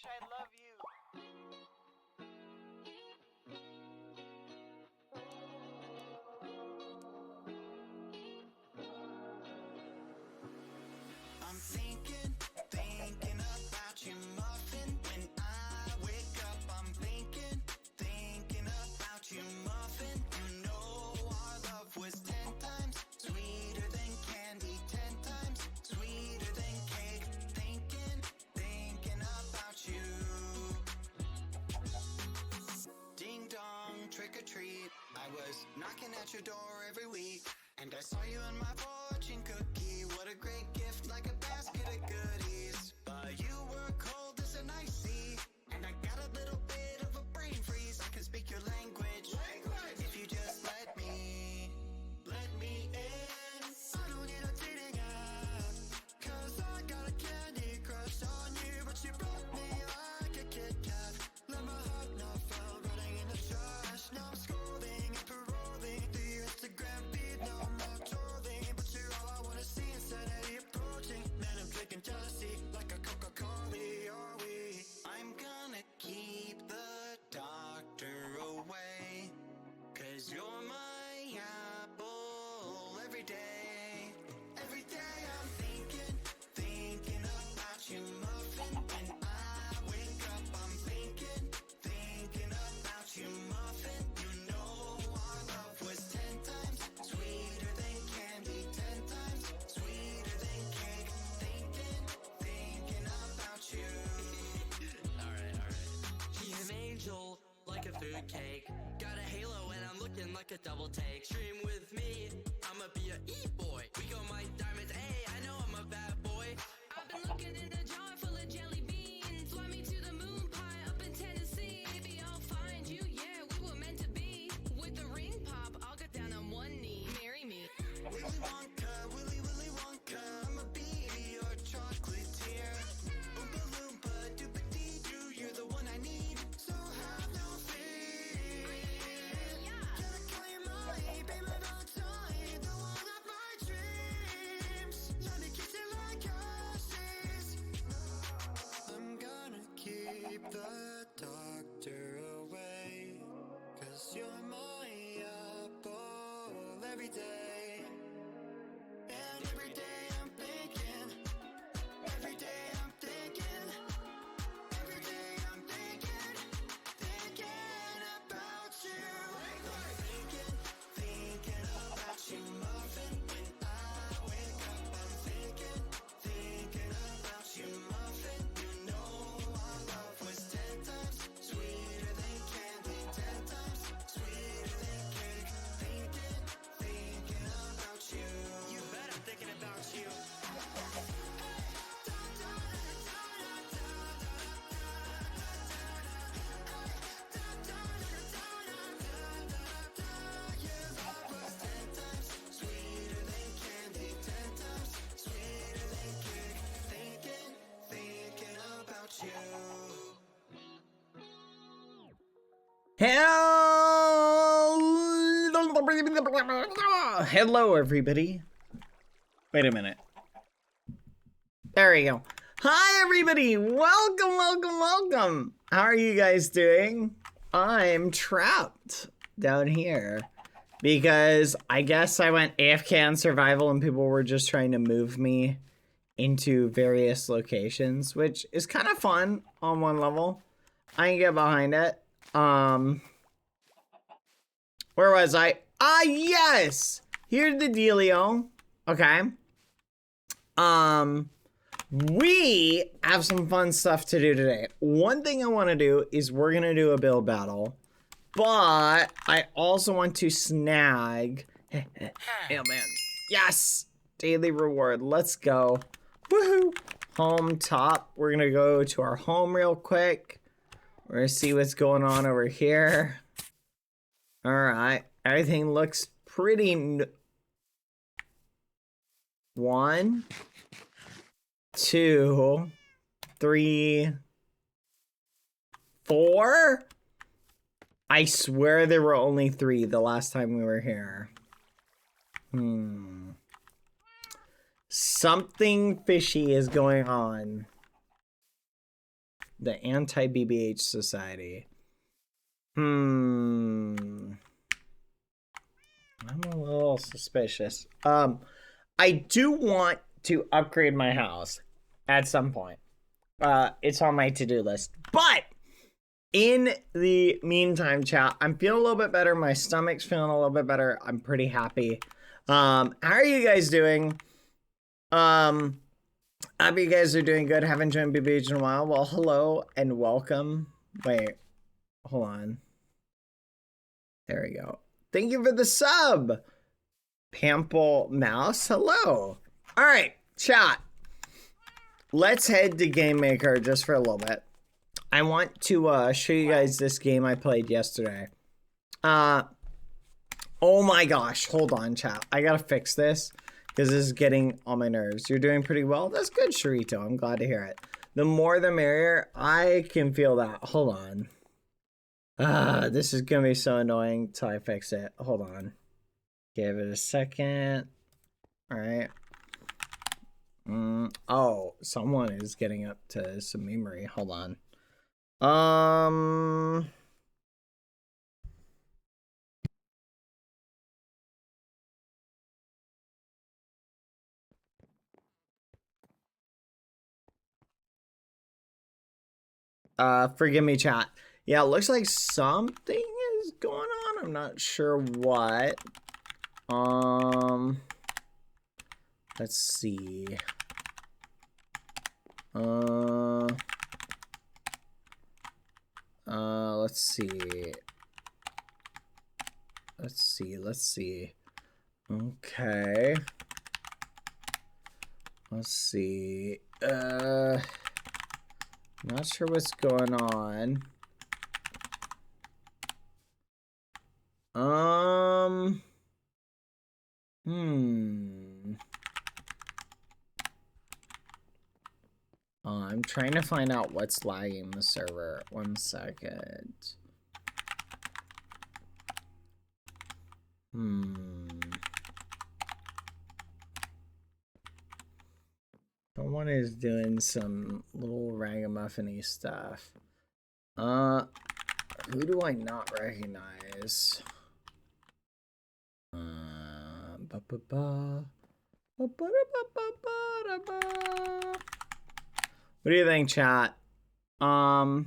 wish I love you. I'm thinking about you, muffin. When I wake up, I'm thinking about you, muffin. You know our love was 10 times sweeter than candy, 10 times sweeter than cake. Thinking about you. Ding dong, trick or treat. I was knocking at your door every week, and I saw you in my fortune cookie. What a great gift, like a basket of goodies. But you were cold as an ice sea, and I got a little bit of a brain freeze. I can speak your language. If you just let me in. I don't need a dating app, 'cause I got a candy crush on you. But you broke me like a Kit Kat. Let my heart not fall, running in the trash. Now I'm scrolling and paroling through your Instagram feed. No more trolling, but you're all I wanna see. Insanity approaching, man, I'm drinking jealousy like a Coca-Cola. Are we? I'm gonna keep the doctor away, 'cause you're my apple every day. Every day I'm thinking about you, muffin. When I wake up, I'm thinking about you, muffin. You know our love was 10 times sweeter than candy, 10 times sweeter than cake. Thinking about you. Alright. She's an angel, like a food cake. Got a halo and I'm looking like a double take. Stream with me, I'ma be a e-boy. We got my diamonds, hey, I know I'm a bad boy. I've been looking in a jar full of jelly beans. Fly me to the moon pie up in Tennessee. Maybe I'll find you, yeah, we were meant to be. With the ring pop, I'll get down on one knee. Marry me. Willy Wonka, I'ma be your chocolatier. Oompa Loompa, Doopa-Dee-Doo, you're the one I need, so have no fear. Gotta call you my baby Valentine, the one of my dreams. Let me kiss you like ashes. I'm gonna keep the doctor away, 'cause you're my apple every day. And every day I'm thinking, every day I'm thinking, every day I'm thinking about you. Thinking about you, muffin. When I wake up, I'm thinking about you, muffin. You know our love was 10 times sweeter than candy, 10 times sweeter than cake. Thinking about you. You bet I'm thinking about you. Your love was 10 times sweeter than candy, 10 times sweeter than cake. Thinking about you. Hello, everybody. Wait a minute. There we go. Hi, everybody. Welcome. How are you guys doing? I'm trapped down here because I guess I went AFK on survival and people were just trying to move me into various locations, which is kind of fun on one level. I can get behind it. Where was I? Ah, yes! Here's the dealio. Okay. We have some fun stuff to do today. One thing I want to do is we're going to do a build battle. But I also want to snag... Oh, man. Yes! Daily reward. Let's go. Woohoo! Home top. We're going to go to our home real quick. We're going to see what's going on over here. Alright. Everything looks pretty... 1, 2, 3, 4? I swear there were only 3 the last time we were here. Something fishy is going on. The anti-BBH society. I'm a little suspicious. I do want to upgrade my house at some point. It's on my to-do list. But in the meantime, chat, I'm feeling a little bit better. My stomach's feeling a little bit better. I'm pretty happy. How are you guys doing? Hope you guys are doing good. Haven't joined BBH in a while. Well, hello and welcome. Wait, hold on. There we go. Thank you for the sub. Pample Mouse, hello. All right, chat. Let's head to Game Maker just for a little bit. I want to show you guys this game I played yesterday. Oh my gosh, hold on, chat. I gotta fix this because this is getting on my nerves. You're doing pretty well. That's good, Sharito. I'm glad to hear it. The more the merrier. I can feel that. Hold on. This is gonna be so annoying till I fix it. Hold on. Give it a second. All right. Oh, someone is getting up to some memory. Hold on. Forgive me, chat. Yeah, it looks like something is going on. I'm not sure what. Let's see. Let's see. Let's see. Okay. Let's see. Not sure what's going on. I'm trying to find out what's lagging the server. 1 second. Someone is doing some little ragamuffin-y stuff. Who do I not recognize? What do you think, chat? I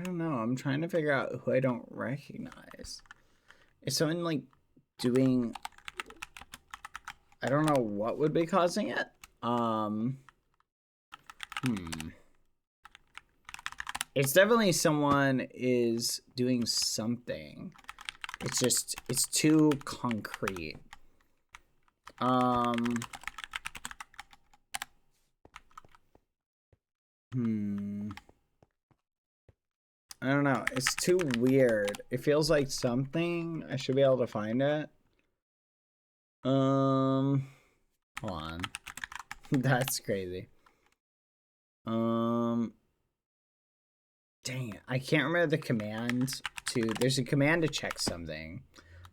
don't know. I'm trying to figure out who I don't recognize. Is someone like doing... I don't know what would be causing it. It's definitely someone is doing something. It's just, it's too concrete. I don't know. It's too weird. It feels like something. I should be able to find it. Hold on. That's crazy. Dang it. I can't remember the command to... There's a command to check something.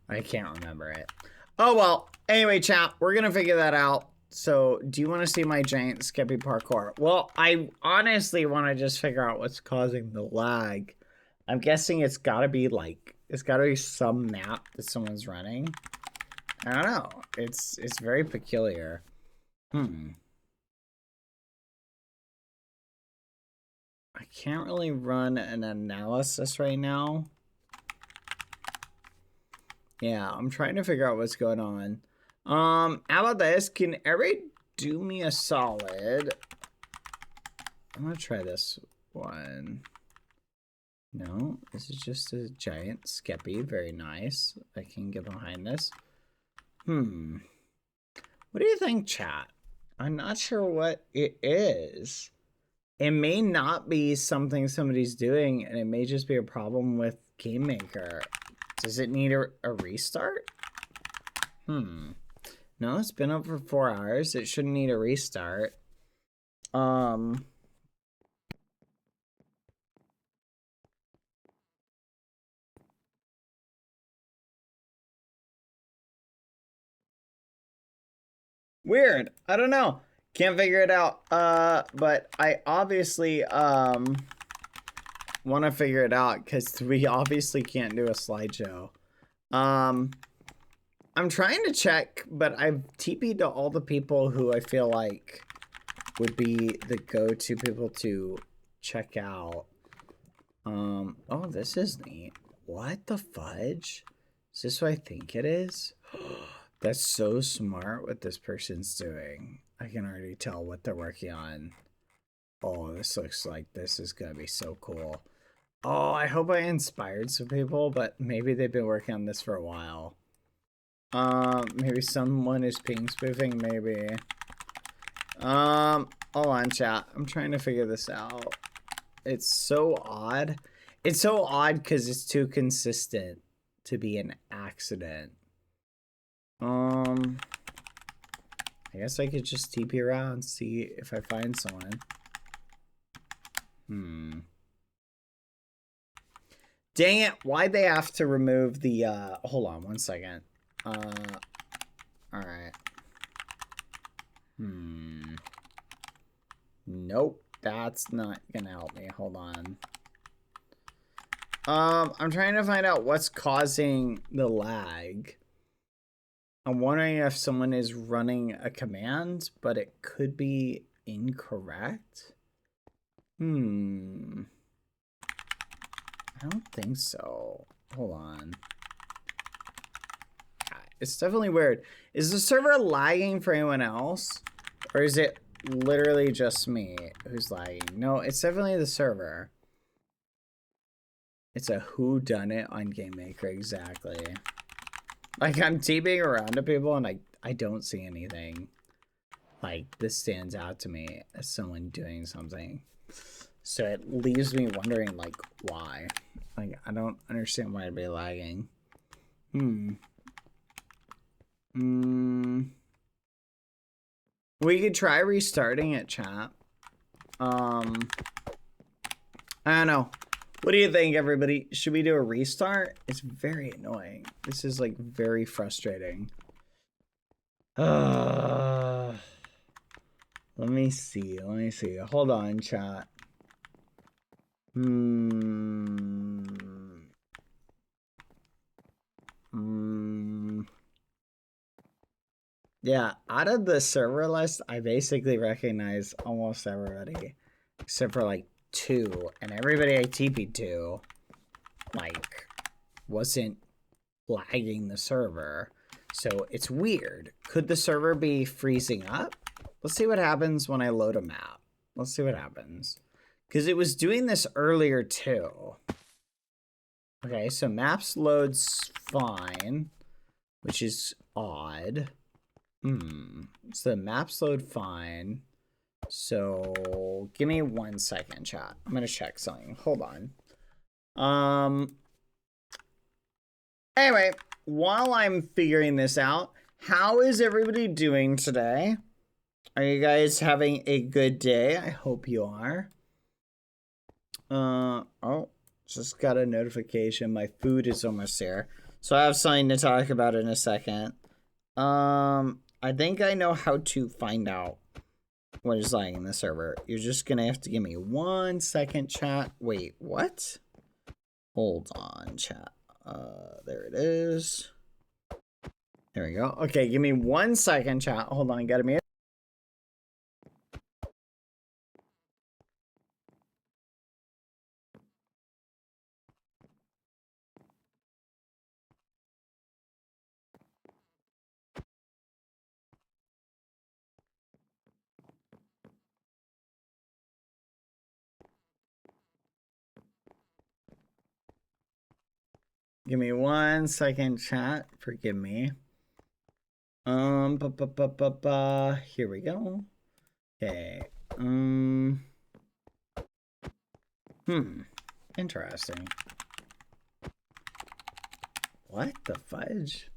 I can't remember it. Oh, well. Anyway, chat. We're gonna figure that out. So, do you want to see my giant Skeppy parkour? Well, I honestly want to just figure out what's causing the lag. I'm guessing it's gotta be like... It's gotta be some map that someone's running. I don't know. It's very peculiar. I can't really run an analysis right now. Yeah, I'm trying to figure out what's going on. How about this? Can everybody do me a solid? I'm gonna try this one. No, this is just a giant Skeppy. Very nice. I can get behind this. What do you think, chat? I'm not sure what it is. It may not be something somebody's doing, and it may just be a problem with Game Maker. Does it need a restart? No, it's been up for 4 hours. It shouldn't need a restart. Weird. I don't know. Can't figure it out. But I obviously, want to figure it out because we obviously can't do a slideshow. I'm trying to check, but I've TP'd to all the people who I feel like would be the go-to people to check out. Oh, this is neat. What the fudge? Is this what I think it is? That's so smart what this person's doing. I can already tell what they're working on. Oh, this looks like this is gonna be so cool. Oh, I hope I inspired some people, but maybe they've been working on this for a while. Maybe someone is ping spoofing, maybe. Hold on, chat. I'm trying to figure this out. It's so odd. It's so odd because it's too consistent to be an accident. I guess I could just TP around, see if I find someone. Dang it, why'd they have to remove the, hold on one second. Alright. Nope, that's not gonna help me. Hold on. I'm trying to find out what's causing the lag. I'm wondering if someone is running a command, but it could be incorrect. I don't think so. Hold on. It's definitely weird. Is the server lagging for anyone else? Or is it literally just me who's lagging? No, it's definitely the server. It's a whodunit on Game Maker, exactly. Like, I'm TPing around to people and I don't see anything. Like, this stands out to me as someone doing something. So it leaves me wondering, like, why? Like, I don't understand why it'd be lagging. We could try restarting it, chat. I don't know. What do you think, everybody? Should we do a restart? It's very annoying. This is, like, very frustrating. Let me see. Let me see. Hold on, chat. Yeah, out of the server list, I basically recognize almost everybody. Except for, like, 2. And everybody I TP'd to, like, wasn't lagging the server. So it's weird. Could the server be freezing up? Let's see what happens when I load a map. Let's see what happens. Because it was doing this earlier too. Okay, so maps loads fine, which is odd. So the maps load fine. So give me 1 second, chat. I'm gonna check something. Hold on. Anyway, while I'm figuring this out, how is everybody doing today? Are you guys having a good day? I hope you are. Oh, just got a notification. My food is almost here. So I have something to talk about in a second. I think I know how to find out what is lying in the server. You're just gonna have to give me 1 second, chat. Wait, what? Hold on, chat. There it is. There we go. Okay, give me 1 second, chat. Hold on, gotta be. Give me 1 second, chat. Forgive me. Here we go. Okay. Interesting. What the fudge?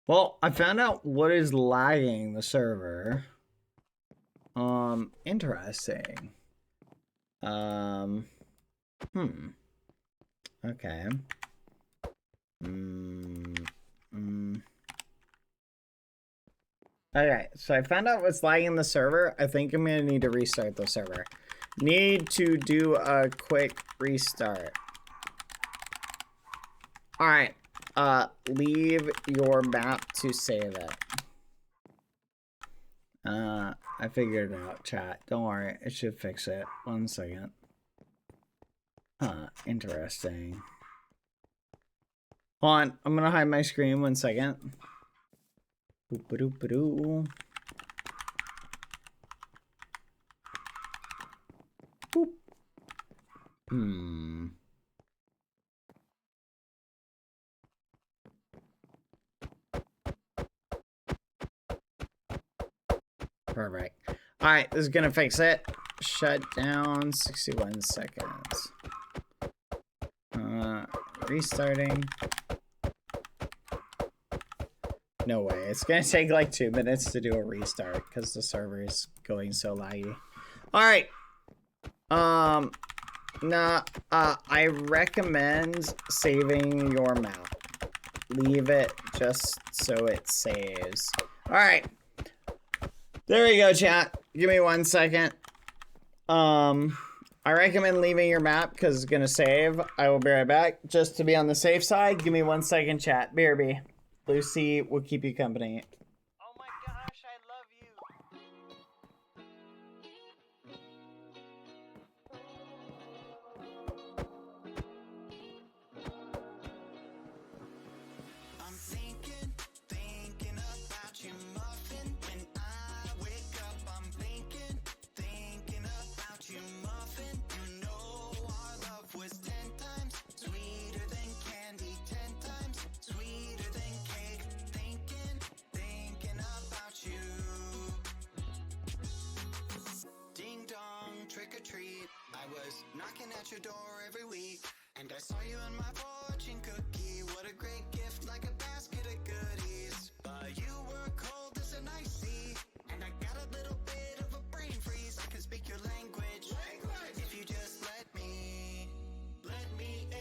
Well, I found out what is lagging the server. Interesting. Okay. Okay, so I found out what's lagging the server. I think I'm gonna need to restart the server. Need to do a quick restart. Alright, leave your map to save it. I figured it out, chat. Don't worry, it should fix it. 1 second. Interesting. Hold on, I'm gonna hide my screen 1 second. Boop-a-doop-a-doo. Boop. Perfect. Alright, this is gonna fix it. Shut down 61 seconds. Restarting. No way. It's gonna take like 2 minutes to do a restart because the server is going so laggy. Alright. Nah, I recommend saving your map. Leave it just so it saves. Alright. There we go, chat. Give me 1 second. I recommend leaving your map because it's gonna save. I will be right back. Just to be on the safe side, give me 1 second, chat. BRB. Lucy will keep you company. Oh my gosh, I love you. I'm thinking about you, muffin. When I wake up, I'm thinking about you, muffin. You know our love was 10 times sweeter than candy, 10 times sweeter than cake. Thinking about you. Ding dong, trick or treat. I was knocking at your door every week, and I saw you in my fortune cookie. What a great gift, like a basket of goodies. But you were cold as an ice sea, and I got a little bit of a brain freeze. I can speak your language. If you just let me in.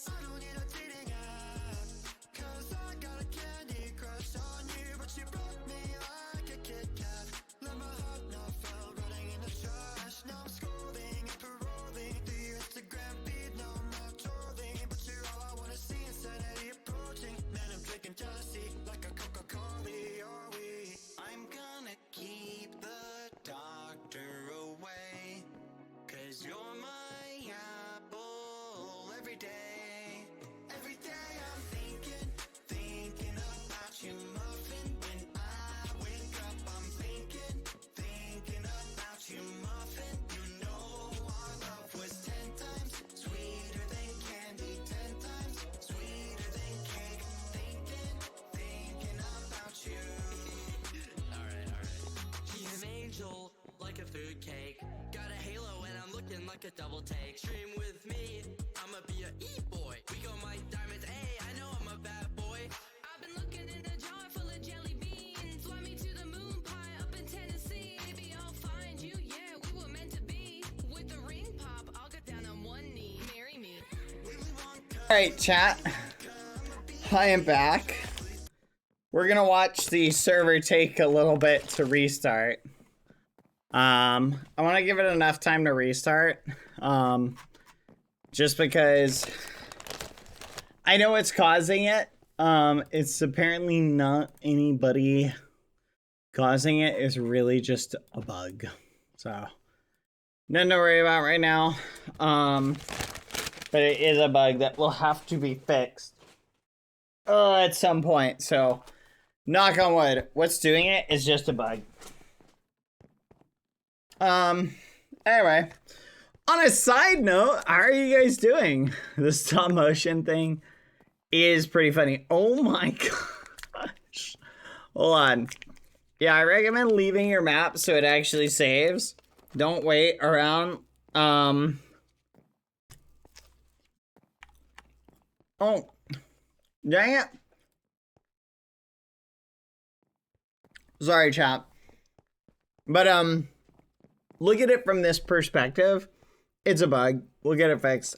I don't need a dating app, 'cause I got a candy crush on you. But you broke me like a Kit Kat. Let my heart not fell, running in the trash. Now I'm scrolling and paroling through your Instagram feed. No, I'm not trolling, but you're all I wanna see. Insanity approaching. Man, I'm drinking jealousy like a Coca-Cola. Are we? I'm gonna keep the doctor away, 'cause you're my apple every day. Every day I'm thinking about you, muffin. When I wake up, I'm thinking about you, muffin. You know our love was 10 times sweeter than candy, 10 times sweeter than cake. Thinking about you. Alright. She's an angel, like a food cake. Got a halo and I'm looking like a double take. Stream with me, I'ma be a e-boy. We got my diamonds, hey, I know I'm a bad boy. I've been looking in a jar full of jelly beans. Fly me to the moon pie up in Tennessee. Maybe I'll find you, yeah, we were meant to be. With the ring pop, I'll get down on one knee. Marry me. Alright, chat. I am back. We're gonna watch the server take a little bit to restart. I want to give it enough time to restart. Just because I know what's causing it. It's apparently not anybody causing it. It's really just a bug. So, nothing to worry about right now. But it is a bug that will have to be fixed at some point. So, knock on wood. What's doing it is just a bug. Anyway, on a side note, how are you guys doing? The stop motion thing is pretty funny. Oh my gosh. Hold on. Yeah, I recommend leaving your map so it actually saves. Don't wait around. Oh. Dang it. Sorry, chat. But, look at it from this perspective. It's a bug. We'll get it fixed.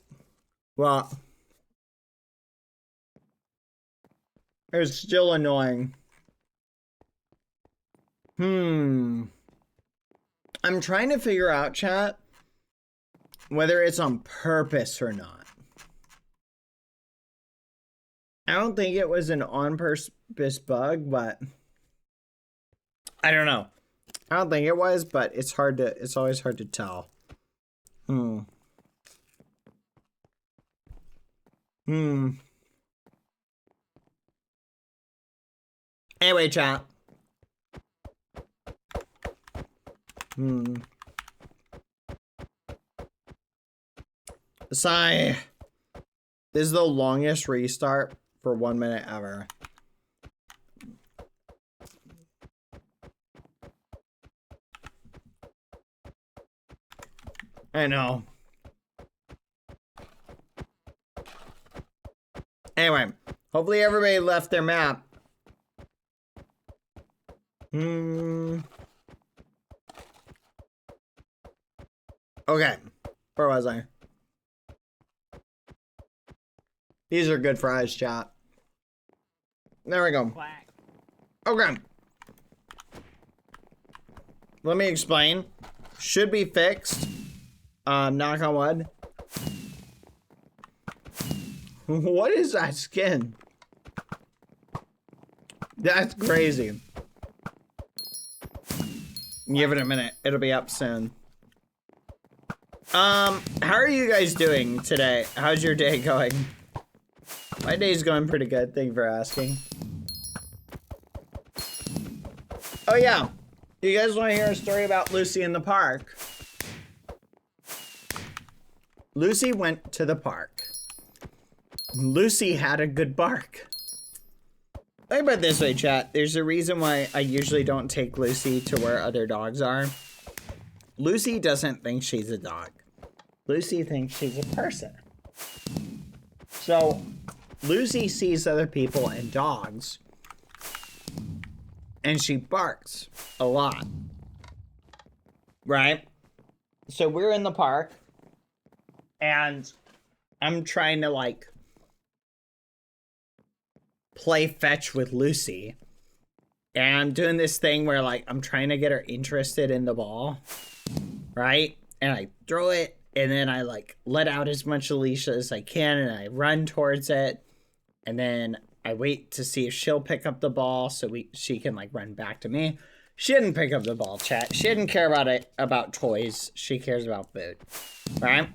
Well, it's still annoying. I'm trying to figure out, chat, whether it's on purpose or not. I don't think it was an on-purpose bug, but I don't know. I don't think it was, but it's always hard to tell. Anyway, chat. Sigh. This is the longest restart for 1 minute ever. I know. Anyway, hopefully everybody left their map. Okay, where was I? These are good fries, chat. There we go. Okay. Let me explain. Should be fixed. Knock on wood. What is that skin? That's crazy. Give it a minute. It'll be up soon. How are you guys doing today? How's your day going? My day's going pretty good. Thank you for asking. Oh yeah. You guys want to hear a story about Lucy in the park? Lucy went to the park. Lucy had a good bark. Think about it this way, chat. There's a reason why I usually don't take Lucy to where other dogs are. Lucy doesn't think she's a dog. Lucy thinks she's a person. So, Lucy sees other people and dogs, and she barks a lot. Right? So we're in the park, and I'm trying to, like, play fetch with Lucy. And I'm doing this thing where, like, I'm trying to get her interested in the ball. Right? And I throw it, and then I, like, let out as much Alicia as I can, and I run towards it. And then I wait to see if she'll pick up the ball so she can, like, run back to me. She didn't pick up the ball, chat. She didn't care about toys. She cares about food. Right?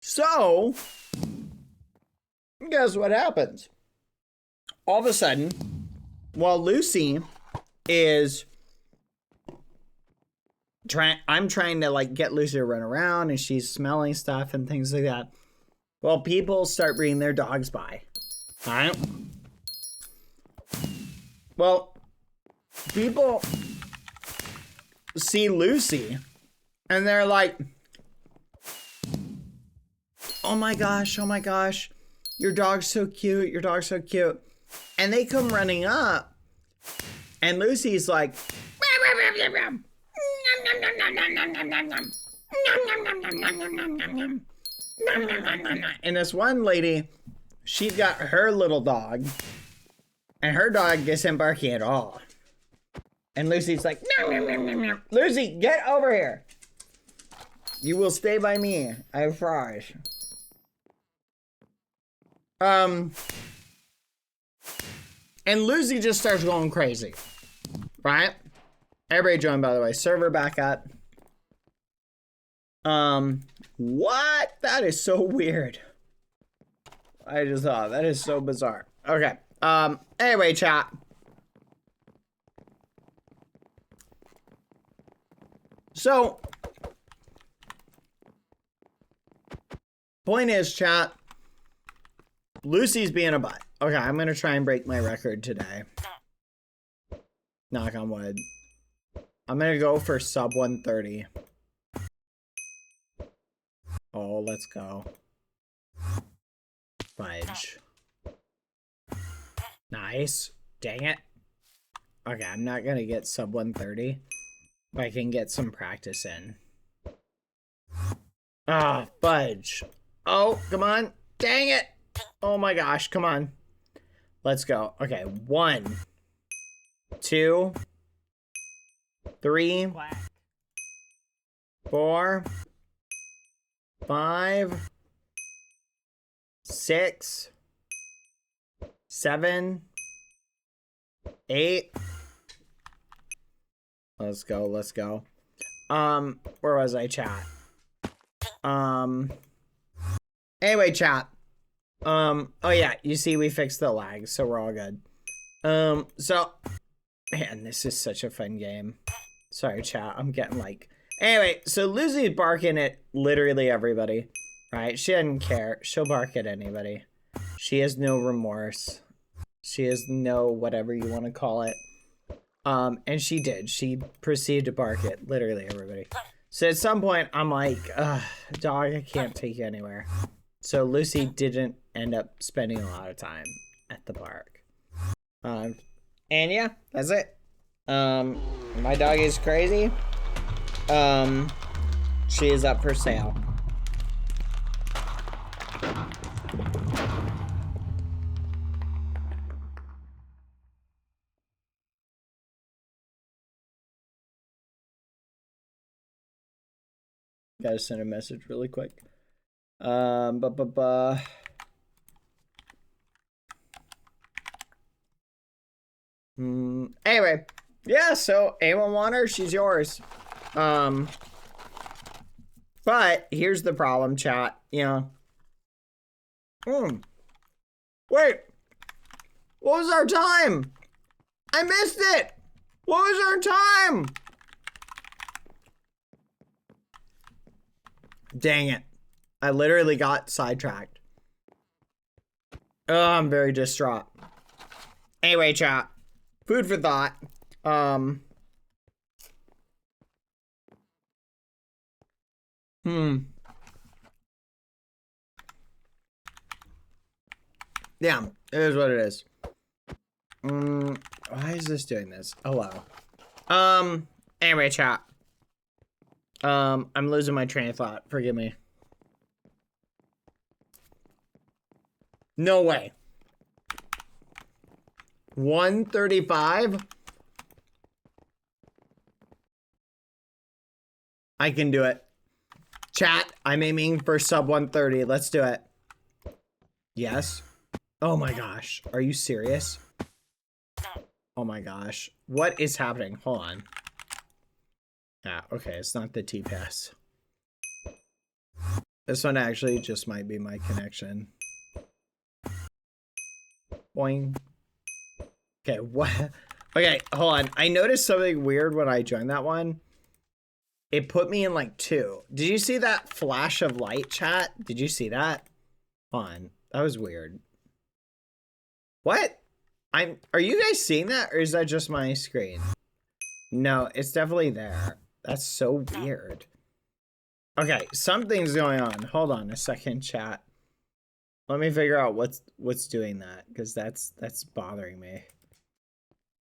So, guess what happens? All of a sudden, while Lucy is I'm trying to, like, get Lucy to run around, and she's smelling stuff and things like that. Well, people start bringing their dogs by. Alright? Well, people see Lucy, and they're like, oh my gosh, your dog's so cute, your dog's so cute. And they come running up, and Lucy's like, and this one lady, she's got her little dog, and her dog isn't barking at all. And Lucy's like, Lucy, get over here. You will stay by me. I promise. And Lucy just starts going crazy. Right? Everybody join, by the way. Server back up. What? That is so weird. I just thought that is so bizarre. Okay. Anyway, chat. So, point is, chat, Lucy's being a butt. Okay, I'm gonna try and break my record today. Knock on wood. I'm gonna go for sub 130. Oh, let's go. Fudge. Nice. Dang it. Okay, I'm not gonna get sub 130. But I can get some practice in. Ah, fudge. Oh, come on. Dang it. Oh my gosh, come on. Let's go. Okay, 1, 2, 3, Quack. 4, 5, 6, 7, 8. Let's go, let's go. Where was I, chat? Anyway, chat. Oh yeah, you see we fixed the lag, so we're all good. So, man, this is such a fun game. Sorry, chat, I'm getting like... Anyway, so Lucy's barking at literally everybody, right? She doesn't care. She'll bark at anybody. She has no remorse. She has no whatever you want to call it. And she did. She proceeded to bark at literally everybody. So at some point, I'm like, dog, I can't take you anywhere. So Lucy didn't end up spending a lot of time at the park. And yeah, that's it. My dog is crazy. She is up for sale. Gotta send a message really quick. Anyway, yeah, so anyone want her? She's yours. But here's the problem, chat. Yeah. Wait. What was our time? I missed it. What was our time? Dang it. I literally got sidetracked. Oh, I'm very distraught. Anyway, chat. Food for thought. Yeah, it is what it is. Why is this doing this? Oh, wow. Anyway, chat. I'm losing my train of thought. Forgive me. No way. 135? I can do it. Chat, I'm aiming for sub 130. Let's do it. Yes. Oh my gosh. Are you serious? Oh my gosh. What is happening? Hold on. Ah, okay. It's not the T-Pass. This one actually just might be my connection. Boing. Okay, what? Okay, hold on. I noticed something weird when I joined that one. It put me in like 2. Did you see that flash of light, chat? Did you see that? Hold on. That was weird. What? Are you guys seeing that, or is that just my screen? No, it's definitely there. That's so weird. Okay, something's going on. Hold on a second, chat. Let me figure out what's doing that, because that's bothering me.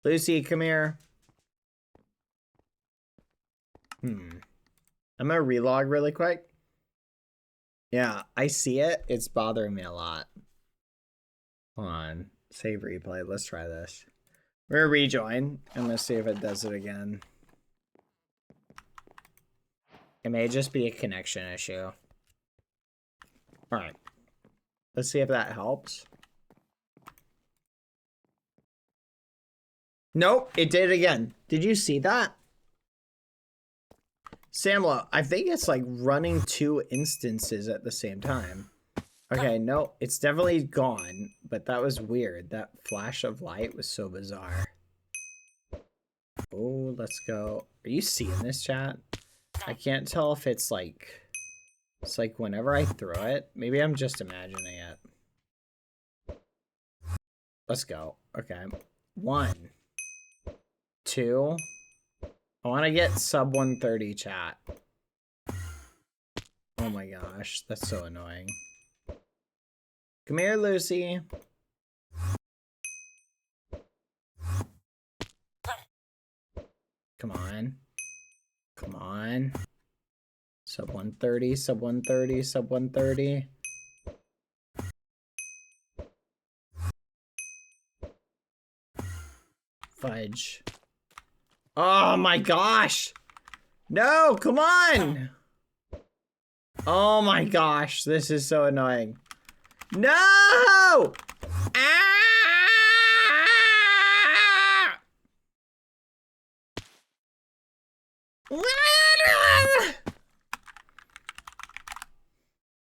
Lucy, come here. I'm gonna relog really quick. Yeah, I see it. It's bothering me a lot. Hold on. Save replay. Let's try this. We're gonna rejoin. I'm gonna see if it does it again. It may just be a connection issue. Alright. Let's see if that helps. Nope, it did it again. Did you see that? Samlo, I think it's like running 2 instances at the same time. Okay, no, it's definitely gone, but that was weird. That flash of light was so bizarre. Oh, let's go. Are you seeing this, chat? I can't tell if it's like whenever I throw it. Maybe I'm just imagining it. Let's go. Okay. 1, 2. I want to get sub 130, chat. Oh my gosh, that's so annoying. Come here, Lucy. Come on. Come on. Sub 130, sub 130, sub 130. Fudge. Oh my gosh. No, come on. Oh my gosh, this is so annoying. No! Ah!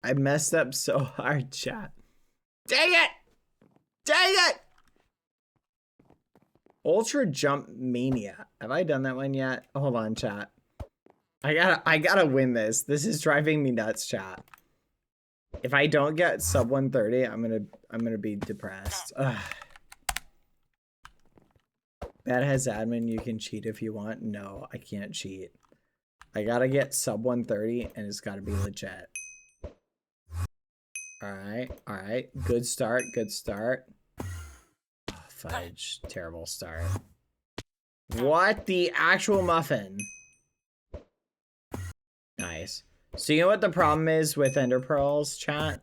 I messed up so hard, chat. Dang it! Dang it! Ultra Jump Mania. Have I done that one yet? Hold on, chat. I gotta win this. This is driving me nuts, chat. If I don't get sub 130, I'm gonna be depressed. Ugh. That has admin, you can cheat if you want. No, I can't cheat. I gotta get sub 130 and it's gotta be legit. Alright. Good start, good start. Oh, fudge. Terrible start. What the actual muffin? Nice. So you know what the problem is with ender pearls, chat?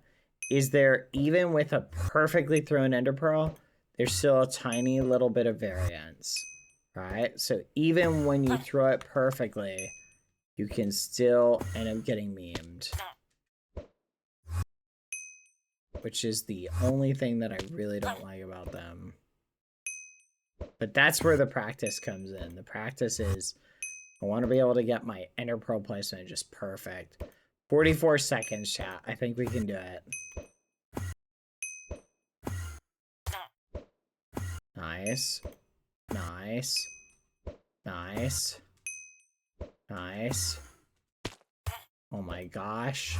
Is there, even with a perfectly thrown ender pearl, there's still a tiny little bit of variance. Right? So even when you throw it perfectly, you can still end up getting memed. Which is the only thing that I really don't like about them. But that's where the practice comes in. The practice is, I want to be able to get my ender pearl placement just perfect. 44 seconds, chat. I think we can do it. Nice. Nice. Nice. Nice. Oh my gosh.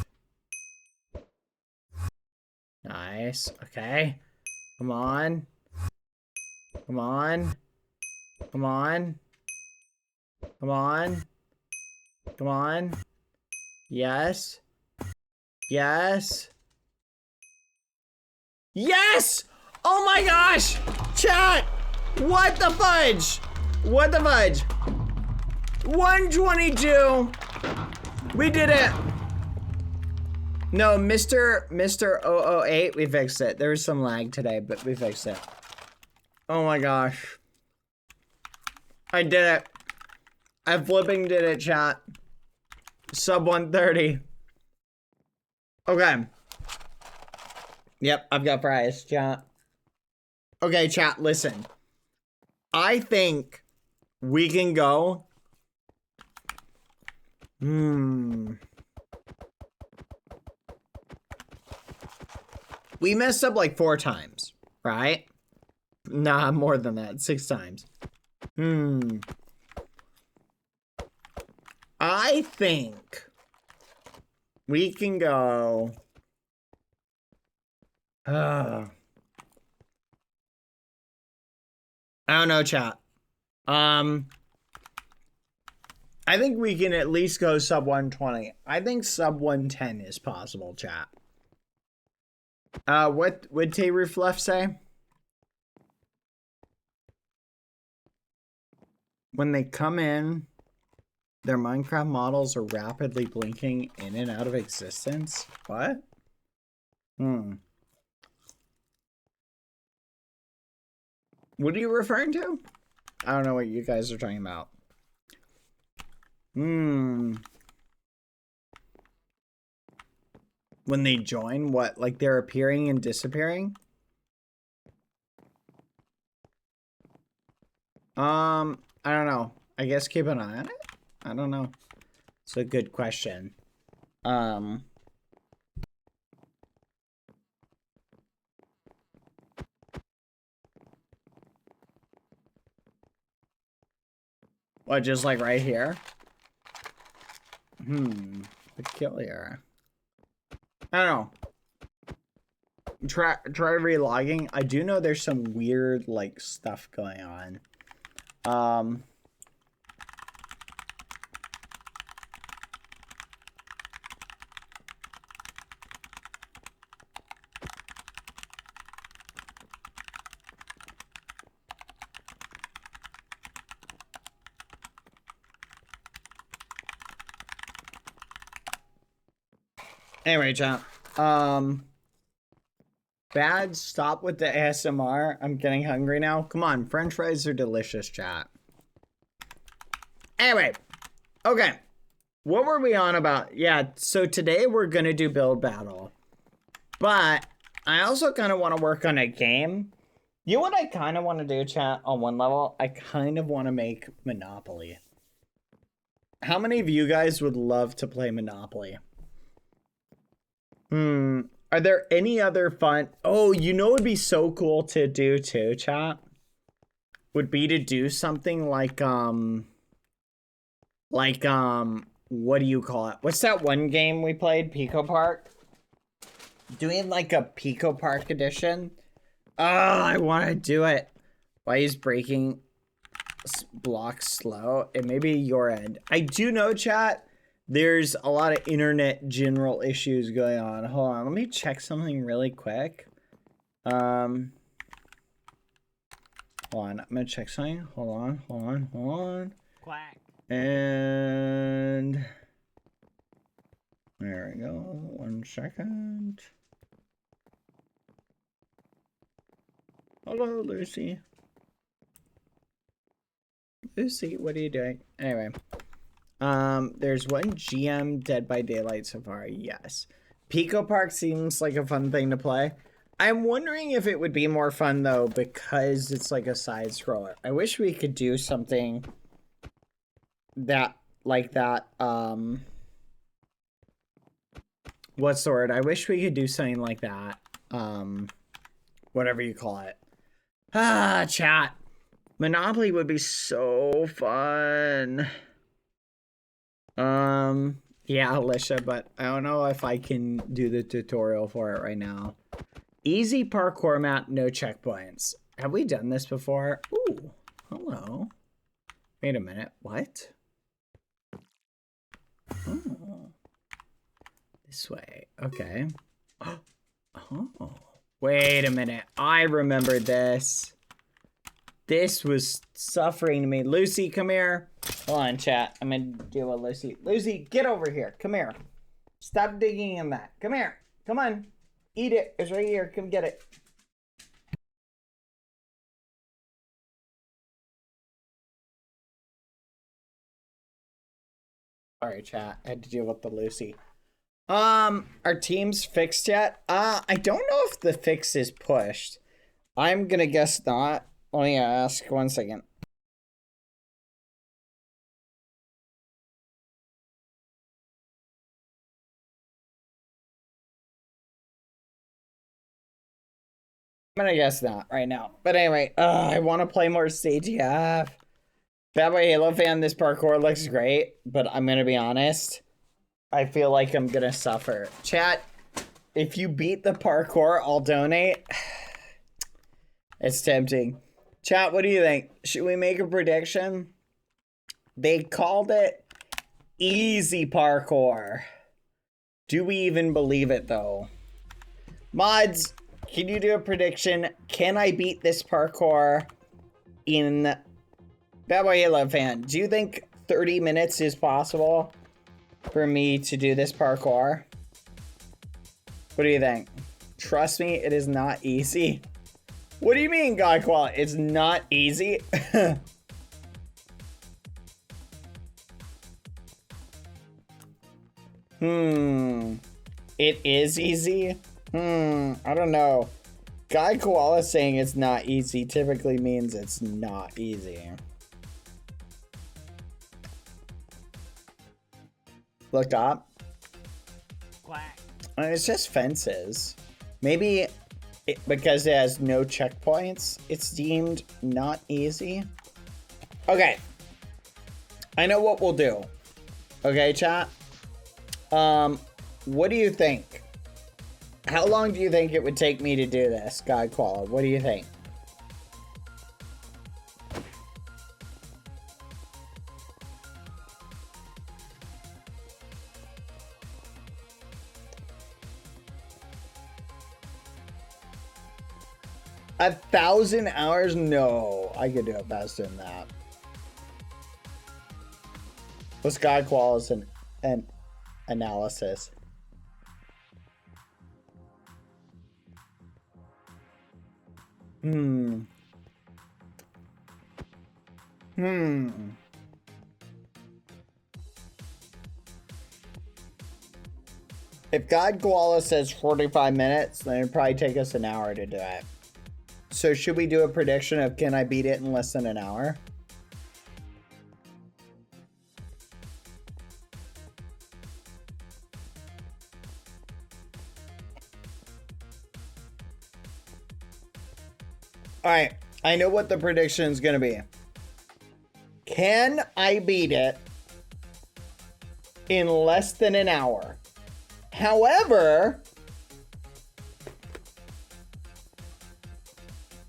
Nice. Okay. Come on. Come on. Come on. Come on. Come on. Yes. Yes. Yes! Oh my gosh! Chat! What the fudge? What the fudge? 122. We did it. No, Mr. 008, we fixed it. There was some lag today, but we fixed it. Oh my gosh. I did it. I flipping did it, chat. Sub 130. Okay. Yep, I've got fries, chat. Okay, chat, listen. I think we can go. We messed up like 4 times, right? Nah, more than that. 6 times. I think we can go. I don't know, chat. I think we can at least go sub 120. I think sub 110 is possible, chat. What would Tayroof say? When they come in, their Minecraft models are rapidly blinking in and out of existence? What? What are you referring to? I don't know what you guys are talking about. When they join, what? Like they're appearing and disappearing? I don't know. I guess keep an eye on it? I don't know. It's a good question. What, just like right here? Peculiar. I don't know. Try relogging. I do know there's some weird like stuff going on. Anyway, chat. Bad, stop with the ASMR. I'm getting hungry now. Come on, French fries are delicious, chat. Anyway, okay. What were we on about? Yeah, so today we're going to do build battle. But I also kind of want to work on a game. You know what I kind of want to do, chat, on one level? I kind of want to make Monopoly. How many of you guys would love to play Monopoly? Are there any other fun... Oh, you know what would be so cool to do too, chat? Would be to do something like, what do you call it? What's that one game we played? Pico Park? Doing like a Pico Park edition? Oh, I want to do it. Why is breaking blocks slow? It may be your end. I do know, chat, there's a lot of internet general issues going on. Hold on, let me check something really quick. Hold on, I'm gonna check something. Hold on. Quack. And there we go. 1 second. Hello, Lucy. Lucy, what are you doing? Anyway, there's one GM Dead by Daylight so far. Yes, Pico Park seems like a fun thing to play. I'm wondering if it would be more fun though because it's like a side scroller. I wish we could do something that like that. What's the word? I wish we could do something like that. Whatever you call it. Chat. Monopoly would be so fun. Yeah, Alicia, but I don't know if I can do the tutorial for it right now. Easy parkour map, no checkpoints. Have we done this before? Ooh, hello. Wait a minute, what? Oh. This way, okay. Oh, wait a minute. I remember this. This was suffering to me. Lucy, come here. Hold on, chat. I'm gonna deal with Lucy. Lucy, get over here. Come here. Stop digging in that. Come here. Come on. Eat it. It's right here. Come get it. Sorry, chat. I had to deal with the Lucy. Are teams fixed yet? I don't know if the fix is pushed. I'm gonna guess not. Let me ask 1 second. I'm gonna guess not right now. But anyway, I want to play more stage. Yeah. BadBoyHalo fan, this parkour looks great, but I'm gonna be honest. I feel like I'm gonna suffer. Chat, if you beat the parkour, I'll donate. It's tempting. Chat, what do you think? Should we make a prediction? They called it easy parkour. Do we even believe it though? Mods, can you do a prediction? Can I beat this parkour in BadBoyHalo fan? Do you think 30 minutes is possible for me to do this parkour? What do you think? Trust me, it is not easy. What do you mean, God Quality? It's not easy? It is easy? I don't know. Guy Koala saying it's not easy typically means it's not easy. Look up. Quack. It's just fences. Maybe because it has no checkpoints, it's deemed not easy. Okay. I know what we'll do. Okay, chat? What do you think? How long do you think it would take me to do this, God Koala? What do you think? A 1,000 hours? No, I could do it faster than that. What's God Koala's an analysis? If God Koala says 45 minutes, then it'd probably take us an hour to do it. So should we do a prediction of can I beat it in less than an hour? All right, I know what the prediction is going to be. Can I beat it in less than an hour? However,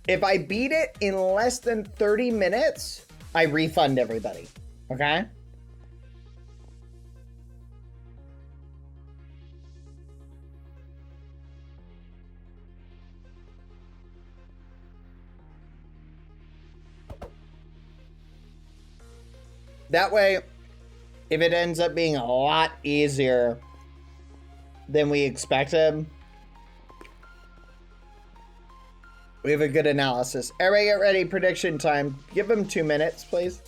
if I beat it in less than 30 minutes, I refund everybody. Okay? That way, if it ends up being a lot easier than we expected, we have a good analysis. Everybody get ready, prediction time. Give them 2 minutes, please.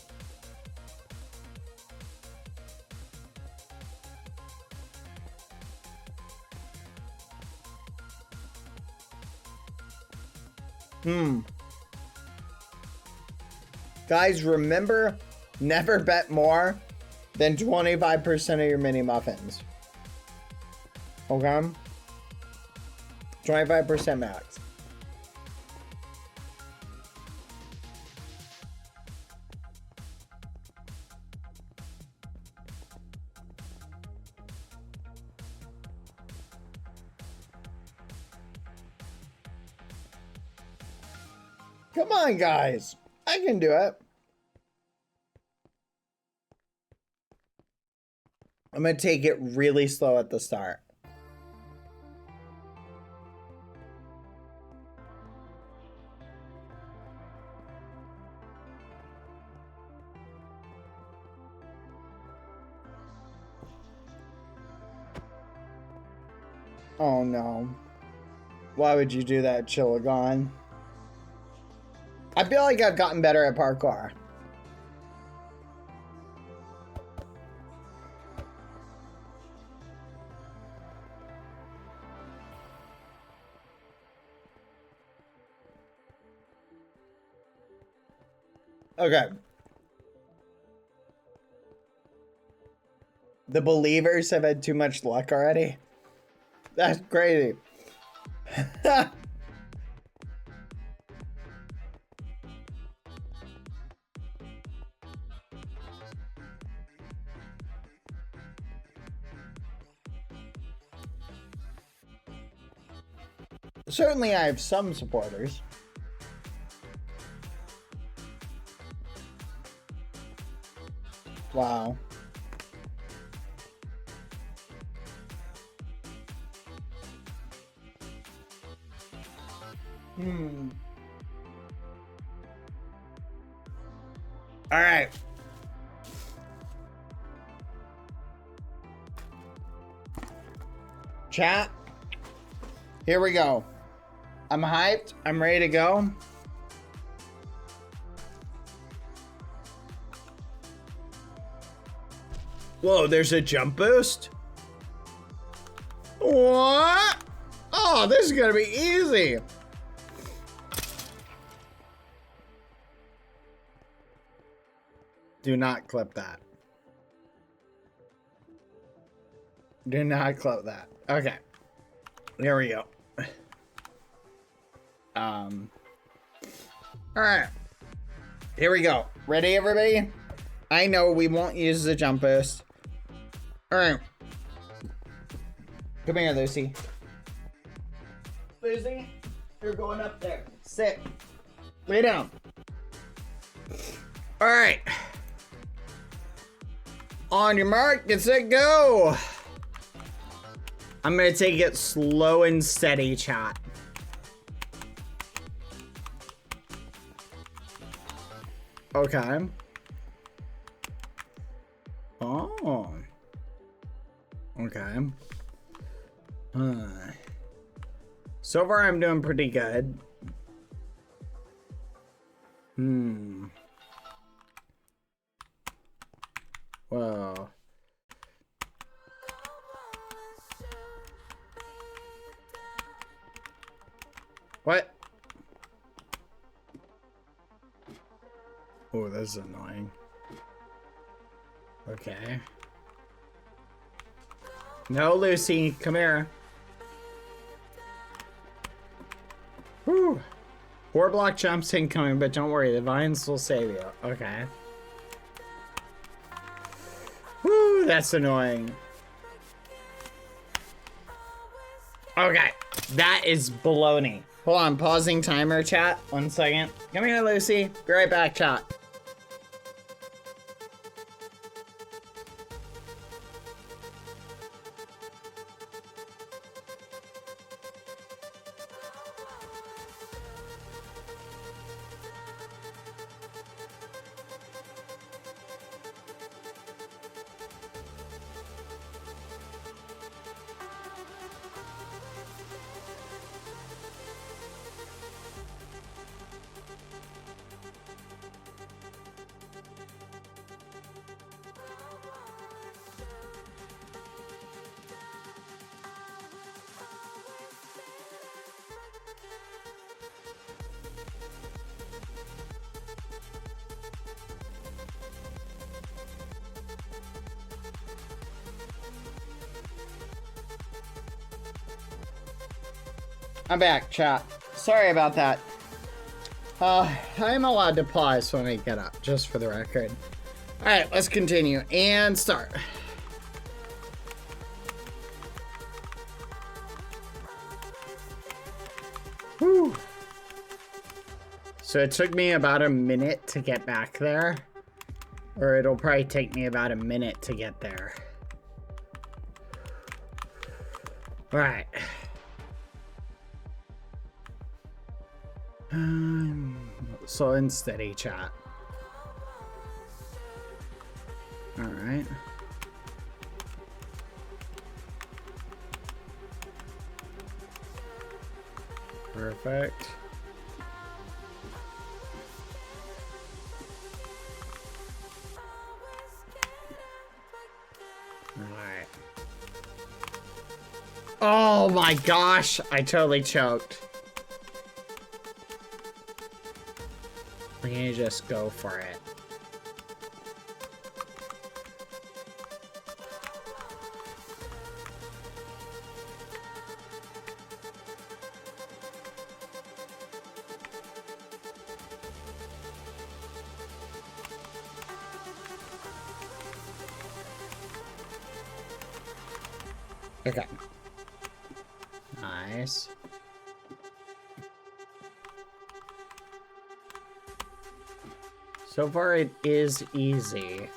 Guys, remember, never bet more than 25% of your mini muffins. Okay? 25% max. Come on, guys. I can do it. I'm going to take it really slow at the start. Oh no. Why would you do that, Chillagon? I feel like I've gotten better at parkour. Okay. The believers have had too much luck already. That's crazy. Certainly I have some supporters. Wow. All right. Chat. Here we go. I'm hyped. I'm ready to go. Whoa, there's a jump boost? What? Oh, this is gonna be easy. Do not clip that. Do not clip that. Okay. There we go. All right. Here we go. Ready, everybody? I know we won't use the jump boost. All right. Come here, Lucy. Lucy, you're going up there. Sit. Lay down. All right. On your mark, get set, go. I'm gonna take it slow and steady, chat. Okay. Oh. Okay. So far, I'm doing pretty good. Whoa. What? Oh, this is annoying. Okay. No, Lucy, come here. Whew. 4 block jumps incoming, but don't worry, the vines will save you. Okay. Whew, that's annoying. Okay, that is baloney. Hold on, pausing timer, chat. 1 second. Come here, Lucy. Be right back, chat. I'm back, chat. Sorry about that. I'm allowed to pause when I get up, just for the record. Alright, let's continue and start. Whew. So it took me about a minute to get back there. Or it'll probably take me about a minute to get there. Alright. Slow and steady, chat. All right. Perfect. All right. Oh my gosh, I totally choked. We can just go for it. Okay. Nice. So far, it is easy.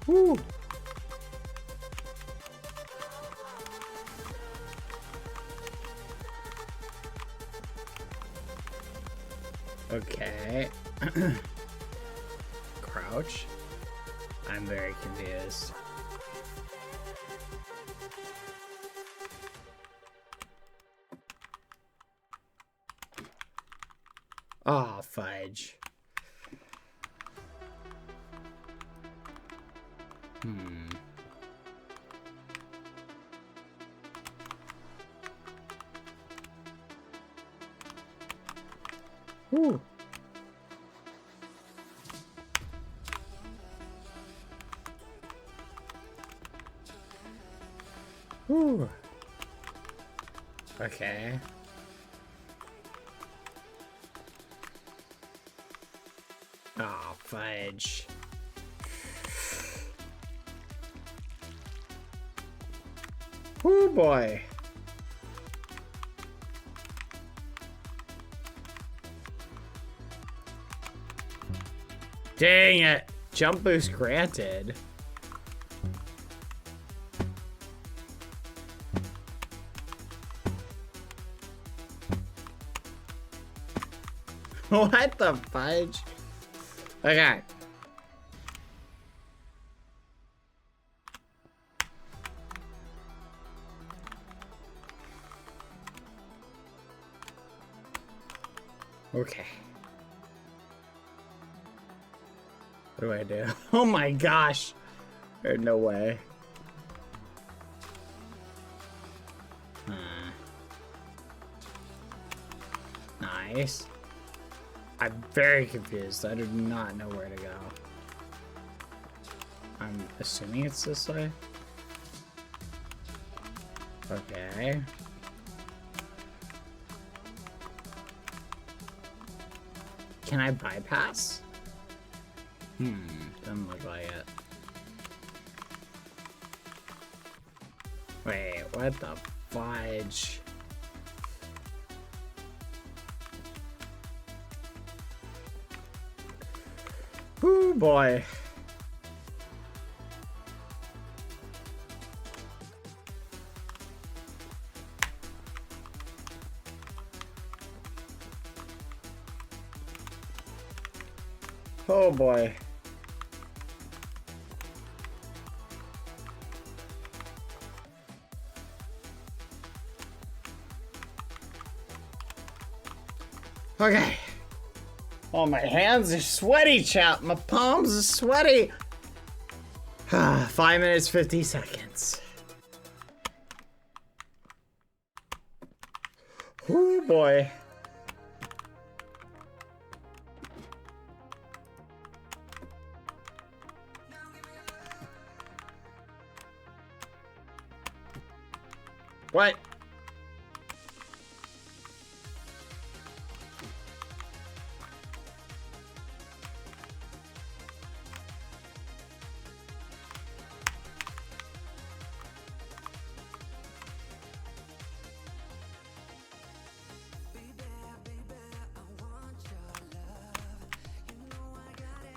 Woo! Okay. Crouch. I'm very confused. Oh, fudge. Woo. Woo. Okay. Oh, fudge. Oh boy. Dang it. Jump boost granted. What the fudge? Okay. Okay. What do I do? Oh my gosh. There's no way. Nice. I'm very confused. I do not know where to go. I'm assuming it's this way. Okay. Can I bypass? Doesn't look like it. Wait, what the fudge? Ooh, boy. Oh boy. Okay. Oh, my hands are sweaty, chap. My palms are sweaty. 5 minutes, 50 seconds. Oh boy. What?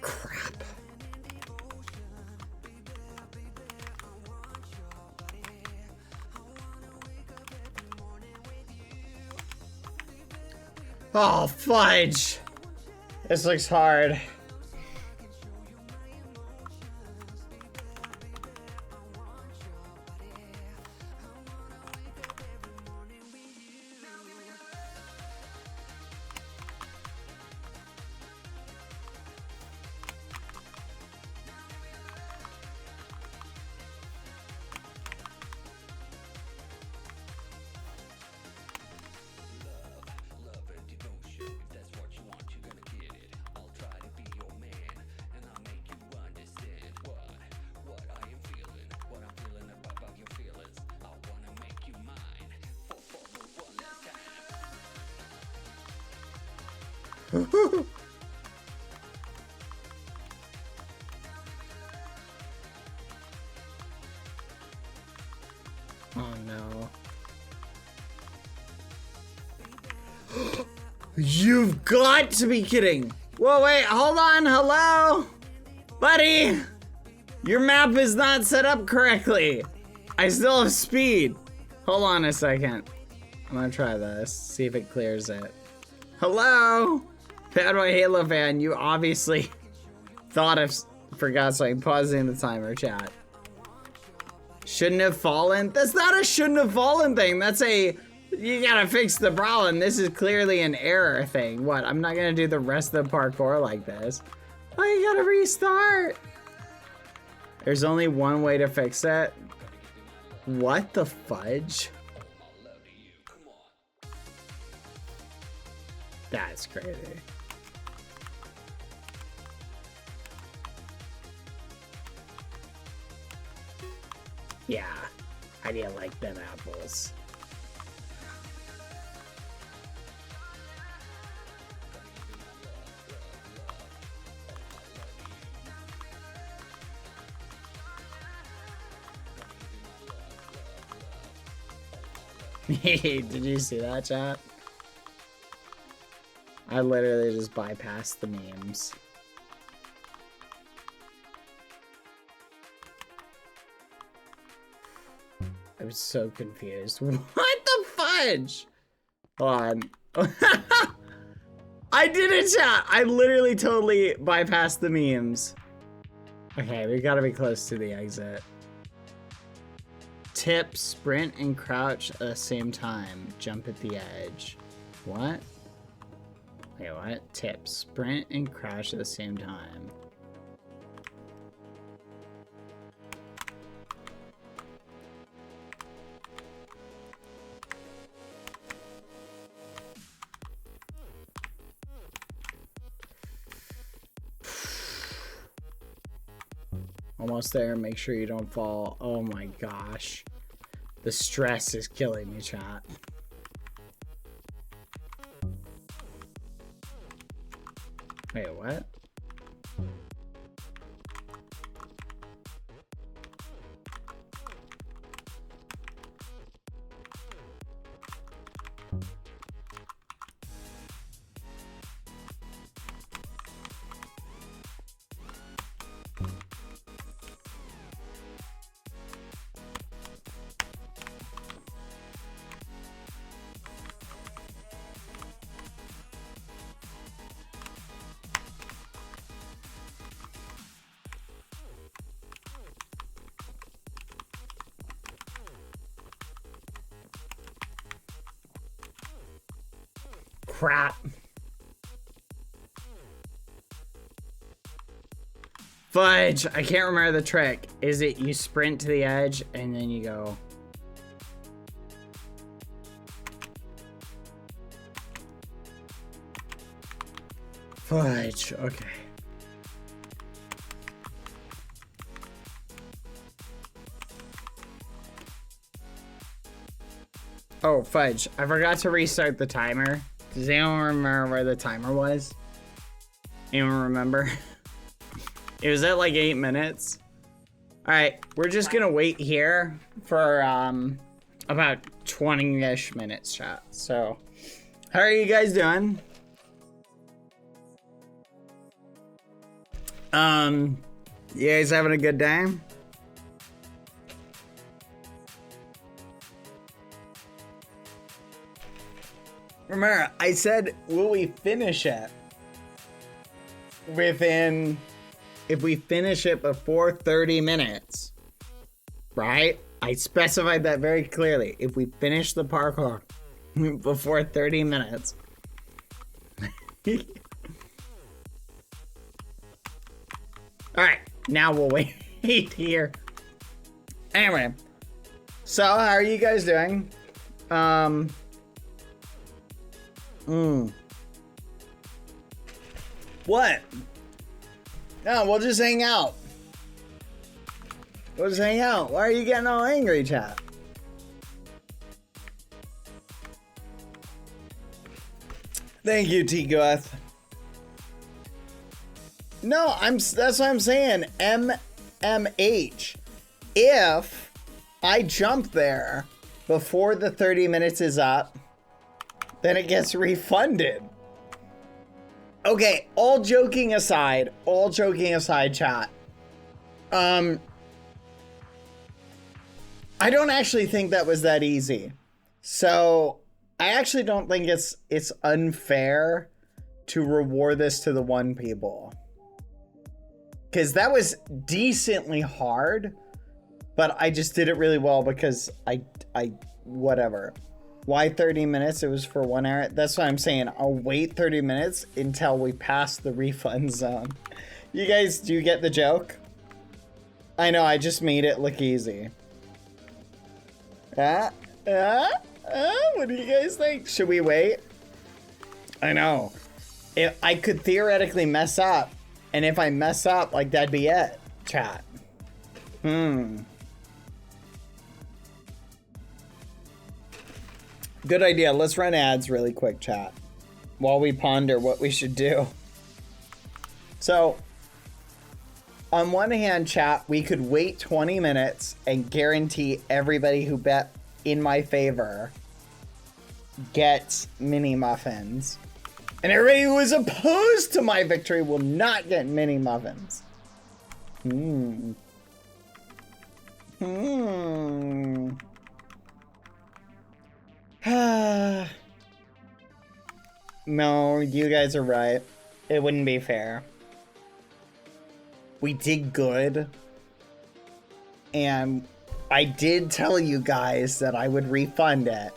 Crap. Oh, fudge. This looks hard. Oh no. You've got to be kidding. Whoa, wait, hold on, hello? Buddy, your map is not set up correctly. I still have speed. Hold on a second. I'm gonna try this, see if it clears it. Hello? BadBoyHalo fan, you obviously thought of, forgot something, pausing the timer, chat. Shouldn't have fallen? That's not a shouldn't have fallen thing. That's a, you gotta fix the problem. This is clearly an error thing. What, I'm not gonna do the rest of the parkour like this. Oh, you gotta restart. There's only one way to fix it. What the fudge? That's crazy. Yeah, how do you like them apples? Did you see that, chat? I literally just bypassed the memes. I was so confused. What the fudge? Hold on. I did it, chat! I literally totally bypassed the memes. Okay, we gotta be close to the exit. Tip, sprint, and crouch at the same time. Jump at the edge. What? Wait, what? Tip. Sprint and crash at the same time. Almost there. Make sure you don't fall. Oh my gosh. The stress is killing me, chat. Wait, what? Crap. Fudge. I can't remember the trick. Is it you sprint to the edge and then you go... Fudge. Okay. Oh, fudge. I forgot to restart the timer. Does anyone remember where the timer was? Anyone remember? It was at like 8 minutes. Alright, we're just gonna wait here for about 20-ish minutes, chat. So, how are you guys doing? You guys having a good day? Remember, I said, will we finish it within, if we finish it before 30 minutes, right? I specified that very clearly. If we finish the parkour before 30 minutes. All right, now we'll wait here. Anyway, so how are you guys doing? What? No, we'll just hang out. We'll just hang out. Why are you getting all angry, chat? Thank you, T-Goth. No, that's what I'm saying. MMH. If I jump there before the 30 minutes is up, then it gets refunded. Okay, all joking aside, chat. I don't actually think that was that easy. So, I actually don't think it's unfair to reward this to the one people. Because that was decently hard, but I just did it really well because I whatever. Why 30 minutes? It was for 1 hour. That's what I'm saying. I'll wait 30 minutes until we pass the refund zone. You guys, do you get the joke? I know, I just made it look easy. What do you guys think? Should we wait? I know. If I could theoretically mess up, and if I mess up, like, that'd be it, chat. Good idea. Let's run ads really quick, chat, while we ponder what we should do. So, on one hand, chat, we could wait 20 minutes and guarantee everybody who bet in my favor gets mini muffins. And everybody who is opposed to my victory will not get mini muffins. No, you guys are right. It wouldn't be fair. We did good. And I did tell you guys that I would refund it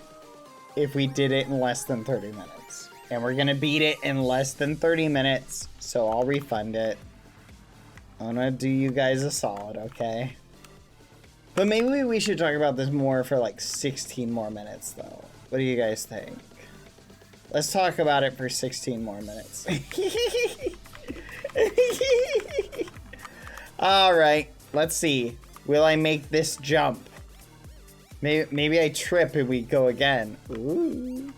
if we did it in less than 30 minutes. And we're gonna beat it in less than 30 minutes, so I'll refund it. I'm gonna do you guys a solid, okay? But maybe we should talk about this more for like 16 more minutes, though. What do you guys think? Let's talk about it for 16 more minutes. Alright, let's see. Will I make this jump? Maybe I trip and we go again. Ooh.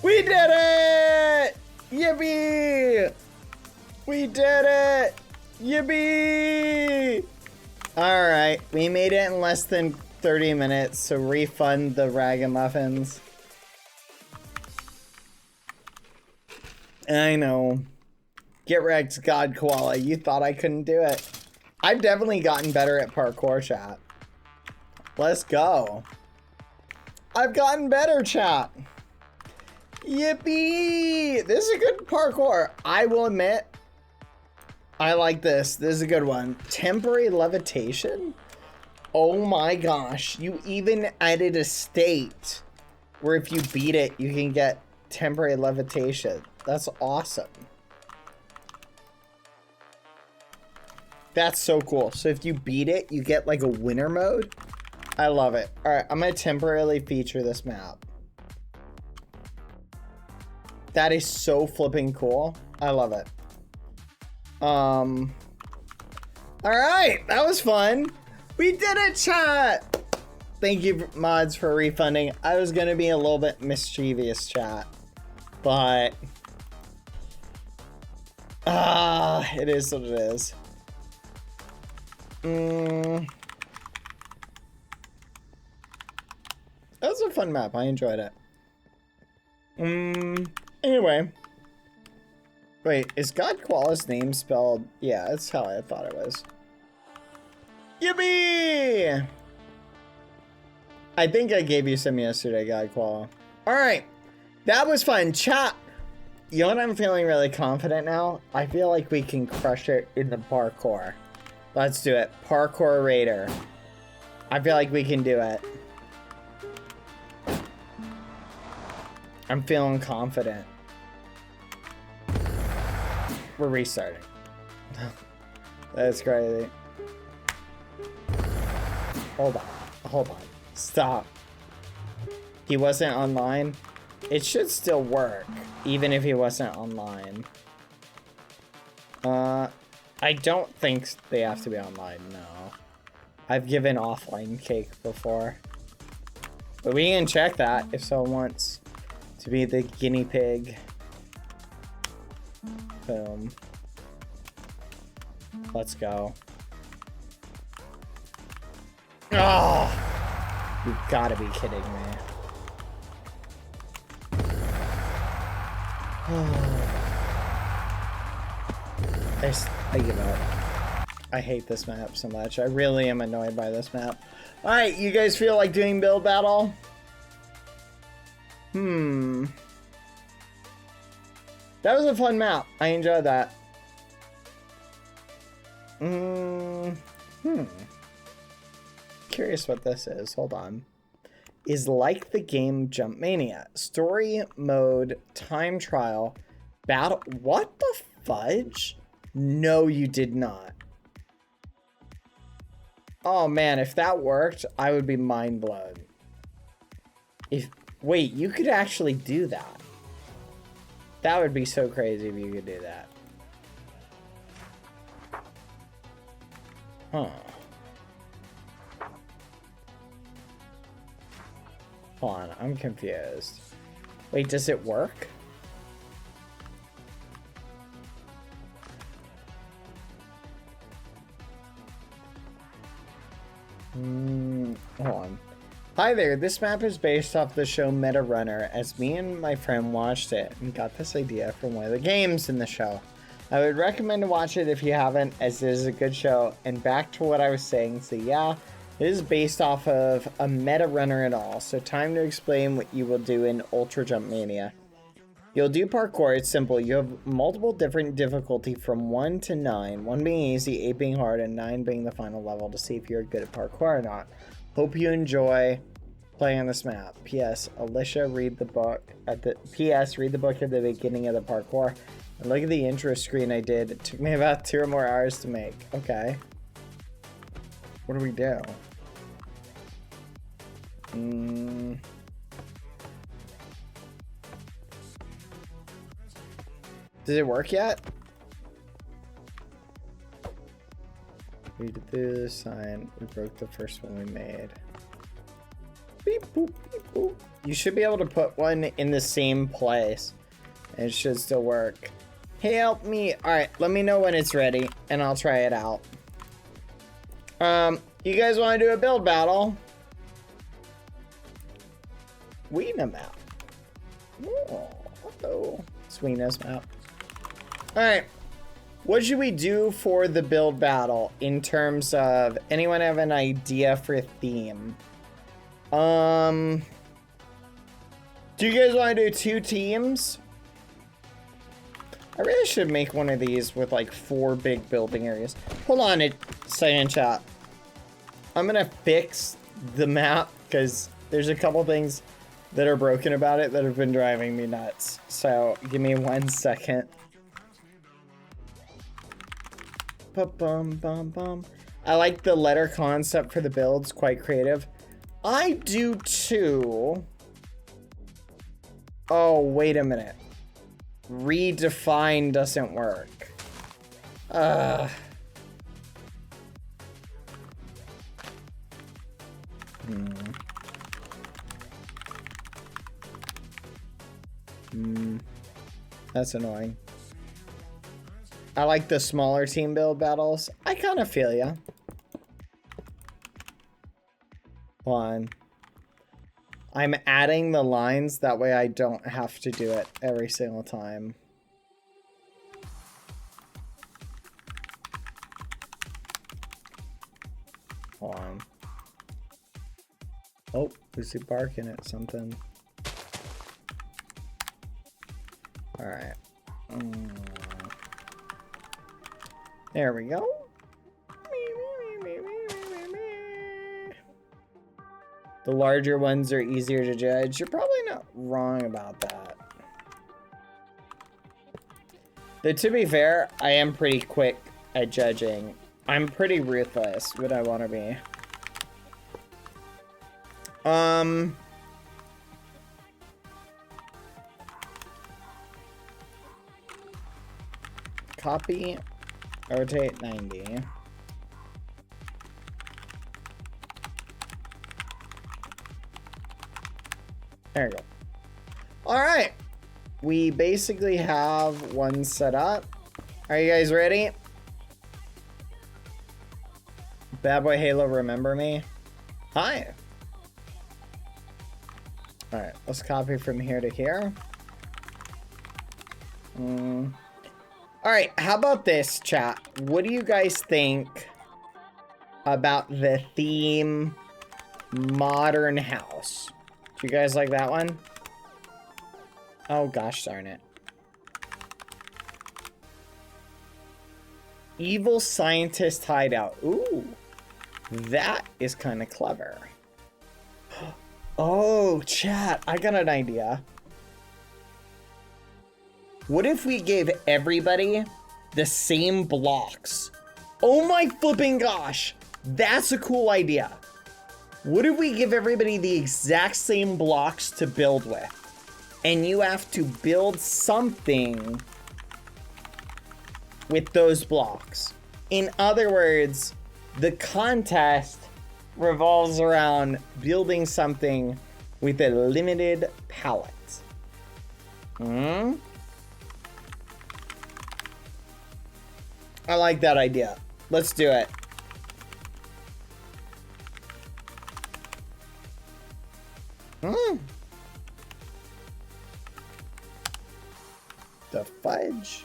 We did it! Yippee! We did it! Yippee! Alright, we made it in less than 30 minutes, so refund the ragamuffins. I know. Get wrecked, God Koala. You thought I couldn't do it. I've definitely gotten better at parkour, chat. Let's go. I've gotten better, chat. Yippee! This is a good parkour. I will admit, I like this. This is a good one. Temporary levitation? Oh my gosh. You even added a state where if you beat it, you can get temporary levitation. That's awesome. That's so cool. So if you beat it, you get like a winner mode. I love it. All right, I'm going to temporarily feature this map. That is so flipping cool. I love it. All right, that was fun. We did it, chat. Thank you, mods, for refunding. I was going to be a little bit mischievous, chat. But it is what it is. That was a fun map. I enjoyed it. Anyway. Wait, is God Koala's name spelled? Yeah, that's how I thought it was. Yippee! I think I gave you some yesterday, God Koala. Alright. That was fun. Chat. You know what, I'm feeling really confident now? I feel like we can crush it in the parkour. Let's do it. Parkour Raider. I feel like we can do it. I'm feeling confident. We're restarting. That's crazy. Hold on. Hold on. Stop. He wasn't online? It should still work, even if he wasn't online. I don't think they have to be online, no. I've given offline cake before. But we can check that if someone wants to be the guinea pig. Boom. Let's go. Oh! You gotta be kidding me. I give up. I hate this map so much. I really am annoyed by this map. Alright, you guys feel like doing build battle? That was a fun map. I enjoyed that. Curious what this is. Hold on. Is like the game Jump Mania. Story mode, time trial, battle. What the fudge? No, you did not. Oh man, if that worked, I would be mind blown. Wait, you could actually do that. That would be so crazy if you could do that. Huh. Hold on, I'm confused. Wait, does it work? Hold on. Hi there, this map is based off the show Meta Runner, as me and my friend watched it and got this idea from one of the games in the show. I would recommend to watch it if you haven't, as it is a good show. And back to what I was saying, so yeah, it is based off of a Meta Runner and all, so time to explain what you will do in Ultra Jump Mania. You'll do parkour. It's simple. You have multiple different difficulty from 1 to 9, 1 being easy, 8 being hard, and 9 being the final level to see if you're good at parkour or not. Hope you enjoy. Play on this map. P.S. Alicia, read the book at the P.S. Read the book at the beginning of the parkour. And look at the intro screen I did. It took me about 2 or more hours to make. Okay. What do we do? Does it work yet? We did this sign. We broke the first one we made. Beep, boop, beep, boop. You should be able to put one in the same place. And it should still work. Hey, help me. Alright, let me know when it's ready. And I'll try it out. You guys want to do a build battle? Weena map. Oh, hello. Sweena's map. Alright. What should we do for the build battle in terms of anyone have an idea for a theme? Do you guys want to do 2 teams? I really should make one of these with like 4 big building areas. Hold on a second, chat. I'm gonna fix the map because there's a couple things that are broken about it that have been driving me nuts. So give me 1 second. Bum. I like the letter concept for the builds, quite creative. I do too. Oh, wait a minute. Redefine doesn't work. That's annoying. I like the smaller team build battles. I kind of feel ya. One. I'm adding the lines, that way I don't have to do it every single time. Hold on. Oh, who's he barking at something? Alright. There we go. The larger ones are easier to judge. You're probably not wrong about that. Though to be fair, I am pretty quick at judging. I'm pretty ruthless when I want to be. Copy, rotate 90. There you go. All right. We basically have one set up. Are you guys ready? BadBoyHalo, remember me? Hi. All right, let's copy from here to here. All right, how about this, chat? What do you guys think about the theme modern house? Do you guys like that one? Oh, gosh darn it. Evil scientist hideout. Ooh, that is kind of clever. Oh, chat, I got an idea. What if we gave everybody the same blocks? Oh my flipping gosh, that's a cool idea. What if we give everybody the exact same blocks to build with? And you have to build something with those blocks. In other words, the contest revolves around building something with a limited palette. I like that idea. Let's do it. The fudge.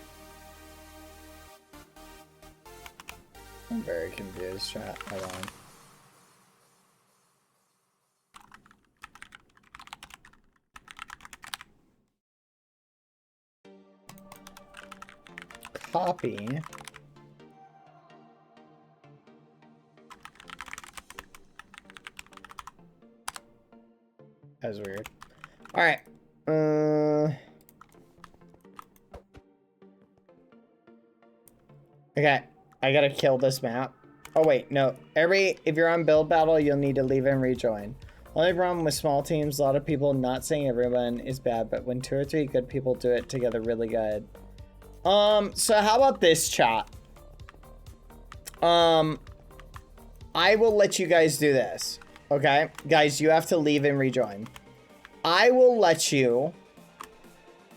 I'm very confused, chat. Hold on. Copy. That was weird. All right. Okay, I gotta kill this map. Oh wait, no. If you're on build battle, you'll need to leave and rejoin. Only problem with small teams, a lot of people, not saying everyone is bad, but when 2 or 3 good people do it together really good. So how about this, chat? I will let you guys do this. Okay? Guys, you have to leave and rejoin. I will let you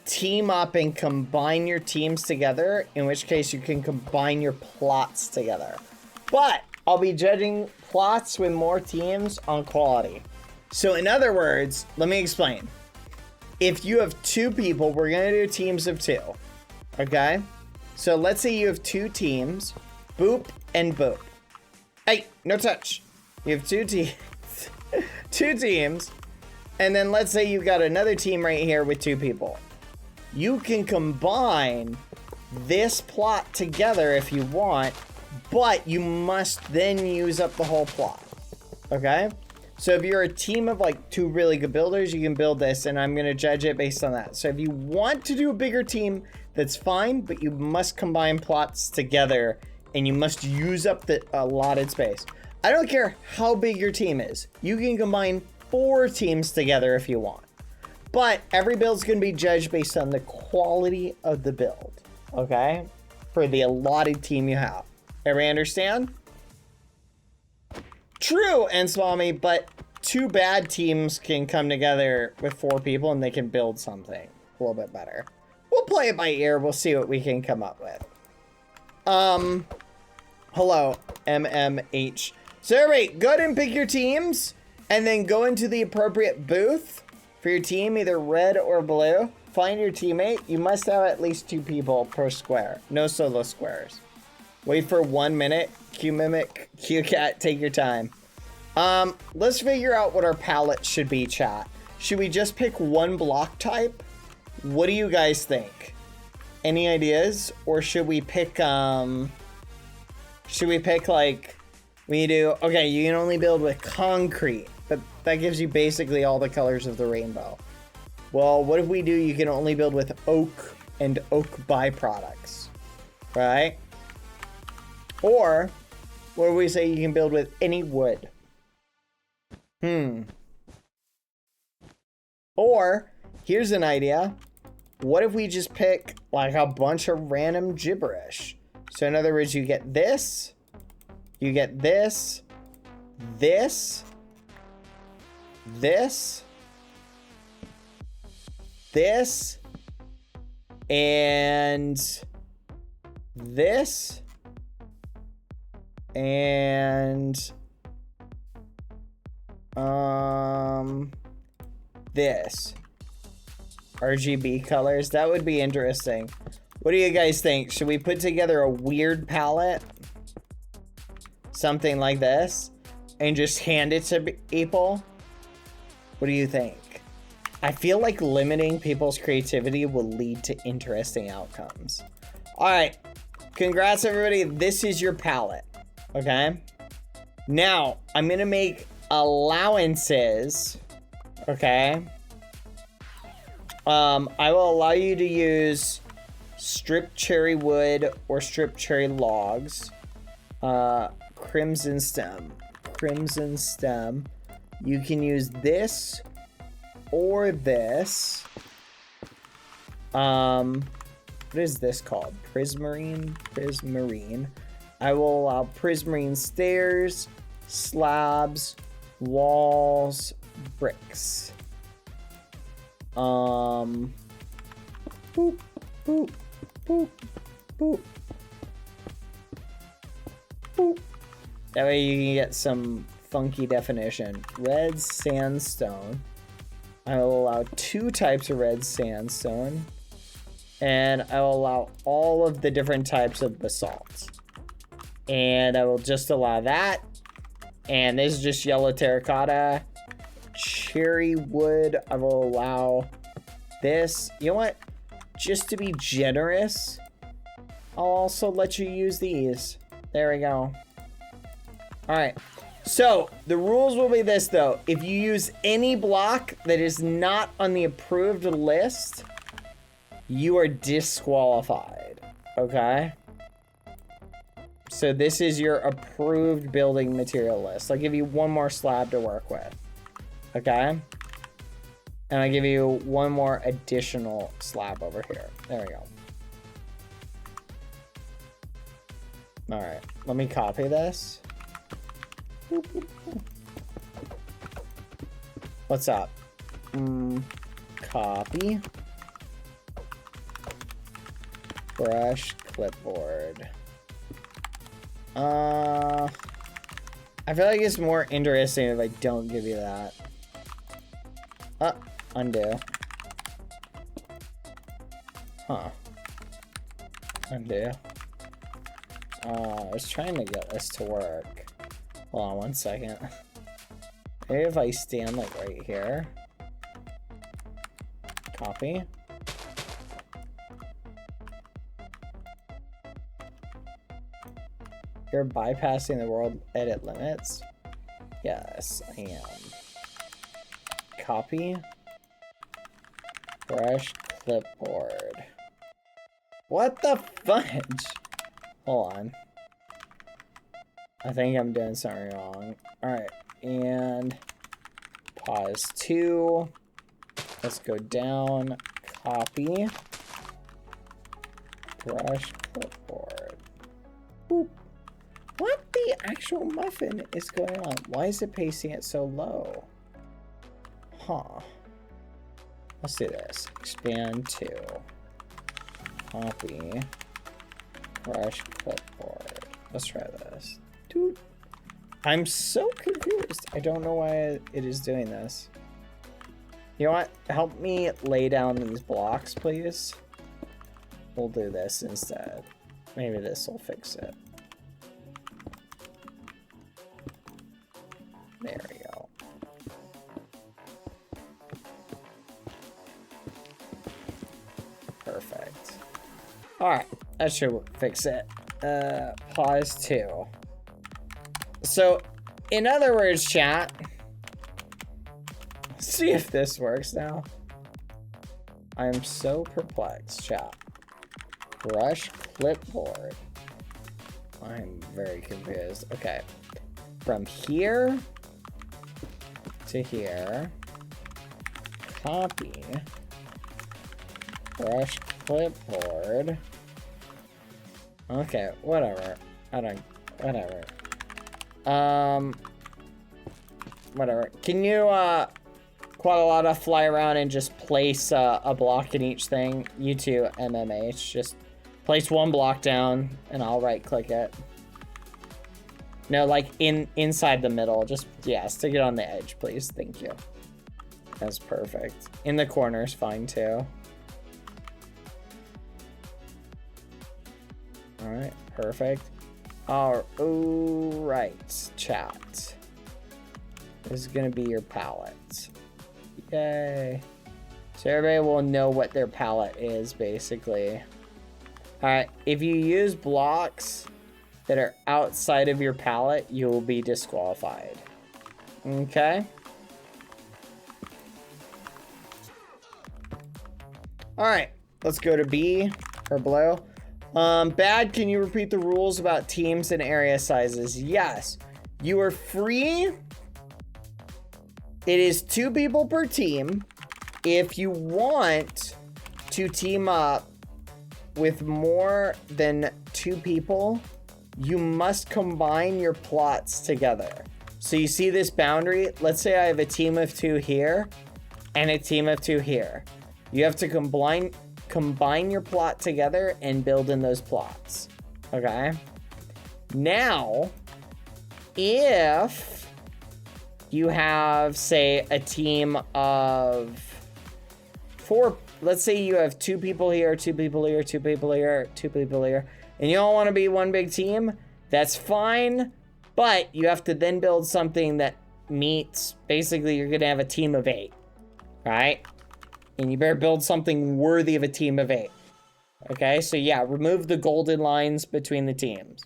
team up and combine your teams together, in which case you can combine your plots together. But I'll be judging plots with more teams on quality. So in other words, let me explain. If you have 2 people, we're gonna do teams of 2. Okay? So let's say you have 2 teams, boop and boop. Hey, no touch. You have 2 teams, 2 teams, and then let's say you got another team right here with 2 people. You can combine this plot together if you want, but you must then use up the whole plot. Okay? So if you're a team of like 2 really good builders, you can build this, and I'm going to judge it based on that. So if you want to do a bigger team, that's fine, but you must combine plots together, and you must use up the allotted space. I don't care how big your team is. You can combine 4 teams together if you want. But every build's going to be judged based on the quality of the build, okay? For the allotted team you have. Everybody understand? True, and Swami, but 2 bad teams can come together with 4 people and they can build something a little bit better. We'll play it by ear. We'll see what we can come up with. Hello, MMH. So everybody, go ahead and pick your teams and then go into the appropriate booth for your team, either red or blue. Find your teammate. You must have at least 2 people per square. No solo squares. Wait for 1 minute. Q-Mimic, Q-Cat, take your time. Let's figure out what our palette should be, chat. Should we just pick 1 block type? What do you guys think? Any ideas? Or should we pick, like, we do, okay, you can only build with concrete, but that gives you basically all the colors of the rainbow. Well, what if we do, you can only build with oak and oak byproducts, right? Or, what do we say you can build with any wood? Or, here's an idea. What if we just pick like a bunch of random gibberish? So in other words, you get this, you get this, this, this, this, and this, and this. RGB colors. That would be interesting. What do you guys think? Should we put together a weird palette? Something like this? And just hand it to people? What do you think? I feel like limiting people's creativity will lead to interesting outcomes. Alright. Congrats, everybody. This is your palette. Okay? Now, I'm going to make allowances. Okay? I will allow you to use stripped cherry wood or stripped cherry logs. Crimson stem. Crimson stem. You can use this or this. What is this called? Prismarine? Prismarine. I will allow prismarine stairs, slabs, walls, bricks. Boop, boop, boop, boop, boop. That way you can get some funky definition. Red sandstone. I will allow 2 types of red sandstone. And I will allow all of the different types of basalt. And I will just allow that. And this is just yellow terracotta. Cherry wood, I will allow this. You know what? Just to be generous, I'll also let you use these. There we go. All right. So, the rules will be this, though. If you use any block that is not on the approved list, you are disqualified, okay? So this is your approved building material list. I'll give you one more slab to work with, okay? And I give you one more additional slab over here. There we go. All right, let me copy this. What's up? Copy. Brush clipboard. I feel like it's more interesting if I don't give you that. Undo. Huh. Undo. I was trying to get this to work. Hold on one second. Maybe if I stand like right here. Copy. You're bypassing the world edit limits? Yes, I am. Copy. Brush clipboard. What the fudge? Hold on. I think I'm doing something wrong. Alright, and pause 2. Let's go down. Copy. Brush clipboard. Boop. What the actual muffin is going on? Why is it pacing it so low? Huh. Let's do this. Expand 2. Copy. Brush clipboard. Let's try this. Dude. I'm so confused. I don't know why it is doing this. You know what? Help me lay down these blocks, please. We'll do this instead. Maybe this will fix it. There we go. Perfect. Alright, that should fix it. Pause 2. So, in other words, chat, see if this works now. I am so perplexed, chat. Brush clipboard. I'm very confused. Okay. From here to here. Copy. Brush clipboard. Okay, whatever. Whatever. Whatever. Can you, Quadrata fly around and just place a block in each thing? You too, MMH. Just place one block down and I'll right click it. No, like inside the middle. Just, yeah, stick it on the edge, please. Thank you. That's perfect. In the corner's fine too. Alright, perfect. Alright, chat. This is gonna be your palette. Yay. So everybody will know what their palette is, basically. Alright, if you use blocks that are outside of your palette, you will be disqualified. Okay? Alright, let's go to B, or blue. Bad, can you repeat the rules about teams and area sizes? Yes. You are free. It is 2 people per team. If you want to team up with more than 2 people, you must combine your plots together. So you see this boundary? Let's say I have a team of 2 here and a team of 2 here. You have to combine your plot together and build in those plots. Okay? Now, if you have, say, a team of 4, let's say you have 2 people here, 2 people here, 2 people here, 2 people here, and you all want to be one big team, that's fine, but you have to then build something that meets, basically you're going to have a team of 8, right? And you better build something worthy of a team of 8. Okay, so yeah, remove the golden lines between the teams.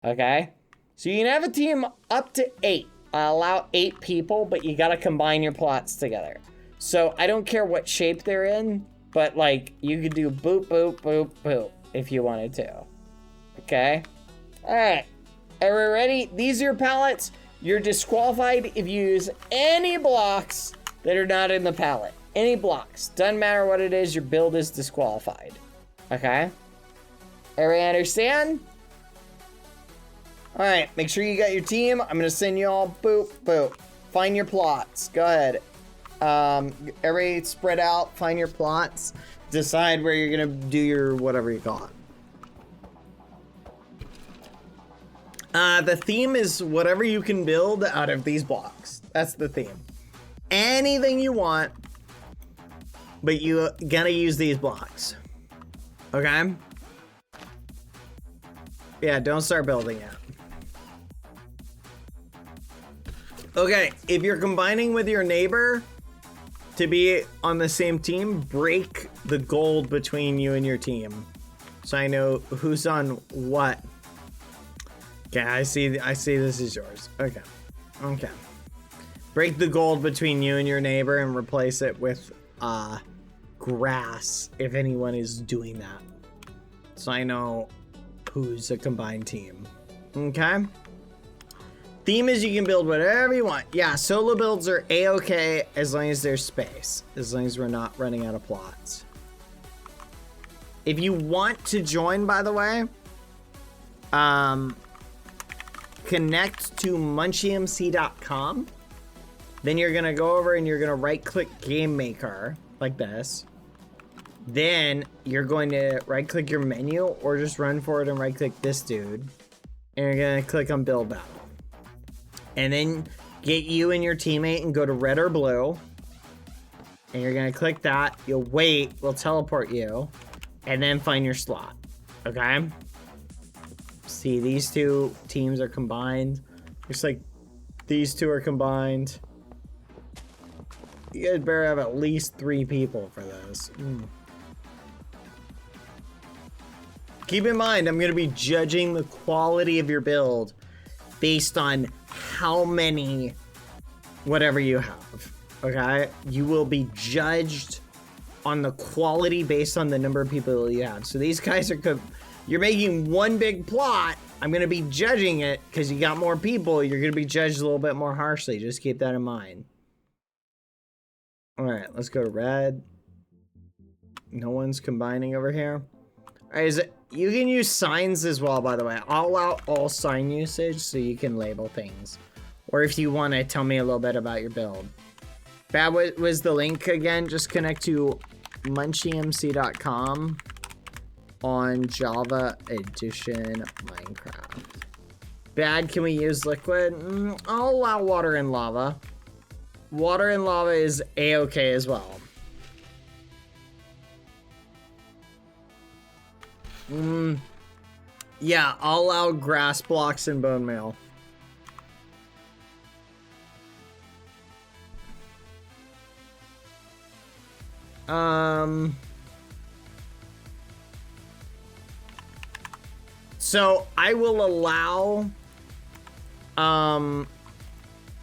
Okay? So you can have a team up to 8. allow 8 people, but you gotta combine your plots together. So I don't care what shape they're in, but like you could do boop, boop, boop, boop if you wanted to. Okay? All right. Are we ready? These are your pallets. You're disqualified if you use any blocks that are not in the pallet. Any blocks. Doesn't matter what it is, your build is disqualified. Okay? Everybody understand? All right, make sure you got your team. I'm gonna send you all boop, boop. Find your plots. Go ahead. Everybody spread out, find your plots. Decide where you're gonna do your whatever you got. The theme is whatever you can build out of these blocks. That's the theme. Anything you want, but you gotta use these blocks. Okay? Yeah, don't start building yet. Okay, if you're combining with your neighbor to be on the same team, break the gold between you and your team. So I know who's on what. Okay, I see this is yours. Okay. Okay. Break the gold between you and your neighbor and replace it with grass if anyone is doing that. So I know who's a combined team. Okay? Theme is you can build whatever you want. Yeah, solo builds are a-okay as long as there's space. As long as we're not running out of plots. If you want to join, by the way, connect to munchiemc.com. Then you're gonna go over and you're gonna right-click Game Maker like this. Then you're going to right-click your menu or just run for it and right-click this dude. And you're gonna click on Build Battle. And then get you and your teammate and go to red or blue. And you're gonna click that. You'll wait, we'll teleport you. And then find your slot. Okay? See, these two teams are combined. Looks like these two are combined. You guys better have at least 3 people for this. Keep in mind, I'm gonna be judging the quality of your build based on how many whatever you have. Okay? You will be judged on the quality based on the number of people you have. So these guys are you're making one big plot. I'm gonna be judging it because you got more people. You're gonna be judged a little bit more harshly. Just keep that in mind. All right, let's go to red. No one's combining over here. All right, you can use signs as well, by the way. I'll allow all sign usage so you can label things. Or if you want to tell me a little bit about your build. Bad was the link again. Just connect to munchiemc.com on Java Edition Minecraft. Bad, can we use liquid? I'll allow water and lava. Water and lava is a-okay as well. Yeah, I'll allow grass blocks and bone meal. So I will allow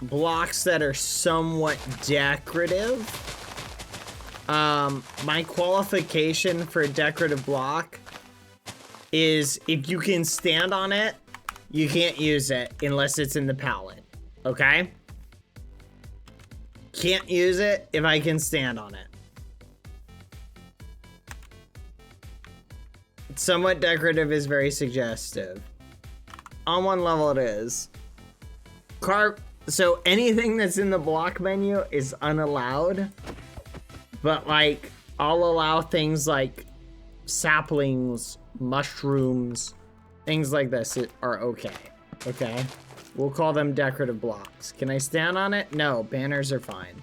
blocks that are somewhat decorative. My qualification for a decorative block is if you can stand on it, you can't use it unless it's in the palette. Okay? Can't use it if I can stand on it. Somewhat decorative is very suggestive. On one level it is. So anything that's in the block menu is unallowed. But like, I'll allow things like saplings, mushrooms, things like this are okay. Okay? We'll call them decorative blocks. Can I stand on it? No, banners are fine.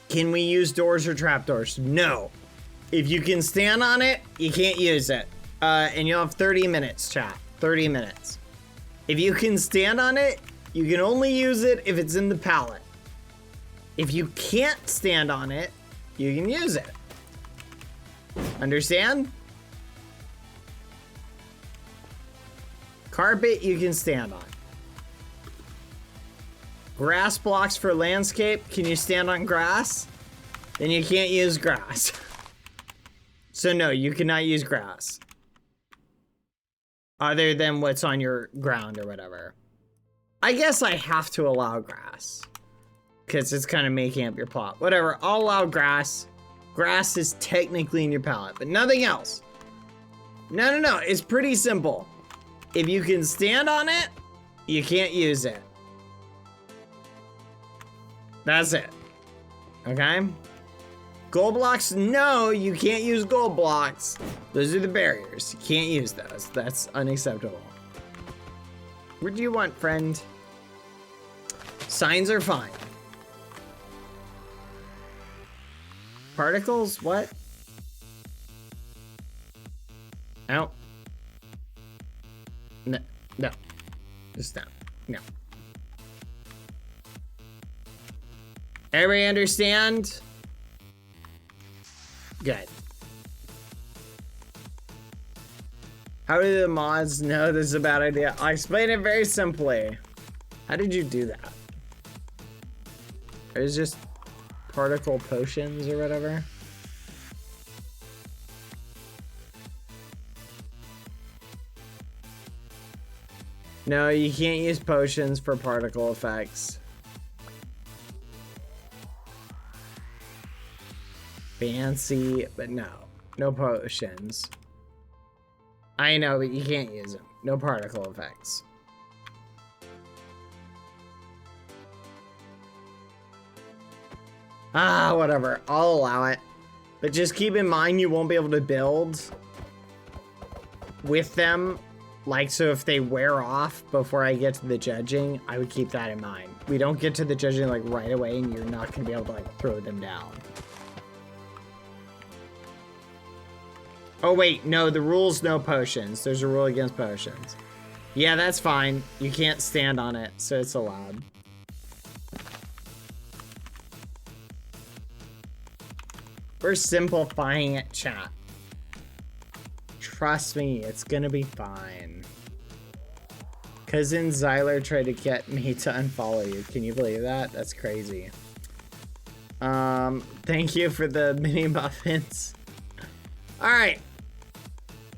Can we use doors or trapdoors? No. If you can stand on it, you can't use it. And you'll have 30 minutes, chat. 30 minutes. If you can stand on it, you can only use it if it's in the palette. If you can't stand on it, you can use it. Understand? Carpet you can stand on. Grass blocks for landscape. Can you stand on grass? Then you can't use grass. So no, you cannot use grass. Other than what's on your ground or whatever. I guess I have to allow grass. Because it's kind of making up your plot. Whatever, I'll allow grass. Grass is technically in your palette, but nothing else. No, it's pretty simple. If you can stand on it, you can't use it. That's it. Okay? Gold blocks, no, you can't use gold blocks. Those are the barriers. You can't use those. That's unacceptable. What do you want, friend? Signs are fine. Particles? What? No. No. Just no. No. Everybody understand? Good. How do the mods know this is a bad idea? I explained it very simply. How did you do that? It was just particle potions or whatever. No, you can't use potions for particle effects. Fancy, but no. No potions. I know, but you can't use them. No particle effects. Ah, whatever. I'll allow it. But just keep in mind you won't be able to build with them. Like, so if they wear off before I get to the judging, I would keep that in mind. We don't get to the judging, like, right away, and you're not going to be able to, like, throw them down. Oh, wait. No, the rule's no potions. There's a rule against potions. Yeah, that's fine. You can't stand on it, so it's allowed. We're simplifying it, chat. Trust me, it's gonna be fine. Cousin Zyler tried to get me to unfollow you. Can you believe that? That's crazy. Thank you for the mini muffins. Alright.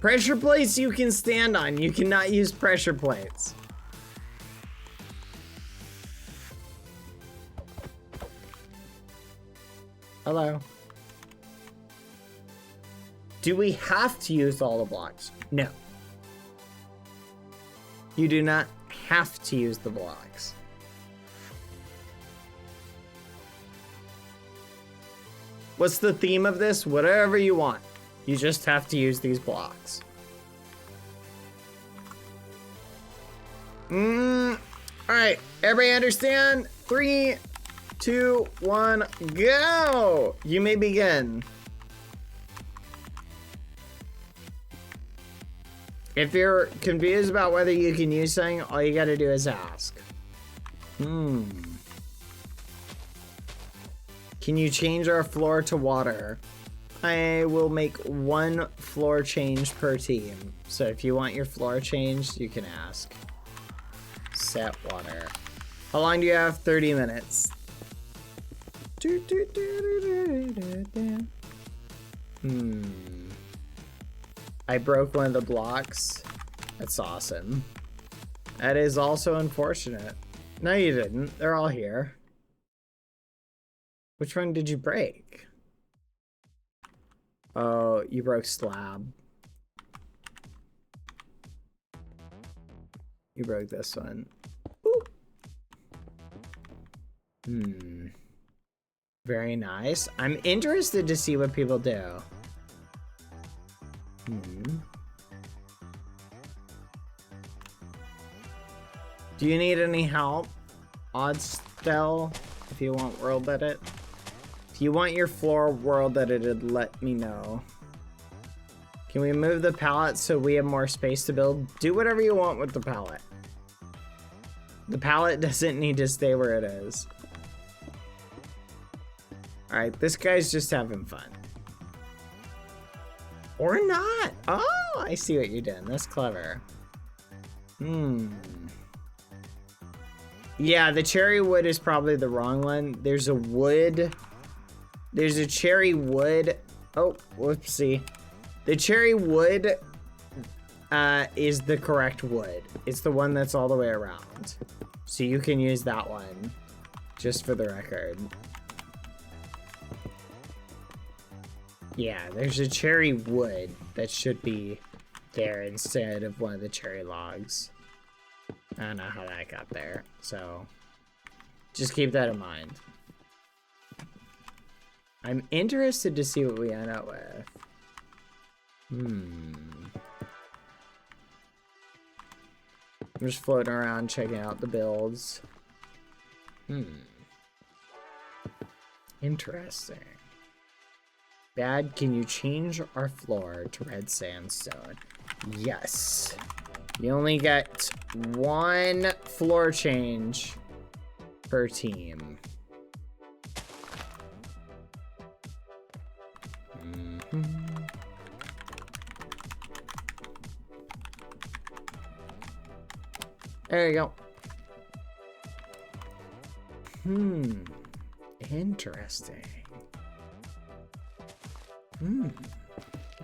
Pressure plates you can stand on. You cannot use pressure plates. Hello. Do we have to use all the blocks? No. You do not have to use the blocks. What's the theme of this? Whatever you want. You just have to use these blocks. Alright, everybody understand? 3, 2, 1, go! You may begin. If you're confused about whether you can use something, all you gotta do is ask. Can you change our floor to water? I will make 1 floor change per team. So if you want your floor changed, you can ask. Set water. How long do you have? 30 minutes. I broke one of the blocks. That's awesome. That is also unfortunate. No, you didn't. They're all here. Which one did you break? Oh, you broke slab. You broke this one. Ooh. Very nice. I'm interested to see what people do. Do you need any help? Oddstel, if you want world edit. If you want your floor world edited, let me know. Can we move the palette so we have more space to build? Do whatever you want with the palette. The palette doesn't need to stay where it is. Alright, this guy's just having fun. Or not. Oh, I see what you're doing. That's clever. Yeah, the cherry wood is probably the wrong one. There's a wood. There's a cherry wood. Oh, whoopsie. The cherry wood is the correct wood. It's the one that's all the way around. So you can use that one, just for the record. Yeah, there's a cherry wood that should be there instead of one of the cherry logs. I don't know how that got there, so just keep that in mind. I'm interested to see what we end up with. I'm just floating around checking out the builds. Interesting. Dad, can you change our floor to red sandstone? Yes. You only get one floor change per team. There you go. Interesting.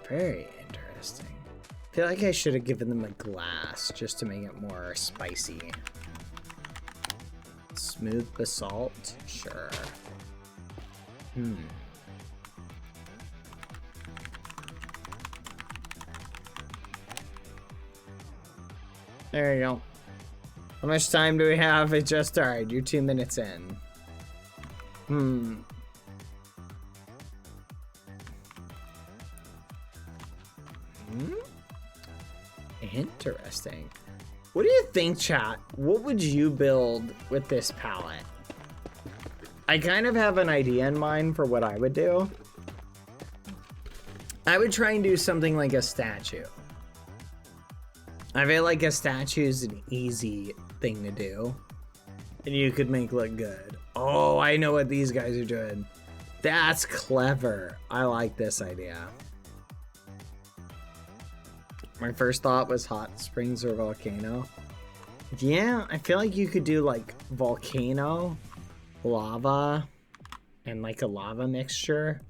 Very interesting. I feel like I should have given them a glass just to make it more spicy. Smooth basalt? Sure. There you go. How much time do we have? It just started. You're 2 minutes in. Interesting. What do you think, chat? What would you build with this palette? I kind of have an idea in mind for what I would do. I would try and do something like a statue. I feel like a statue is an easy thing to do. And you could make look good. Oh, I know what these guys are doing. That's clever. I like this idea. My first thought was hot springs or volcano. Yeah, I feel like you could do like volcano, lava, and like a lava mixture.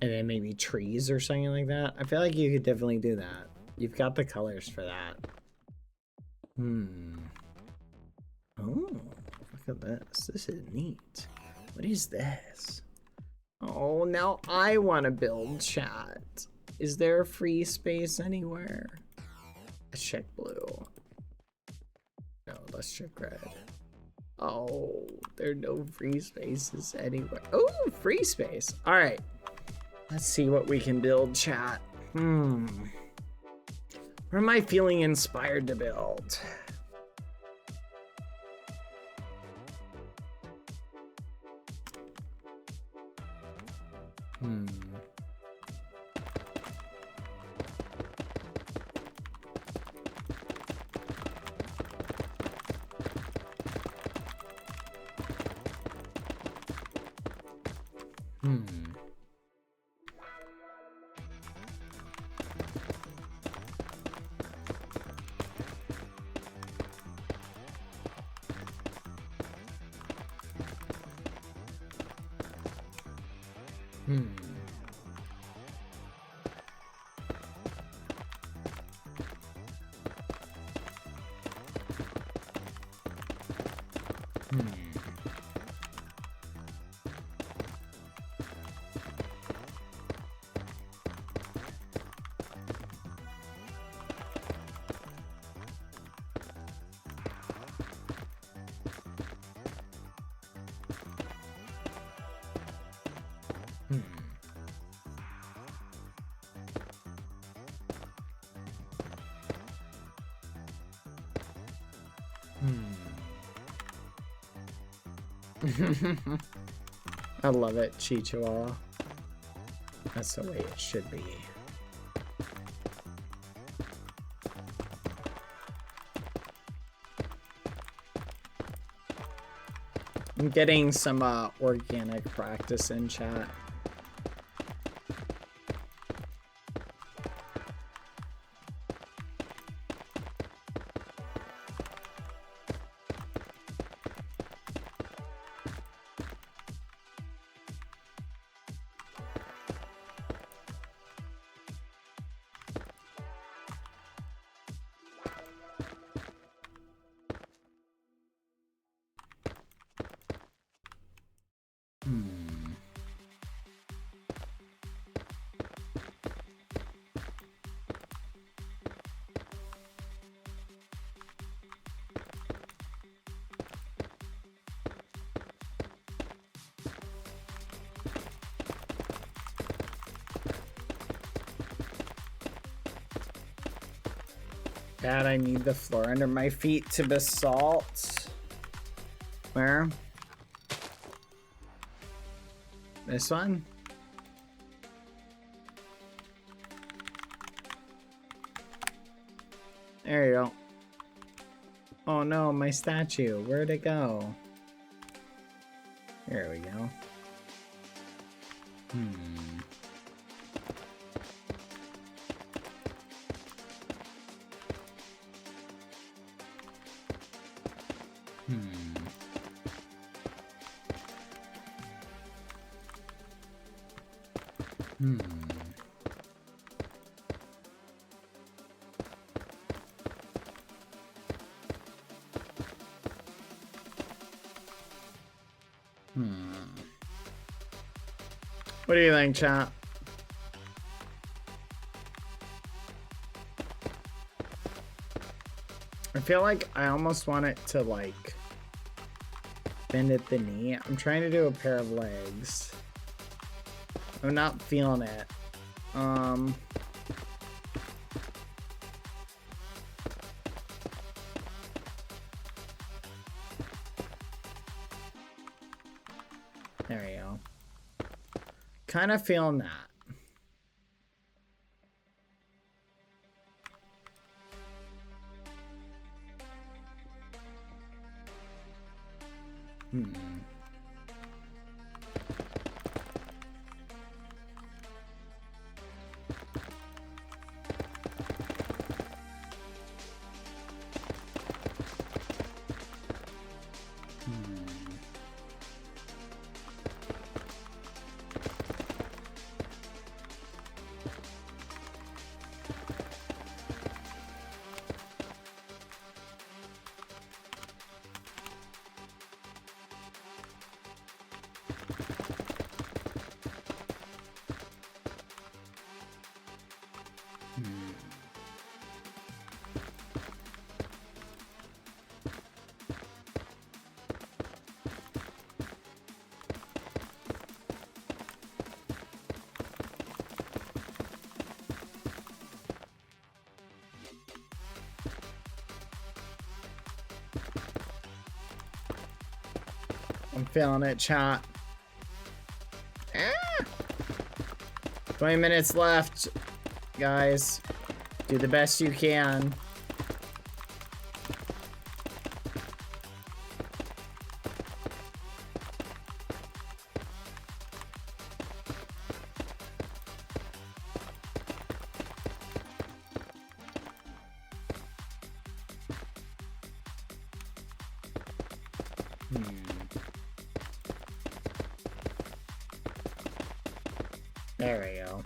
And then maybe trees or something like that. I feel like you could definitely do that. You've got the colors for that. Oh, look at this. This is neat. What is this? Oh, now I want to build, chat. Is there a free space anywhere? Let's check blue. No, let's check red. Oh, there are no free spaces anywhere. Oh, free space. All right. Let's see what we can build, chat. Where am I feeling inspired to build? I love it, Chihuahua. That's the way it should be. I'm getting some organic practice in chat. Chat, I need the floor under my feet to basalt. Where? This one? There you go. Oh no, my statue. Where'd it go? There we go. Hmm. What do you think, chat? I feel like I almost want it to, like, bend at the knee. I'm trying to do a pair of legs. I'm not feeling it. There we go. Kind of feeling that. I'm feeling it, chat. 20 minutes left, guys. Do the best you can. There we go.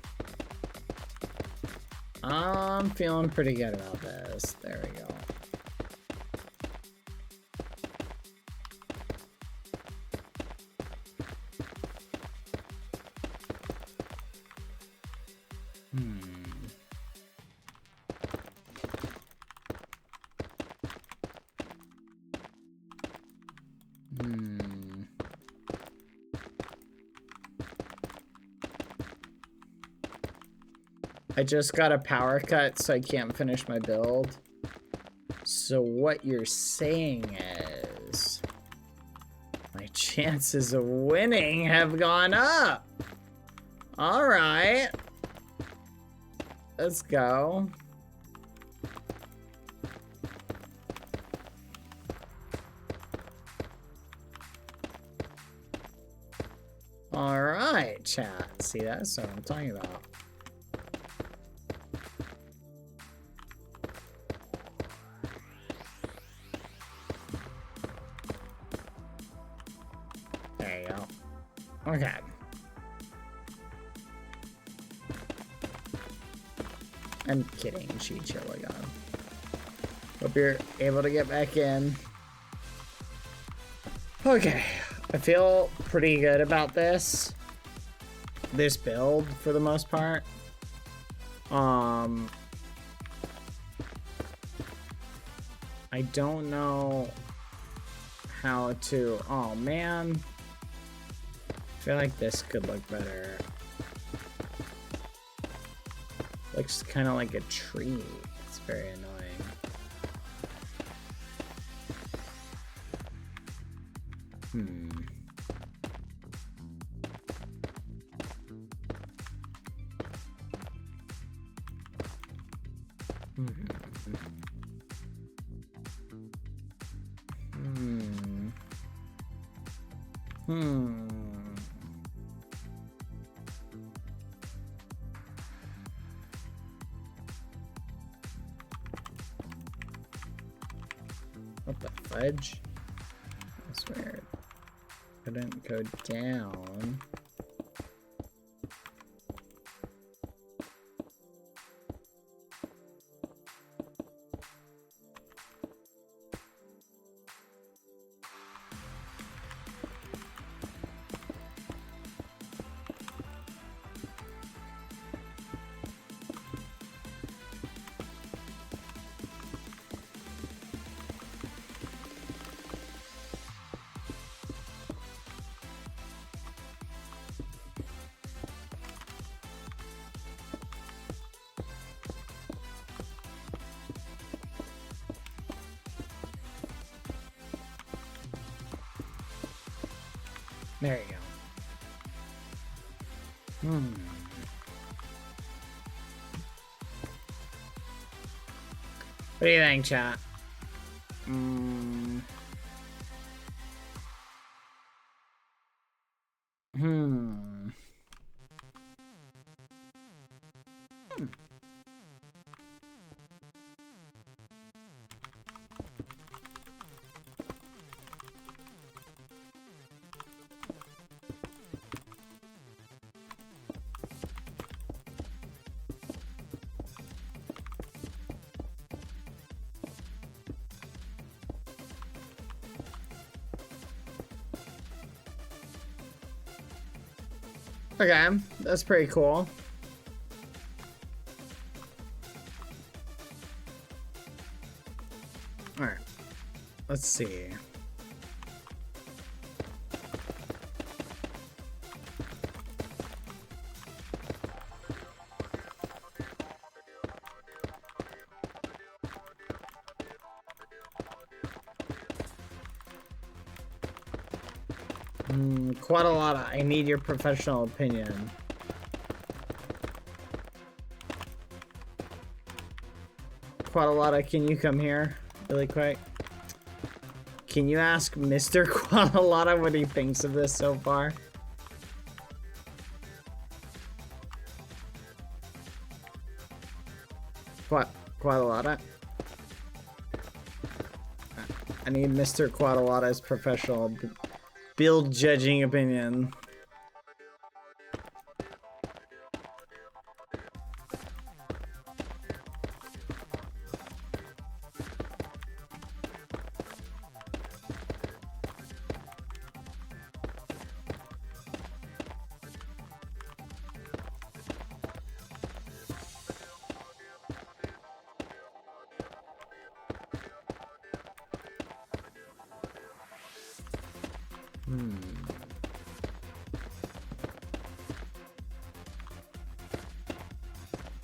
I'm feeling pretty good about this. There we go. I just got a power cut, so I can't finish my build. So what you're saying is my chances of winning have gone up. All right. Let's go. All right, chat. See, that's what I'm talking about. Okay. I'm kidding, Chichiligon. Hope you're able to get back in. Okay. I feel pretty good about this build for the most part. I don't know how to... Oh, man. I feel like this could look better. Looks kind of like a tree. It's very annoying. Hmm. Hmm. Hmm. What the fudge? That's weird. Couldn't go down. There you go. Hmm. What do you think, chat? Hmm. Hmm. Okay, that's pretty cool. Alright, let's see. Quite a lot. I need your professional opinion. Quite a lot. Can you come here really quick? Can you ask Mr. Quadalata what he thinks of this so far? Quadalata? I need Mr. Quadalata's professional build judging opinion.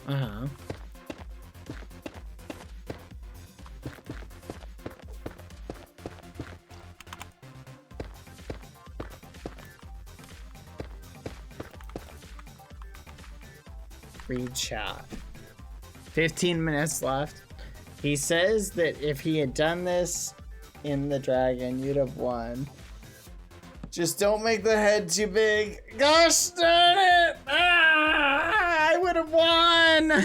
Uh-huh. Read chat. 15 minutes left. He says that if he had done this in the dragon, you'd have won. Just don't make the head too big. Gosh darn it! Ah, I would have won!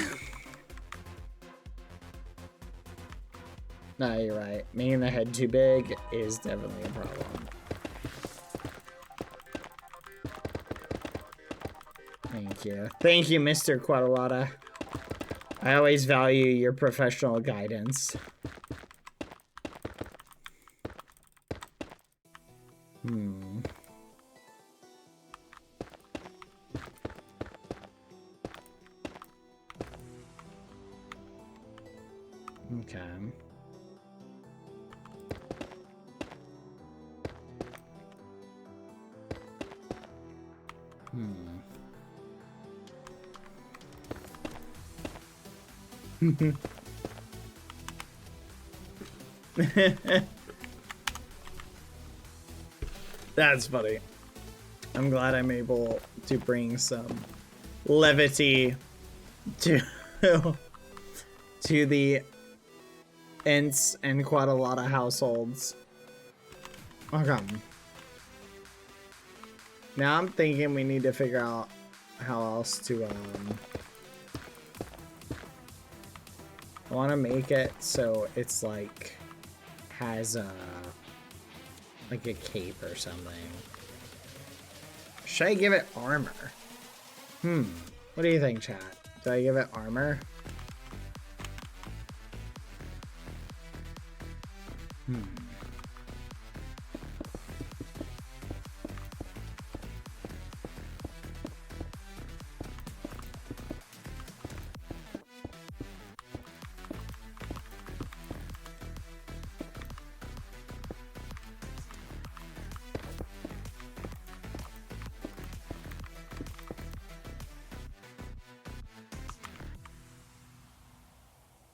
No, you're right. Making the head too big is definitely a problem. Thank you. Thank you, Mr. Quadalata. I always value your professional guidance. Okay. That's funny. I'm glad I'm able to bring some levity to to the Ents and quite a lot of households. Okay. Now I'm thinking we need to figure out how else to I want to make it so it's like has like a cape or something. Should I give it armor? What do you think, chat? Do I give it armor?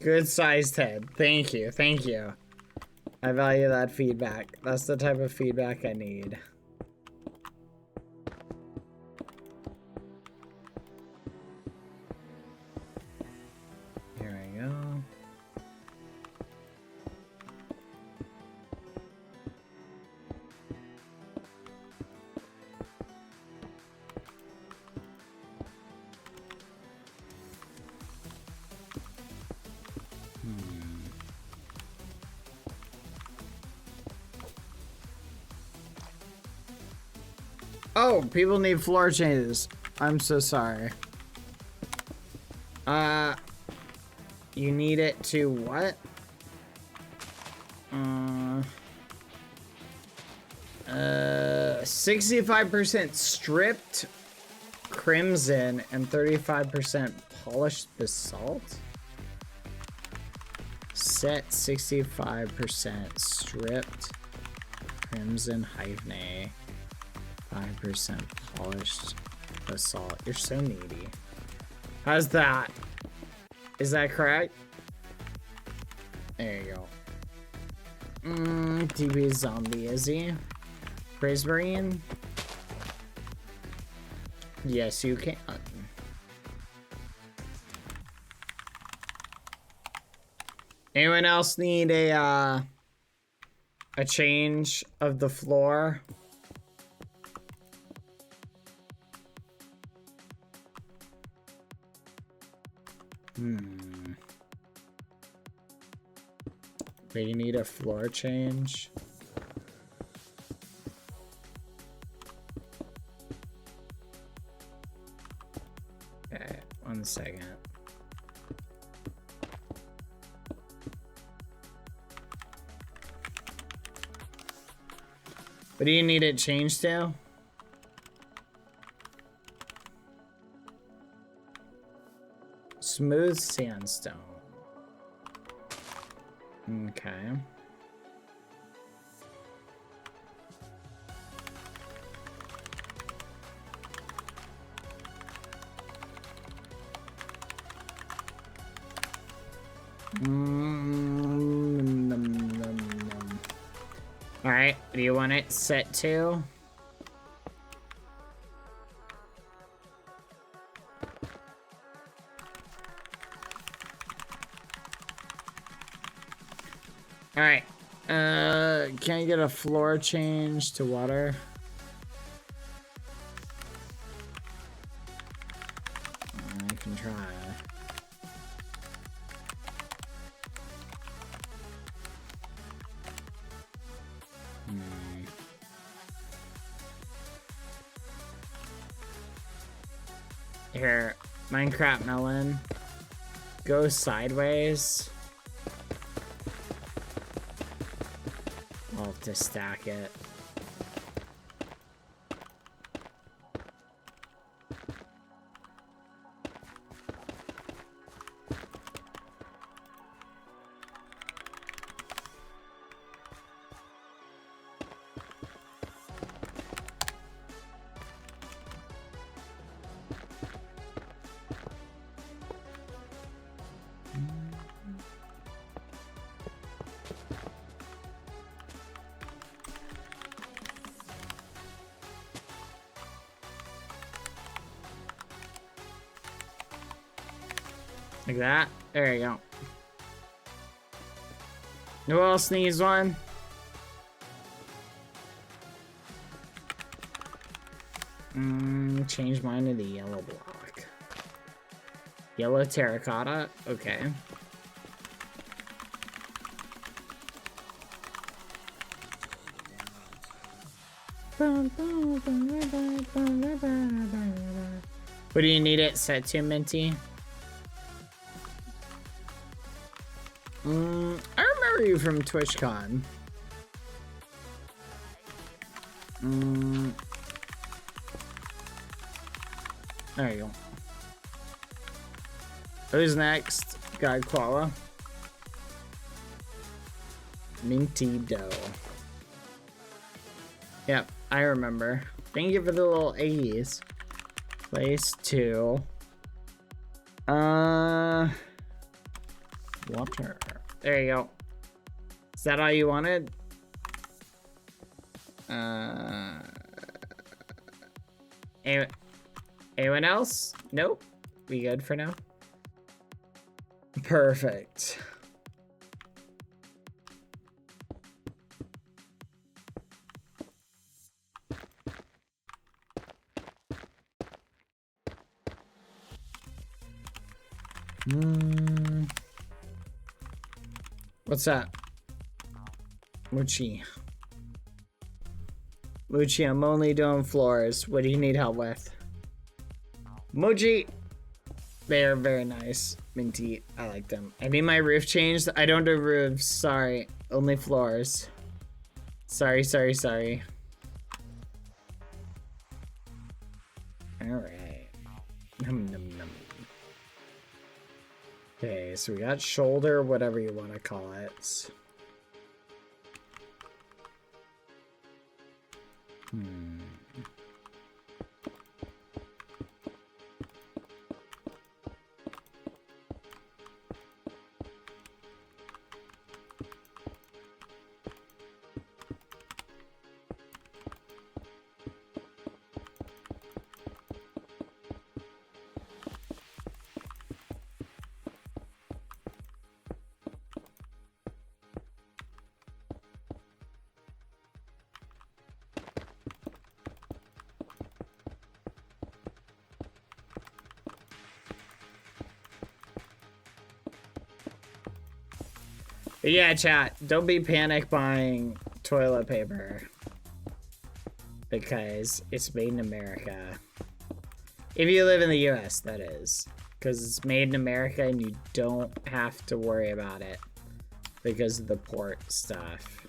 Good sized head. Thank you. Thank you. I value that feedback. That's the type of feedback I need. Here we go. Oh, people need floor changes. I'm so sorry. You need it to what? 65% stripped crimson and 35% polished basalt? Set 65% stripped crimson hyphenate. 5% polished basalt. You're so needy. How's that? Is that correct? There you go. DB zombie, is he? Praise Marine? Yes, you can. Anyone else need a change of the floor? But you need a floor change. Okay, 1 second. What do you need it changed to? Smooth sandstone. Okay. All right, do you want it set to? All right, can I get a floor change to water? I can try. Here, Minecraft melon. Go sideways. I'll have to stack it. Like that. There you go. Who else needs one? Change mine to the yellow block. Yellow terracotta? Okay. What do you need it set to, Minty? I remember you from TwitchCon. There you go. Who's next? Guy Koala. Minty dough. Yep, I remember. Thank you for the little A's. Place 2. Water. There you go. Is that all you wanted? Anyone else? Nope. We good for now? Perfect. What's that? Muchi. Muchi, I'm only doing floors. What do you need help with? Moji! They are very nice. Minty. I like them. I need my roof changed. I don't do roofs. Sorry. Only floors. Sorry. Alright. Num num num. Okay, so we got shoulder, whatever you want to call it. But yeah, chat, don't be panic buying toilet paper because it's made in America. If you live in the US, that is, because it's made in America and you don't have to worry about it because of the port stuff.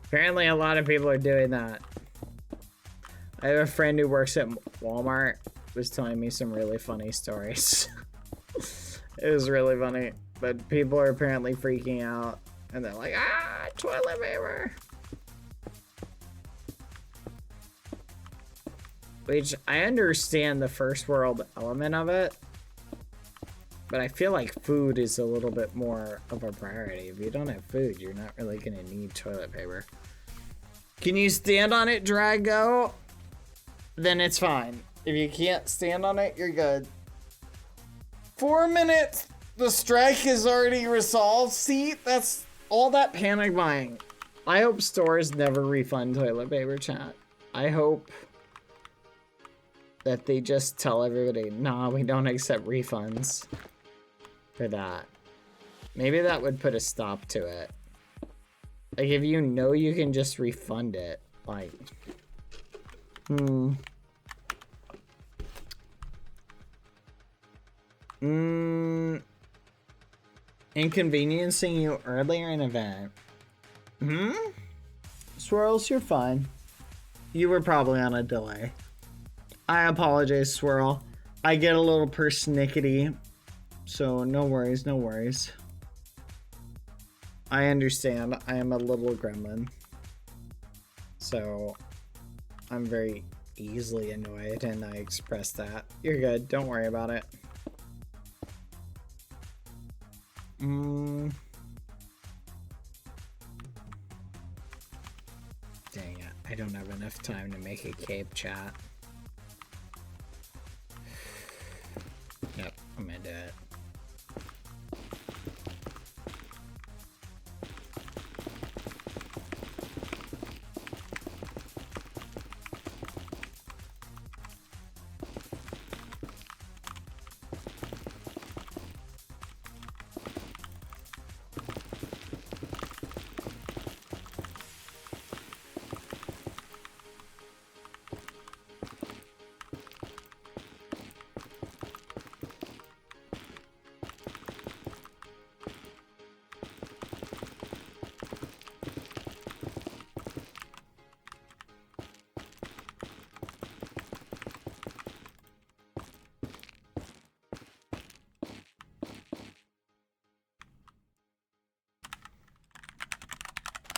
Apparently a lot of people are doing that. I have a friend who works at Walmart was telling me some really funny stories. It was really funny. But people are apparently freaking out. And they're like, ah, toilet paper. Which, I understand the first world element of it. But I feel like food is a little bit more of a priority. If you don't have food, you're not really going to need toilet paper. Can you stand on it, Drago? Then it's fine. If you can't stand on it, you're good. 4 minutes. The strike is already resolved. See, that's all that panic buying. I hope stores never refund toilet paper, chat. I hope that they just tell everybody, nah, we don't accept refunds for that. Maybe that would put a stop to it. Like, if you know you can just refund it, like, inconveniencing you earlier in event. Swirls, you're fine. You were probably on a delay. I apologize, Swirl. I get a little persnickety, so no worries, no worries. I understand. I am a little gremlin. So, I'm very easily annoyed, and I express that. You're good. Don't worry about it. Dang it. I don't have enough time to make a cape, chat. Yep, I'm gonna do it.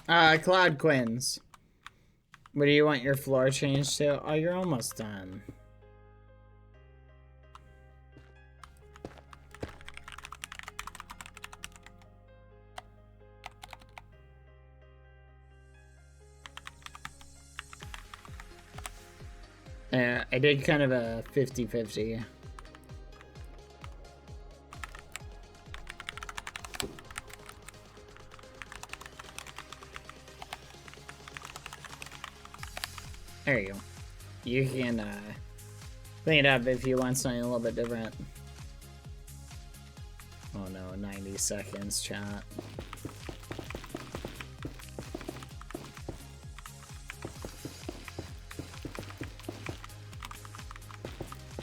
Cloud Quins. What do you want your floor changed to? Oh, you're almost done. Yeah, I did kind of a 50-50. There you go. You can clean it up if you want something a little bit different. Oh no, 90 seconds, chat.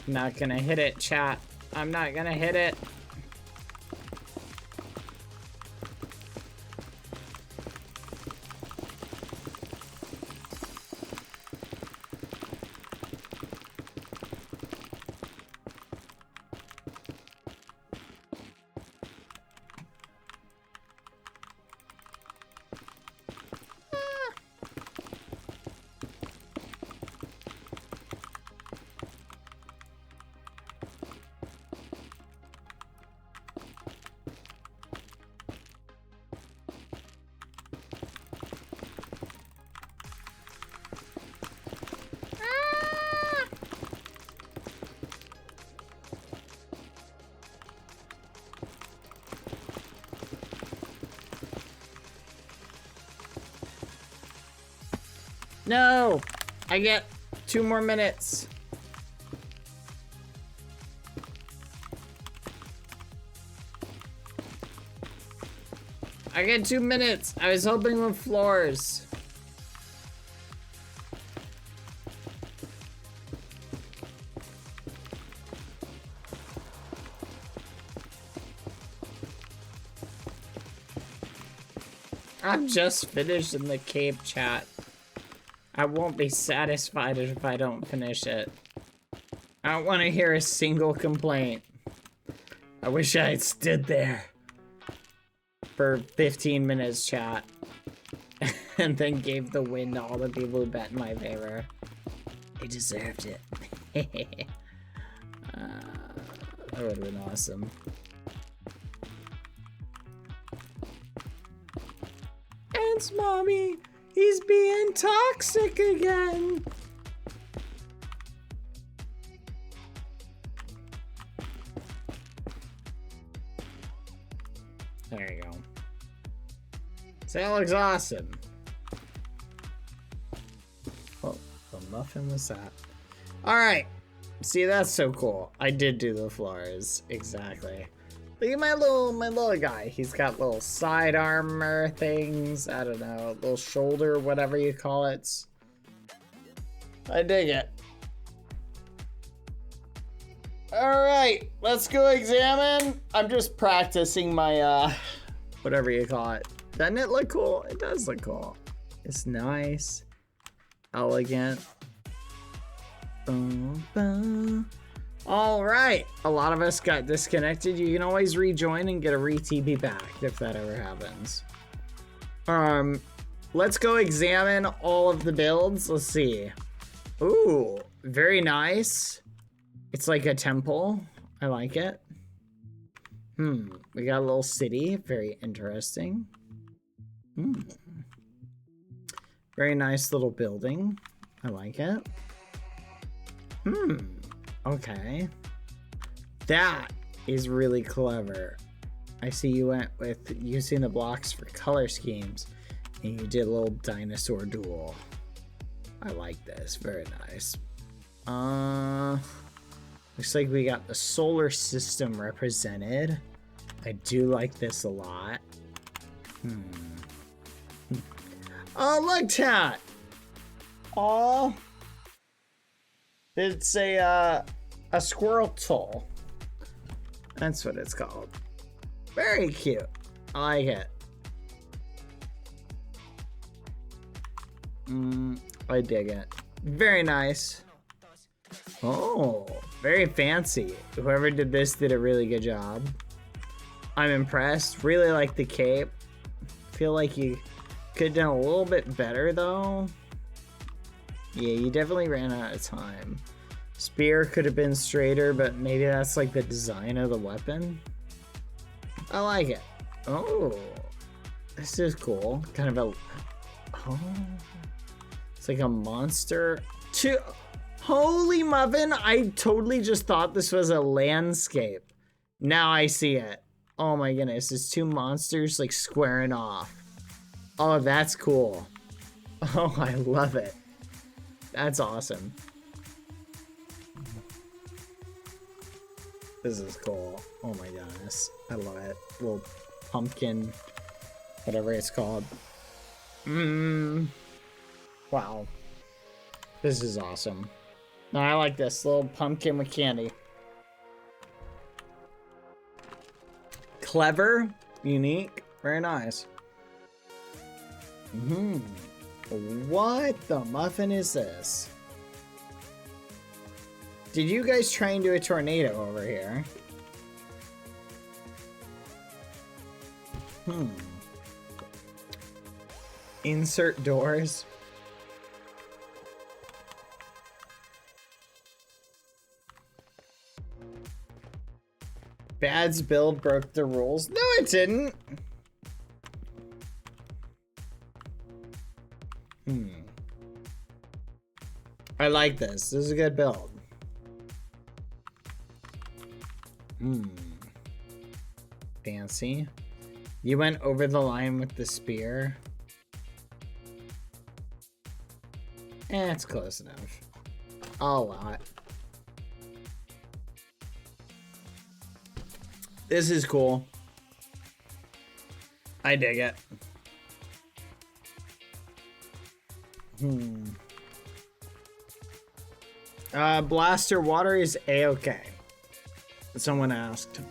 Not gonna hit it, chat. I'm not gonna hit it. No! I get 2 more minutes. I get 2 minutes. I was hoping with floors. I'm just finished in the Cape, chat. I won't be satisfied if I don't finish it. I don't want to hear a single complaint. I wish I had stood there for 15 minutes, chat. And then gave the win to all the people who bet in my favor. They deserved it. That would have been awesome. It's mommy. He's being toxic again. There you go. So that looks awesome. Oh, the muffin was that. All right. See, that's so cool. I did do the floors. Exactly. Look at my little guy. He's got little side armor things. I don't know, little shoulder, whatever you call it. I dig it. All right, let's go examine. I'm just practicing my whatever you call it. Doesn't it look cool? It does look cool. It's nice, elegant. Boom, boom. All right, a lot of us got disconnected. You can always rejoin and get a re-TP back if that ever happens. Let's go examine all of the builds. Let's see. Ooh, very nice. It's like a temple. I like it. We got a little city. Very interesting. Very nice little building. I like it. Okay. That is really clever. I see you went with using the blocks for color schemes and you did a little dinosaur duel. I like this. Very nice. Looks like we got the solar system represented. I do like this a lot. Oh, look, chat. Oh. It's a squirrel toll. That's what it's called. Very cute. I like it. I dig it. Very nice. Oh, very fancy. Whoever did this did a really good job. I'm impressed. Really like the cape. Feel like you Could have done a little bit better though. Yeah, you definitely ran out of time. Spear could have been straighter, but maybe that's like the design of the weapon. I like it. Oh, this is cool. Kind of a, oh, it's like a monster. Holy muffin, I totally just thought this was a landscape. Now I see it. Oh my goodness, it's two monsters like squaring off. Oh, that's cool. Oh, I love it. That's awesome. This is cool. Oh my goodness. I love it. Little pumpkin, whatever it's called. Wow. This is awesome. No, I like this little pumpkin with candy. Clever, unique, very nice. What the muffin is this? Did you guys try and do a tornado over here? Insert doors. Bad's build broke the rules. No, it didn't. I like this. This is a good build. Fancy. You went over the line with the spear. It's close enough. I'll allow it. This is cool. I dig it. Blaster water is a-okay. Someone asked.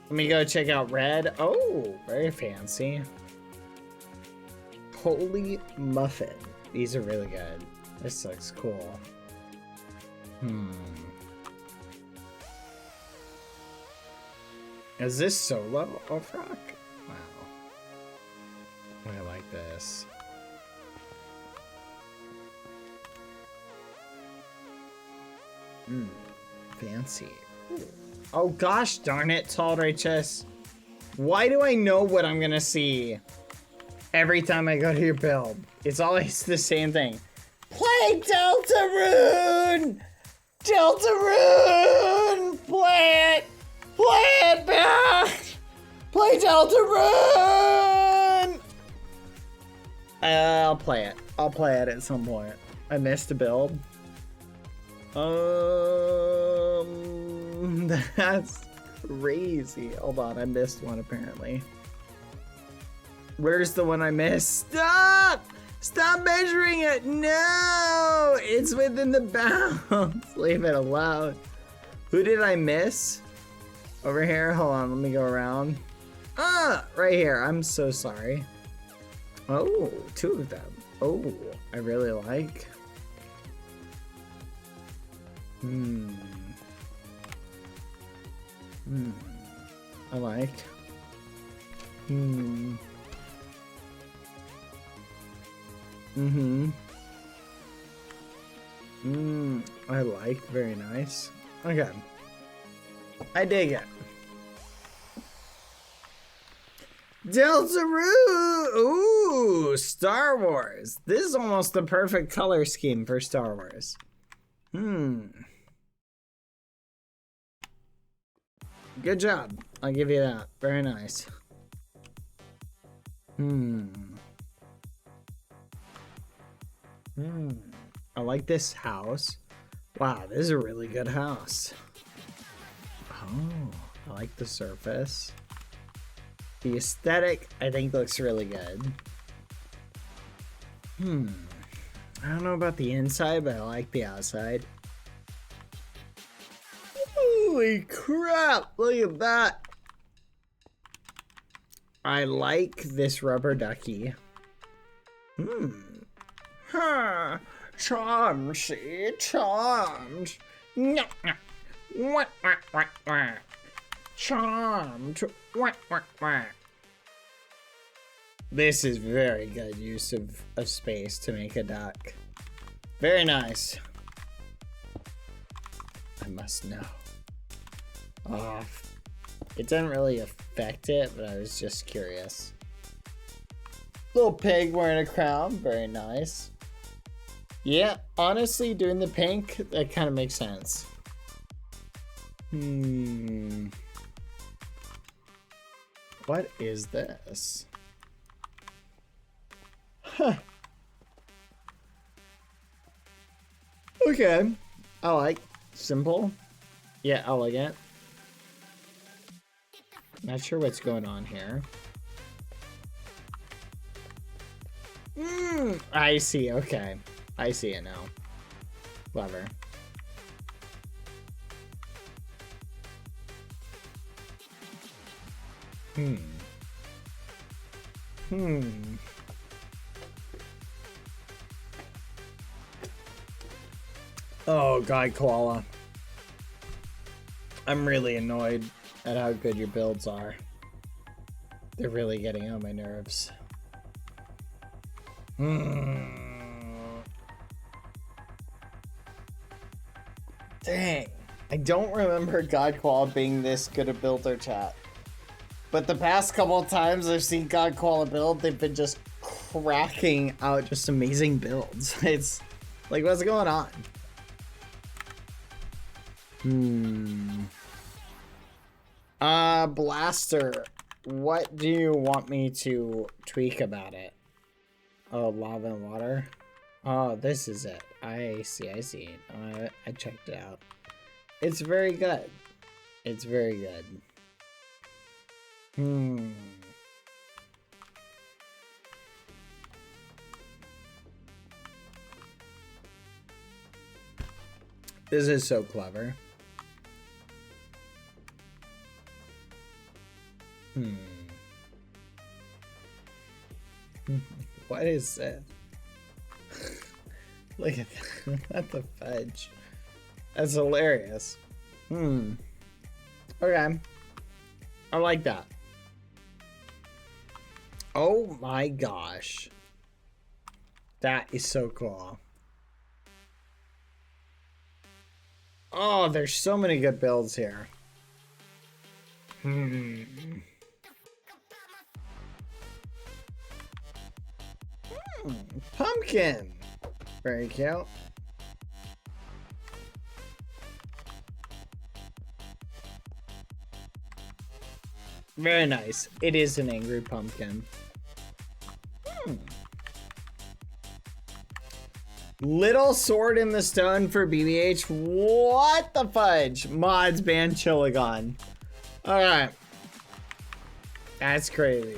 Let me go check out red. Oh, very fancy. Holy muffin. These are really good. This looks cool. Is this solo of rock? Wow. I like this. Fancy. Ooh. Oh gosh darn it, Tall Righteous. Why do I know what I'm gonna see every time I go to your build? It's always the same thing. Play Deltarune! Deltarune! Play it! Play it, bitch! Play Deltarune! I'll play it. I'll play it at some point. I missed a build. That's crazy. Hold on, I missed one apparently. Where's the one I missed? Stop! Stop measuring it! No! It's within the bounds. Leave it alone. Who did I miss? Over here? Hold on, let me go around. Right here. I'm so sorry. Oh, two of them. Oh, I really like. I like. I like. Very nice. Okay. I dig it. Deltarune! Ooh, Star Wars. This is almost the perfect color scheme for Star Wars. Good job. I'll give you that. Very nice. I like this house. Wow, this is a really good house. Oh, I like the surface. The aesthetic, I think, looks really good. I don't know about the inside, but I like the outside. Holy crap! Look at that! I like this rubber ducky. Charmed, see? Charmed. Charmed. This is very good use of space to make a duck. Very nice. I must know. Oh, it didn't really affect it, but I was just curious. Little pig wearing a crown, very nice. Yeah, honestly, doing the pink, that kind of makes sense. What is this? Huh. Okay. I like simple. Yeah, elegant. Not sure what's going on here. I see. Okay. I see it now. Clever. Oh, God, Koala. I'm really annoyed at how good your builds are. They're really getting on my nerves. Dang. I don't remember God Koala being this good at builder chat. But the past couple of times I've seen God Koala build, they've been just cracking out just amazing builds. It's like, what's going on? Blaster. What do you want me to tweak about it? Oh, lava and water. Oh, this is it. I see. I checked it out. It's very good. It's very good. This is so clever. What is it? Look at that. At the fudge. That's hilarious. Okay. I like that. Oh my gosh. That is so cool. Oh, there's so many good builds here. Pumpkin. Very cute. Very nice. It is an angry pumpkin. Little sword in the stone for BBH. What the fudge? Mods ban Chillagon. Alright. That's crazy.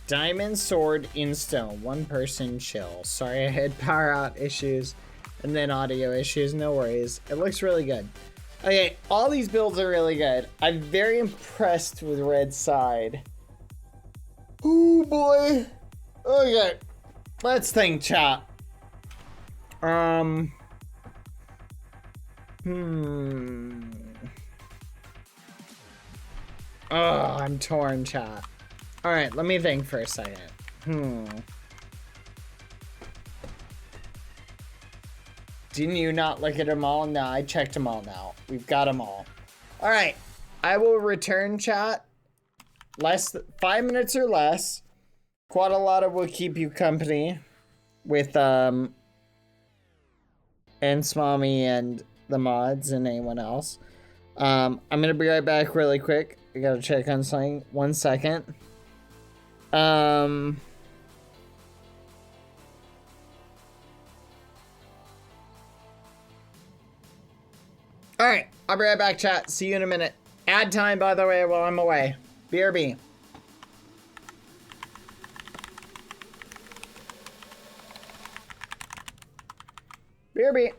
Diamond sword in stone. One person chill. Sorry I had power out issues and then audio issues. No worries. It looks really good. Okay, all these builds are really good. I'm very impressed with Red Side. Oh boy. Okay. Let's think, chat. Oh, I'm torn, chat. Alright, let me think for a second. Didn't you not look at them all? No, I checked them all now. We've got them all. Alright, I will return, chat. 5 minutes or less. Quadalada will keep you company with, and Smommy and the mods and anyone else. I'm gonna be right back really quick. I gotta check on something. 1 second. Alright, I'll be right back, chat. See you in a minute. Ad time, by the way, while I'm away. BRB. BRB.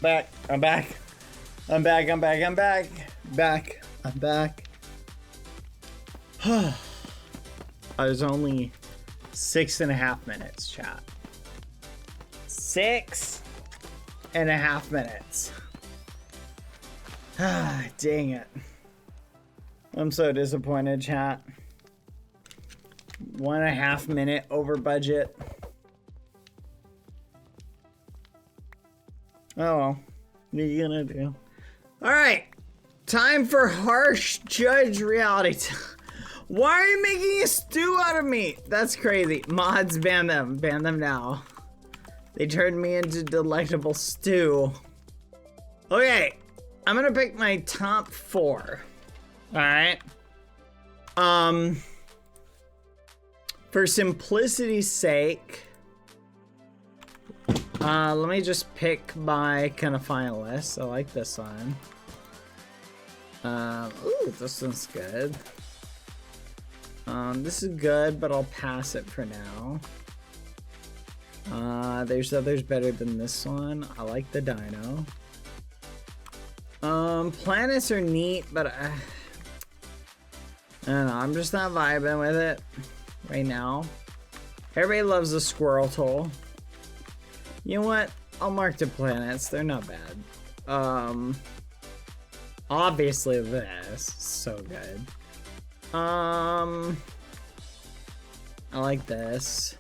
Back. I'm back. I'm back. I'm back. I'm back. Back. I'm back. I was only 6.5 minutes, chat. 6.5 minutes. Ah, dang it. I'm so disappointed, chat. 1.5 minute over budget. Oh well. What are you gonna do? Alright. Time for harsh judge reality. Why are you making a stew out of me? That's crazy. Mods, ban them. Ban them now. They turned me into delectable stew. Okay. I'm gonna pick my top 4. Alright. For simplicity's sake, let me just pick my kind of finalists. I like this one. Ooh, this one's good. This is good, but I'll pass it for now. There's others better than this one. I like the dino. Planets are neat, but I don't know, I'm just not vibing with it right now. Everybody loves the squirrel toll. You know what? I'll mark the planets. They're not bad. Obviously this is so good. I like this.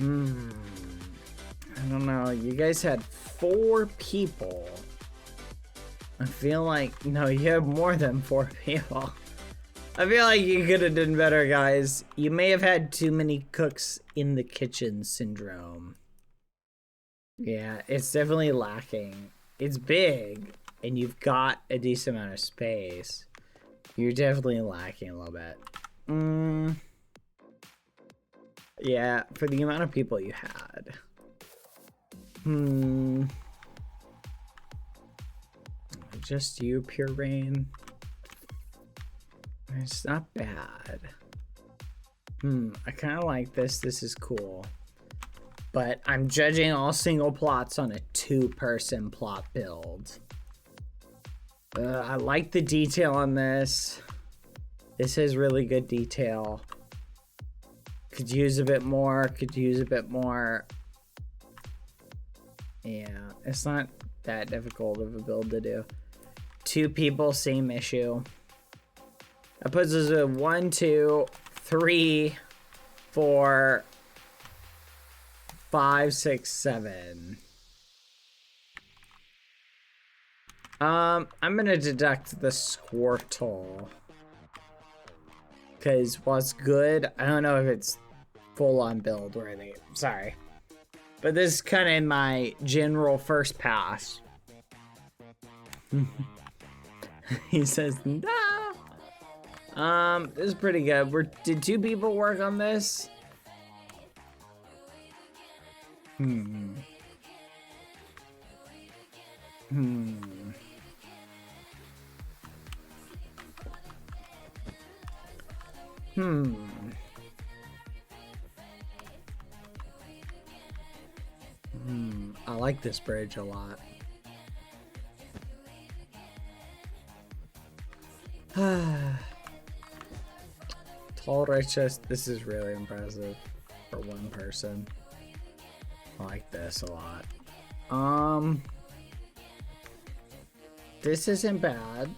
I don't know. You guys had 4 people. I feel like, no, you have more than 4 people. I feel like you could have done better, guys. You may have had too many cooks in the kitchen syndrome. Yeah, it's definitely lacking. It's big, and you've got a decent amount of space. You're definitely lacking a little bit. Yeah, for the amount of people you had. Just you, Pure Rain. It's not bad. I kind of like this. This is cool. But I'm judging all single plots on a 2-person plot build. I like the detail on this. This is really good detail. Could use a bit more. Could use a bit more. Yeah, it's not that difficult of a build to do. 2 people, same issue. That puts us at 1, 2, 3, 4, 5, 6, 7. I'm gonna deduct the Squirtle. Because what's good, I don't know if it's full on build worthy. Sorry. But this is kind of in my general first pass. He says, no. This is pretty good. Did 2 people work on this? I like this bridge a lot. Tall righteous. This is really impressive for 1 person. I like this a lot. This isn't bad.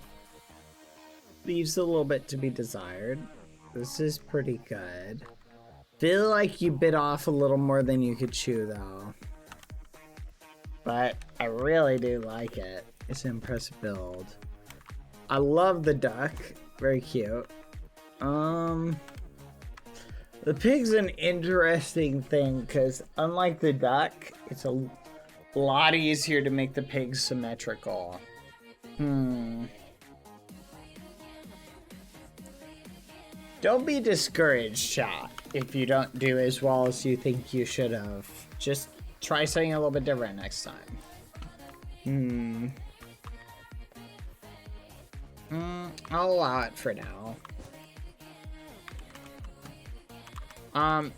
Leaves a little bit to be desired. This is pretty good. Feel like you bit off a little more than you could chew though. But I really do like it. It's an impressive build. I love the duck. Very cute. The pig's an interesting thing because unlike the duck, it's a lot easier to make the pig symmetrical. Don't be discouraged, chat, if you don't do as well as you think you should have. Just try something a little bit different next time. I'll allow it for now.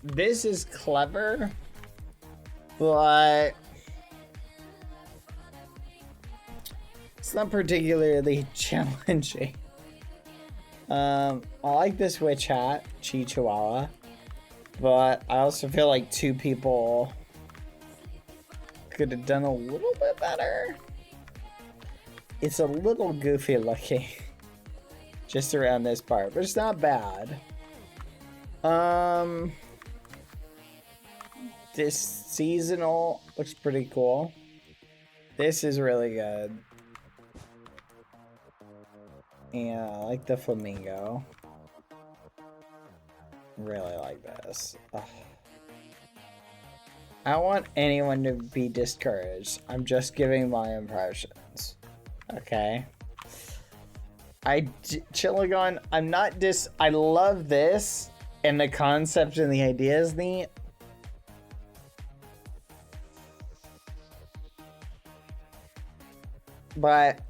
This is clever, but not particularly challenging. I like this witch hat, Chihuahua, but I also feel like 2 people could have done a little bit better. It's a little goofy looking just around this part, but it's not bad. This seasonal looks pretty cool. This is really good. Yeah, I like the flamingo. Really like this. Ugh. I don't want anyone to be discouraged. I'm just giving my impressions. Okay? Chillagon, I'm not I love this, and the concept and the idea is neat. But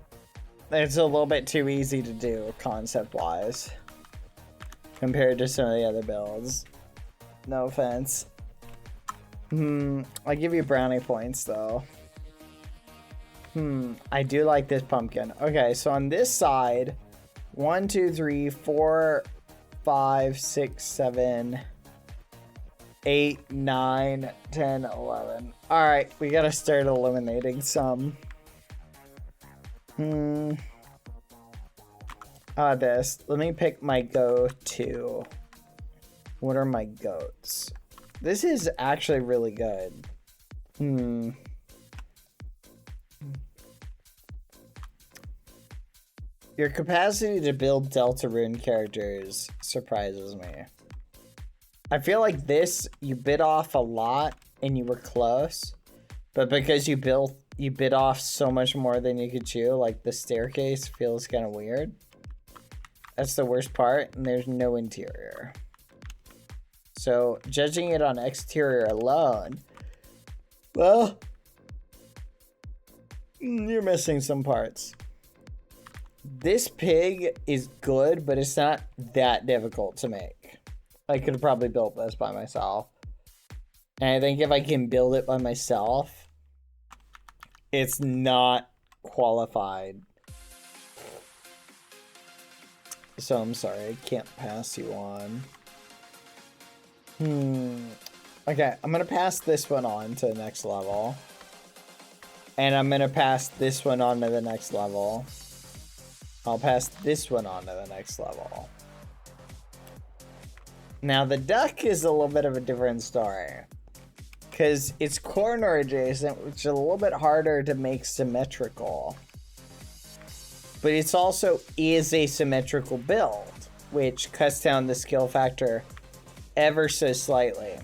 it's a little bit too easy to do concept-wise compared to some of the other builds. No offense. I give you brownie points though. I do like this pumpkin. Okay, so on this side, 1, 2, 3, 4, 5, 6, 7, 8, 9, 10, 11. Alright, we gotta start eliminating some. How about this? Let me pick my go-to. What are my goats? This is actually really good. Your capacity to build Deltarune characters surprises me. I feel like this, you bit off a lot and you were close, but because you bit off so much more than you could chew, like the staircase feels kind of weird. That's the worst part, and there's no interior. So, judging it on exterior alone, well, you're missing some parts. This pig is good, but it's not that difficult to make. I could have probably built this by myself. And I think if I can build it by myself, it's not qualified. So I'm sorry, I can't pass you on. Okay, I'm gonna pass this one on to the next level. And I'm gonna pass this one on to the next level. I'll pass this one on to the next level. Now the duck is a little bit of a different story, because it's corner adjacent, which is a little bit harder to make symmetrical. But it's also is a symmetrical build, which cuts down the skill factor ever so slightly.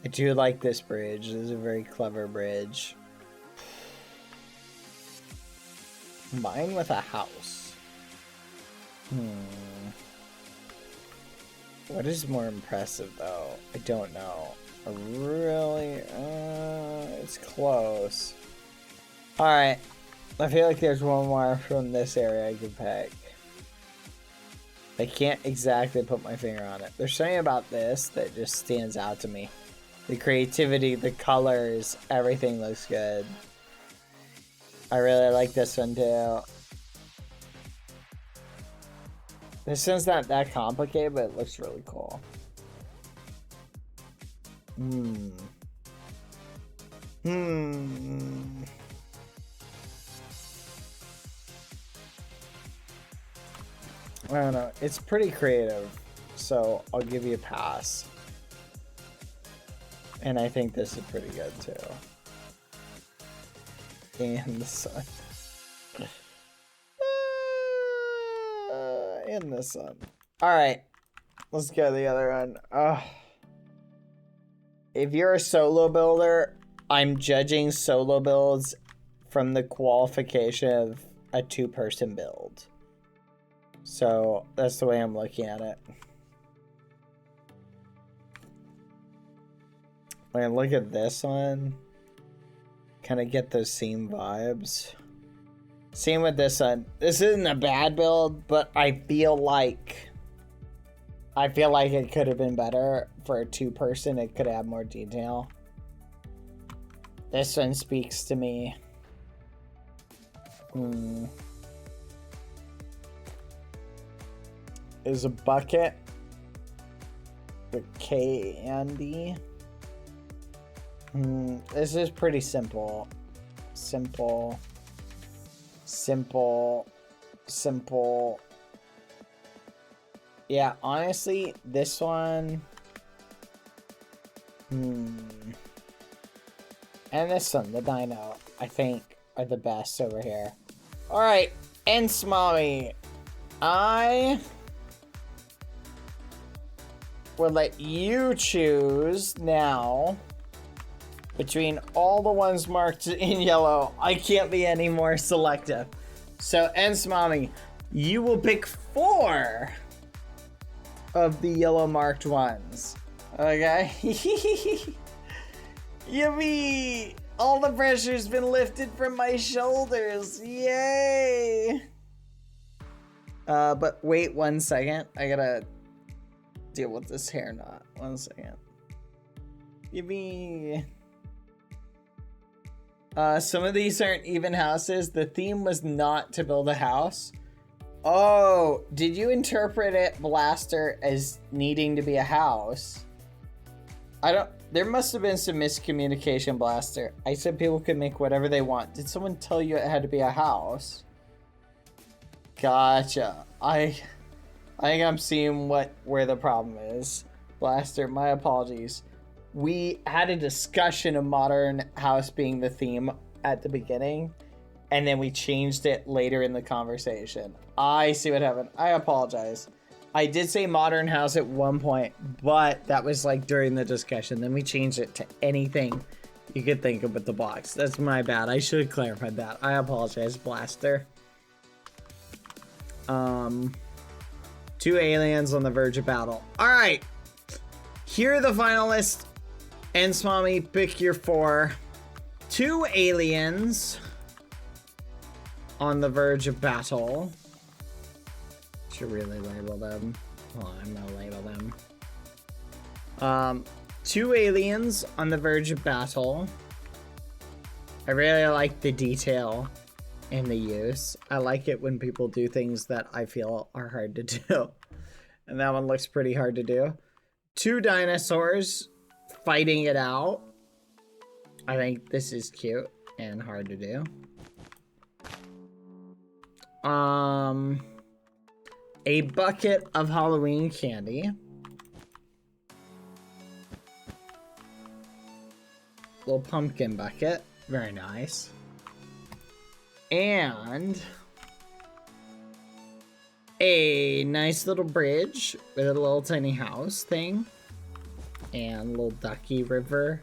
I do like this bridge. This is a very clever bridge. Combined with a house. What is more impressive though? I don't know. It's close. Alright. I feel like there's one more from this area I could pick. I can't exactly put my finger on it. There's something about this that just stands out to me. The creativity, the colors, everything looks good. I really like this one too. This one's not that complicated, but it looks really cool. I don't know. It's pretty creative, so I'll give you a pass. And I think this is pretty good too. And the sun. And the sun. Alright. Let's go to the other one. If you're a solo builder, I'm judging solo builds from the qualification of a 2-person build. So that's the way I'm looking at it. And look at this one. Kind of get those same vibes. Same with this one. This isn't a bad build, but I feel like it could have been better for a 2-person. It could have more detail. This one speaks to me. Is a bucket with candy. This is pretty simple. Simple. Yeah, honestly, this one. And this one, the dino, I think, are the best over here. Alright, and Smommy. I will let you choose now between all the ones marked in yellow. I can't be any more selective. So, Ensmommy, you will pick 4 of the yellow marked ones. Okay? Yippee! All the pressure's been lifted from my shoulders. Yay! But wait 1 second. I gotta deal with this hair knot. 1 second. Yippee! Some of these aren't even houses. The theme was not to build a house. Oh, did you interpret it, Blaster, as needing to be a house? There must have been some miscommunication, Blaster. I said people could make whatever they want. Did someone tell you it had to be a house? Gotcha. I think I'm seeing where the problem is. Blaster, my apologies. We had a discussion of modern house being the theme at the beginning, and then we changed it later in the conversation. I see what happened. I apologize. I did say modern house at one point, but that was like during the discussion. Then we changed it to anything you could think of with the box. That's my bad. I should have clarified that. I apologize, Blaster. 2 aliens on the verge of battle. All right. Here are the finalists. Ensmommy, pick your 4. 2 aliens on the verge of battle. Should really label them. Well, I'm gonna label them. 2 aliens on the verge of battle. I really like the detail and the use. I like it when people do things that I feel are hard to do. And that one looks pretty hard to do. 2 dinosaurs fighting it out. I think this is cute and hard to do. A bucket of Halloween candy. Little pumpkin bucket. Very nice. And a nice little bridge with a little tiny house thing. And a little ducky river.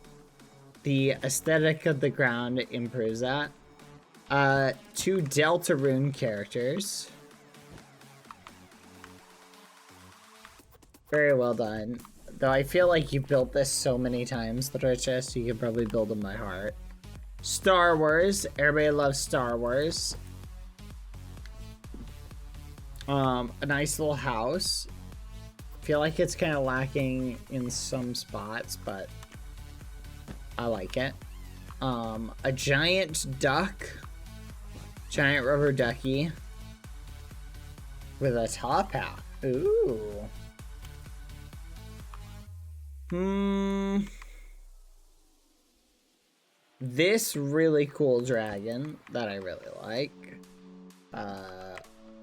The aesthetic of the ground improves that. 2 Deltarune characters. Very well done. Though I feel like you built this so many times, the Richest, you could probably build them by heart. Star Wars. Everybody loves Star Wars. A nice little house. Feel like it's kind of lacking in some spots, but I like it. A giant duck. Giant rubber ducky. With a top hat. Ooh. This really cool dragon that I really like.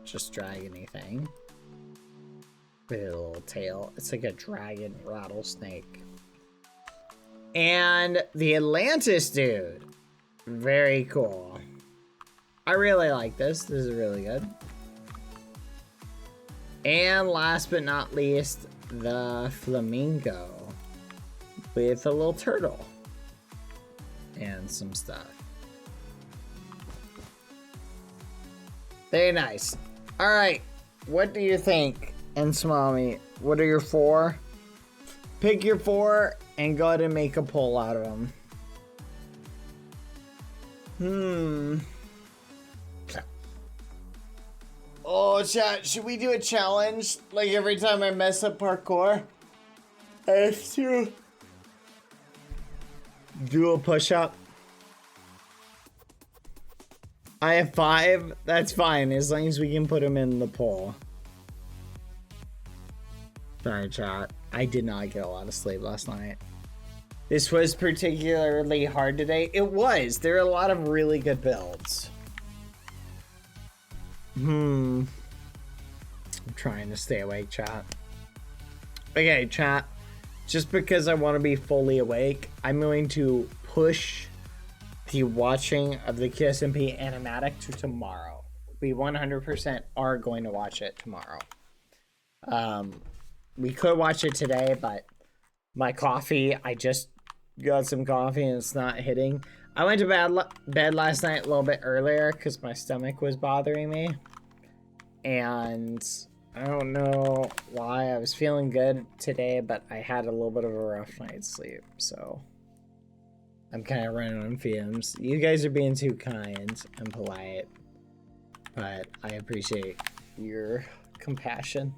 Just dragony thing. With a little tail. It's like a dragon rattlesnake. And the Atlantis dude. Very cool. I really like this. This is really good. And last but not least, the flamingo. With a little turtle. And some stuff. Very nice. Alright. What do you think, Ensmommy? What are your 4? Pick your 4 and go ahead and make a poll out of them. Oh, chat, should we do a challenge? Like every time I mess up parkour, I have to do a push-up. I have 5. That's fine, as long as we can put them in the poll. Sorry, chat. I did not get a lot of sleep last night. This was particularly hard today. It was. There are a lot of really good builds. I'm trying to stay awake, chat. Okay, chat. Just because I want to be fully awake, I'm going to push the watching of the QSMP animatic to tomorrow. We 100% are going to watch it tomorrow. We could watch it today, but my coffee, I just got some coffee and it's not hitting. I went to bed last night a little bit earlier because my stomach was bothering me. And I don't know why. I was feeling good today, but I had a little bit of a rough night's sleep. So I'm kind of running on fumes. You guys are being too kind and polite, but I appreciate your compassion.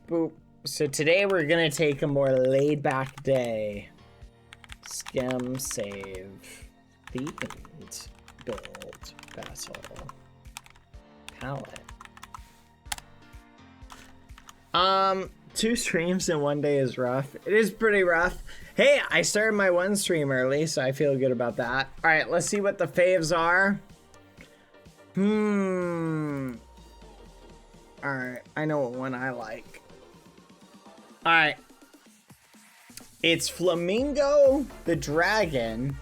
Boop. So today we're gonna take a more laid-back day. Skim, save, themed, build, battle, palette. 2 streams in one day is rough. It is pretty rough. Hey, I started my 1 stream early, so I feel good about that. All right, let's see what the faves are. All right, I know what one I like. All right. It's Flamingo the Dragon,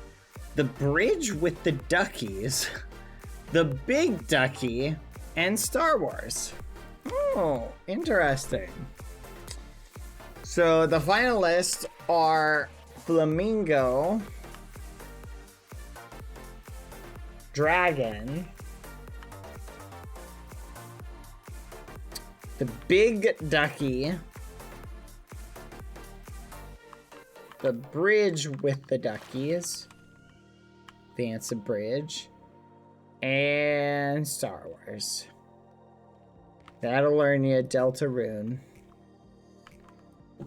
the bridge with the duckies, the big ducky, and Star Wars. Oh, interesting. So the finalists are Flamingo, Dragon, the big ducky, the bridge with the duckies, Dance a Bridge, and Star Wars. That'll learn you Deltarune.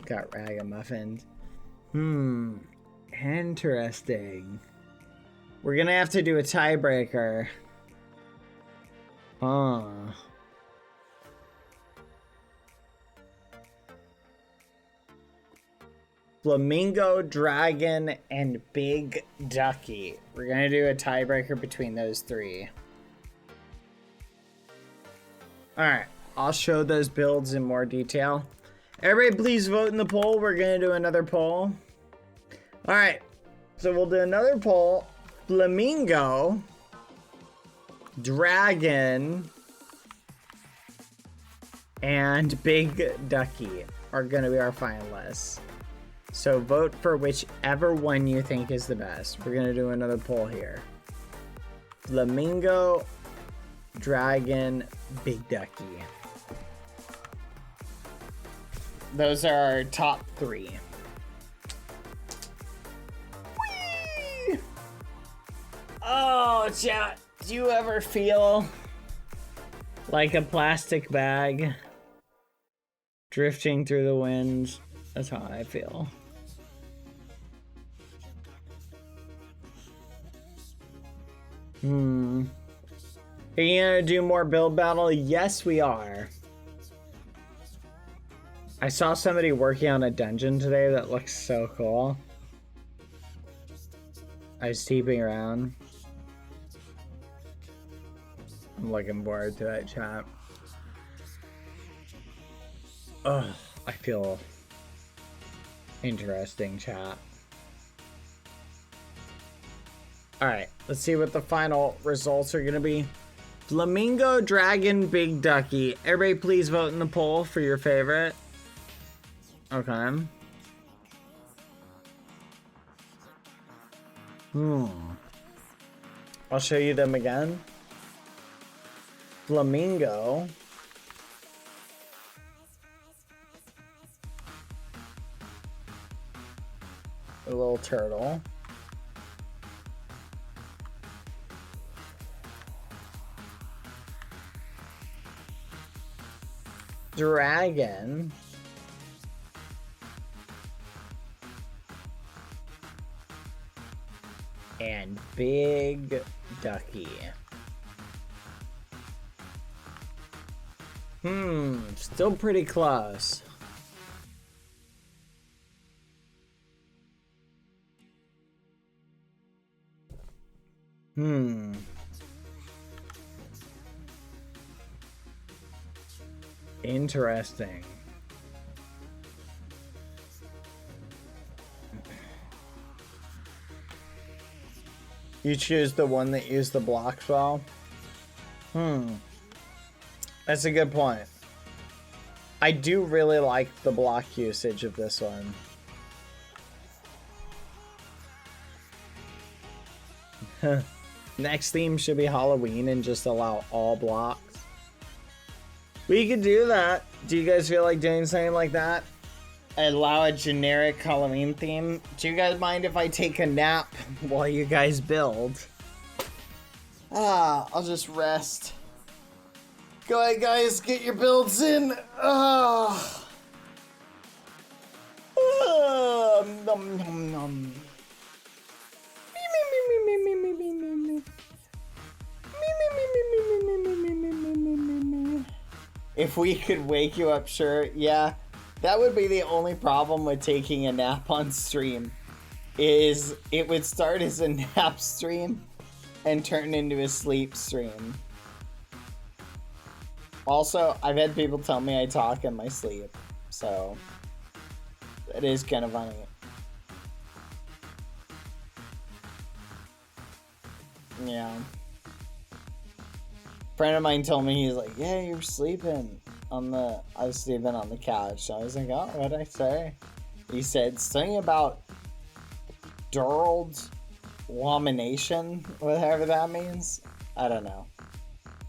Got Ragamuffined. Interesting. We're gonna have to do a tiebreaker. Flamingo, Dragon, and Big Ducky. We're gonna do a tiebreaker between those 3. Alright, I'll show those builds in more detail. Everybody please vote in the poll. We're gonna do another poll. Alright, so we'll do another poll. Flamingo, Dragon, and Big Ducky are gonna be our finalists. So vote for whichever one you think is the best. We're gonna do another poll here. Flamingo, Dragon, Big Ducky. Those are our top 3. Whee! Oh, chat, do you ever feel like a plastic bag drifting through the wind? That's how I feel. Are you gonna do more build battle? Yes, we are. I saw somebody working on a dungeon today that looks so cool. I was teeping around. I'm looking forward to it, chat. Ugh, I feel interesting, chat. Alright, let's see what the final results are gonna be. Flamingo, Dragon, Big Ducky. Everybody please vote in the poll for your favorite. Okay. I'll show you them again. Flamingo. A little turtle. Dragon. And big ducky. Still pretty close. Interesting. You choose the one that used the block spell? That's a good point. I do really like the block usage of this one. Next theme should be Halloween and just allow all blocks. We could do that. Do you guys feel like doing something like that? Allow a generic Halloween theme. Do you guys mind if I take a nap while you guys build? I'll just rest. Go ahead, guys, get your builds in. Nom, nom, nom. If we could wake you up, sure. Yeah, that would be the only problem with taking a nap on stream. Is it would start as a nap stream and turn into a sleep stream. Also, I've had people tell me I talk in my sleep, so it is kind of funny. Yeah. Friend of mine told me, he's like, yeah, you're sleeping on the, I was sleeping on the couch. So I was like, oh, what'd I say? He said something about Durald Lamination, whatever that means. I don't know.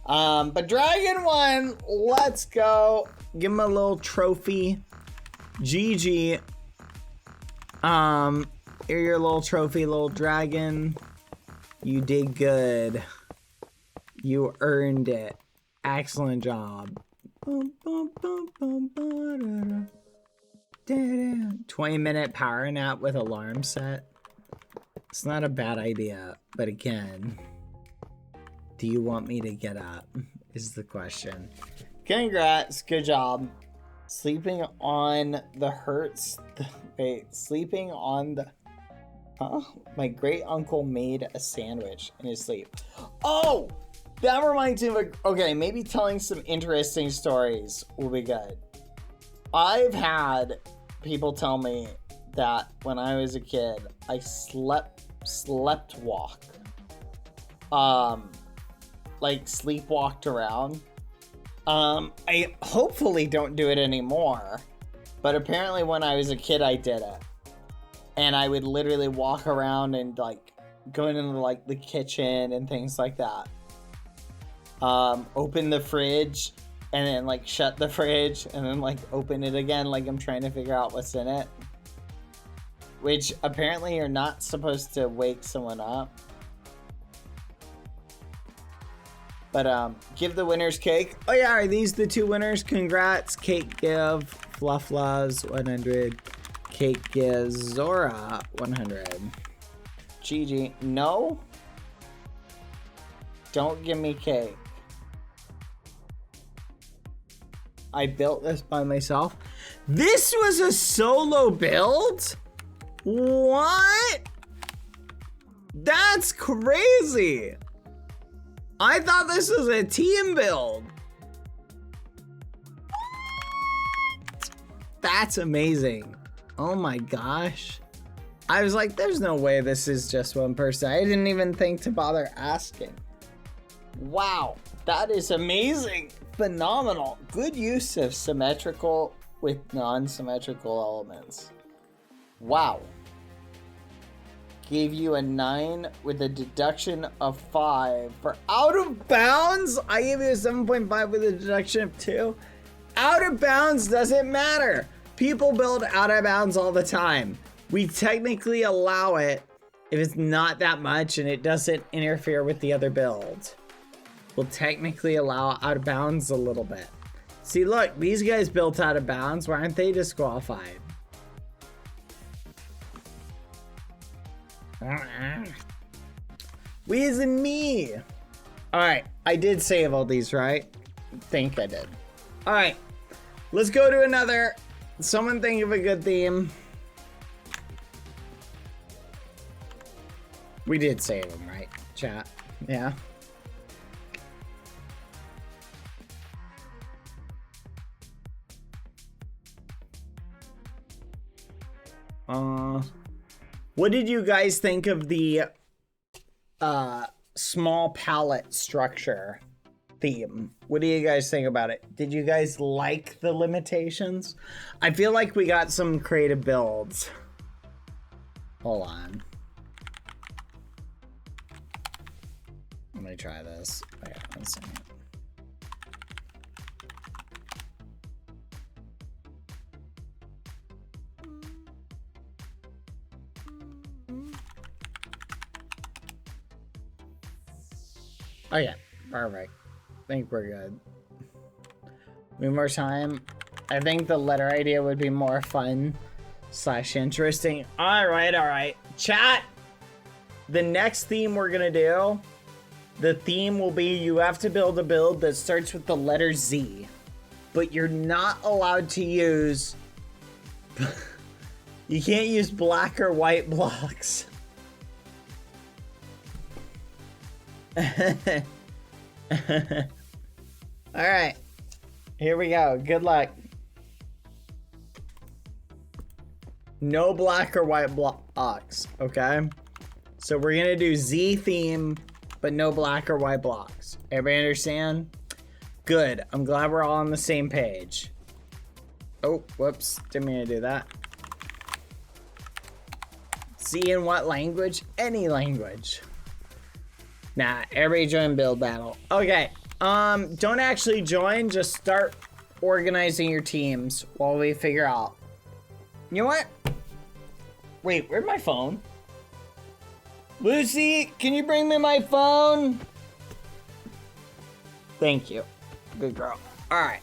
But Dragon won. Let's go. Give him a little trophy. GG. Here your little trophy, little dragon. You did good. You earned it. Excellent job. 20-minute power nap with alarm set. It's not a bad idea, but again, do you want me to get up? Is the question. Congrats, good job. Sleeping on the hurts. Wait, sleeping on the. Huh? My great uncle made a sandwich in his sleep. Oh! That reminds me of okay, maybe telling some interesting stories will be good. I've had people tell me that when I was a kid, I slept walk. Like sleepwalked around. I hopefully don't do it anymore, but apparently when I was a kid, I did it. And I would literally walk around and like go into like the kitchen and things like that. Open the fridge and then like shut the fridge and then like open it again like I'm trying to figure out what's in it. Which apparently you're not supposed to wake someone up. But give the winners cake. Oh yeah, are these the two winners? Congrats, Cake Give, Fluff Loves 100, Cake Give Zora 100. GG. No? Don't give me cake. I built this by myself. This was a solo build? What? That's crazy. I thought this was a team build. That's amazing. Oh my gosh. I was like, there's no way this is just one person. I didn't even think to bother asking. Wow, that is amazing. Phenomenal. Good use of symmetrical with non-symmetrical elements. Wow. Gave you a 9 with a deduction of 5 for out of bounds. I gave you a 7.5 with a deduction of 2. Out of bounds doesn't matter. People build out of bounds all the time. We technically allow it if it's not that much and it doesn't interfere with the other build. We'll technically allow out of bounds a little bit. See, look, these guys built out of bounds. Why aren't they disqualified? We isn't me. All right, I did save all these, right? Think I did. All right, let's go to another. Someone think of a good theme. We did save them, right? Chat. Yeah. What did you guys think of the small palette structure theme? What do you guys think about it? Did you guys like the limitations? I feel like we got some creative builds. Hold on. Let me try this. Wait, 1 second. Oh yeah, perfect. I think we're good. One more time. I think the letter idea would be more fun / interesting. All right. Chat. The next theme we're gonna do, the theme will be you have to build a build that starts with the letter Z, but you're not allowed to use, you can't use black or white blocks. All right, here we go. Good luck. No black or white blocks, okay? So we're gonna do Z theme, but no black or white blocks. Everybody understand? Good. I'm glad we're all on the same page. Oh, whoops. Didn't mean to do that. Z in what language? Any language. Nah, everybody join build battle. Okay. Don't actually join. Just start organizing your teams while we figure out. You know what? Wait, where'd my phone? Lucy, can you bring me my phone? Thank you. Good girl. All right.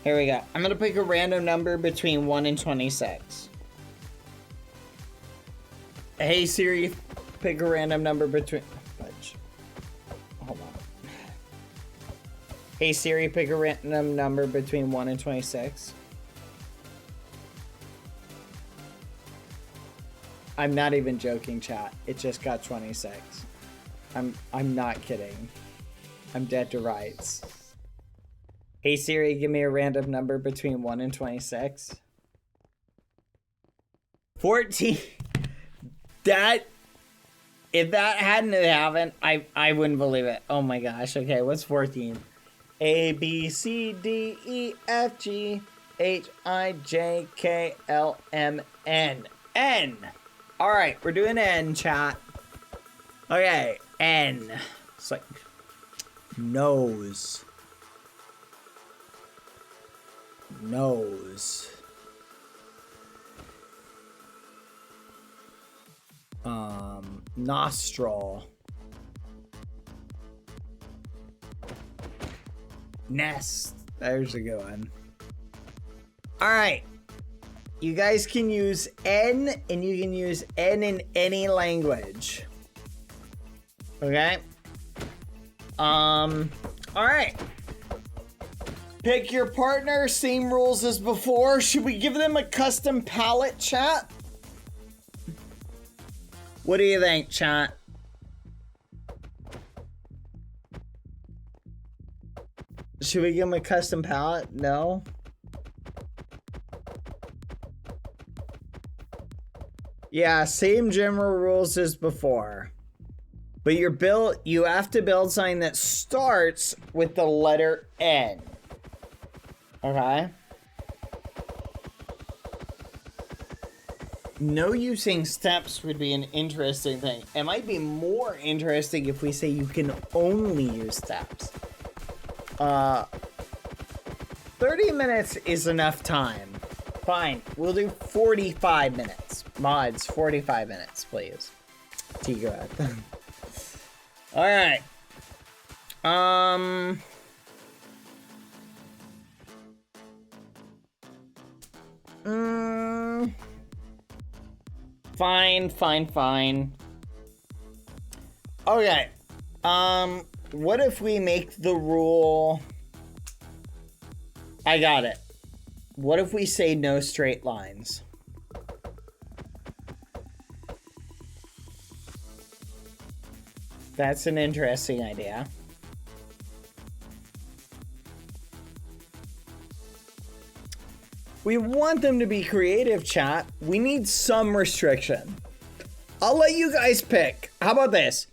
Here we go. I'm gonna pick a random number between 1 and 26. Hey Siri, pick a random number between. Hold on. Hey Siri, pick a random number between 1 and 26. I'm not even joking, chat. It just got 26. I'm not kidding. I'm dead to rights. Hey Siri, give me a random number between 1 and 26. 14. That, if that hadn't happened, I wouldn't believe it. Oh my gosh. Okay, what's 14? A, B, C, D, E, F, G, H, I, J, K, L, M, N. N. All right, we're doing N, chat. Okay, N. It's like nose. Nose. Nostril. Nest. There's a good one. All right. You guys can use N, and you can use N in any language. Okay? All right. Pick your partner, same rules as before. Should we give them a custom palette, chat? What do you think, chat? Should we give them a custom palette? No? Yeah, same general rules as before. But you have to build something that starts with the letter N. Okay? No using steps would be an interesting thing. It might be more interesting if we say you can only use steps. 30 minutes is enough time. Fine. We'll do 45 minutes. Mods, 45 minutes, please. Tigrat. Alright. Fine. Okay. What if we make the rule... I got it. What if we say no straight lines? That's an interesting idea. We want them to be creative, chat. We need some restriction. I'll let you guys pick. How about this?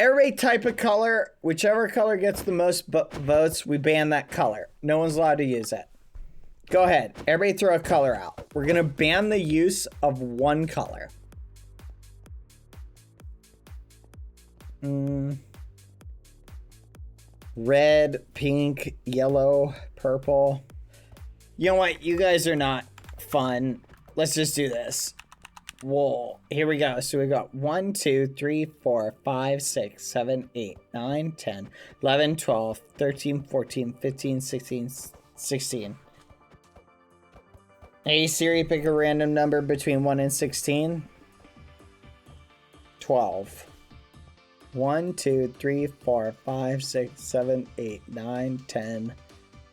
Every type of color, whichever color gets the most votes, we ban that color. No one's allowed to use it. Go ahead. Everybody throw a color out. We're going to ban the use of one color. Red, pink, yellow, purple. You know what? You guys are not fun. Let's just do this. Whoa. Here we go. So we got 1, 2, 3, 4, 5, 6, 7, 8, 9, 10, 11, 12, 13, 14, 15, 16, 16. Hey Siri, pick a random number between 1 and 16. 12. 1, 2, 3, 4, 5, 6, 7, 8, 9, 10,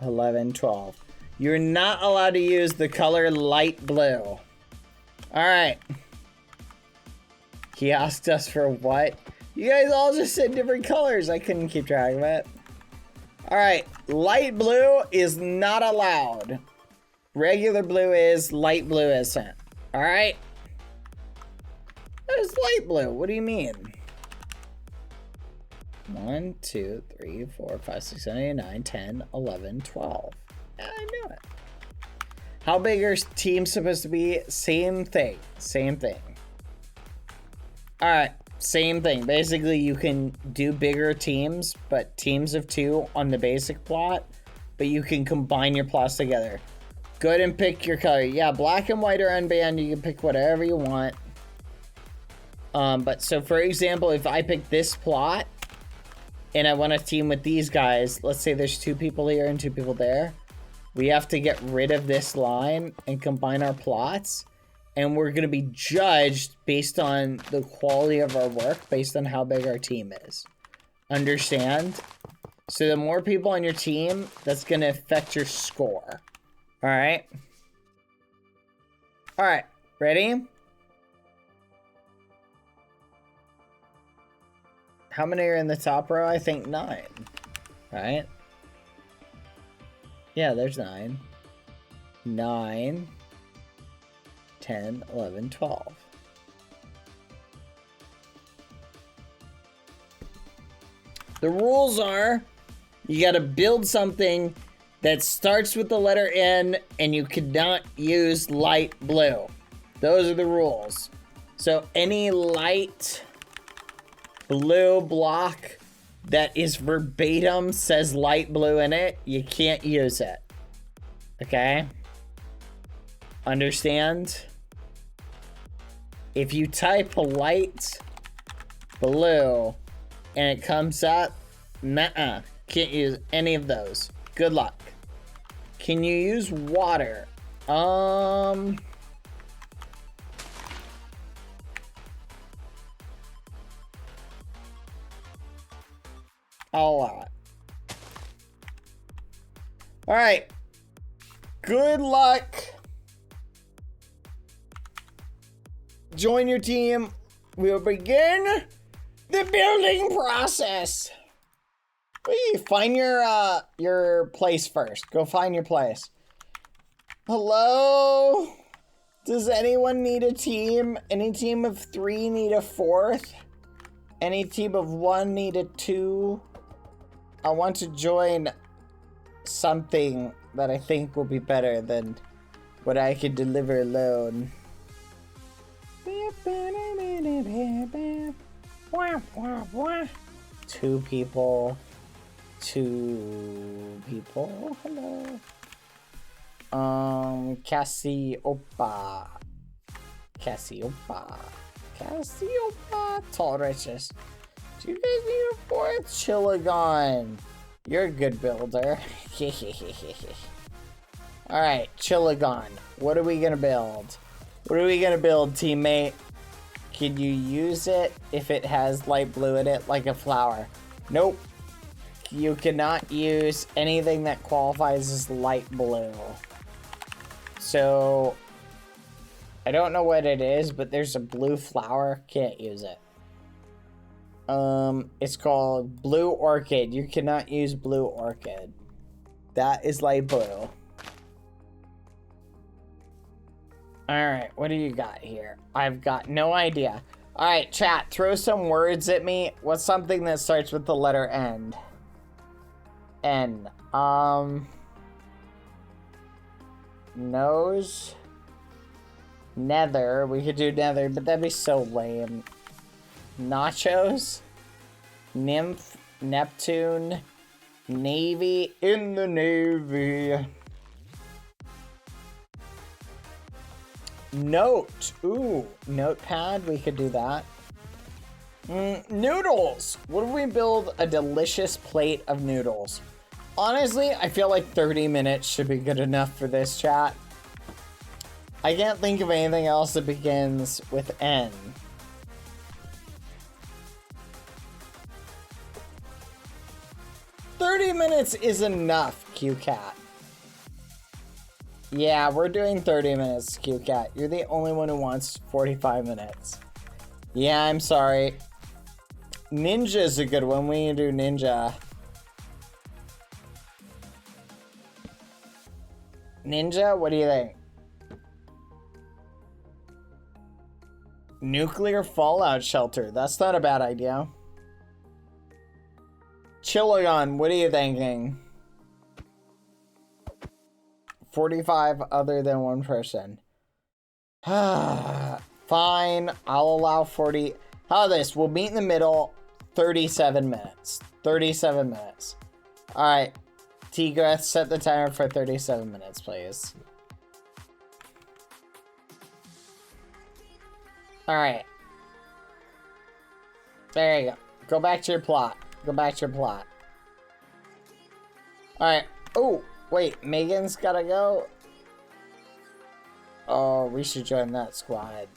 11, 12. You're not allowed to use the color light blue. Alright. He asked us for what? You guys all just said different colors. I couldn't keep track of it. Alright. Light blue is not allowed. Regular blue is, light blue isn't. Alright? That is light blue. What do you mean? 1, 2, 3, 4, 5, 6, 7, 8, 9, 10, 11, 12. Yeah, I knew it. How big are teams supposed to be? Same thing. Same thing. Alright, same thing. Basically, you can do bigger teams, but teams of 2 on the basic plot, but you can combine your plots together. Go ahead and pick your color. Yeah, black and white are unbanned. You can pick whatever you want. But so, for example, if I pick this plot, and I want to team with these guys, let's say there's 2 people here and 2 people there. We have to get rid of this line and combine our plots. And we're going to be judged based on the quality of our work, based on how big our team is. Understand? So the more people on your team, that's going to affect your score. Alright? Alright, ready? How many are in the top row? I think 9. Right? Yeah, there's 9. 9, 10, 11, 12. The rules are, you gotta build something that starts with the letter N and you cannot use light blue. Those are the rules. So any light blue block that is verbatim says light blue in it, you can't use it. Okay? Understand? If you type light blue and it comes up, nuh-uh, can't use any of those. Good luck. Can you use water? A lot. All right. Good luck. Join your team. We'll begin the building process. Find your place first. Go find your place. Hello? Does anyone need a team? Any team of 3 need a 4th? Any team of 1 need a 2? I want to join something that I think will be better than what I could deliver alone. 2 people. 2 people. Hello. Cassiopeia. Tall riches. Do you guys need a fourth? Chillagon. You're a good builder. Alright, Chillagon. What are we gonna build? What are we gonna build, teammate? Can you use it if it has light blue in it, like a flower? Nope. You cannot use anything that qualifies as light blue. So, I don't know what it is, but there's a blue flower. Can't use it. It's called Blue Orchid. You cannot use Blue Orchid. That is light blue. Alright, what do you got here? I've got no idea. Alright, chat, throw some words at me. What's something that starts with the letter N? N. Nose. Nether. We could do nether, but that'd be so lame. Nachos. Nymph. Neptune. Navy. In the Navy. Note. Ooh, notepad. We could do that. Noodles. What if we build a delicious plate of noodles? Honestly, I feel like 30 minutes should be good enough for this, chat. I can't think of anything else that begins with N. "30 minutes is enough, QCat. Yeah, we're doing 30 minutes, QCat. You're the only one who wants 45 minutes. Yeah, I'm sorry. Ninja's a good one. We can do ninja. Ninja, what do you think? Nuclear fallout shelter. That's not a bad idea. Chillagon, what are you thinking? 45 other than one person. Fine, I'll allow 40. How about this? We'll meet in the middle. 37 minutes. 37 minutes. Alright. Tigreth, set the timer for 37 minutes, please. Alright. There you go. Go back to your plot. Go back to your plot. Alright. Oh, wait. Megan's gotta go. Oh, we should join that squad.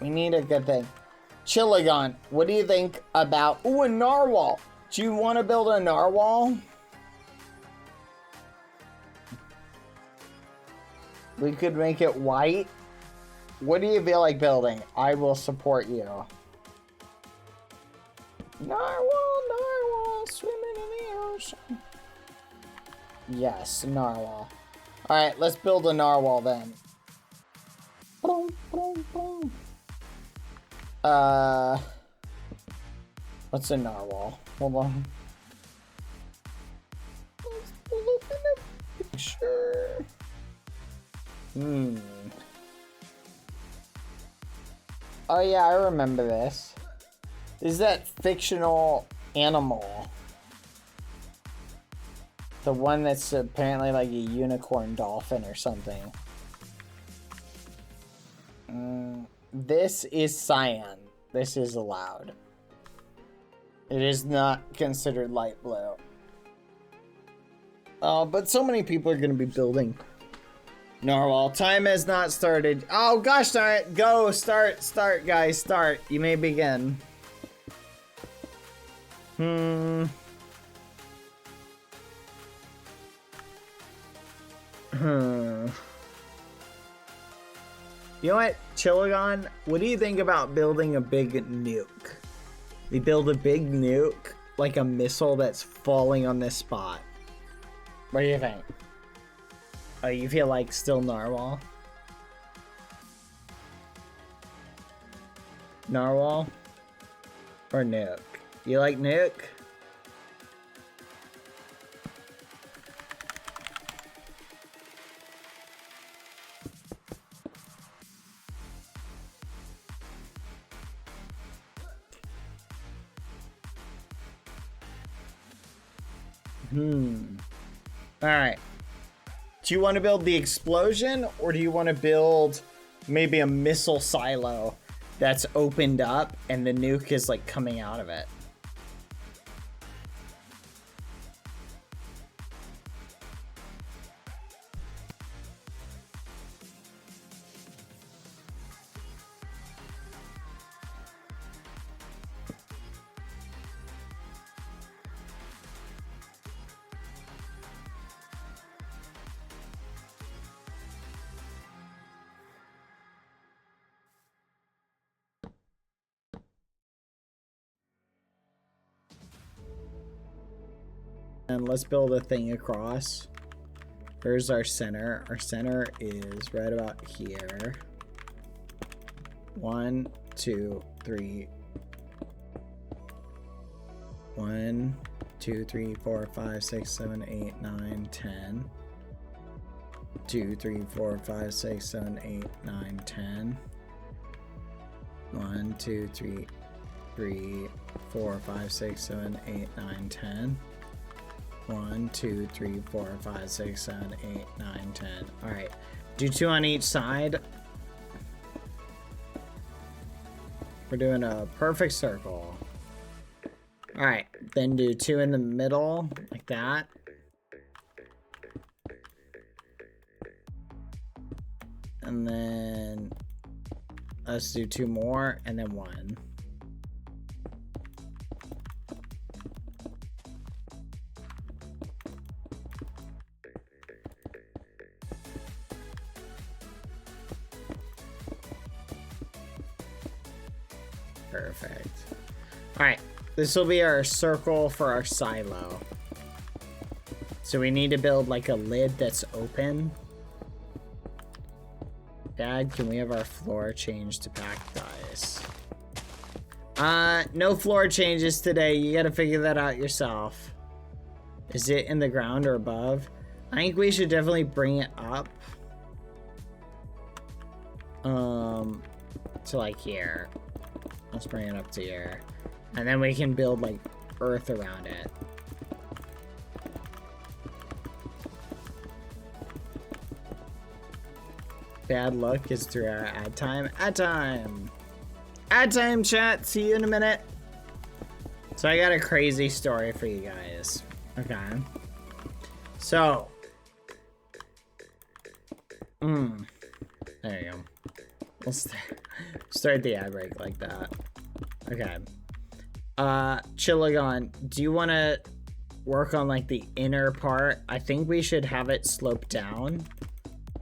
We need a good thing. Chillagon, what do you think about... Ooh, a narwhal. Do you want to build a narwhal? We could make it white. What do you feel like building? I will support you. Narwhal, swimming in the ocean. Yes, narwhal. Alright, let's build a narwhal then. Boom, boom, boom. What's a narwhal? Hold on. Let's look in the picture. Oh yeah, I remember this. This is that fictional animal. The one that's apparently like a unicorn dolphin or something. This is cyan. This is allowed. It is not considered light blue. But so many people are going to be building narwhal. Time has not started. Oh gosh darn it. Go. Start, guys. Start. You may begin. You know what, Chillagon? What do you think about building a big nuke? We build a big nuke, like a missile that's falling on this spot. What do you think? Oh, you feel like still narwhal? Narwhal? Or nuke? You like nuke? Alright. Do you want to build the explosion, or do you want to build maybe a missile silo that's opened up and the nuke is like coming out of it? And let's build a thing across. Here's our center. Our center is right about here. 1, 2, 3. 1, 2, 3, 4, 5, 6, 7, 8, 9, 10. 2, 3, 4, 5, 6, 7, 8, 9, 10. 1, 2, 3, 3, 4, 5, 6, 7, 8, 9, 10. 1, 2, 3, 4, 5, 6, 7, 8, 9, 10. Alright. Do 2 on each side. We're doing a perfect circle. Alright. Then do 2 in the middle, like that. And then let's do 2 more, and then 1. Perfect. Alright, this will be our circle for our silo. So we need to build like a lid that's open. Dad, can we have our floor changed to packed ice? No floor changes today. You gotta figure that out yourself. Is it in the ground or above? I think we should definitely bring it up. To like here. Let's bring it up to here. And then we can build like earth around it. Bad luck is through our ad time. Ad time! Ad time, chat! See you in a minute. So I got a crazy story for you guys. Okay. So. There you go. We'll start the ad break like that. Okay. Chillagon, do you want to work on like the inner part? I think we should have it slope down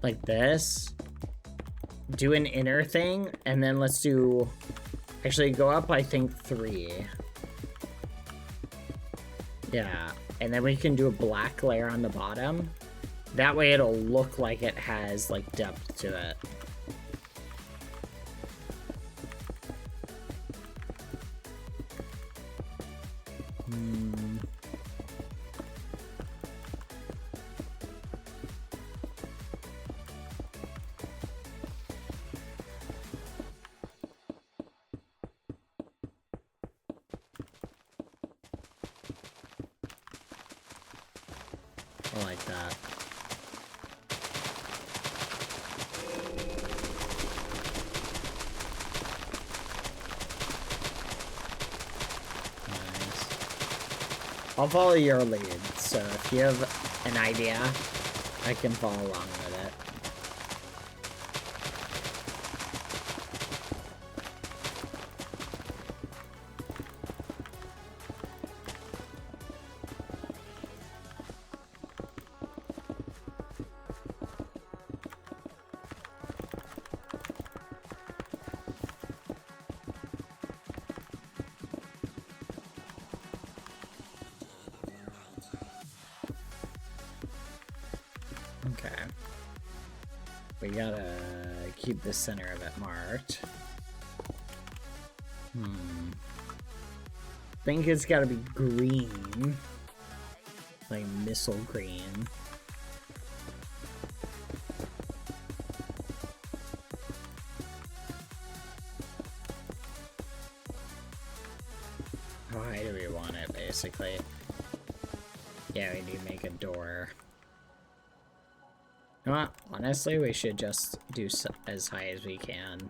like this. Do an inner thing, and then let's do, actually go up, I think 3. Yeah, and then we can do a black layer on the bottom. That way it'll look like it has like depth to it. I like that. Nice. I'll follow your lead, so if you have an idea, I can follow along with it. Okay. We gotta keep the center of it marked. Think it's gotta be green. Like missile green. How high do we want it, basically? Yeah, we need to make a door. You know what? Honestly, we should just do as high as we can.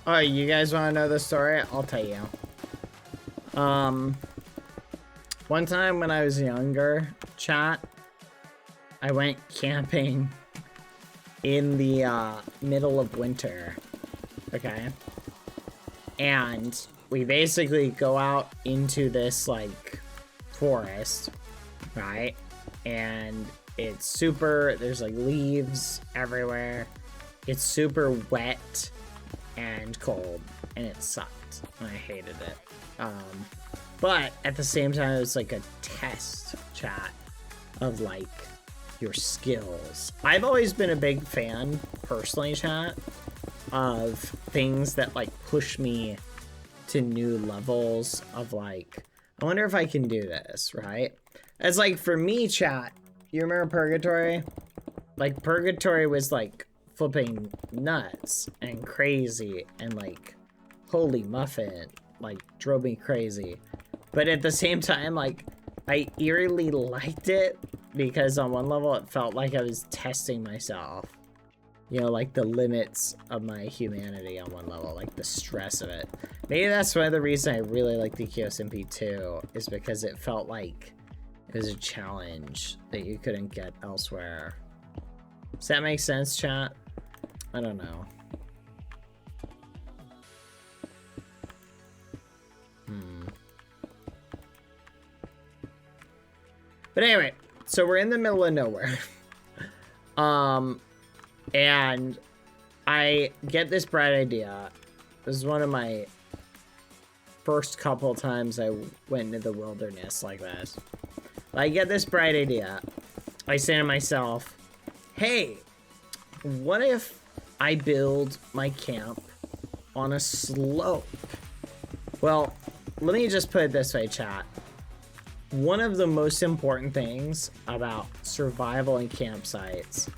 Oh, you guys want to know the story? I'll tell you. One time when I was younger, chat, I went camping in the middle of winter, okay? And we basically go out into this, like, forest, right? And it's super, there's, like, leaves everywhere. It's super wet and cold, and it sucked, and I hated it. But at the same time, it was like a test, chat, of like your skills. I've always been a big fan, personally, chat, of things that like push me to new levels of like, I wonder if I can do this, right? It's like, for me, chat, you remember Purgatory? Like, Purgatory was like flipping nuts and crazy and like holy muffin, like drove me crazy. But at the same time, like, I eerily liked it because on one level it felt like I was testing myself, you know, like the limits of my humanity on one level, like the stress of it. Maybe that's one of the reasons I really like the Kyosmp 2 is because it felt like it was a challenge that you couldn't get elsewhere. Does that make sense, chat? I don't know. But anyway, so we're in the middle of nowhere. And I get this bright idea. This is one of my first couple times I went into the wilderness like this. I get this bright idea. I say to myself, hey, what if I build my camp on a slope? Well, let me just put it this way, chat. One of the most important things about survival and campsites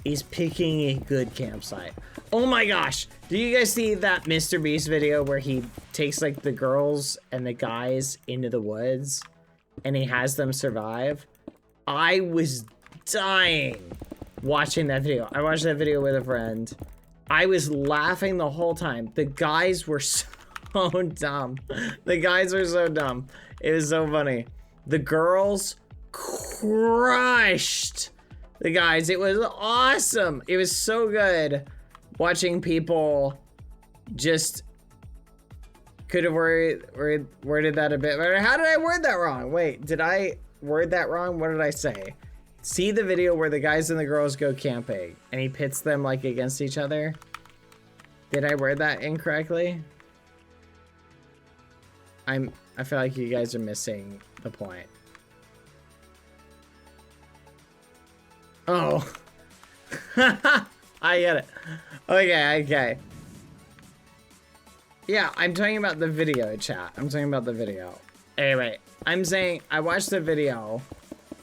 is picking a good campsite. Oh my gosh, do you guys see that Mr. Beast video where he takes like the girls and the guys into the woods and he has them survive? I was dying watching that video. I watched that video with a friend. I was laughing the whole time. The guys were so dumb. The guys were so dumb. It was so funny. The girls crushed the guys. It was awesome. It was so good watching people just could have worded that a bit better. How did I word that wrong? Wait, did I word that wrong? What did I say? See the video where the guys and the girls go camping and he pits them like against each other? Did I word that incorrectly? I feel like you guys are missing the point. Oh. I get it. Okay. Yeah, I'm talking about the video, chat. I'm talking about the video. Anyway, I'm saying I watched the video,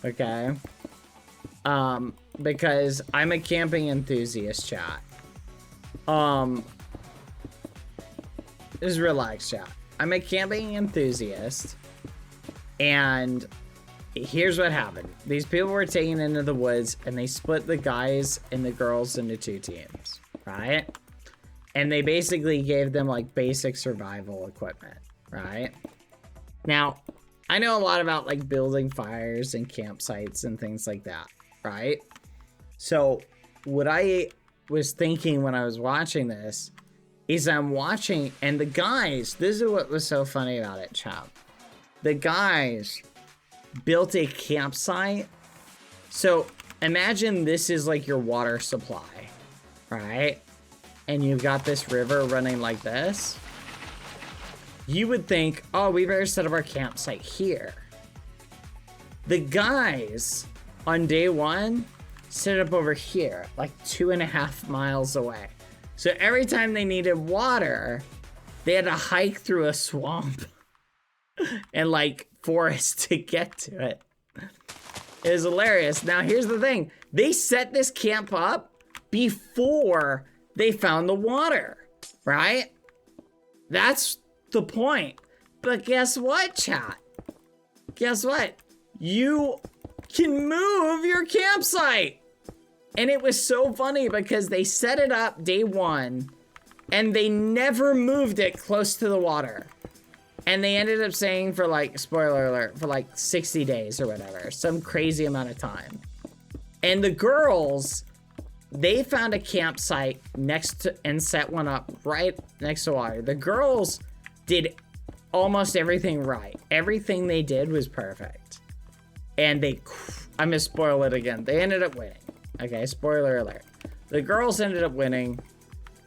okay? Because I'm a camping enthusiast, chat. Just relax, chat. I'm a camping enthusiast, and here's what happened. These people were taken into the woods, and they split the guys and the girls into two teams, right? And they basically gave them, like, basic survival equipment, right? Now, I know a lot about, like, building fires and campsites and things like that, right? So, what I was thinking when I was watching this is I'm watching, and the guys, this is what was so funny about it, chat. The guys built a campsite. So imagine this is like your water supply, right? And you've got this river running like this. You would think, oh, we better set up our campsite here. The guys on day one set up over here, like 2.5 miles away. So every time they needed water, they had to hike through a swamp and like forest to get to it. It was hilarious. Now here's the thing. They set this camp up before they found the water, right? That's the point. But guess what, chat? Guess what? You can move your campsite. And it was so funny because they set it up day one and they never moved it close to the water. And they ended up staying for like, spoiler alert, for like 60 days or whatever. Some crazy amount of time. And the girls, they found a campsite next to, and set one up right next to water. The girls did almost everything right. Everything they did was perfect. And they, I'm gonna spoil it again. They ended up winning. Okay, spoiler alert. The girls ended up winning.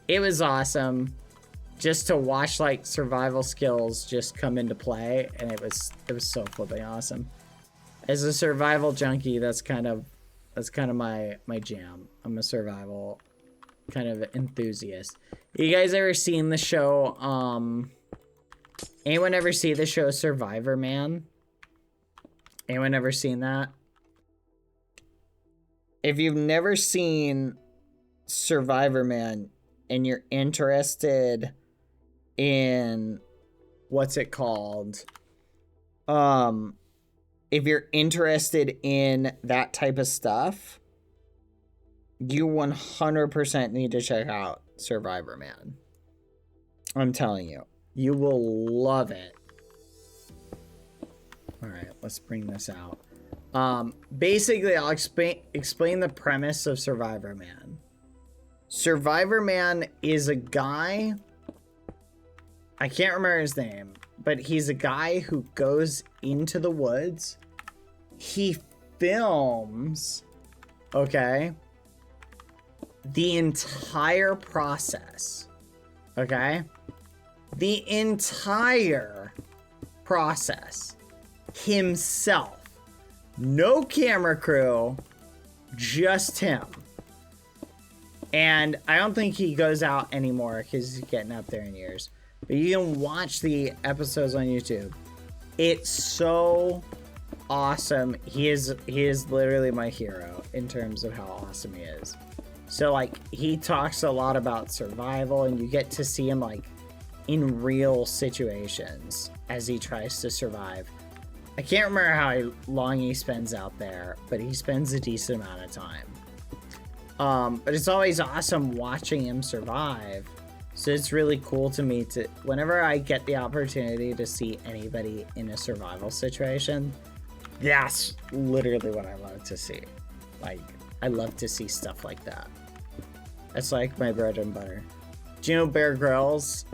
It was awesome. Just to watch like survival skills just come into play, and it was so flipping awesome. As a survival junkie, that's kind of my jam. I'm a survival kind of enthusiast. You guys ever seen the show? Anyone ever see the show Survivor Man? Anyone ever seen that? If you've never seen Survivor Man and you're interested in what's it called? If you're interested in that type of stuff, you 100% need to check out Survivor Man. I'm telling you, you will love it. All right, let's bring this out. Basically, I'll explain the premise of Survivor Man. Survivor Man is a guy, I can't remember his name, but he's a guy who goes into the woods. He films, okay, the entire process, okay? The entire process himself. No camera crew, just him. And I don't think he goes out anymore because he's getting up there in years. But you can watch the episodes on YouTube. It's so awesome. He is literally my hero in terms of how awesome he is. So like he talks a lot about survival, and you get to see him like in real situations as he tries to survive. I can't remember how long he spends out there, but he spends a decent amount of time. But it's always awesome watching him survive. So it's really cool to me to, whenever I get the opportunity to see anybody in a survival situation, that's literally what I love to see. Like, I love to see stuff like that. That's like my bread and butter. Do you know Bear Grylls?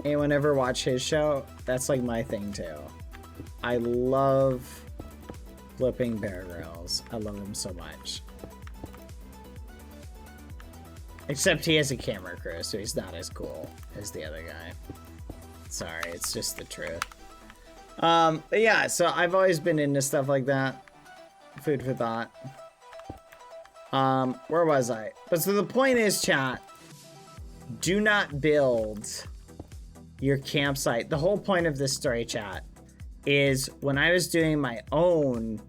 Anyone ever watch his show? That's like my thing too. I love flipping Bear Grylls. I love him so much. Except he has a camera crew, so he's not as cool as the other guy. Sorry, it's just the truth. But yeah, so I've always been into stuff like that. Food for thought. Where was I? But so the point is, chat, do not build your campsite. The whole point of this story, chat, is when I was doing my own,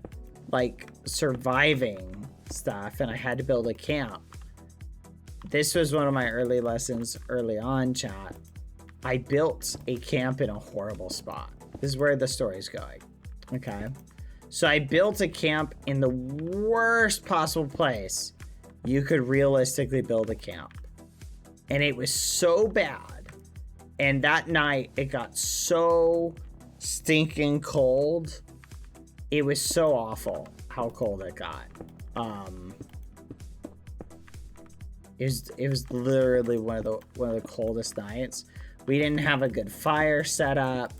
like, surviving stuff and I had to build a camp. This was one of my early lessons early on, chat. I built a camp in a horrible spot. This is where the story's going. Okay. So I built a camp in the worst possible place you could realistically build a camp. And it was so bad. And that night it got so stinking cold. It was so awful how cold it got. It was literally one of the coldest nights. We didn't have a good fire set up.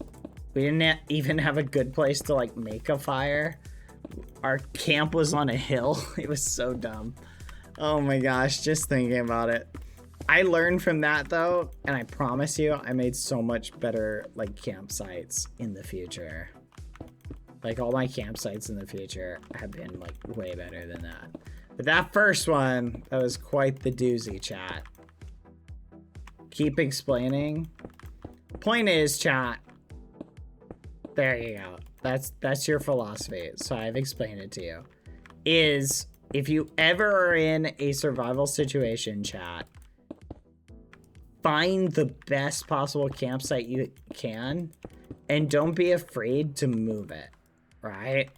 We didn't even have a good place to like make a fire. Our camp was on a hill. It was so dumb. Oh my gosh, just thinking about it. I learned from that though, and I promise you, I made so much better like campsites in the future. Like, all my campsites in the future have been, like, way better than that. But that first one, that was quite the doozy, chat. Keep explaining. Point is, chat. There you go. That's your philosophy. So I've explained it to you. Is if you ever are in a survival situation, chat, find the best possible campsite you can and don't be afraid to move it, right?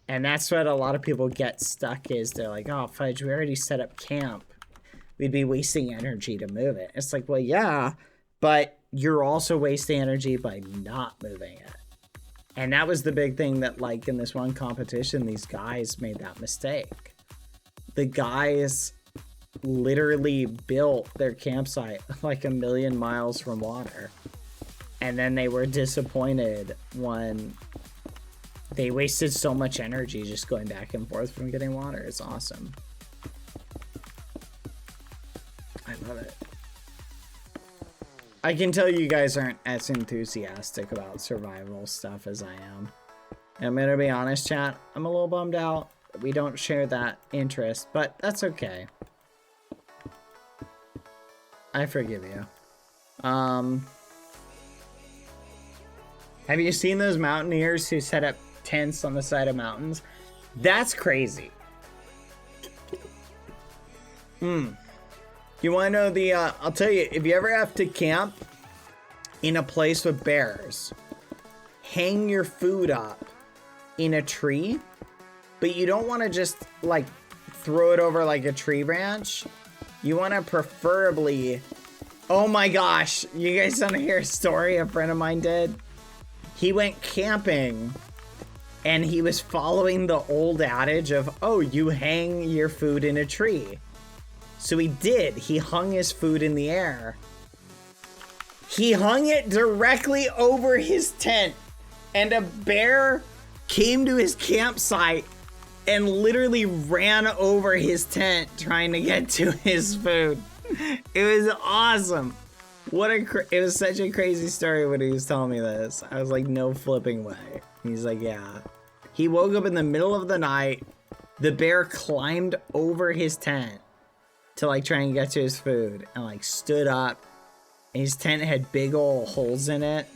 And that's what a lot of people get stuck is they're like, oh, fudge, we already set up camp. We'd be wasting energy to move it. It's like, well, yeah, but you're also wasting energy by not moving it. And that was the big thing that, like, in this one competition, these guys made that mistake. The guys literally built their campsite like 1 million miles from water. And then they were disappointed when they wasted so much energy just going back and forth from getting water. It's awesome. I love it. I can tell you guys aren't as enthusiastic about survival stuff as I am. And I'm gonna be honest, chat, I'm a little bummed out that we don't share that interest, but that's okay. I forgive you. Have you seen those mountaineers who set up tents on the side of mountains? That's crazy. You want to know the, I'll tell you, if you ever have to camp in a place with bears, hang your food up in a tree, but you don't want to just, like, throw it over like a tree branch. You want to preferably, oh my gosh, you guys want to hear a story a friend of mine did? He went camping and he was following the old adage of, oh, you hang your food in a tree. So he did. He hung his food in the air. He hung it directly over his tent. And a bear came to his campsite and literally ran over his tent trying to get to his food. It was awesome. It was such a crazy story when he was telling me this. I was like, no flipping way. He's like, yeah. He woke up in the middle of the night. The bear climbed over his tent to, like, try and get to his food and, like, stood up. And his tent had big old holes in it.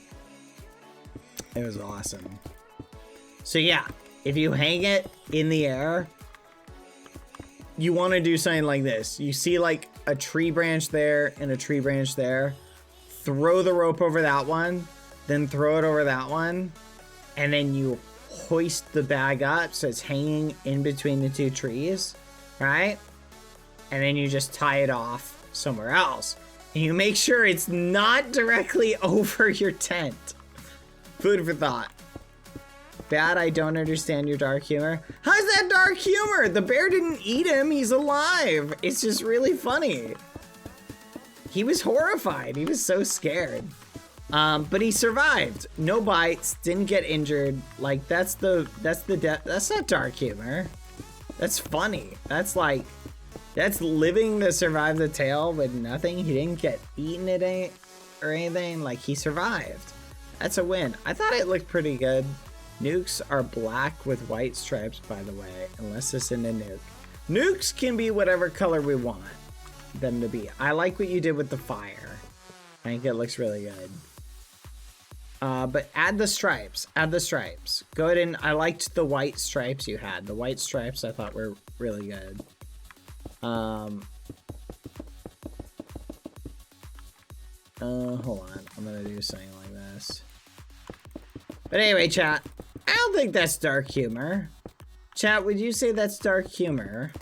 It was awesome. So yeah, if you hang it in the air, you want to do something like this. You see, like, a tree branch there and a tree branch there. Throw the rope over that one, then throw it over that one, and then you hoist the bag up so it's hanging in between the two trees, right? And then you just tie it off somewhere else. And you make sure it's not directly over your tent. Food for thought. Bad, I don't understand your dark humor. How's that dark humor? The bear didn't eat him. He's alive. It's just really funny. He was horrified. He was so scared. But he survived. No bites. Didn't get injured. Like, that's not dark humor. That's funny. That's like, that's living to survive the tale with nothing. He didn't get eaten or anything. Like, he survived. That's a win. I thought it looked pretty good. Nukes are black with white stripes, by the way, unless it's in a nuke. Nukes can be whatever color we want them to be. I like what you did with the fire. I think it looks really good. But add the stripes. Add the stripes. Go ahead and I liked the white stripes you had. The white stripes I thought were really good. Hold on. I'm gonna do something like this. But anyway, chat, I don't think that's dark humor. Chat, would you say that's dark humor?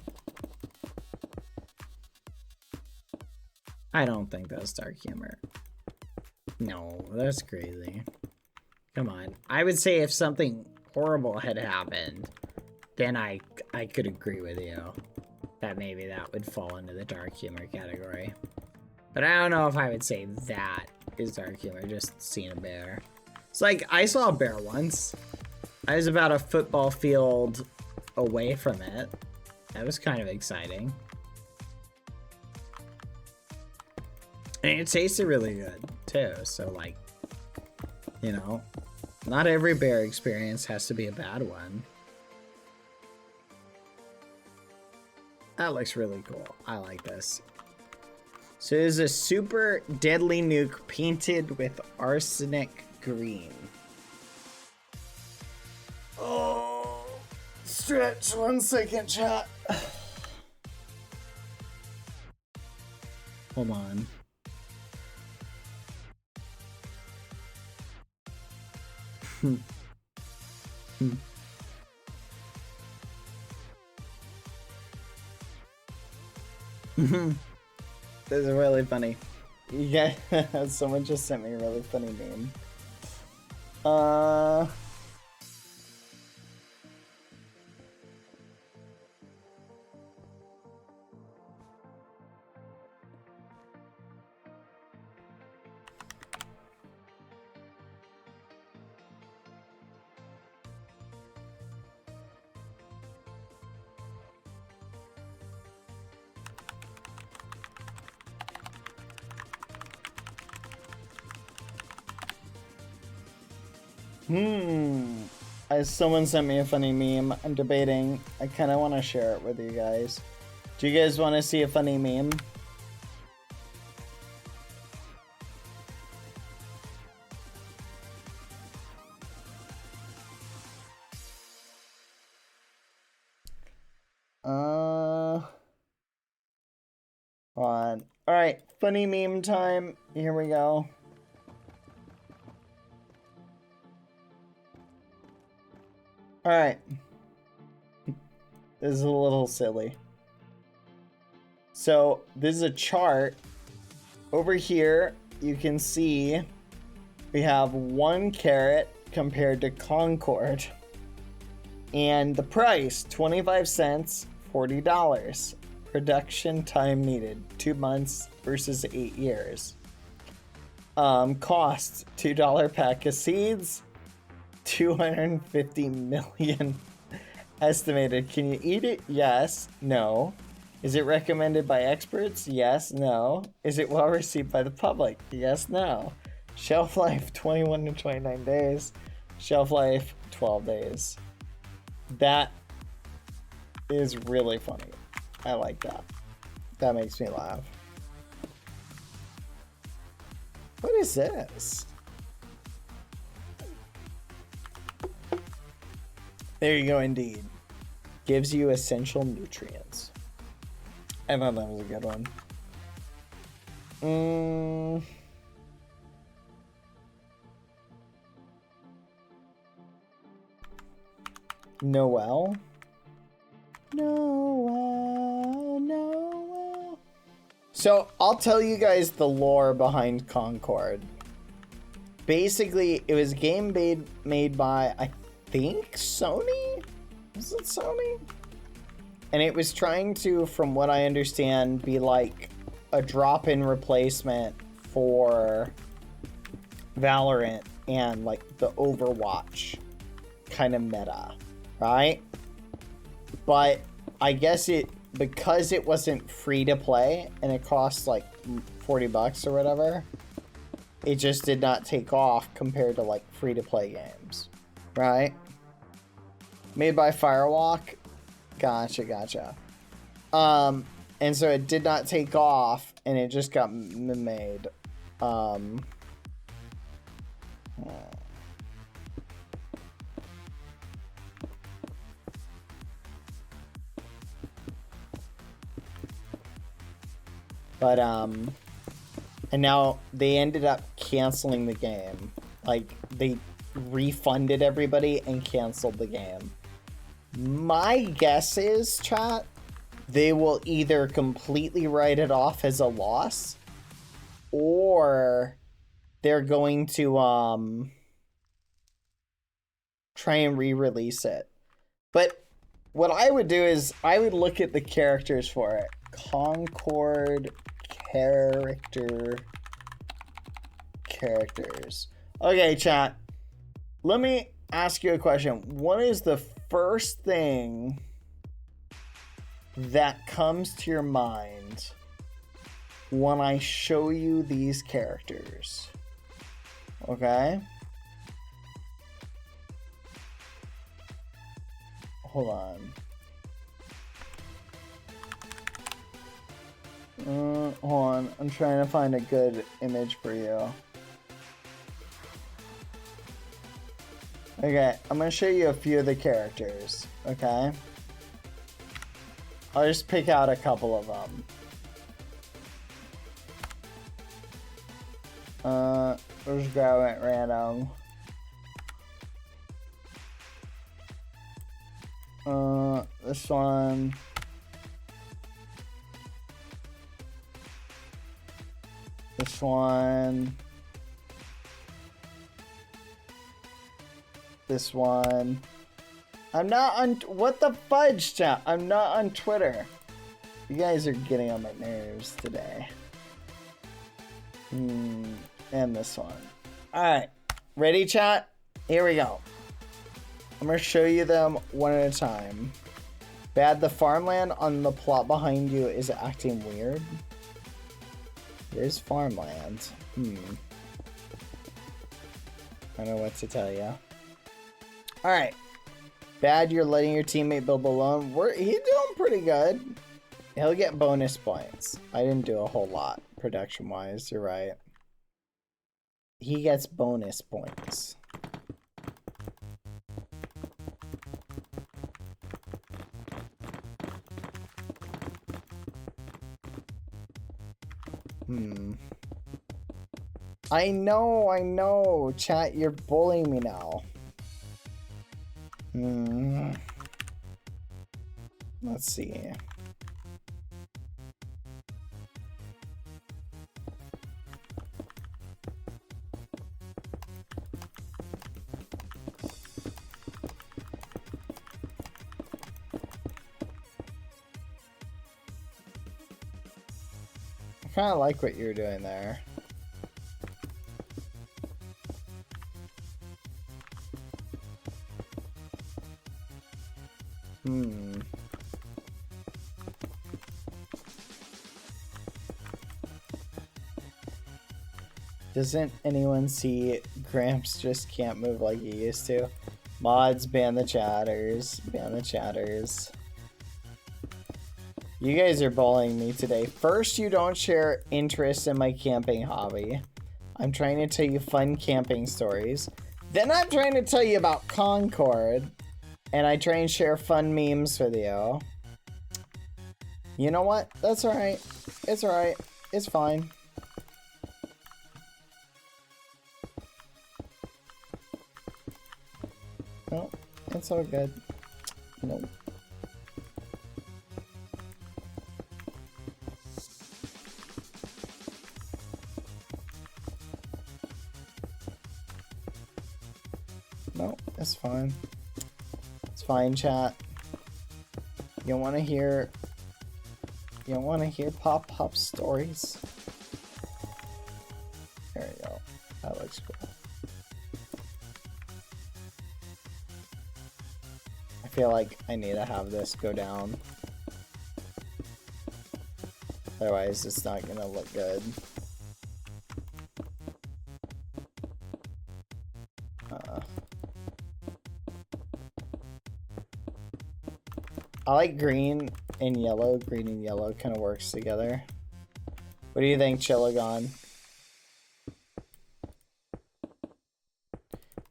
I don't think that's dark humor. No, that's crazy. Come on. I would say if something horrible had happened, then I could agree with you that maybe that would fall into the dark humor category. But I don't know if I would say that is dark humor, just seeing a bear. It's like, I saw a bear once. I was about a football field away from it. That was kind of exciting. And it tasted really good, too. So, like, you know, Not every bear experience has to be a bad one. That looks really cool. I like this. So it is a super deadly nuke painted with arsenic green. Oh, stretch 1 second, chat. Hold on. This is really funny. Yeah, someone just sent me a really funny meme. Someone sent me a funny meme. I'm debating. I kind of want to share it with you guys. Do you guys want to see a funny meme? On. All right, funny meme time. Here we go. All right. This is a little silly. So this is a chart. Over here, you can see we have 1 carat compared to Concord. And the price, 25 cents, $40. Production time needed, 2 months versus 8 years. Cost, $2 pack of seeds, 250 million estimated. Can you eat it? Yes. No. Is it recommended by experts? Yes. No. Is it well received by the public? Yes. No. Shelf life 21 to 29 days. Shelf life 12 days. That is really funny. I like that. That makes me laugh. What is this? There you go, indeed. Gives you essential nutrients. I thought that was a good one. Noel? Noel. So, I'll tell you guys the lore behind Concord. Basically, it was a game made by, I think, Sony? Was it Sony? And it was trying to, from what I understand, be like a drop-in replacement for Valorant and like the Overwatch kind of meta, right? But I guess because it wasn't free to play and it cost like $40 or whatever, it just did not take off compared to like free to play games, right? Made by Firewalk. Gotcha. And so it did not take off and it just got made. But, and now they ended up canceling the game. Like, they refunded everybody and canceled the game. My guess is, chat, they will either completely write it off as a loss, or they're going to, try and re-release it. But what I would do is, I would look at the characters for it. Concord characters. Okay, chat. Let me ask you a question. What is the first thing that comes to your mind when I show you these characters? Okay? hold on. Hold on. I'm trying to find a good image for you. Okay, I'm gonna show you a few of the characters, okay? I'll just pick out a couple of them. We'll just grab it at random. This one. This one. This one. I'm not on. What the fudge, chat? I'm not on Twitter. You guys are getting on my nerves today. And this one. Alright. Ready, chat? Here we go. I'm gonna show you them one at a time. Bad, the farmland on the plot behind you is acting weird. There's farmland. I don't know what to tell you. Alright. Bad, you're letting your teammate build alone. He's doing pretty good. He'll get bonus points. I didn't do a whole lot production-wise. You're right. He gets bonus points. I know. Chat, you're bullying me now. Let's see. I kind of like what you're doing there. Doesn't anyone see Gramps just can't move like he used to? Mods, ban the chatters. Ban the chatters. You guys are bullying me today. First, you don't share interest in my camping hobby. I'm trying to tell you fun camping stories. Then I'm trying to tell you about Concord. And I try and share fun memes with you. You know what? That's alright. It's alright. It's fine. No, it's all good. Nope. No, it's fine. It's fine, chat. You don't want to hear pop stories? There you go. That looks cool. I feel like I need to have this go down. Otherwise, it's not gonna look good. I like green and yellow. Green and yellow kind of works together. What do you think, Chillagon?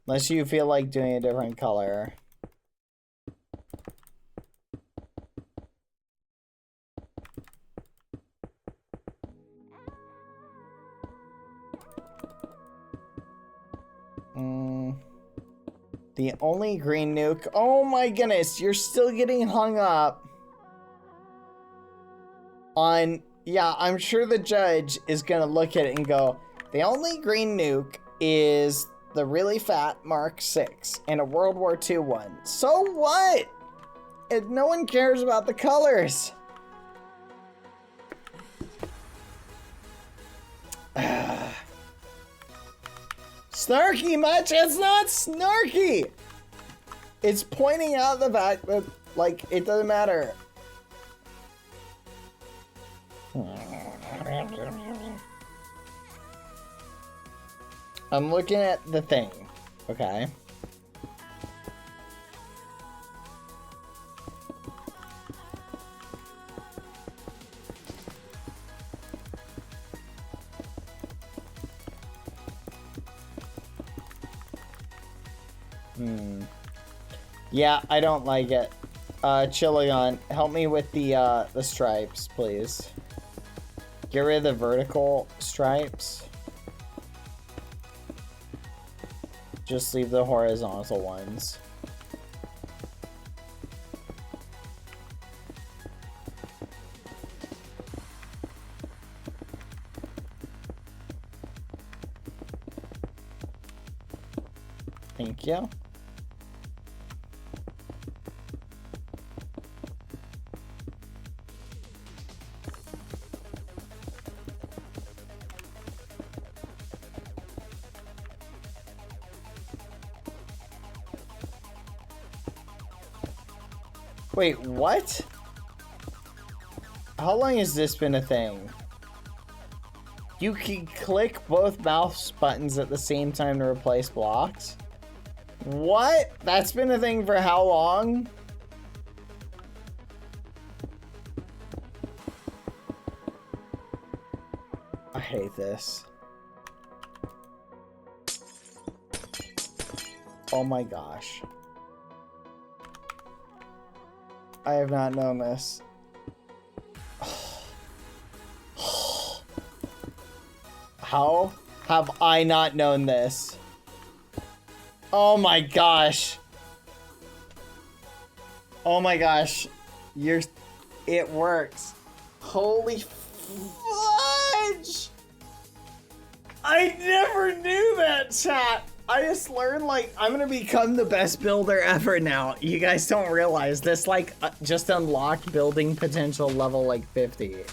Unless you feel like doing a different color. The only green nuke. Oh my goodness, you're still getting hung up on. Yeah, I'm sure the judge is gonna look at it and go, the only green nuke is the really fat Mark 6 and a World War II one. So what? No one cares about the colors. Snarky much? It's not snarky! It's pointing out the fact that, like, it doesn't matter. I'm looking at the thing, okay? Yeah, I don't like it. Chillagon, help me with the stripes, please. Get rid of the vertical stripes. Just leave the horizontal ones. Thank you. Wait, what? How long has this been a thing? You can click both mouse buttons at the same time to replace blocks? What? That's been a thing for how long? I hate this. Oh my gosh. I have not known this. How have I not known this? Oh my gosh. Oh my gosh. It works. Holy fudge! I never knew that, chat. I just learned, like, I'm gonna become the best builder ever now. You guys don't realize this, like, just unlocked building potential level, like, 50.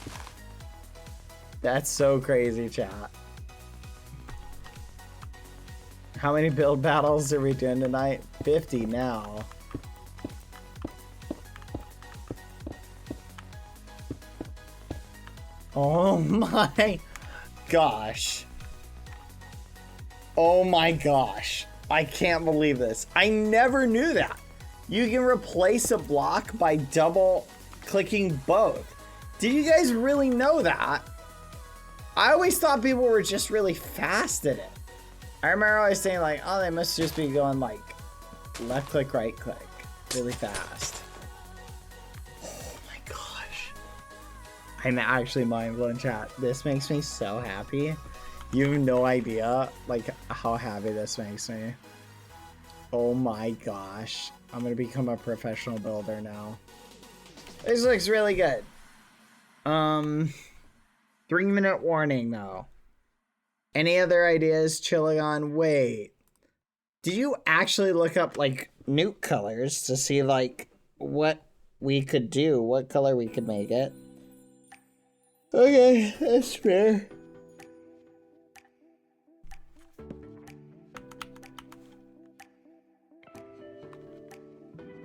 That's so crazy, chat. How many build battles are we doing tonight? 50 now. Oh my gosh. Oh my gosh. I can't believe this. I never knew that. You can replace a block by double clicking both. Did you guys really know that? I always thought people were just really fast at it. I remember always saying like, oh, they must just be going like left click, right click really fast. Oh my gosh. I'm actually mind blown, chat. This makes me so happy. You have no idea like how happy this makes me. Oh my gosh. I'm gonna become a professional builder now. This looks really good. 3-minute warning though. Any other ideas, Chillagon? Wait. Did you actually look up like nuke colors to see like what we could do? What color we could make it? Okay, that's fair.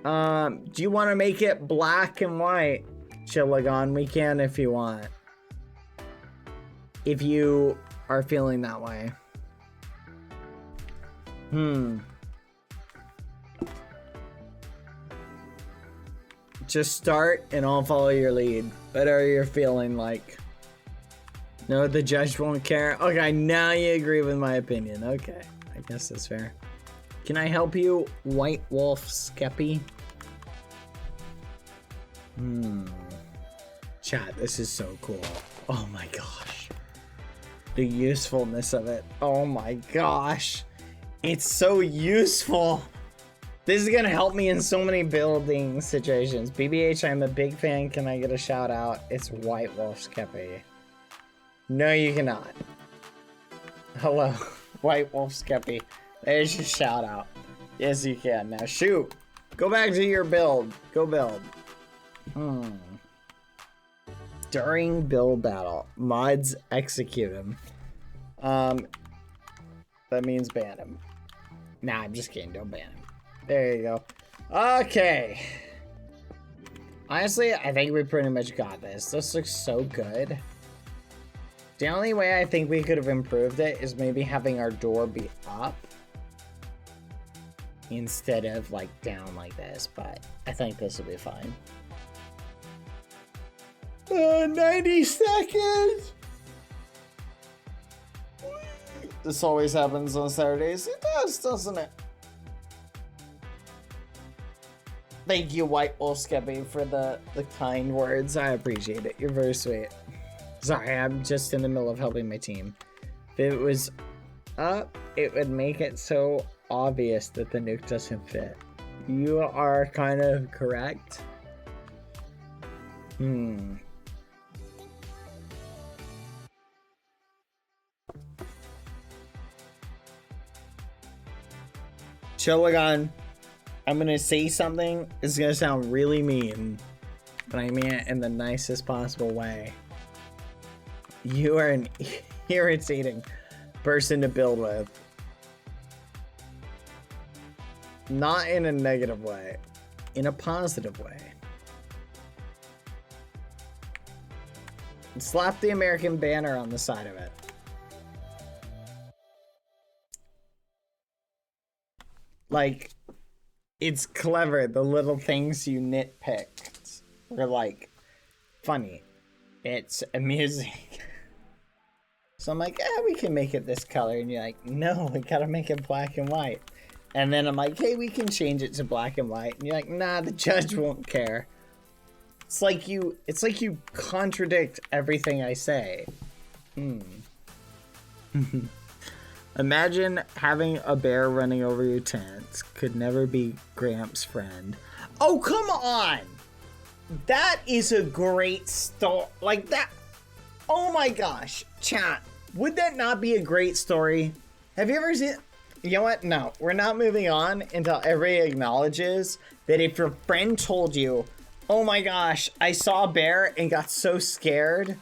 Do you want to make it black and white, Chillagon? We can if you want. If you are feeling that way. Just start and I'll follow your lead. Whatever you're feeling like. No, the judge won't care. Okay, now you agree with my opinion. Okay, I guess that's fair. Can I help you, White Wolf Skeppy? Chat, this is so cool. Oh my gosh. The usefulness of it. Oh my gosh. It's so useful. This is gonna help me in so many building situations. BBH, I'm a big fan. Can I get a shout out? It's White Wolf Skeppy. No, you cannot. Hello, White Wolf Skeppy. There's your shout out. Yes, you can. Now shoot. Go back to your build. Go build. During build battle, mods execute him. That means ban him. Nah, I'm just kidding. Don't ban him. There you go. Okay. Honestly, I think we pretty much got this. This looks so good. The only way I think we could have improved it is maybe having our door be up instead of like down like this, but I think this will be fine. 90 seconds. This always happens on Saturdays. It does, doesn't it? Thank you, White Wolf Skeppy, for the kind words. I appreciate it. You're very sweet. Sorry, I'm just in the middle of helping my team. If it was up, it would make it so obvious that the nuke doesn't fit. You are kind of correct. Cholagon, I'm gonna say something. It's gonna sound really mean, but I mean it in the nicest possible way. You are an irritating person to build with. Not in a negative way, in a positive way. Slap the American banner on the side of it. Like, it's clever. The little things you nitpicked were like funny. It's amusing. So I'm like, we can make it this color. And you're like, no, we gotta make it black and white. And then I'm like, hey, we can change it to black and white. And you're like, nah, the judge won't care. It's like you contradict everything I say. Imagine having a bear running over your tents. Could never be Gramps' friend. Oh, come on! That is a great story. Like that. Oh my gosh. Chat. Would that not be a great story? Have you ever seen... You know what? No. We're not moving on until everybody acknowledges that if your friend told you, oh my gosh, I saw a bear and got so scared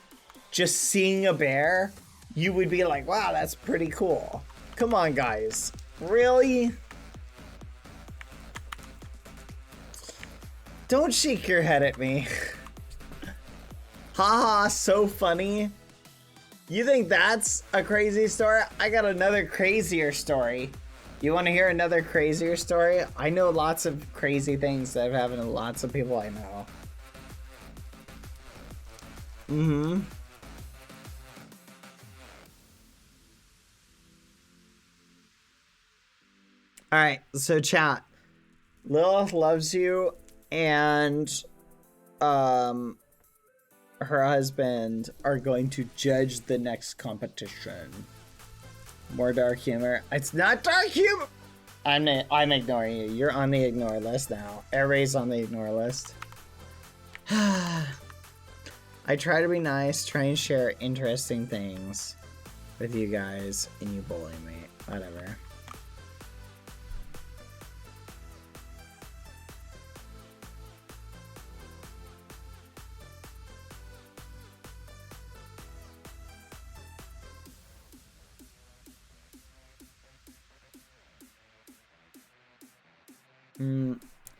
just seeing a bear, you would be like, wow, that's pretty cool. Come on, guys. Really? Don't shake your head at me. Haha, so funny. You think that's a crazy story? I got another crazier story. You want to hear another crazier story? I know lots of crazy things that have happened to lots of people I know. Alright, so chat. Lilith loves you, and her husband are going to judge the next competition. More dark humor. It's not dark humor! I'm ignoring you. You're on the ignore list now. Everybody's on the ignore list. I try to be nice, try and share interesting things with you guys, and you bully me. Whatever.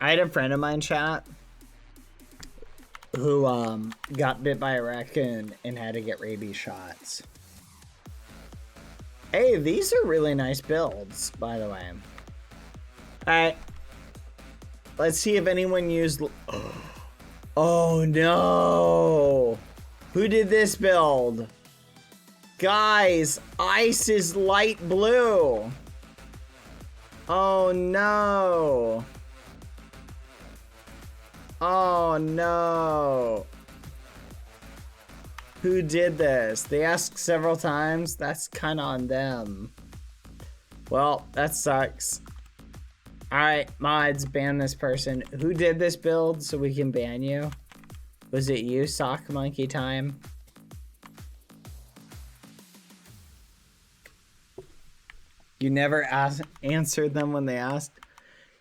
I had a friend of mine, chat, who got bit by a raccoon and had to get rabies shots. Hey, these are really nice builds, by the way. Alright. Let's see if anyone used... Oh no! Who did this build? Guys, ice is light blue! Oh no! Oh no! Who did this? They asked several times. That's kind of on them. Well, that sucks. Alright, mods, ban this person. Who did this build so we can ban you? Was it you, Sock Monkey Time? You never answered them when they asked?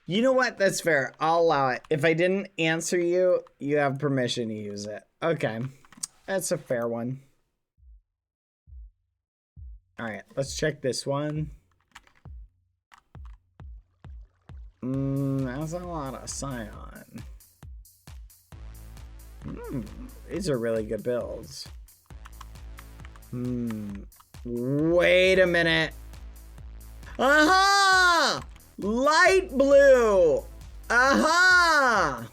You know what? That's fair. I'll allow it. If I didn't answer you, you have permission to use it. Okay. That's a fair one. Alright, let's check this one. That's a lot of Scion. These are really good builds. Wait a minute. Aha! Light blue! Aha!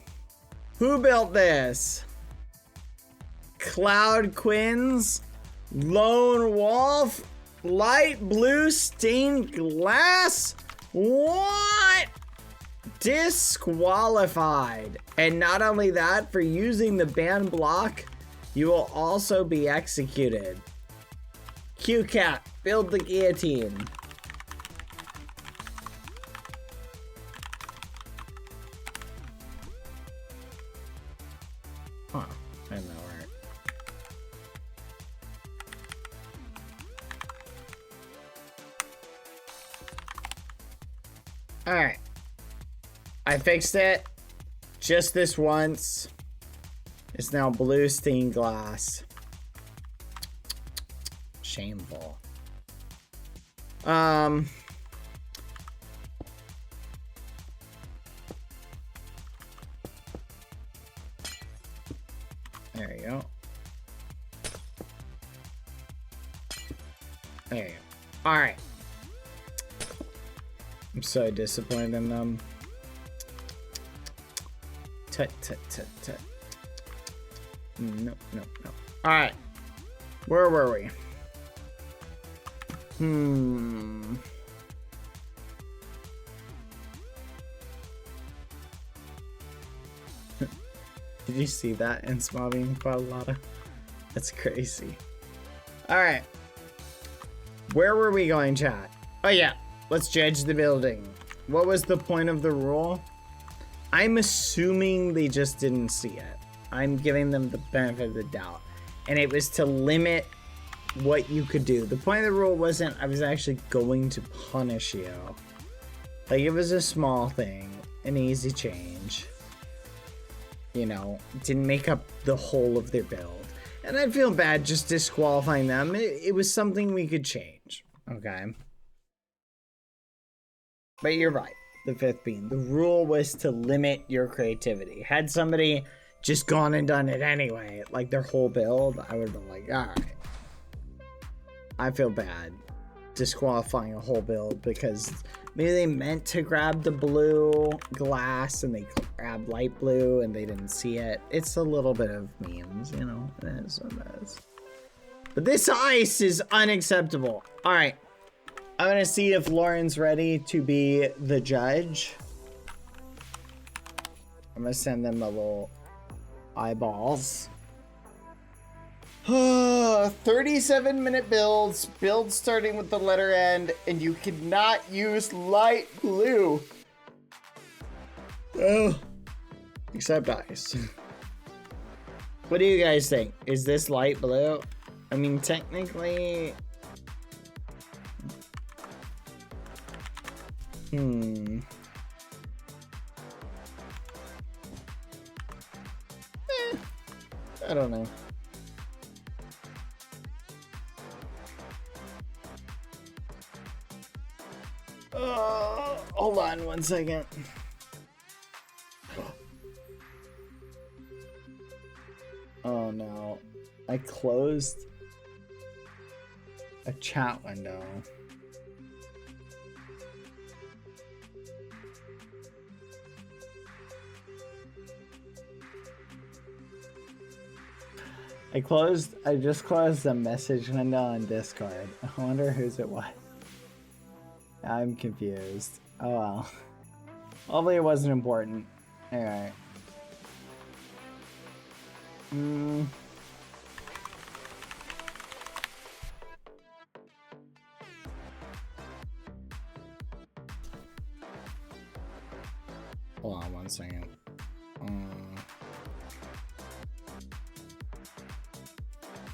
Who built this? Cloud Quins? Lone Wolf? Light blue stained glass? What? disqualified. And not only that, for using the ban block, you will also be executed. QCat, build the guillotine. Huh, I know, right? Alright. I fixed it. Just this once. It's now blue stained glass. Shameful. There you go. There you go. Alright. I'm so disappointed in them. Tut, tut, tut, tut. No, no, no. Alright. Where were we? Did you see that in Smobbing Quadlata? That's crazy. Alright. Where were we going, chat? Oh yeah. Let's judge the building. What was the point of the rule? I'm assuming they just didn't see it. I'm giving them the benefit of the doubt. And it was to limit what you could do. The point of the rule wasn't I was actually going to punish you. Like, it was a small thing, an easy change. You know, didn't make up the whole of their build. And I feel bad just disqualifying them. It was something we could change. Okay. But you're right. The fifth being, the rule was to limit your creativity. Had somebody just gone and done it anyway, like their whole build, I would have been like, alright. I feel bad disqualifying a whole build because maybe they meant to grab the blue glass and they grabbed light blue and they didn't see it. It's a little bit of memes, you know. It is what it is. But this ice is unacceptable. Alright. I'm gonna see if Lauren's ready to be the judge. I'm gonna send them a little eyeballs. 37-minute builds starting with the letter N, and you cannot use light blue. Oh, except ice. What do you guys think? Is this light blue? I mean, technically... I don't know. Hold on one second. Oh no. I closed a chat window. I just closed the message window on Discord. I wonder whose it was. I'm confused. Oh well. Hopefully it wasn't important. Alright. Hold on one second.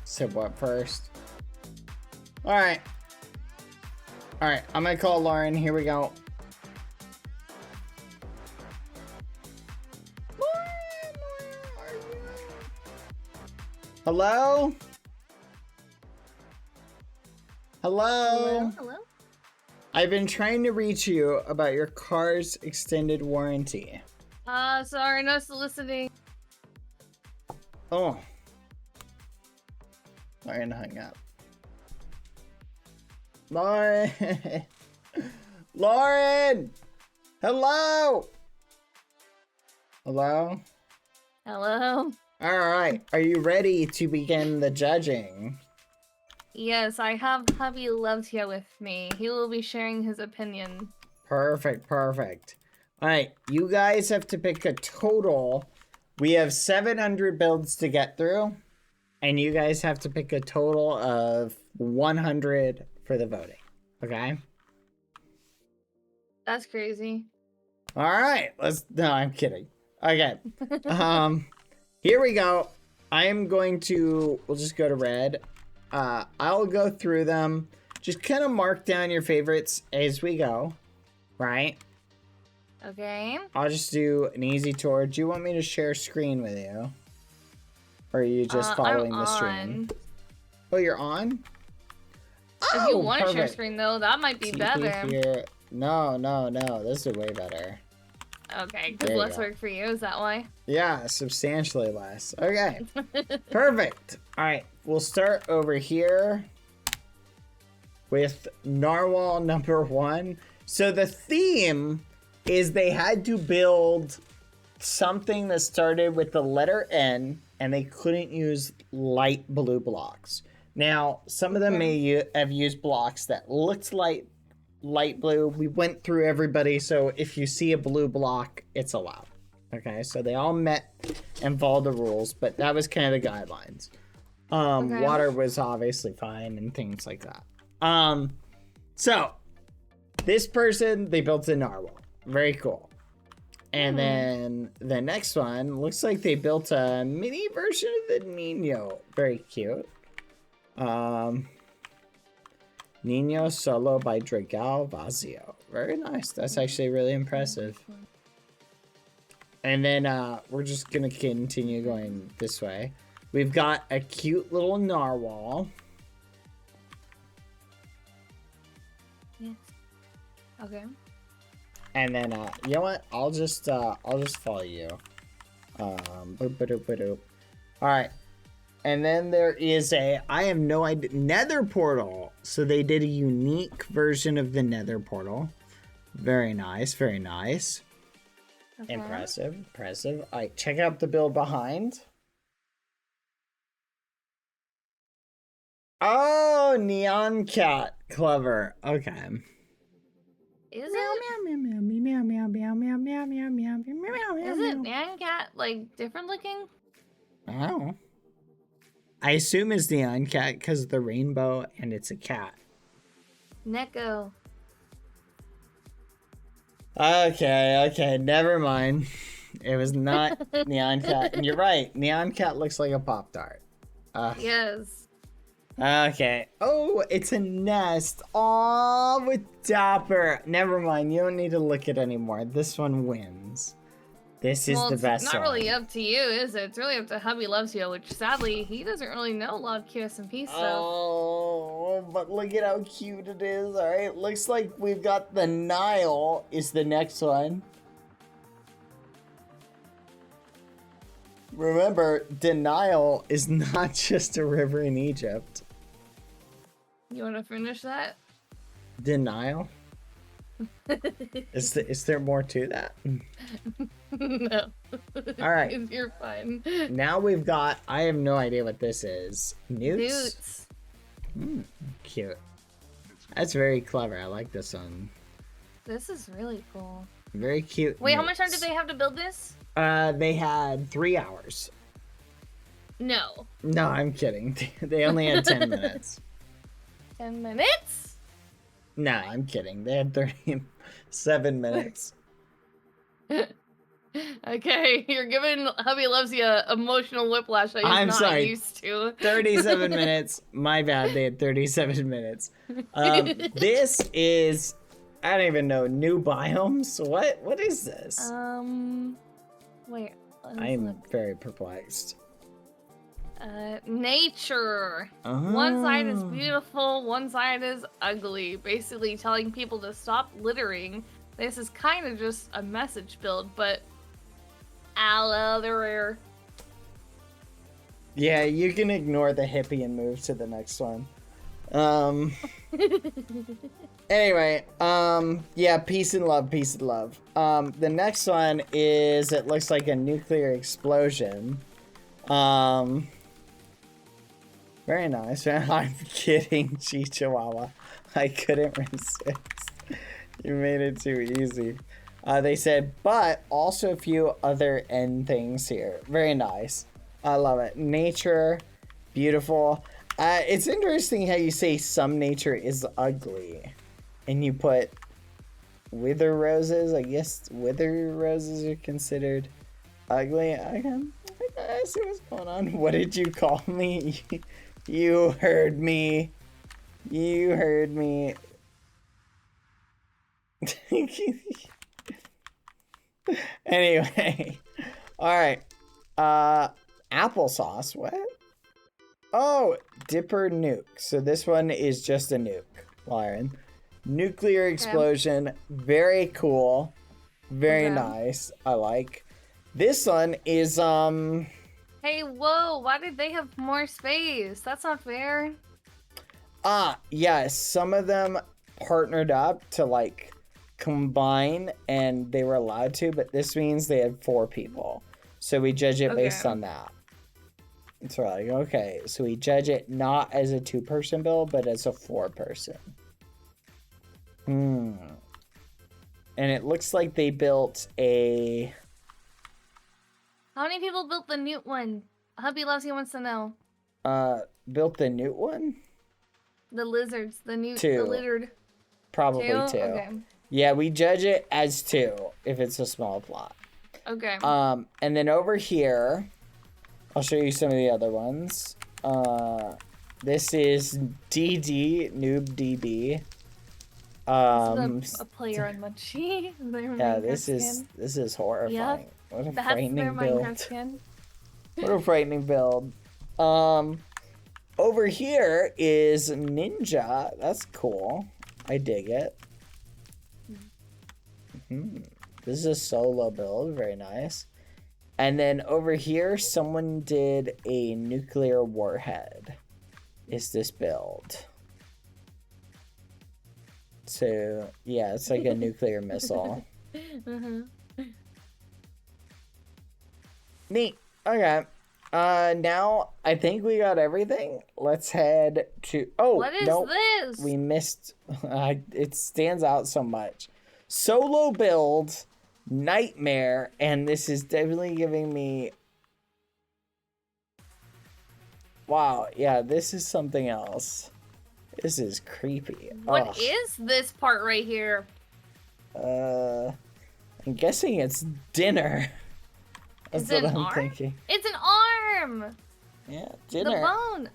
So what first? Alright. Alright, I'm gonna call Lauren. Here we go. Lauren, where are you? Hello? Hello? Hello? I've been trying to reach you about your car's extended warranty. Sorry, no soliciting. Oh. Lauren hung up. Lauren! Lauren! Hello! Hello? Hello? Alright, are you ready to begin the judging? Yes, I have hubby Loves here with me. He will be sharing his opinion. Perfect, perfect. All right, you guys have to pick a total. We have 700 builds to get through, and you guys have to pick a total of 100 for the voting. Okay? That's crazy. All right, no, I'm kidding. Okay. Here we go. We'll just go to red. I'll go through them. Just kind of mark down your favorites as we go, right? Okay. I'll just do an easy tour. Do you want me to share screen with you? Or are you just following I'm the stream? on. Oh, you're on? If you Oh, want to share perfect. screen though, that might be TP better. here. No. This is way better. Okay, There because you less go. work for you, is that why? Yeah, substantially less. Okay. Perfect. All right, we'll start over here with Narwhal number 1. So the theme is they had to build something that started with the letter N, and they couldn't use light blue blocks. Now, some of them may have used blocks that looked like light blue. We went through everybody, so if you see a blue block, it's allowed. Okay, so they all met and followed the rules, but that was kind of the guidelines. Okay. Water was obviously fine and things like that. So this person, they built a narwhal. Very cool. And then the next one looks like they built a mini version of the Nino. Very cute. Nino Solo by Dragal Vazio. Very nice. That's actually really impressive. And then we're just gonna continue going this way. We've got a cute little narwhal. Yes. Okay. And then you know what? I'll just follow you. Boop. All right. And then there is I have no idea, nether portal. So they did a unique version of the nether portal. Very nice, very nice. Okay. Impressive. All right, check out the build behind. Oh, Neon Cat. Clever. Okay. Is Meow, it? meow, meow, meow, meow, meow, meow, meow, meow, meow, meow, meow, meow, Is meow. it Neon Cat like different looking? I don't know. I assume it's Neon Cat because of the rainbow and it's a cat. Neko. Okay, never mind. It was not Neon Cat. And you're right, Neon Cat looks like a Pop-Tart. Yes. Okay. Oh, it's a nest. Aw, with Dapper. Never mind, you don't need to look at it anymore. This one wins. This is the best It's not one. really up to you, is it? It's really up to Hubby Loves You, which sadly, he doesn't really know a lot of QSMP stuff. Oh, but look at how cute it is. All right, looks like we've got the Nile is the next one. Remember, denial is not just a river in Egypt. You want to finish that? Denial? Is there more to that? No. All right. You're fine. Now we've got, I have no idea what this is. Newts? Newts. Cute. That's very clever. I like this one. This is really cool. Very cute. Wait, how much time newts. did they have to build this? They had 3 hours. No. No, I'm kidding. They only had 10 minutes. 10 minutes? No, I'm kidding. They had 37 minutes. Okay, you're giving Hubby Loves You emotional whiplash that he's I'm not sorry. used to. 37 minutes. My bad. They had 37 minutes. This is, I don't even know, new biomes? What is this? Wait. I'm very perplexed. Nature. Oh. One side is beautiful, one side is ugly. Basically telling people to stop littering. This is kind of just a message build, but aloe, they're rare. Yeah, you can ignore the hippie and move to the next one. Anyway, yeah, peace and love, peace and love. The next one is, it looks like a nuclear explosion. Very nice. I'm kidding, Chihuahua. I couldn't resist. You made it too easy. They said, but also a few other end things here. Very nice. I love it. Nature, beautiful. It's interesting how you say some nature is ugly. And you put wither roses. I guess wither roses are considered ugly. I see what's going on. What did you call me? You heard me. You heard me. Anyway. Alright. Applesauce. What? Oh, Dipper Nuke. So this one is just a nuke, Lyron. Nuclear explosion. Very cool. Very nice. I like. This one is, Hey, whoa, why did they have more space? That's not fair. Yes, some of them partnered up to, like, combine, and they were allowed to, but this means they had 4 people. So we judge it based on that. It's like, okay, so we judge it not as a 2-person build, but as a 4-person. And it looks like they built a... How many people built the newt one? Hubby Lassie wants to know. Built the newt one? The lizards, the newt, 2. the lizard. Probably 2. Okay. Yeah, we judge it as 2 if it's a small plot. Okay. And then over here, I'll show you some of the other ones. This is DD, Noob DB. This is a player on Munchie. Yeah, this is horrifying. Yep. What a That's frightening their build. Minecraft skin. What a frightening build. Over here is Ninja. That's cool. I dig it. This is a solo build. Very nice. And then over here, someone did a nuclear warhead. Is this build? So, yeah, it's like a nuclear missile. Neat. Okay. Now I think we got everything. Let's head to. Oh, what is nope, this? we missed. It stands out so much. Solo build, nightmare, and this is definitely giving me. Wow. Yeah, this is something else. This is creepy. What is this part right here? I'm guessing it's dinner. That's what I'm thinking. It's an arm. Yeah, dinner. The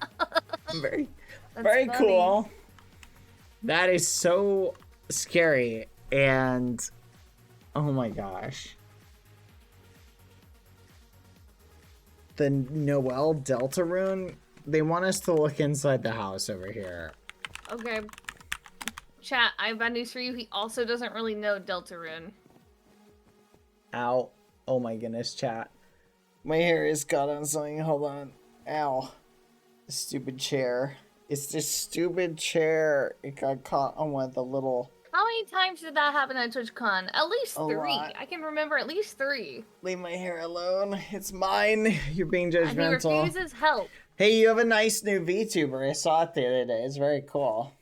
bone. Very Funny. cool. That is so scary, and oh my gosh. The Noel Delta rune, they want us to look inside the house over here. Okay. Chat, I have bad news for you. He also doesn't really know Deltarune. Ow. Oh my goodness, chat. My hair is caught on something. Hold on. Ow. Stupid chair. It's this stupid chair. It got caught on one of the little... How many times did that happen at TwitchCon? At least 3. lot. I can remember at least 3. Leave my hair alone. It's mine. You're being And he judgmental. refuses help. Hey, you have a nice new VTuber. I saw it the other day. It's very cool.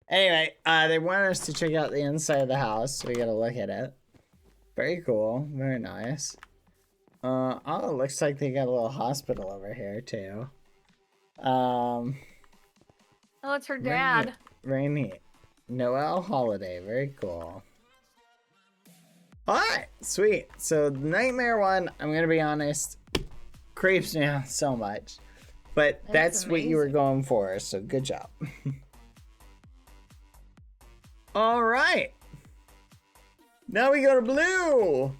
Anyway, they want us to check out the inside of the house, so we gotta look at it. Very cool. Very nice. Oh, it looks like they got a little hospital over here, too. Oh, it's her dad. Very neat. Noel holiday. Very cool. Alright, sweet. So, the Nightmare one, I'm gonna be honest, creeps me out so much. But that's what you were going for, so good job. Alright. Now we go to blue.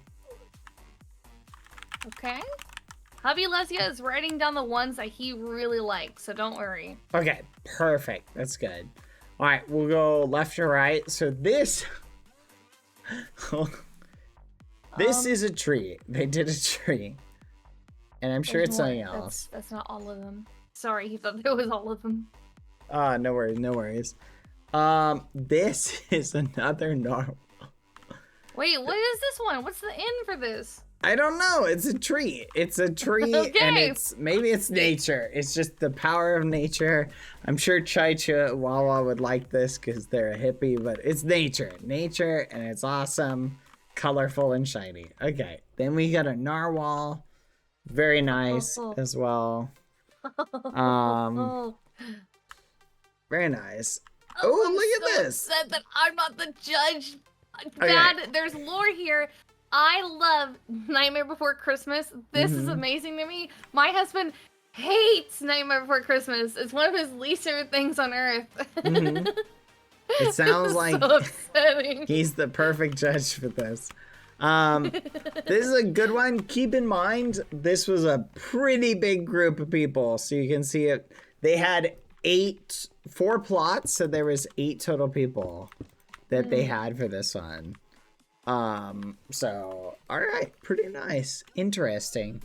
Okay. Hubby Lesia is writing down the ones that he really likes, so don't worry. Okay, perfect. That's good. All right, we'll go left to right. So this, this is a tree. They did a tree, and I'm sure it's something else. That's not all of them. Sorry, he thought that was all of them. No worries, no worries. This is another normal. Wait, what is this one? What's the end for this? I don't know. It's a tree. It's a tree, Okay. and maybe it's nature. It's just the power of nature. I'm sure Chaicha Wawa would like this because they're a hippie, but it's nature. Nature, and it's awesome, colorful, and shiny. Okay, then we got a narwhal. Very nice as well. Very nice. Oh, look at this. Upset that I'm not the judge. Okay. Dad, there's lore here. I love Nightmare Before Christmas. This is amazing to me. My husband hates Nightmare Before Christmas. It's one of his least favorite things on earth. It sounds like so upsetting. he's the perfect judge for this. This is a good one. Keep in mind, this was a pretty big group of people, so you can see it. They had 4 plots, so there was 8 total people that they had for this one. So, all right, pretty nice, interesting.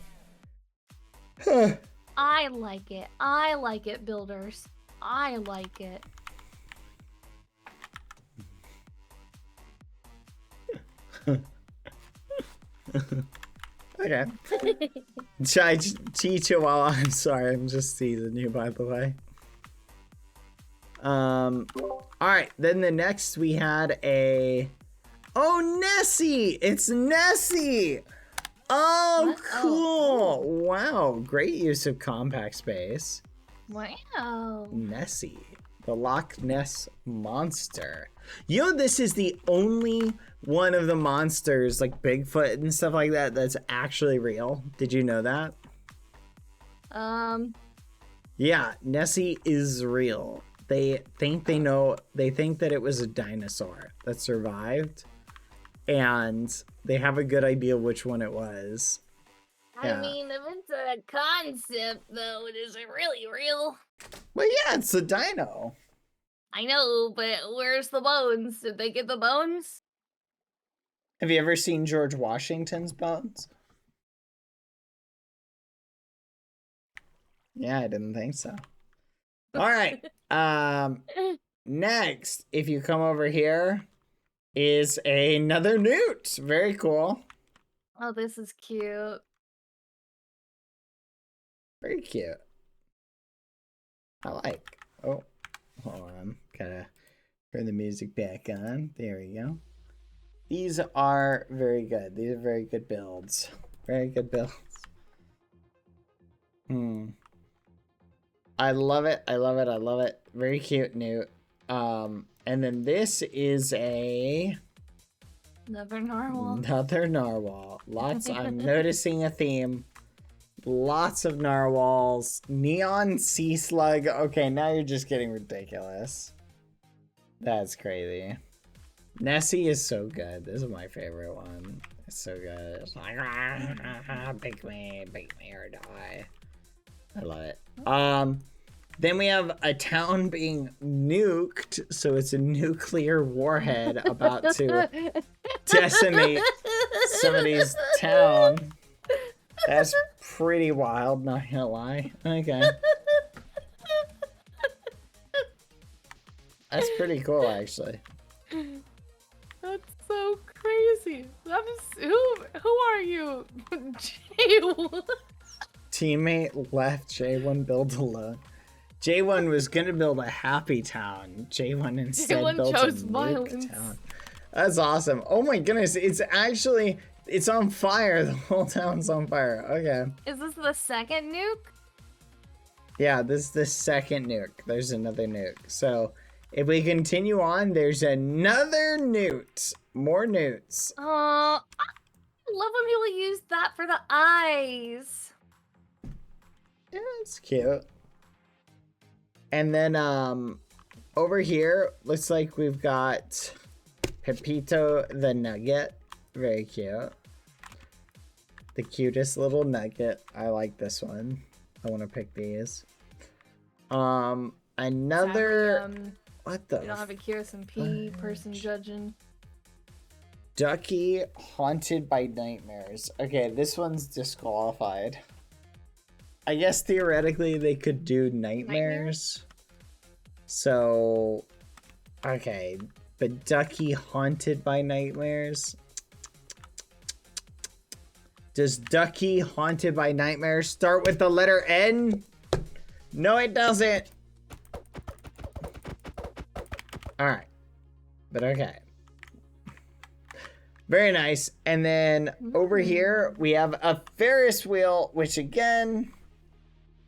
I like it. I like it, builders. I like it. Okay. Chihuahua, I'm sorry, I'm just teasing you, by the way. Alright, then the next we had a... Oh, Nessie! It's Nessie! Oh, What? cool! Wow, great use of compact space. Wow. Nessie, the Loch Ness Monster. You know, this is the only one of the monsters, like Bigfoot and stuff like that, that's actually real. Did you know that? Yeah, Nessie is real. They think that it was a dinosaur that survived, and they have a good idea which one it was. Yeah. I mean, if it's a concept, though, is it really real? Well, yeah, it's a dino. I know, but where's the bones? Did they get the bones? Have you ever seen George Washington's bones? Yeah, I didn't think so. All right. Next, if you come over here, is another newt. Very cool. Oh, this is cute. Very cute. I like. Oh, hold on. Gotta turn the music back on. There we go. These are very good. These are very good builds. Very good builds. I love it. I love it. I love it. Very cute newt. And then this is Another narwhal. another narwhal. Lots. I'm noticing a theme. Lots of narwhals. Neon sea slug. Okay, now you're just getting ridiculous. That's crazy. Nessie is so good. This is my favorite one. It's so good. It's like, pick me or die. I love it. Then we have a town being nuked, so it's a nuclear warhead about to decimate somebody's town. That's pretty wild, not gonna lie. Okay. That's pretty cool, actually. That's so crazy. Who are you? J1. Teammate left, J1 build alone. J1 was gonna build a happy town. J1 instead J1 built chose a violence. nuke town. That's awesome. Oh my goodness, it's on fire. The whole town's on fire. Okay. Is this the second nuke? Yeah, this is the second nuke. There's another nuke. So if we continue on, there's another newt. More newts. I love when people use that for the eyes. Yeah, it's cute. And then over here, looks like we've got Pepito the Nugget. Very cute. The cutest little nugget. I like this one. I want to pick these. Another... Sadly, what the... we don't have a QSMP person judging. Ducky haunted by nightmares. Okay, this one's disqualified. I guess theoretically they could do nightmares. So, okay, but Ducky haunted by nightmares. Does Ducky Haunted by Nightmares start with the letter N? No, it doesn't. All right. But okay. Very nice. And then over here, we have a Ferris wheel, which again,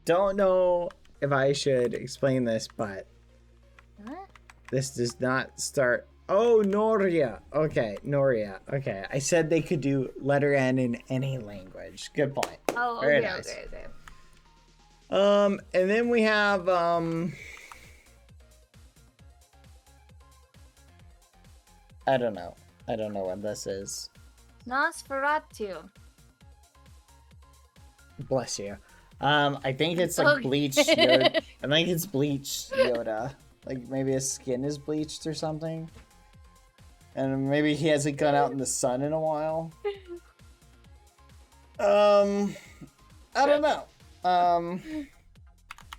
don't know if I should explain this, but this does not start. Oh, Noria. Okay, Noria. Okay, I said they could do letter N in any language. Good point. Oh, Very okay, nice. okay. And then we have, I don't know. I don't know what this is. Nosferatu. Bless you. I think it's like bleached Yoda. I think it's bleached Yoda. Like maybe his skin is bleached or something. And maybe he hasn't gone out in the sun in a while. I don't know.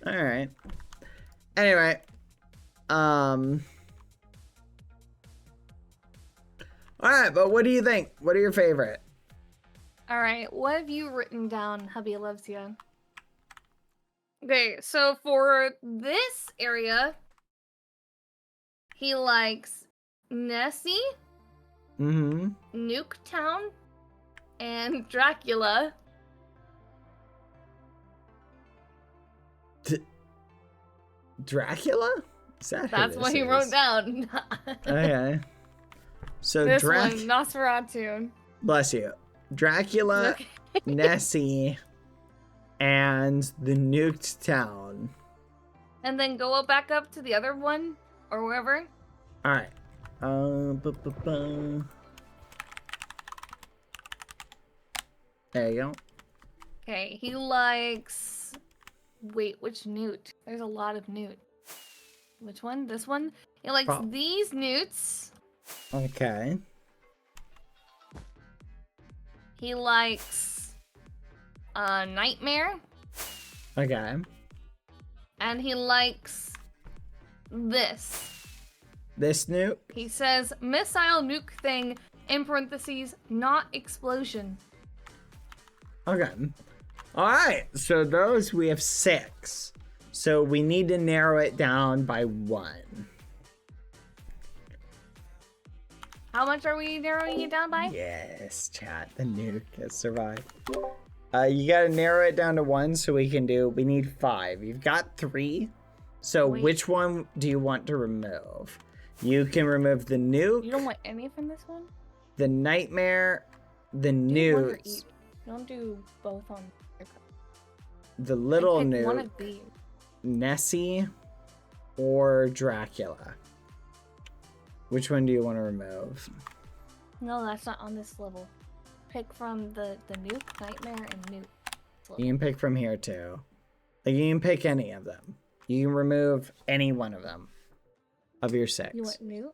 Alright. Anyway. Alright, but what do you think? What are your favorite? Alright, what have you written down, Hubby Loves You? Okay, so for this area, he likes Nessie, Nuketown, and Dracula. Dracula? Is that who That's this what he is? wrote down. Okay. So This one, Nosferatu. Bless you. Dracula, Okay. Nessie, and the nuked town. And then go back up to the other one, or wherever. Alright. There you go. Okay, he likes... Wait, which newt? There's a lot of newt. Which one? This one? He likes these newts. Okay. He likes... Nightmare. Okay. And he likes... this. This nuke? He says, missile nuke thing, in parentheses, not explosion. Okay. Alright, so those we have 6. So we need to narrow it down by 1. How much are we narrowing it down by? Yes, chat. The nuke has survived. You gotta narrow it down to 1 so we need 5. You've got 3. So which one do you want to remove? You can remove the nuke. You don't want any from this one? The nightmare, the newts, Don't do both on. the little One nuke, of these. Nessie, or Dracula. Which one do you want to remove? No, that's not on this level. Pick from the nuke, nightmare, and nuke. You can pick from here too. Like you can pick any of them. You can remove any one of them. Of your 6. You want nuke?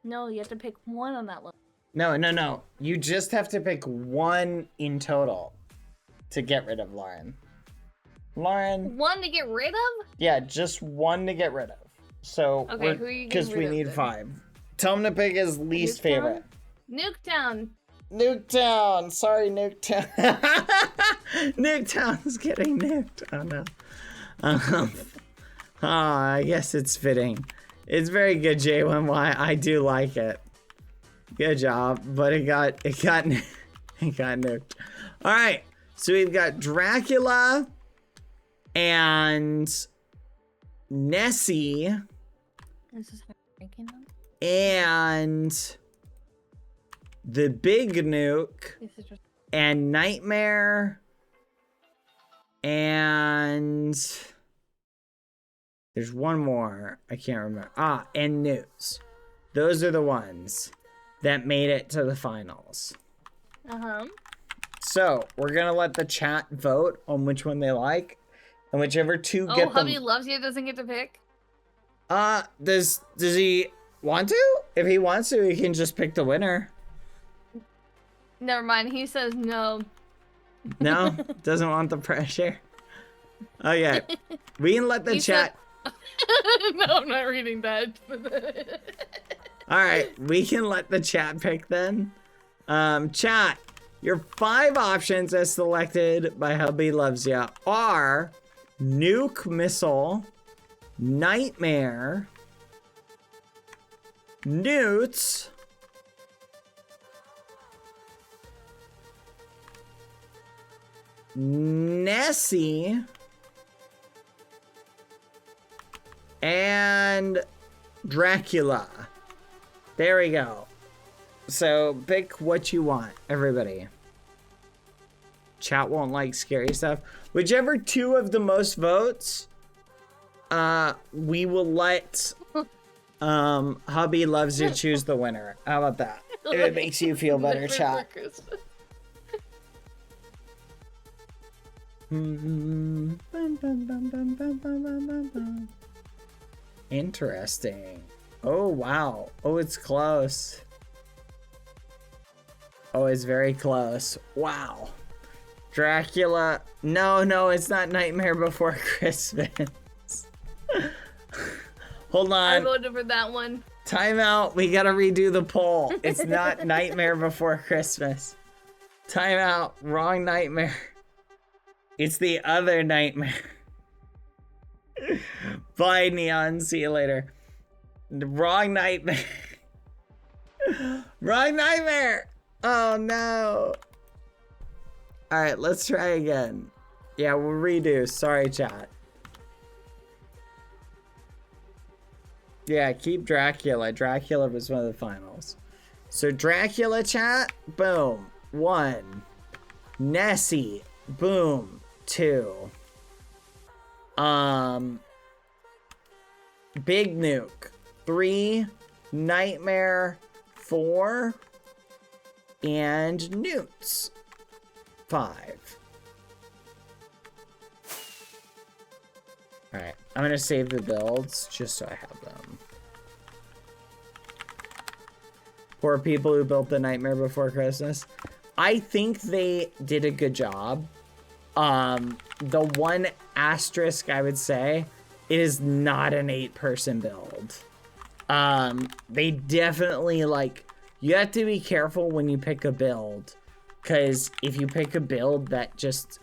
No, you have to pick one on that level. No. You just have to pick 1 in total to get rid of Lauren. Lauren. 1 to get rid of? Yeah, just 1 to get rid of. So, Okay, who are you getting because we rid of need then? 5. Tell him to pick his least Nuketown? favorite. Nuketown. Nuketown. Sorry, Nuketown. Nuketown's getting nuked. Oh no. I guess it's fitting. It's very good, J1Y. I do like it. Good job, but it got it got nuked. All right, so we've got Dracula and Nessie This is breaking them. and the big nuke This is just and Nightmare and there's one more. I can't remember. And Newts. Those are the ones that made it to the finals. So, we're going to let the chat vote on which one they like. And whichever 2 get them... Hubby Loves You doesn't get to pick? Does he want to? If he wants to, he can just pick the winner. Never mind, he says no. No? Doesn't want the pressure? Okay. We can let the chat... No, I'm not reading that. Alright, we can let the chat pick then. Chat, Your 5 options as selected by Hubby Loves Ya are Nuke Missile, Nightmare, Newts, Nessie, and Dracula. There we go. So pick what you want, everybody. Chat won't like scary stuff. Whichever 2 of the most votes, we will let Hubby Loves You choose the winner. How about that? If it makes you feel better, chat. Interesting. Oh, wow. Oh, it's close. Oh, it's very close. Wow. Dracula. No, it's not Nightmare Before Christmas. Hold on. I voted for that one. Time out. We gotta redo the poll. It's not Nightmare Before Christmas. Time out. Wrong nightmare. It's the other nightmare. Bye, Neon. See you later. Wrong nightmare. Wrong nightmare. Oh, no. All right, let's try again. Yeah, we'll redo. Sorry, chat. Yeah, keep Dracula. Dracula was one of the finals. So Dracula, chat. Boom. 1. Nessie. Boom. 2. Big Nuke. 3. Nightmare. 4. And Newts. 5. Alright, I'm gonna save the builds just so I have them. For people who built the Nightmare Before Christmas, I think they did a good job. The one asterisk I would say, it is not an 8-person build. They definitely, like, you have to be careful when you pick a build, because if you pick a build that just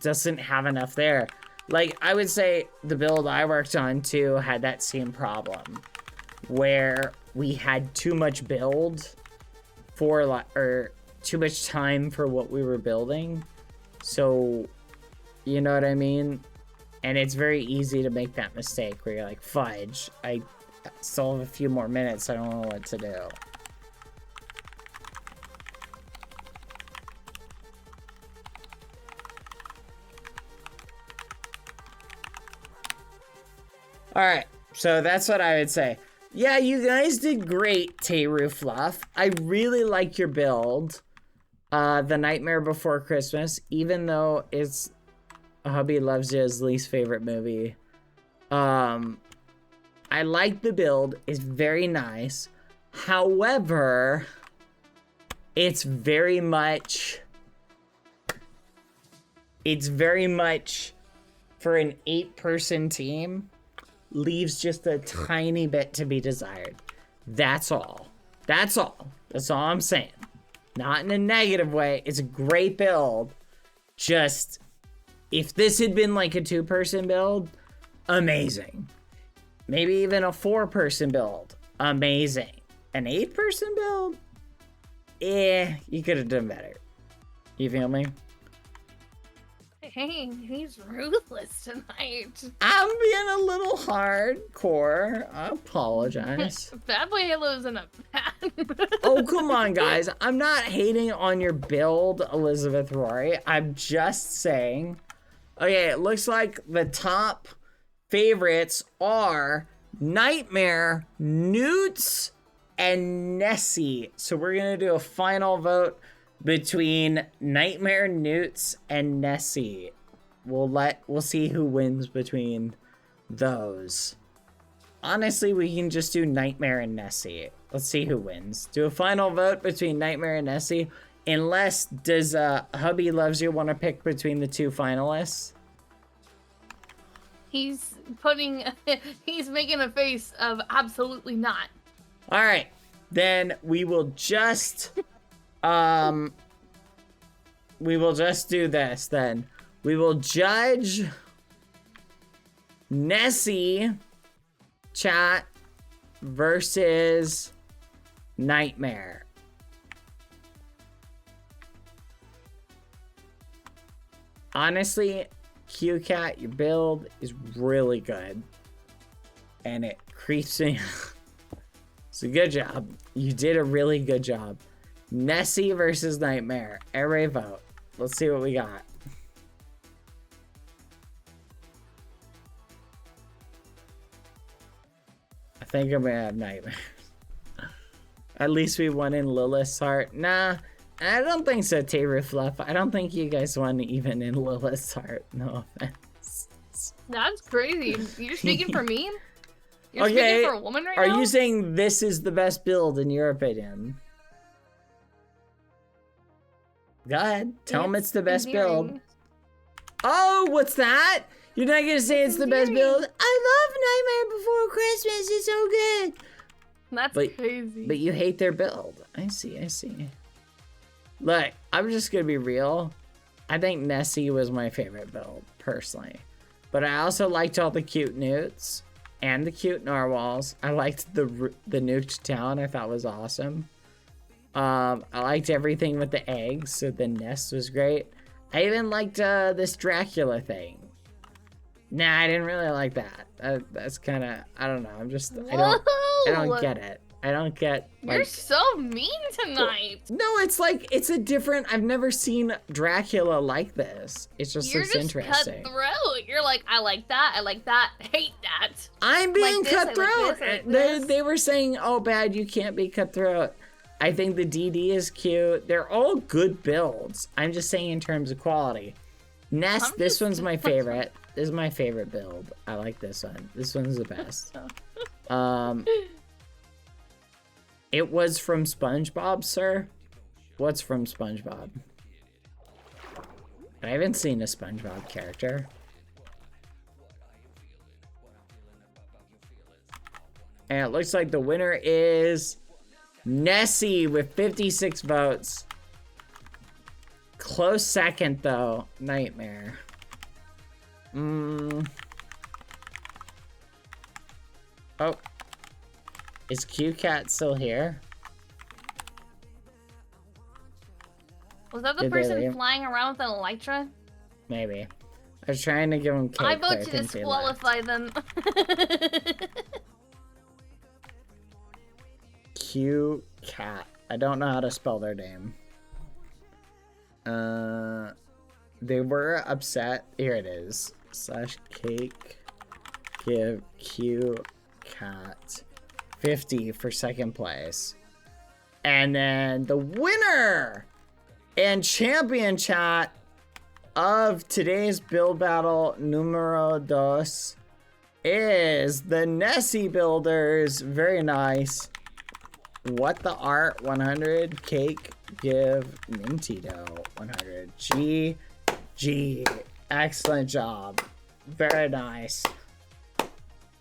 doesn't have enough there. Like, I would say the build I worked on too had that same problem, where we had too much build for, or too much time for what we were building. So, you know what I mean? And it's very easy to make that mistake where you're like, fudge, I still have a few more minutes, I don't know what to do. Alright, so that's what I would say. Yeah, you guys did great, Tayru Fluff. I really like your build. The Nightmare Before Christmas, even though it's Hubby Loves You's least favorite movie. I like the build. It's very nice. However, it's very much for an 8-person team, leaves just a tiny bit to be desired. That's all. That's all. That's all I'm saying. Not in a negative way. It's a great build. Just, if this had been like a 2-person build, amazing. Maybe even a 4-person build, amazing. An 8-person build, you could have done better. You feel me? Hey, he's ruthless tonight. I'm being a little hardcore. I apologize. BadBoyHalo is in a bad. Oh, come on, guys. I'm not hating on your build, Elizabeth Rory. I'm just saying. Okay, it looks like the top favorites are Nightmare, Newts, and Nessie. So we're going to do a final vote between Nightmare, Newts, and Nessie. We'll see who wins between those. Honestly, we can just do Nightmare and Nessie. Let's see who wins. Do a final vote between Nightmare and Nessie. Unless, does Hubby Loves You want to pick between the 2 finalists? He's making a face of absolutely not. All right, then we will just we will just do this then. We will judge Nessie chat versus Nightmare. Honestly, QCat, your build is really good. And it creeps me. So good job. You did a really good job. Nessie versus Nightmare. Everybody vote. Let's see what we got. I think I'm gonna have Nightmare. At least we won in Lilith's heart. Nah, I don't think so, Tater Fluff. I don't think you guys won even in Lilith's heart. No offense. That's crazy. You're speaking for me? You're speaking for a woman right now? Are you saying this is the best build in your opinion? Go ahead. Tell them it's the best build. Oh, what's that? You're not gonna say it's the best build? I love Nightmare Before Christmas. It's so good. That's crazy. But you hate their build. I see. Look, I'm just gonna be real. I think Nessie was my favorite build, personally. But I also liked all the cute newts and the cute narwhals. I liked the nuked town. I thought was awesome. I liked everything with the eggs, so the nest was great. I even liked this Dracula thing. Nah, I didn't really like that. That's kind of, I don't know. I don't get it. I don't get. Like, you're so mean tonight. No, it's like it's a different. I've never seen Dracula like this. It's just looks interesting. Cutthroat. You're like, I like that. I like that. Hate that. I'm being like cutthroat. Like this. They were saying, "Oh, bad, you can't be cutthroat." I think the DD is cute. They're all good builds. I'm just saying in terms of quality. Nest, this one's my favorite. This is my favorite build. I like this one. This one's the best. It was from SpongeBob, sir? What's from SpongeBob? I haven't seen a SpongeBob character. And it looks like the winner is Nessie with 56 votes. Close second, though. Nightmare. Oh. Is QCat still here? Was that the person flying around with an elytra? Maybe. I was trying to give him cake. I vote to disqualify them. QCat. I don't know how to spell their name. They were upset. Here it is. /cake give QCat 50 for second place. And then the winner and champion chat of today's build battle numero dos is the Nessie Builders. Very nice. What the art 100 cake give minty dough 100 G. Excellent job. Very nice.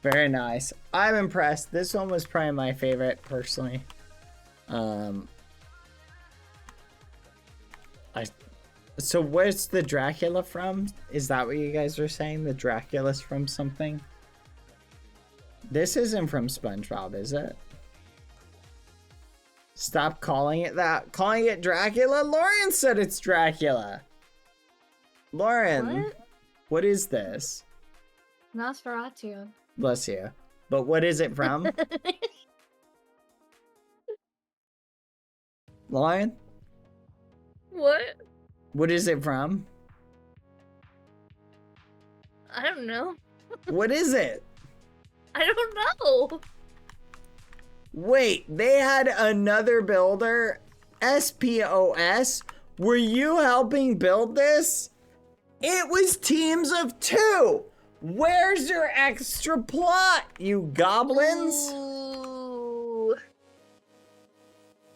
Very nice. I'm impressed. This one was probably my favorite personally. So where's the Dracula from? Is that what you guys are saying? The Dracula's from something? This isn't from SpongeBob, is it? Stop calling it that. Calling it Dracula? Lauren said it's Dracula. Lauren, what is this? Nosferatu. Bless you. But what is it from? Lauren? What? What is it from? I don't know. What is it? I don't know. Wait, they had another builder? SPOS? Were you helping build this? It was teams of 2! Where's your extra plot, you goblins? Ooh.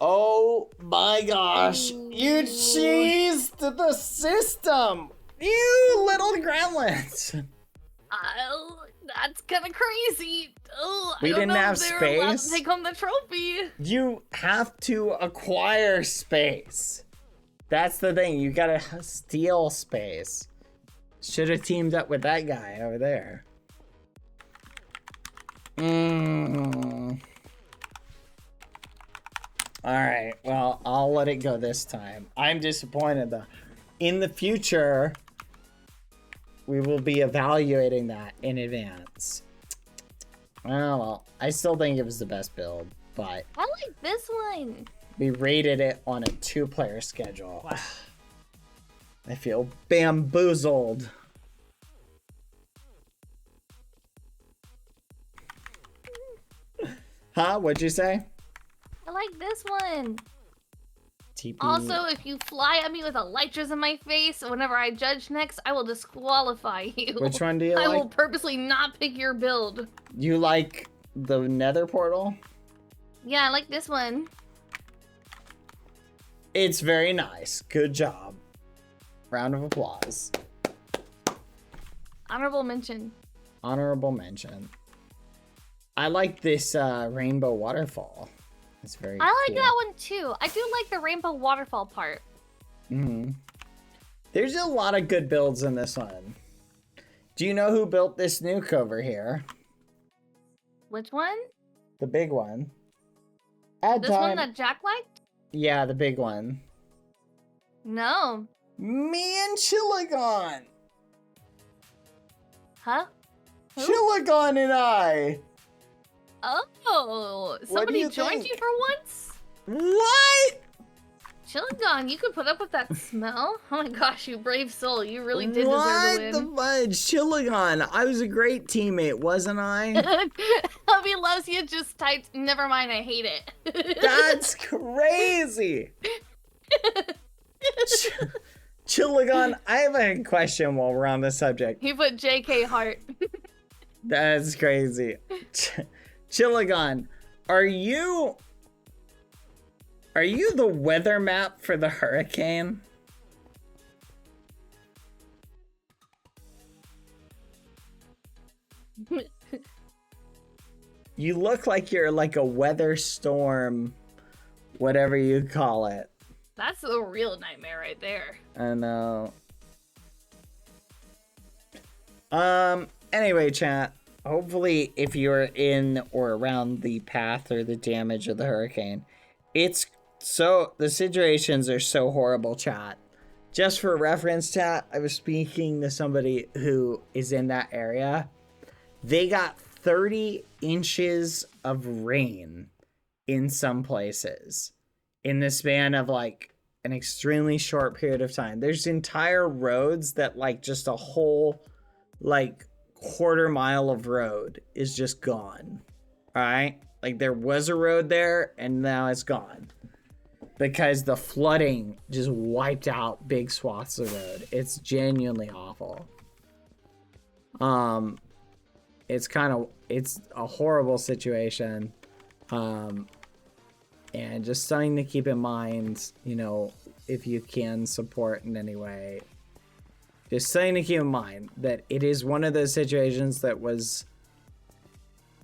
Oh my gosh. You cheesed the system! You little gremlins! Oh, that's kind of crazy. Oh, We didn't have space. Take home the trophy. You have to acquire space. That's the thing. You gotta steal space. Should have teamed up with that guy over there. Alright, well, I'll let it go this time. I'm disappointed though. In the future, we will be evaluating that in advance. Well, I still think it was the best build, but I like this one. we rated it on a 2-player schedule. I feel bamboozled. Huh? What'd you say? I like this one. TP. Also, if you fly at me with elytras in my face whenever I judge next, I will disqualify you. Which one do you I like? will purposely not pick your build. You like the nether portal? Yeah, I like this one. It's very nice. Good job. Round of applause. Honorable mention. Honorable mention. I like this rainbow waterfall. It's very I like cool. that one too. I do like the rainbow waterfall part. There's a lot of good builds in this one. Do you know who built this nuke over here? Which one? The big one. Add This time. one that Jack liked? Yeah, the big one. No. Me and Chillagon. Huh? Who? Chillagon and I. Oh, do somebody you joined think? you for once? What? Chillagon, you could put up with that smell? Oh my gosh, you brave soul. You really did What deserve the to win. fudge? Chillagon. I was a great teammate, wasn't I? Hubby loves you just typed, never mind, I hate it. That's crazy. Chillagon, I have a question while we're on the subject. He put JK heart. That's crazy. Chillagon, are you the weather map for the hurricane? You look like you're like a weather storm, whatever you call it. That's a real nightmare right there. I know. Anyway, chat. Hopefully, if you're in or around the path or the damage of the hurricane, the situations are so horrible, chat. Just for reference, chat, I was speaking to somebody who is in that area. They got 30 inches of rain in some places in the span of like an extremely short period of time. There's entire roads that like just a whole like quarter mile of road is just gone. All right, like there was a road there and now it's gone because the flooding just wiped out big swaths of road. It's genuinely awful. It's a horrible situation. And just something to keep in mind, you know, if you can support in any way. Just something to keep in mind that it is one of those situations that was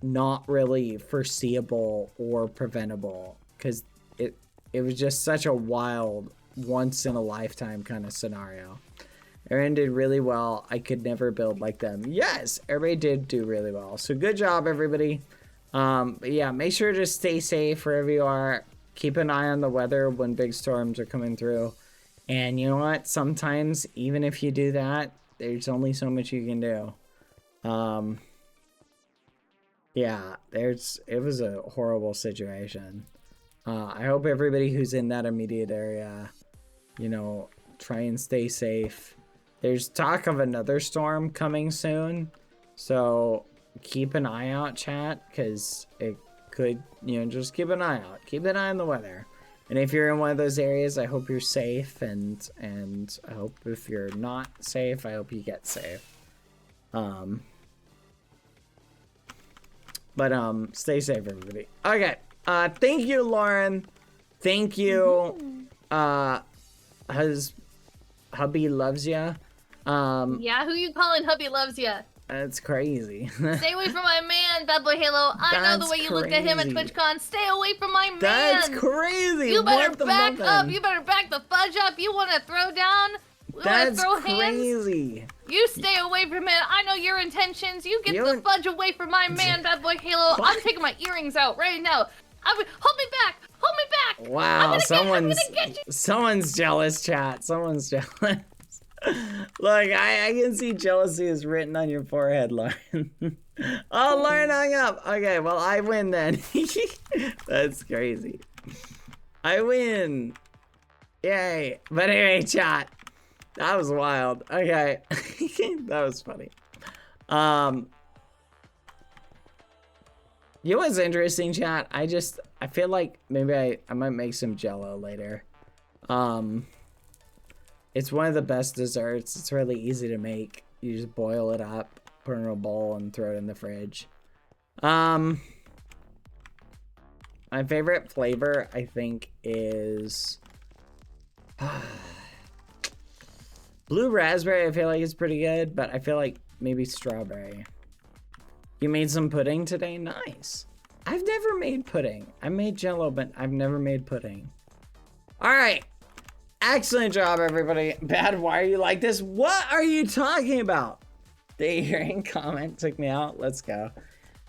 not really foreseeable or preventable because it was just such a wild, once in a lifetime kind of scenario. Aaron did really well. I could never build like them. Yes, everybody did do really well. So good job, everybody. But yeah, make sure to stay safe wherever you are. Keep an eye on the weather when big storms are coming through. And you know what? Sometimes, even if you do that, there's only so much you can do. Yeah, it was a horrible situation. I hope everybody who's in that immediate area, you know, try and stay safe. There's talk of another storm coming soon. So keep an eye out, chat, because it could, you know, just keep an eye out. Keep an eye on the weather. And if you're in one of those areas, I hope you're safe, and I hope if you're not safe, I hope you get safe. Stay safe, everybody. Okay. Thank you, Lauren. Thank you. Hubby loves ya. Yeah, who you calling hubby loves ya? That's crazy. Stay away from my man, BadBoyHalo. I know the way you looked at him at crazy. TwitchCon. Stay away from my man. That's crazy. You better What the back muffin? up. You better back the the fudge up. You want to throw down? We want to That's throw hands? crazy. You stay away from it. I know your intentions. You get the fudge away from my man, BadBoyHalo. I'm taking my earrings out right now. Hold me back. Hold me back. Wow, I'm gonna get you. someone's jealous, chat. Someone's jealous. Look, I can see jealousy is written on your forehead, Lauren. Oh, Lauren hung up. Okay, well, I win then. That's crazy. I win. Yay. But anyway, chat. That was wild. Okay. That was funny. You know what's interesting, chat? I feel like maybe I might make some Jello later. It's one of the best desserts. It's really easy to make. You just boil it up, put it in a bowl, and throw it in the fridge. My favorite flavor, I think, is blue raspberry. I feel like it's pretty good, but I feel like maybe strawberry. You made some pudding today? Nice. I've never made pudding. I made Jello, but I've never made pudding. All right. Excellent job, everybody. Bad, why are you like this? What are you talking about? The hearing comment took me out. Let's go.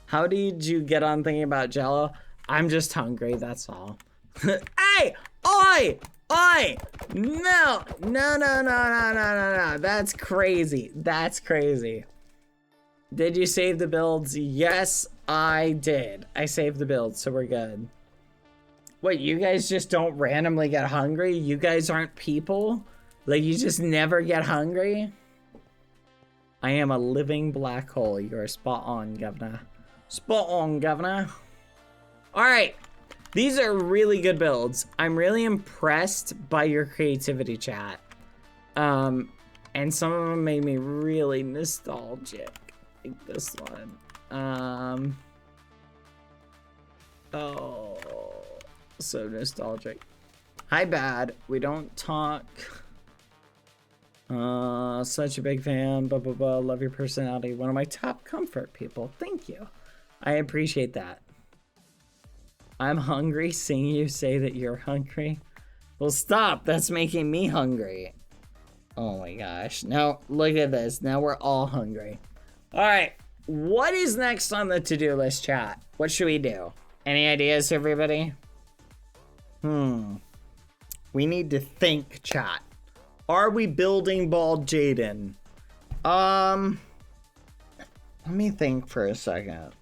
How did you get on thinking about Jello? I'm just hungry, that's all. Hey! Oi! Oi! No! No. That's crazy. That's crazy. Did you save the builds? Yes, I did. I saved the builds, so we're good. What, you guys just don't randomly get hungry? You guys aren't people? Like, you just never get hungry? I am a living black hole. You're spot on, governor. Spot on, governor. Alright. These are really good builds. I'm really impressed by your creativity, chat. And some of them made me really nostalgic. Like this one. Oh, so nostalgic. Hi, Bad. We don't talk. Such a big fan. Blah, blah, blah. Love your personality. One of my top comfort people. Thank you. I appreciate that. I'm hungry. Seeing you say that you're hungry. Well, stop. That's making me hungry. Oh my gosh. Now, look at this. Now we're all hungry. All right. What is next on the to-do list, chat? What should we do? Any ideas, everybody? We need to think, chat. Are we building Bald Jaden? Let me think for a second.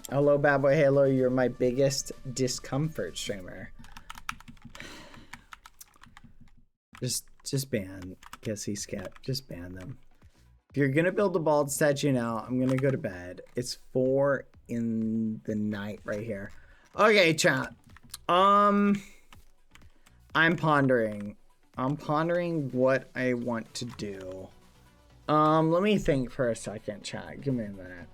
Hello, BadBoyHalo. You're my biggest discomfort streamer. Just ban. Guess he skipped. Just ban them. If you're gonna build the bald statue now, I'm gonna go to bed. It's 4 in the night right here. Okay, chat. I'm pondering. I'm pondering what I want to do. Let me think for a second, chat. Give me a minute.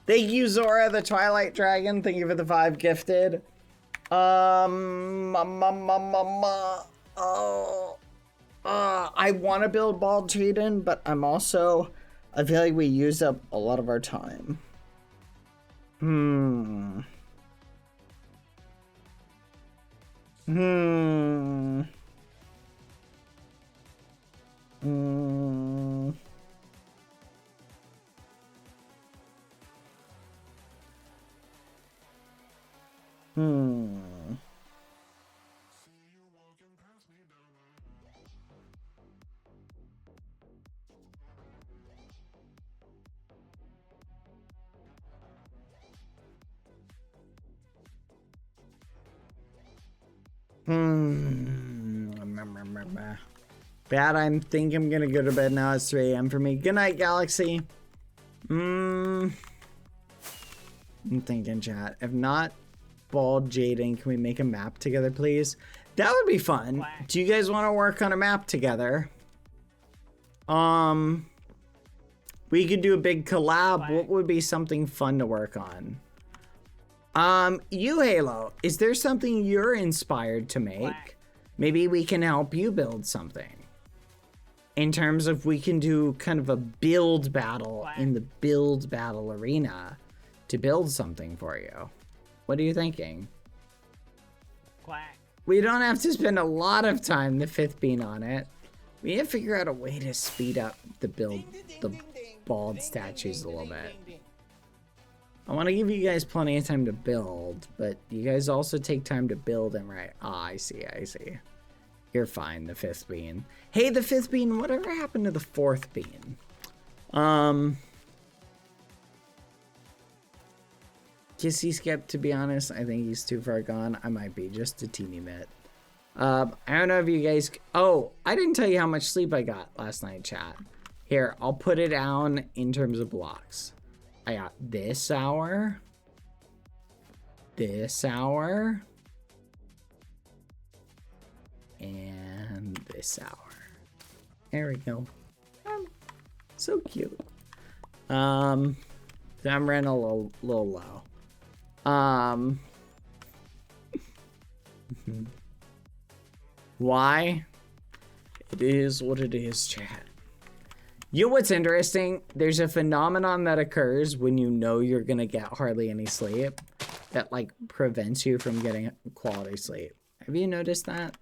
Thank you, Zora, the Twilight Dragon. Thank you for the 5 gifted. I want to build Bald Jaden, but I feel like we used up a lot of our time. Bad, I think I'm gonna go to bed now. It's 3 a.m. for me. Good night, Galaxy. I'm thinking, chat. If not Bald Jaden, can we make a map together, please? That would be fun. Do you guys want to work on a map together? We could do a big collab. What would be something fun to work on? You, Halo, is there something you're inspired to make? Quack. Maybe we can help you build something. In terms of we can do kind of a build battle Quack. in the build battle arena to build something for you. What are you thinking? Quack. We don't have to spend a lot of time the fifth bean on it. We need to figure out a way to speed up the build, the bald statues a little bit. I want to give you guys plenty of time to build, but you guys also take time to build and write. Ah, I see, I see. You're fine, the fifth bean. Hey, the fifth bean, whatever happened to the fourth bean? Kissy Skip, to be honest, I think he's too far gone. I might be just a teeny bit. I don't know if you guys... Oh, I didn't tell you how much sleep I got last night, chat. Here, I'll put it down in terms of blocks. I got this hour, and this hour. There we go. So cute. I'm running a little low. Why? It is what it is, chat. You know what's interesting? There's a phenomenon that occurs when you know you're gonna get hardly any sleep that like prevents you from getting quality sleep. Have you noticed that?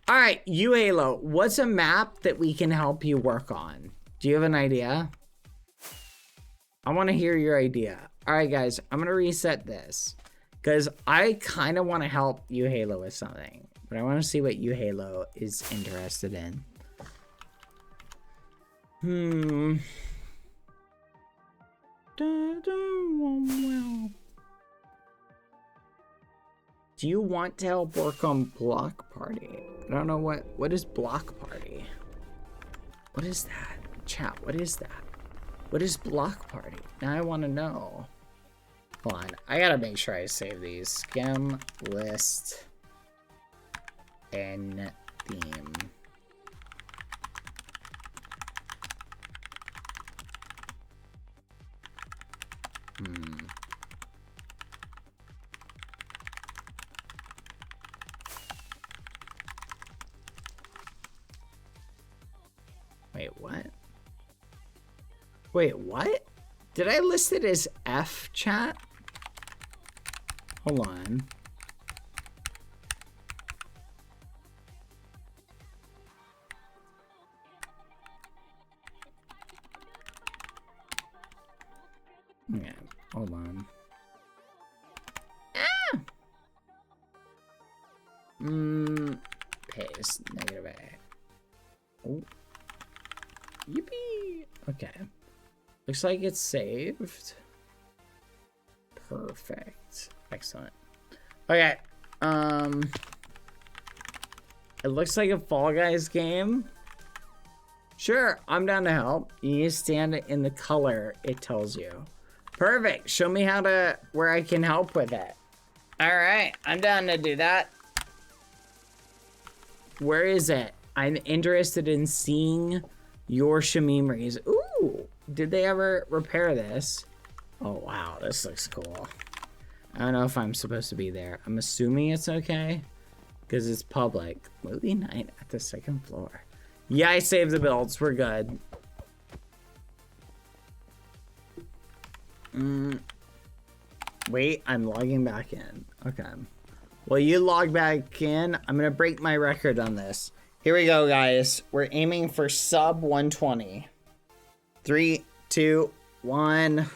All right, you Halo, what's a map that we can help you work on? Do you have an idea? I want to hear your idea. All right, guys, I'm gonna reset this because I kind of want to help you Halo with something, but I want to see what you Halo is interested in. Do you want to help work on Block Party? I don't know what is Block Party? What is that? Chat, what is that? What is Block Party? Now I want to know. Hold on, I gotta make sure I save these. Skim, list, and theme. Wait, what? Wait, what? Did I list it as F, chat? Hold on. Yeah, hold on. Ah! Paste, negative A. Oh. Yippee! Okay. Looks like it's saved. Perfect. Excellent. Okay. It looks like a Fall Guys game. Sure, I'm down to help. You need to stand in the color it tells you. Perfect. Show me where I can help with it. All right, I'm down to do that. Where is it? I'm interested in seeing your Shamimeries. Ooh, did they ever repair this? Oh, wow, this looks cool. I don't know if I'm supposed to be there. I'm assuming it's okay because it's public. Movie night at the second floor. Yeah, I saved the builds. We're good. Wait, I'm logging back in. Okay. Well, you log back in. I'm going to break my record on this. Here we go, guys. We're aiming for sub 120. 3, 2, 1.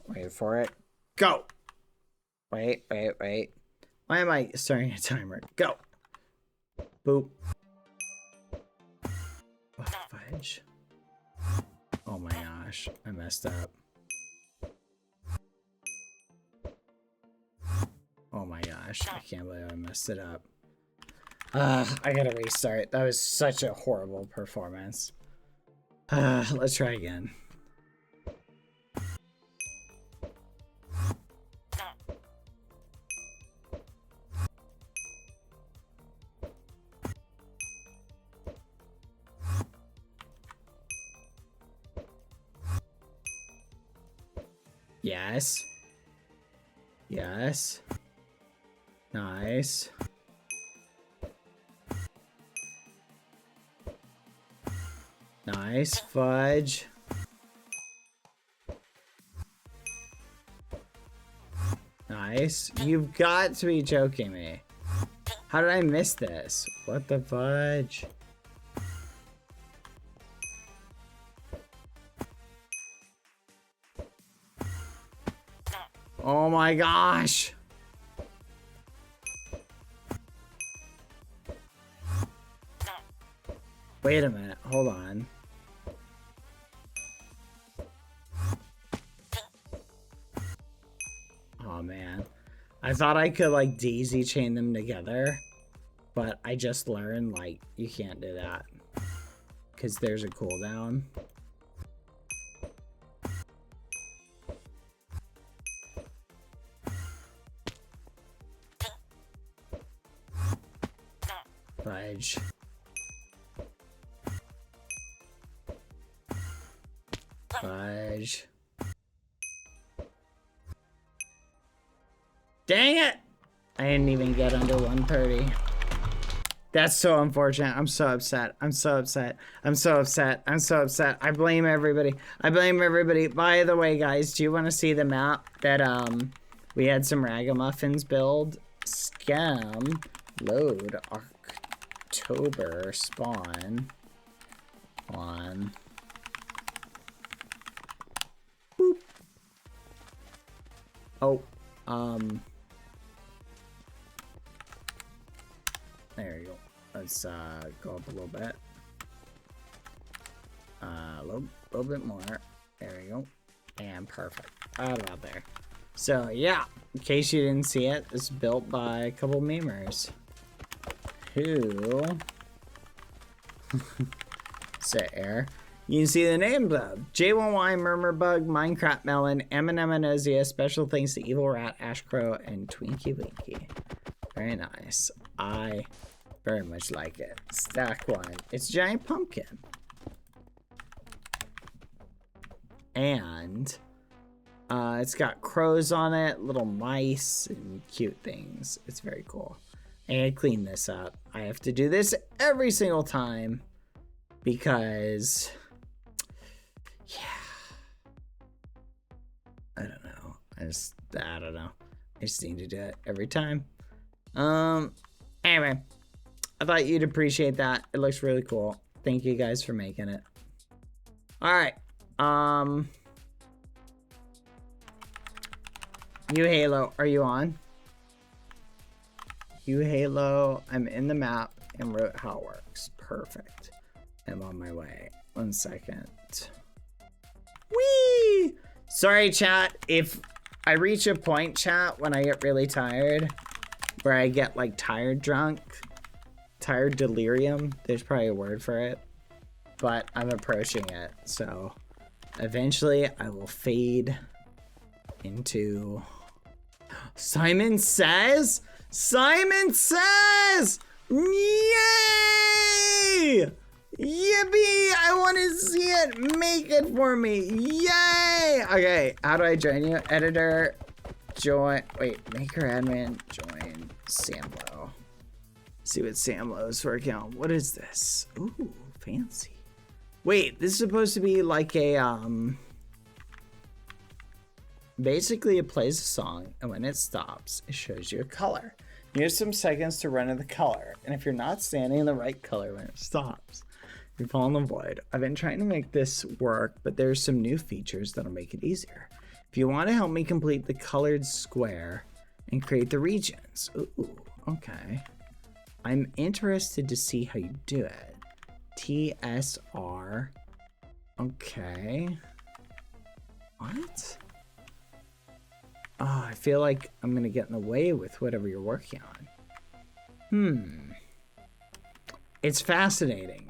Wait for it. Go. Wait. Why am I starting a timer? Go. Boop. Oh, fudge. Oh my gosh. I messed up. Oh my gosh. I can't believe I messed it up. I gotta restart. That was such a horrible performance. Let's try again. Yes. Yes. Nice. Nice. Fudge. Nice. You've got to be joking me. How did I miss this? What the fudge? Oh my gosh. Wait a minute. Hold on. Oh man. I thought I could like daisy chain them together, but I just learned like you can't do that because there's a cooldown. Fudge. Fudge. Dang it! I didn't even get under 130. That's so unfortunate. I'm so upset. I'm so upset. I'm so upset. I'm so upset. I blame everybody. I blame everybody. By the way, guys, do you want to see the map that we had some ragamuffins build? Scam. Load. October. Spawn. On. Boop. Oh. There you go. Let's go up a little bit. A little bit more. There we go. And perfect. Right about there. So yeah, in case you didn't see it, it's built by a couple memers who sit here. You can see the name of J1Y, Murmurbug, Minecraft Melon, M&M Anozia, special thanks to Evil Rat, Ash Crow, and Twinkie Winky. Very nice. I very much like it. Stack one. It's a giant pumpkin. And it's got crows on it, little mice, and cute things. It's very cool. And I clean this up. I have to do this every single time because, yeah, I don't know. I don't know. I just need to do it every time. Anyway, I thought you'd appreciate that. It looks really cool. Thank you guys for making it. All right. You Halo, are you on? You Halo, I'm in the map and wrote how it works. Perfect. I'm on my way. 1 second. Whee! Sorry, chat. If I reach a point, chat, when I get really tired, where I get like tired drunk, tired delirium, there's probably a word for it, but I'm approaching it. So eventually I will fade into Simon Says? Simon Says! Yay! Yippee! I want to see it! Make it for me! Yay! Okay, how do I join you? Editor, join, wait, maker admin, join Samlo. See what Samlo's working on. What is this? Ooh, fancy. Wait, this is supposed to be like a, basically it plays a song, and when it stops, it shows you a color. You have some seconds to run in the color, and if you're not standing in the right color when it stops, you fall in the void. I've been trying to make this work, but there's some new features that'll make it easier. If you want to help me complete the colored square and create the regions. Ooh, okay. I'm interested to see how you do it. TSR. Okay. What? Oh, I feel like I'm going to get in the way with whatever you're working on. It's fascinating.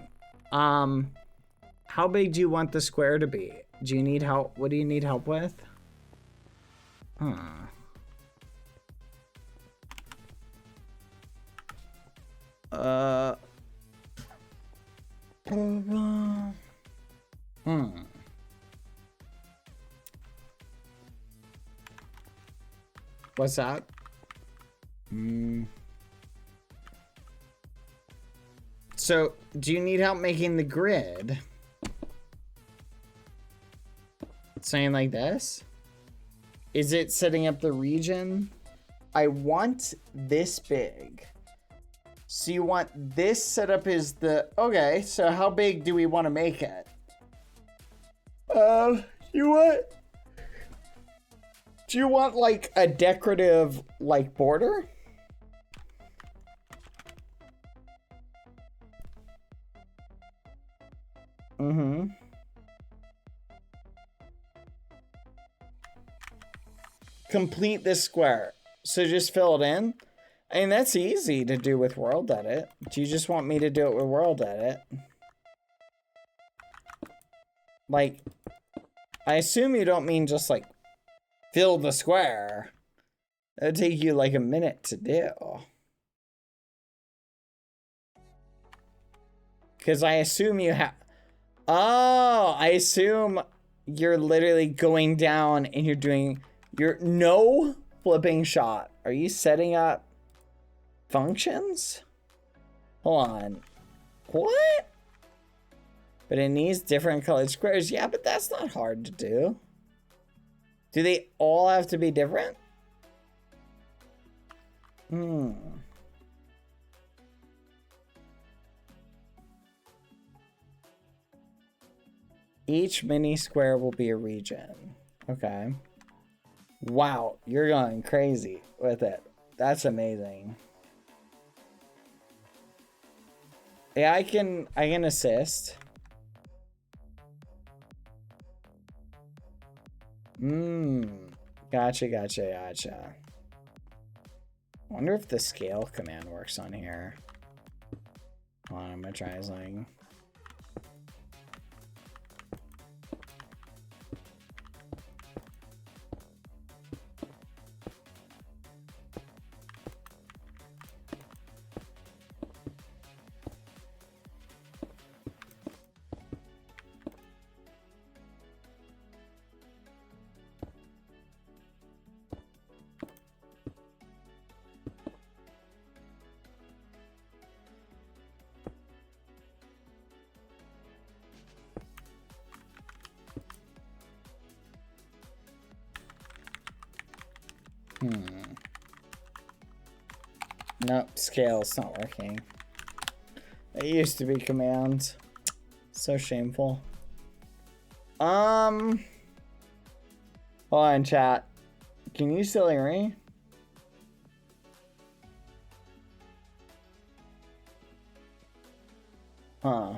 How big do you want the square to be? Do you need help? What do you need help with? What's that? So, do you need help making the grid? Something like this? Is it setting up the region? I want this big. So you want this setup is the... Okay, so how big do we want to make it? You want... Do you want, like, a decorative, like, border? Mm-hmm. Complete this square. So just fill it in. I mean, that's easy to do with World Edit. Do you just want me to do it with World Edit? Like, I assume you don't mean just, like, fill the square. That'd take you, like, a minute to do. Because I assume you have... Oh, I assume you're literally going down and you're doing... Your no flipping shot. Are you setting up functions? Hold on. What? But it needs different colored squares. Yeah, but that's not hard to do. Do they all have to be different? Each mini square will be a region. Okay. Wow, you're going crazy with it. That's amazing. Yeah, I can assist. Gotcha. Wonder if the scale command works on here. Hold on, I'm gonna try something. Nope, scale's not working. It used to be command. So shameful. Hold on, chat. Can you still hear me? Huh.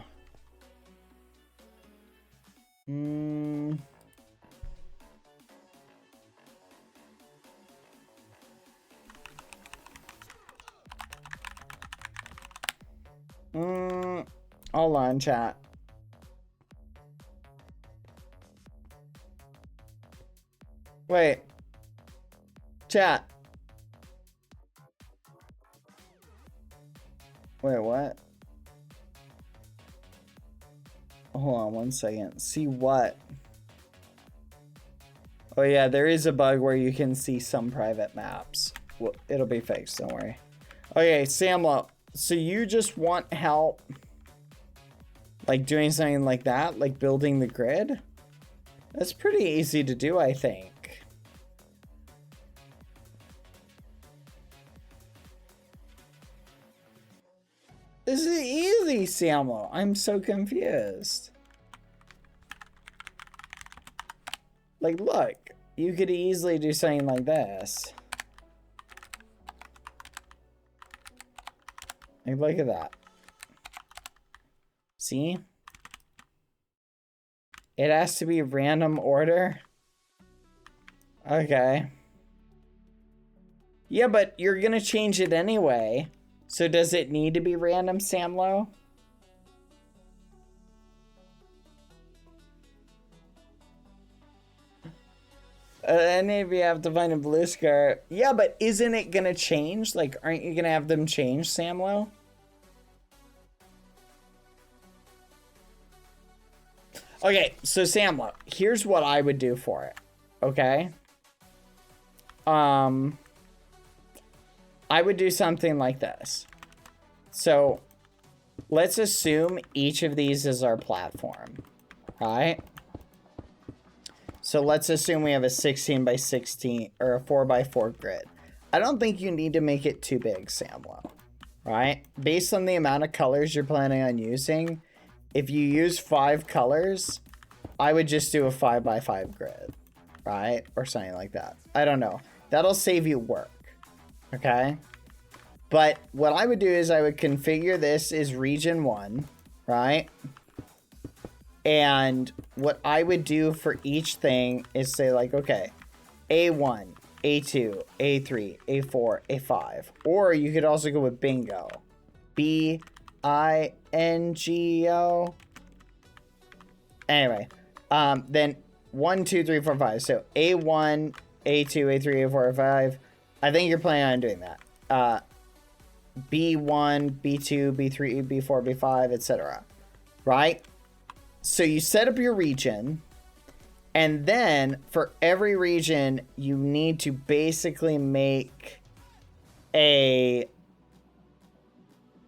Hold on, chat. Wait. Chat. Wait, what? Hold on 1 second. See what? Oh yeah, there is a bug where you can see some private maps. Well, it'll be fixed, don't worry. Okay, Samlo. So you just want help, like doing something like that, like building the grid? That's pretty easy to do, I think. This is easy, Samlo. I'm so confused. Like, look, you could easily do something like this. Like, look at that. See? It has to be random order. Okay. Yeah, but you're gonna change it anyway. So does it need to be random, Samlo? And if you have to find a blue scar. Yeah, but isn't it gonna change? Like, aren't you gonna have them change, Samlo? Okay, so Samlo, here's what I would do for it. Okay? I would do something like this. So let's assume each of these is our platform, right? So let's assume we have a 16 by 16 or a 4 by 4 grid. I don't think you need to make it too big, Samlo, right? Based on the amount of colors you're planning on using, if you use 5 colors, I would just do a 5 by 5 grid, right? Or something like that. I don't know. That'll save you work, okay? But what I would do is I would configure this as region 1, right? And what I would do for each thing is say like, okay, A1, A2, A3, A4, A5. Or you could also go with bingo. B-I-N-G-O. Anyway, then 1, 2, 3, 4, 5. So A1, A2, A3, A4, A5. I think you're planning on doing that. B1, B2, B3, B4, B5, etc. Right? So you set up your region, and then for every region, you need to basically make a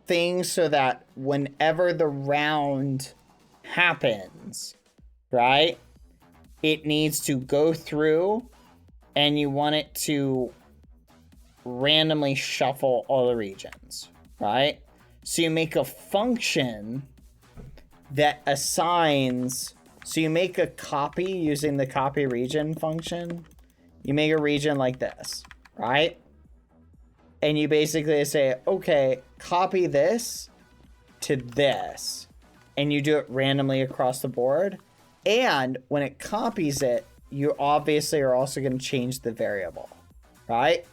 thing so that whenever the round happens, right, it needs to go through, and you want it to randomly shuffle all the regions, right? So you make a function that assigns, so you make a copy using the copy region function. You make a region like this, right? And you basically say, okay, copy this to this, and you do it randomly across the board. And when it copies it, you obviously are also going to change the variable, right?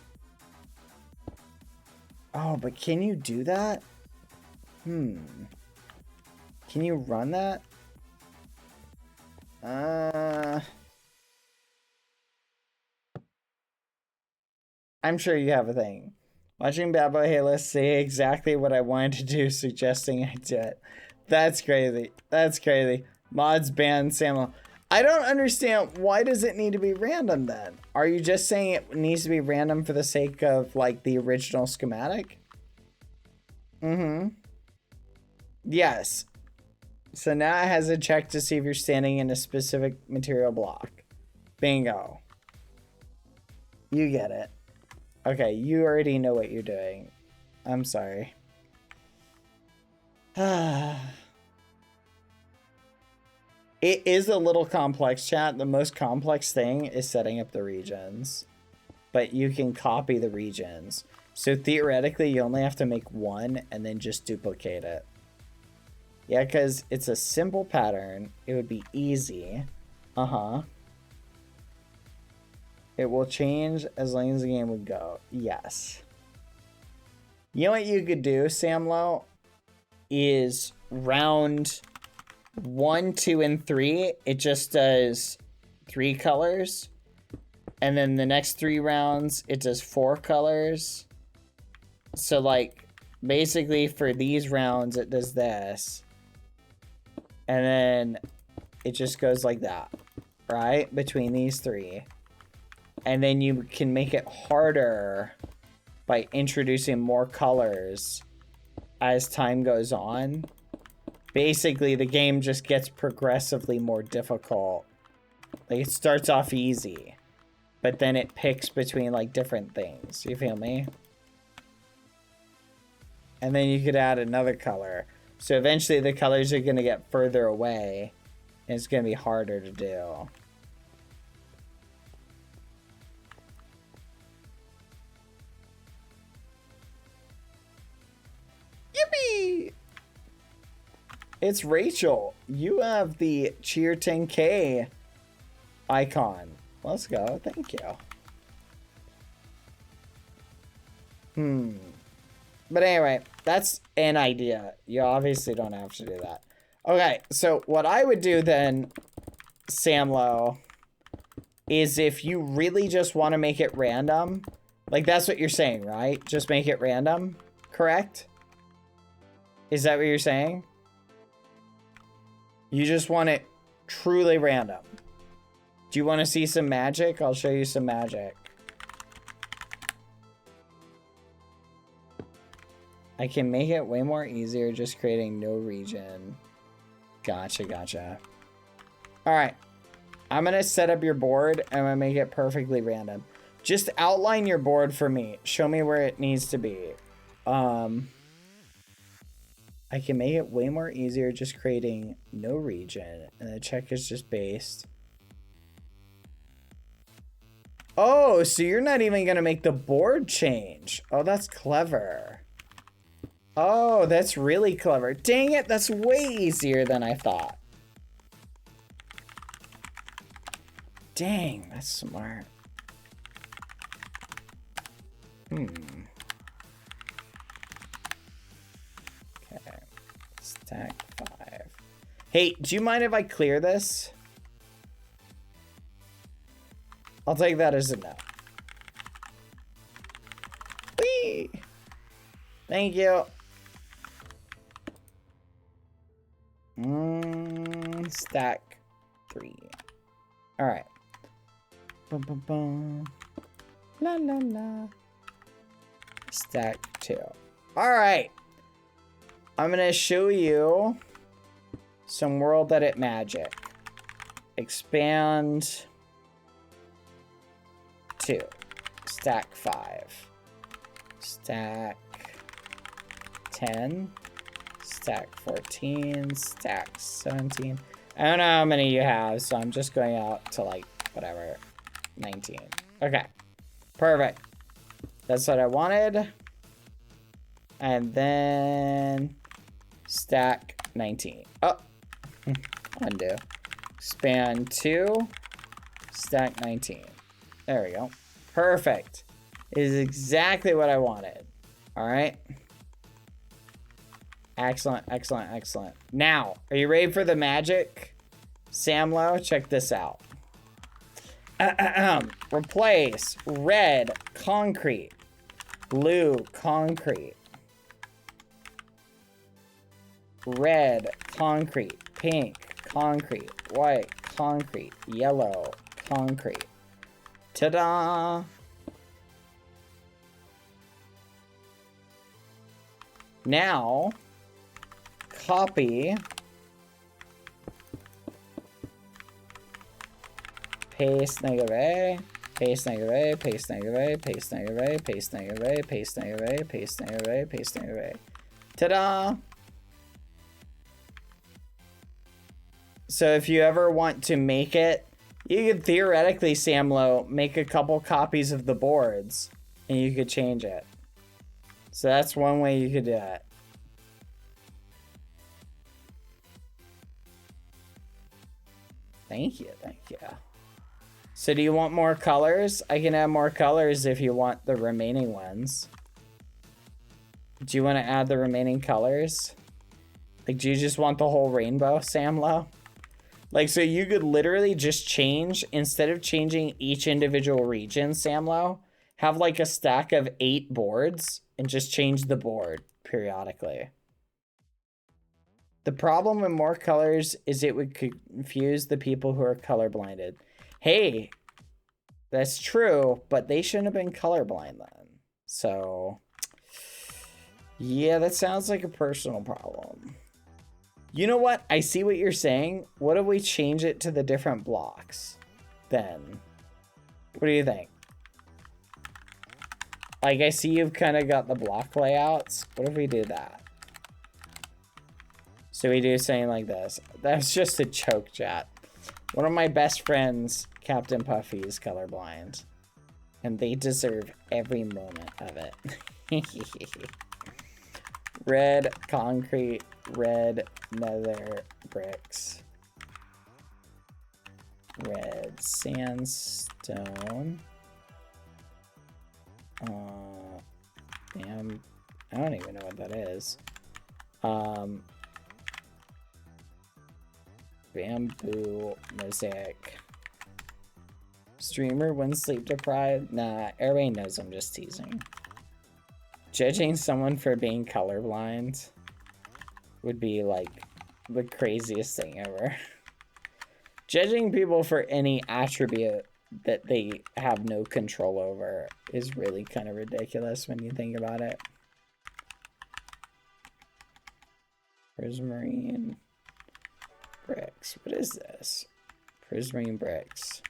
Oh, but can you do that? Can you run that? I'm sure you have a thing. Watching BadBoyHalo say exactly what I wanted to do, suggesting I do it. That's crazy. That's crazy. Mods ban Samuel. I don't understand. Why does it need to be random then? Are you just saying it needs to be random for the sake of like the original schematic? Yes. So now it has a check to see if you're standing in a specific material block. Bingo. You get it. Okay, you already know what you're doing. I'm sorry. It is a little complex, chat. The most complex thing is setting up the regions. But you can copy the regions. So theoretically, you only have to make one and then just duplicate it. Yeah, because it's a simple pattern. It would be easy. It will change as long as the game would go. Yes. You know what you could do, Samlo? Is round 1, 2, and 3. It just does 3 colors. And then the next 3 rounds, it does 4 colors. So, like, basically for these rounds, it does this. And then it just goes like that, right? Between these 3. And then you can make it harder by introducing more colors as time goes on. Basically, the game just gets progressively more difficult. Like, it starts off easy, but then it picks between, like, different things. You feel me? And then you could add another color. So eventually the colors are going to get further away, and it's going to be harder to do. Yippee! It's Rachel. You have the Cheer 10K icon. Let's go. Thank you. But anyway, that's an idea. You obviously don't have to do that. Okay, so what I would do then, Samlo, is if you really just want to make it random, like that's what you're saying, right? Just make it random, correct? Is that what you're saying? You just want it truly random. Do you want to see some magic? I'll show you some magic. I can make it way more easier just creating no region. Gotcha, gotcha. All right. I'm going to set up your board and I'm going to make it perfectly random. Just outline your board for me. Show me where it needs to be. I can make it way more easier just creating no region. And the check is just based. Oh, so you're not even going to make the board change. Oh, that's clever. Oh, that's really clever. Dang it, that's way easier than I thought. Dang, that's smart. Okay, stack 5. Hey, do you mind if I clear this? I'll take that as a no. Whee! Thank you. Stack 3. All right. Bum, bum, bum. La la la. Stack 2. All right. I'm gonna show you some World Edit magic. Expand 2. Stack 5. Stack 10. Stack 14. Stack 17. I don't know how many you have, so I'm just going out to like whatever. 19. Okay. Perfect. That's what I wanted. And then stack 19. Oh. Undo. Span 2. Stack 19. There we go. Perfect. It is exactly what I wanted. All right. Excellent, excellent, excellent. Now, are you ready for the magic? Samlo, check this out. Replace red concrete, blue concrete, red concrete, pink concrete, white concrete, yellow concrete. Ta-da! Now, copy, paste negative A, paste negative A, paste negative A, paste negative A, paste negative A, paste negative A, paste negative A, paste negative A. Ta-da! So if you ever want to make it, you could theoretically, Samlo, make a couple copies of the boards and you could change it. So that's one way you could do it. Thank you, thank you. So do you want more colors? I can add more colors if you want the remaining ones. Do you want to add the remaining colors? Like, do you just want the whole rainbow, Samlo? Like, so you could literally just change, instead of changing each individual region, Samlo, have like a stack of 8 boards and just change the board periodically. The problem with more colors is it would confuse the people who are colorblinded. Hey, that's true, but they shouldn't have been colorblind then. So, yeah, that sounds like a personal problem. You know what? I see what you're saying. What if we change it to the different blocks then? What do you think? Like, I see you've kind of got the block layouts. What if we do that? So we do something like this. That's just a joke, chat. One of my best friends, Captain Puffy, is colorblind. And they deserve every moment of it. Red concrete, red nether bricks. Red sandstone. Damn, I don't even know what that is. Bamboo mosaic. Streamer when sleep deprived? Nah, everybody knows I'm just teasing. Judging someone for being colorblind would be like the craziest thing ever. Judging people for any attribute that they have no control over is really kind of ridiculous when you think about it. Prismarine bricks. What is this? Prismarine bricks.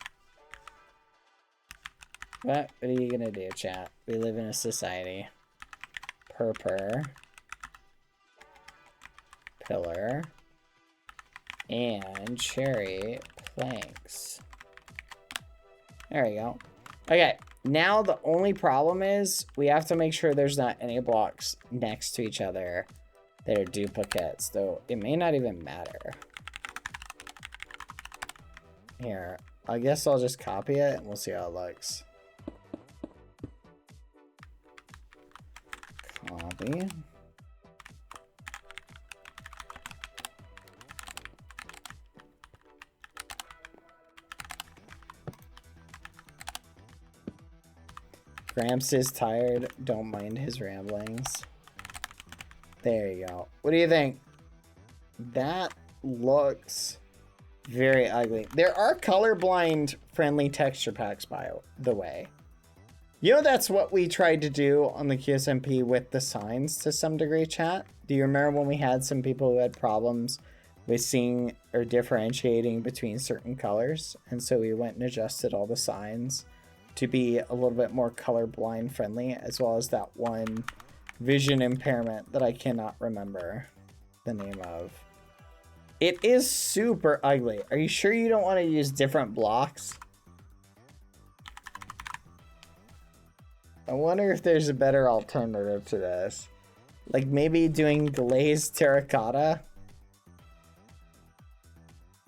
What are you gonna do, chat? We live in a society. Purpur. Pillar. And cherry planks. There we go. Okay, now the only problem is we have to make sure there's not any blocks next to each other that are duplicates, though it may not even matter. Here, I guess I'll just copy it and we'll see how it looks. Copy. Gramps is tired. Don't mind his ramblings. There you go. What do you think? That looks very ugly. There are colorblind friendly texture packs, by the way. You know, that's what we tried to do on the QSMP with the signs to some degree, chat. Do you remember when we had some people who had problems with seeing or differentiating between certain colors? And so we went and adjusted all the signs to be a little bit more colorblind friendly, as well as that one vision impairment that I cannot remember the name of. It is super ugly. Are you sure you don't want to use different blocks? I wonder if there's a better alternative to this. Like maybe doing glazed terracotta.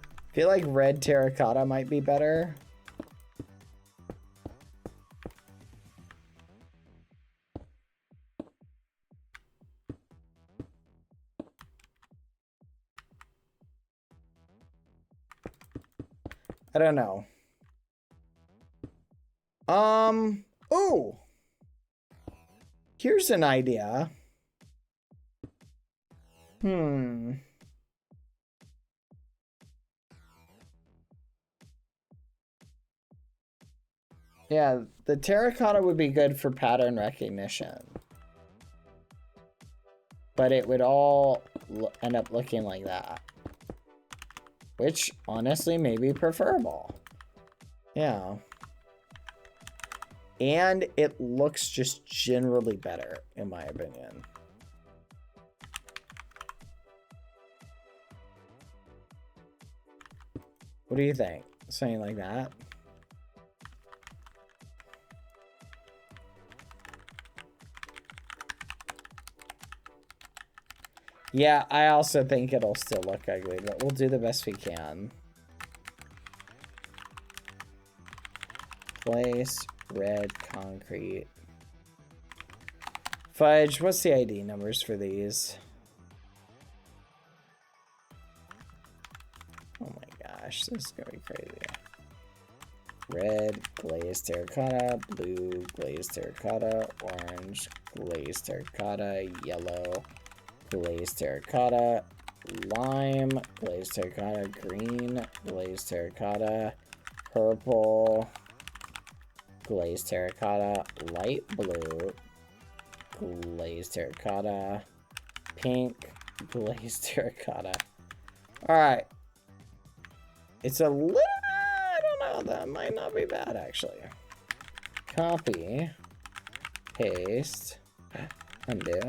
I feel like red terracotta might be better. I don't know. Oh. Here's an idea. Yeah, the terracotta would be good for pattern recognition. But it would all end up looking like that. Which, honestly, may be preferable. Yeah. And it looks just generally better, in my opinion. What do you think? Something like that? Yeah, I also think it'll still look ugly, but we'll do the best we can. Place red concrete. Fudge, what's the ID numbers for these? Oh my gosh, this is gonna be crazy. Red glazed terracotta, blue glazed terracotta, orange glazed terracotta, yellow glazed terracotta, lime glazed terracotta, green glazed terracotta, purple glazed terracotta, light blue glazed terracotta, pink glazed terracotta. Alright. It's a little, I don't know, that might not be bad actually. Copy, paste, undo,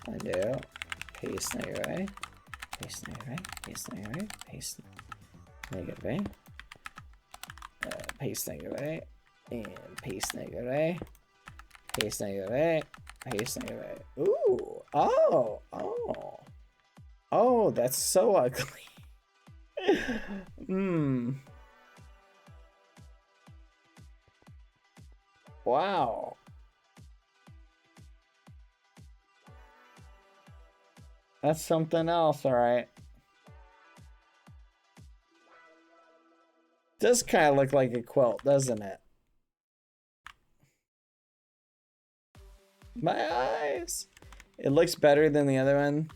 undo, paste negative A, paste negative A, paste negative A, paste negative A, paste negative A, and paste negative A, paste negative A, paste negative A. Ooh, oh, oh, oh, that's so ugly. Wow. That's something else, alright. Does kind of look like a quilt, doesn't it? My eyes. It looks better than the other one.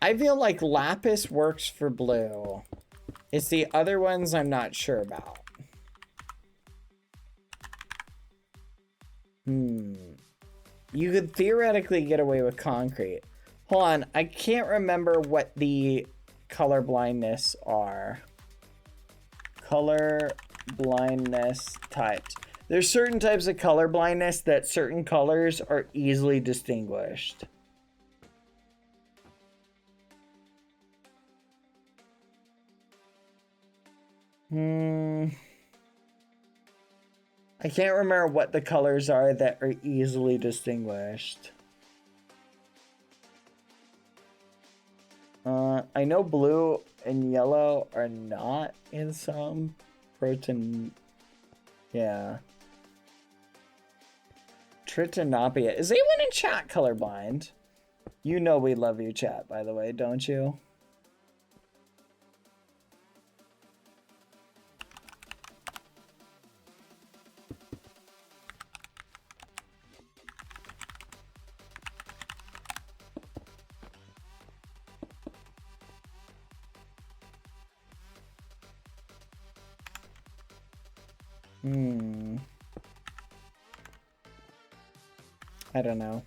I feel like lapis works for blue. It's the other ones I'm not sure about. You could theoretically get away with concrete. Hold on, I can't remember what the color blindness are. Color blindness types. There's certain types of color blindness that certain colors are easily distinguished. I can't remember what the colors are that are easily distinguished. I know blue and yellow are not in some protein. Yeah. Tritanopia. Is anyone in chat colorblind? You know we love you, chat, by the way, don't you? I don't know.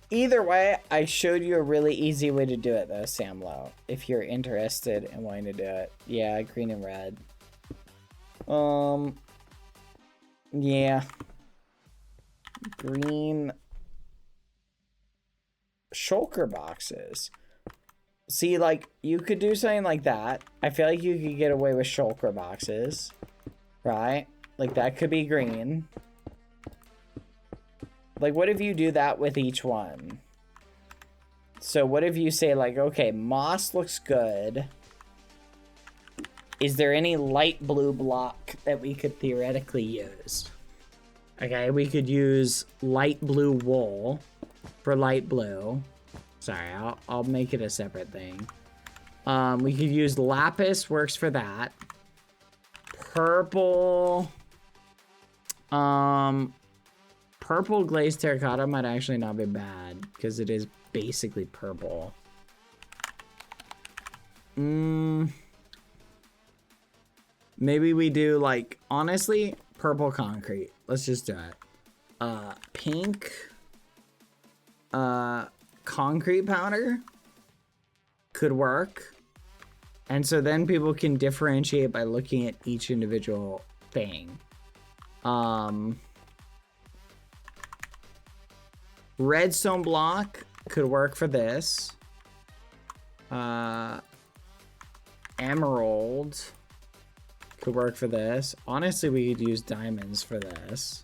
Either way, I showed you a really easy way to do it though, Samlo. If you're interested in wanting to do it. Yeah, green and red. Yeah. Green shulker boxes. See, like, you could do something like that. I feel like you could get away with shulker boxes. Right? Like, that could be green. Like, what if you do that with each one? So what if you say, like, okay, moss looks good. Is there any light blue block that we could theoretically use? Okay, we could use light blue wool for light blue. Sorry, I'll make it a separate thing. We could use lapis, works for that. Purple. Purple glazed terracotta might actually not be bad because it is basically purple. Maybe we do, like, honestly, purple concrete. Let's just do it. Pink concrete powder could work. And so then people can differentiate by looking at each individual thing. Redstone block could work for this. Emerald could work for this. Honestly, we could use diamonds for this.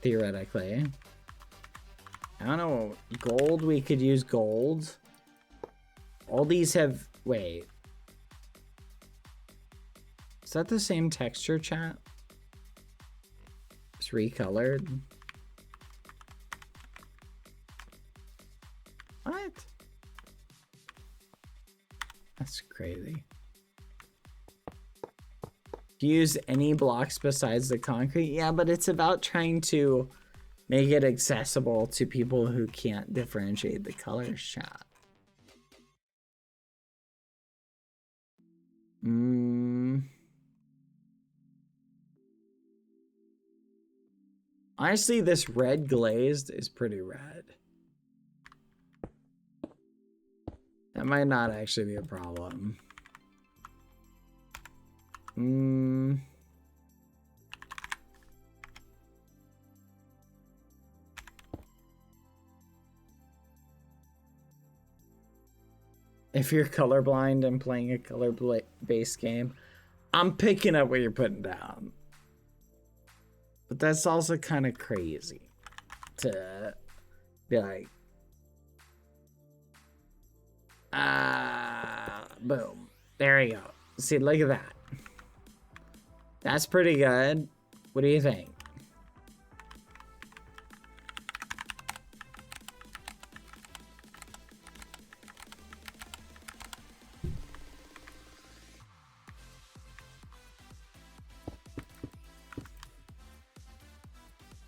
Theoretically. I don't know. Gold, we could use gold. All these have... Wait. Is that the same texture, chat? It's recolored. What? That's crazy. Do you use any blocks besides the concrete? Yeah, but it's about trying to make it accessible to people who can't differentiate the colors, chat. Honestly, this red glazed is pretty red. That might not actually be a problem. If you're colorblind and playing a color-based game, I'm picking up what you're putting down. But that's also kind of crazy to be like, boom. There you go. See, look at that. That's pretty good. What do you think?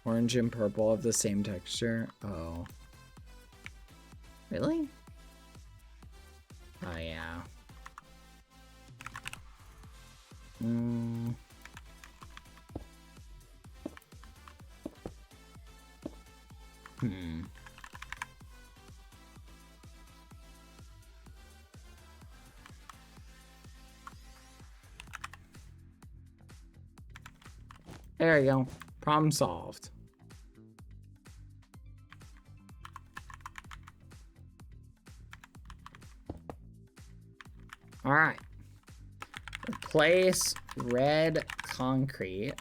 Orange and purple have the same texture. Oh. Really? Oh, yeah. There you go. Problem solved. All right. Replace red concrete.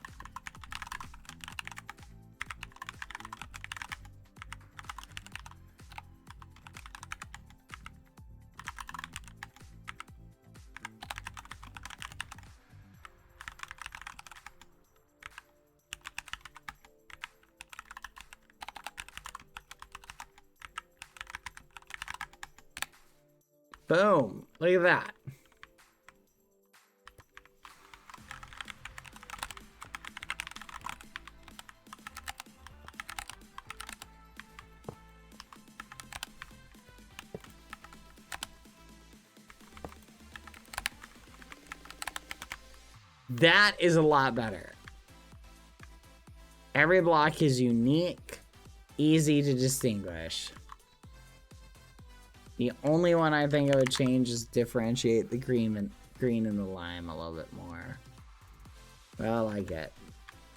Boom. Look at that. That is a lot better. Every block is unique, easy to distinguish. The only one I think I would change is differentiate the green and the lime a little bit more. But I like it.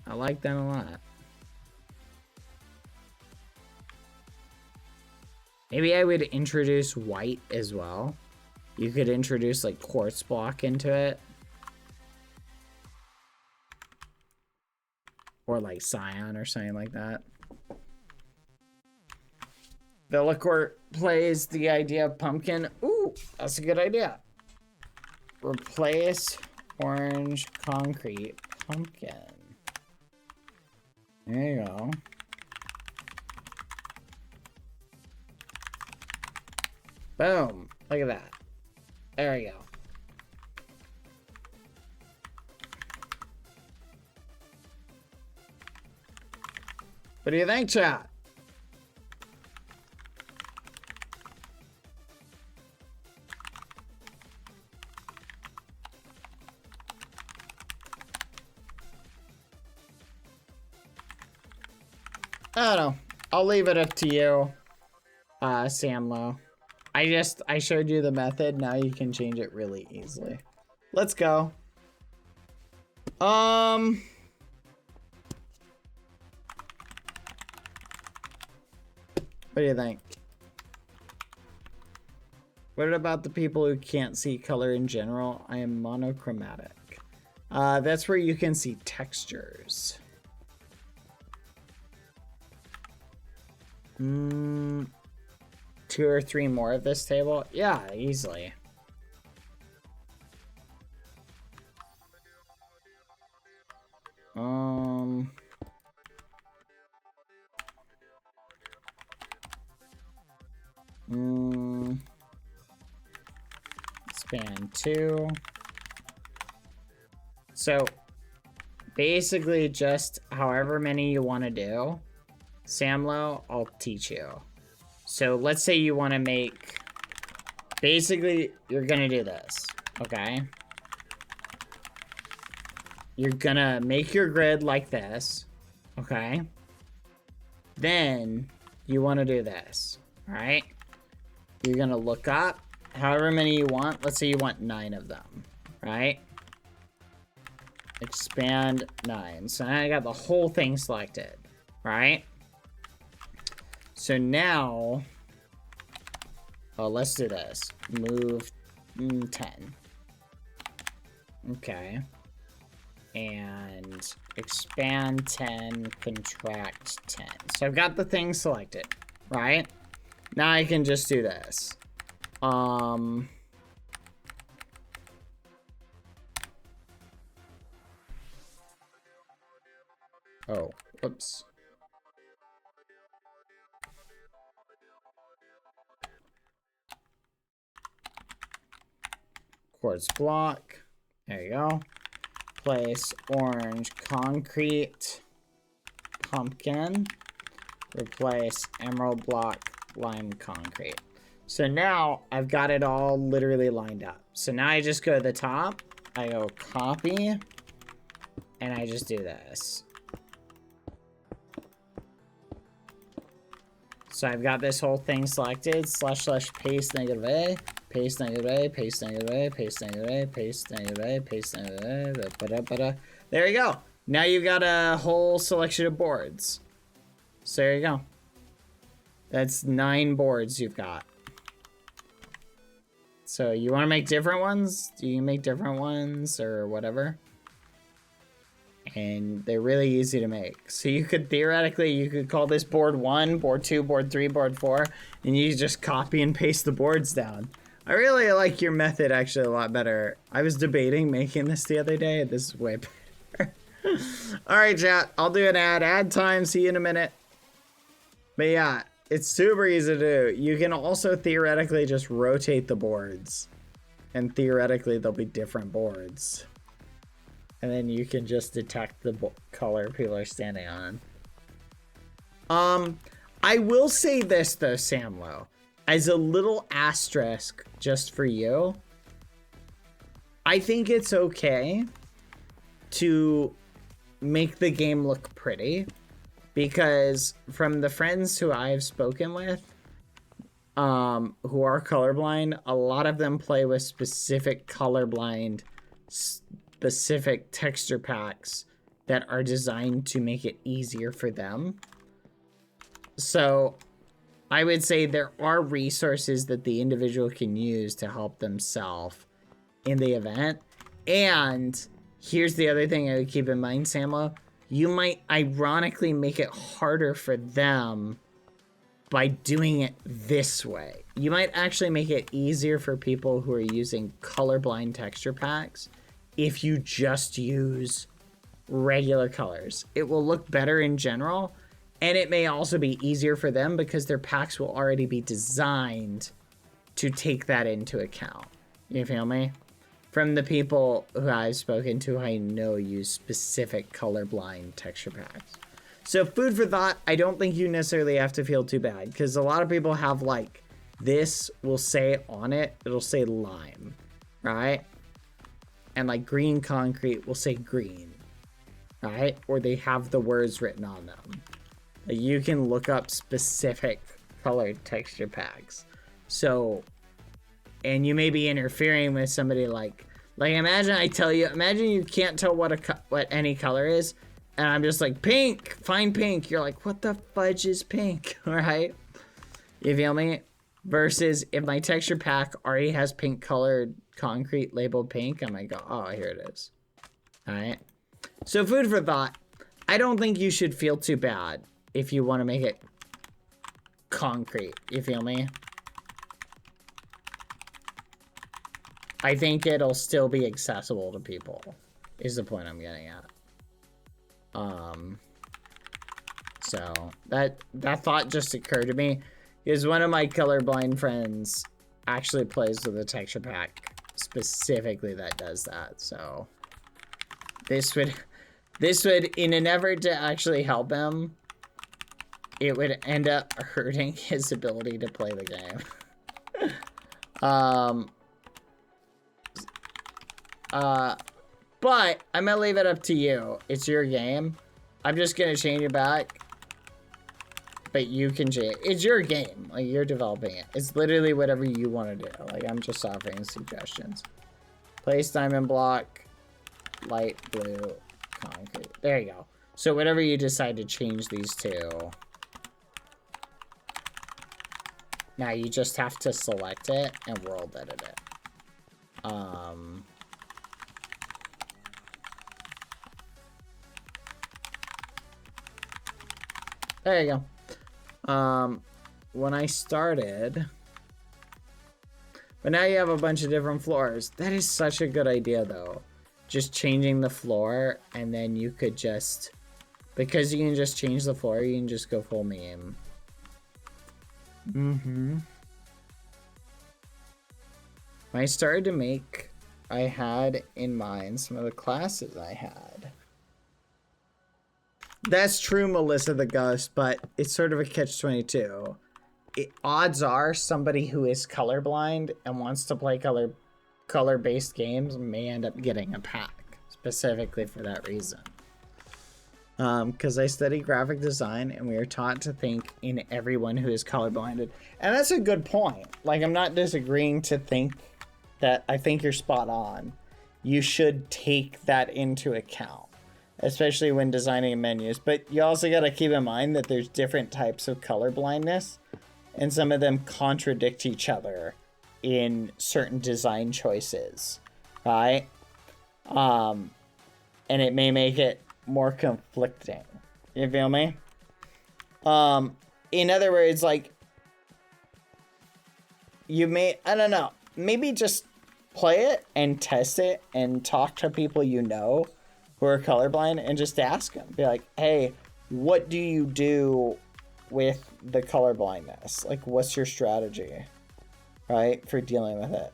I like that a lot. Maybe I would introduce white as well. You could introduce like quartz block into it. Or like cyan or something like that. Villicourt plays the idea of pumpkin. Ooh, that's a good idea. Replace orange concrete pumpkin. There you go. Boom. Look at that. There you go. What do you think, chat? I don't know. I'll leave it up to you, Samlo. I showed you the method. Now you can change it really easily. Let's go. What do you think? What about the people who can't see color in general? I am monochromatic. That's where you can see textures. 2 or 3 more of this table? Yeah, easily. Span 2. So basically just however many you want to do. Samlo, I'll teach you. So let's say you want to make, basically you're gonna do this, okay? You're gonna make your grid like this, okay? Then you want to do this, all right? You're gonna look up however many you want. Let's say you want 9 of them, right? Expand 9. So now I got the whole thing selected, right? So now, let's do this. Move 10. Okay. And expand 10, contract 10. So I've got the thing selected, right? Now I can just do this. Oh, whoops. Quartz block. There you go. Place orange concrete pumpkin. Replace emerald block lime concrete. So now I've got it all literally lined up. So now I just go to the top. I go copy. And I just do this. So I've got this whole thing selected, / paste negative A, paste negative A, paste negative A, paste negative A, paste negative A, paste negative A, there you go. Now you've got a whole selection of boards. So there you go. That's 9 boards you've got. So you want to make different ones? Do you make different ones or whatever? And they're really easy to make. So you could theoretically, you could call this board 1, board 2, board 3, board 4, and you just copy and paste the boards down. I really like your method actually a lot better. I was debating making this the other day. This is way better. All right, chat. I'll do an ad. Ad time. See you in a minute. But yeah, it's super easy to do. You can also theoretically just rotate the boards. And theoretically, there'll be different boards. And then you can just detect the color people are standing on. I will say this though, Samlo, as a little asterisk just for you. I think it's okay to make the game look pretty, because from the friends who I've spoken with, who are colorblind, a lot of them play with specific colorblind specific texture packs that are designed to make it easier for them. So I would say there are resources that the individual can use to help themselves in the event. And here's the other thing I would keep in mind, Samla. You might ironically make it harder for them by doing it this way. You might actually make it easier for people who are using colorblind texture packs if you just use regular colors. It will look better in general, and it may also be easier for them because their packs will already be designed to take that into account. You feel me? From the people who I've spoken to, I know use specific colorblind texture packs. So food for thought, I don't think you necessarily have to feel too bad, because a lot of people have like, this will say on it, it'll say lime, right? And like green concrete will say green, right? Or they have the words written on them. Like you can look up specific colored texture packs. So, and you may be interfering with somebody like imagine I tell you, imagine you can't tell what any color is, and I'm just like, pink, find pink. You're like, what the fudge is pink, right? You feel me? Versus if my texture pack already has pink colored concrete labeled pink, I might go, oh, here it is. All right. So food for thought. I don't think you should feel too bad if you want to make it concrete. You feel me? I think it'll still be accessible to people, is the point I'm getting at. So that thought just occurred to me, is one of my colorblind friends actually plays with a texture pack specifically that does that. So this would, in an effort to actually help him, it would end up hurting his ability to play the game. But I'm gonna leave it up to you. It's your game. I'm just gonna change it back. But you can change it. It's your game. Like, you're developing it. It's literally whatever you want to do. Like, I'm just offering suggestions. Place diamond block, light blue, concrete. There you go. So whatever you decide to change these to. Now you just have to select it and world edit it. There you go. When I started, but now you have a bunch of different floors. That is such a good idea though. Just changing the floor, and then you could just, because you can just change the floor, you can just go full meme. When I started to make, I had in mind some of the classes I had. That's true, Melissa the Ghost, but it's sort of a catch-22. Odds are somebody who is colorblind and wants to play color-based games may end up getting a pack, specifically for that reason. because I study graphic design and we are taught to think in everyone who is colorblinded. And that's a good point. Like, I'm not disagreeing to think that. I think you're spot on. You should take that into account, especially when designing menus. But you also got to keep in mind that there's different types of color blindness, and some of them contradict each other in certain design choices, right? And it may make it more conflicting. You feel me? In other words, like, you may, I don't know, maybe just play it and test it and talk to people you know who are colorblind and just ask them. Be like, hey, what do you do with the color blindness? Like, what's your strategy, right, for dealing with it?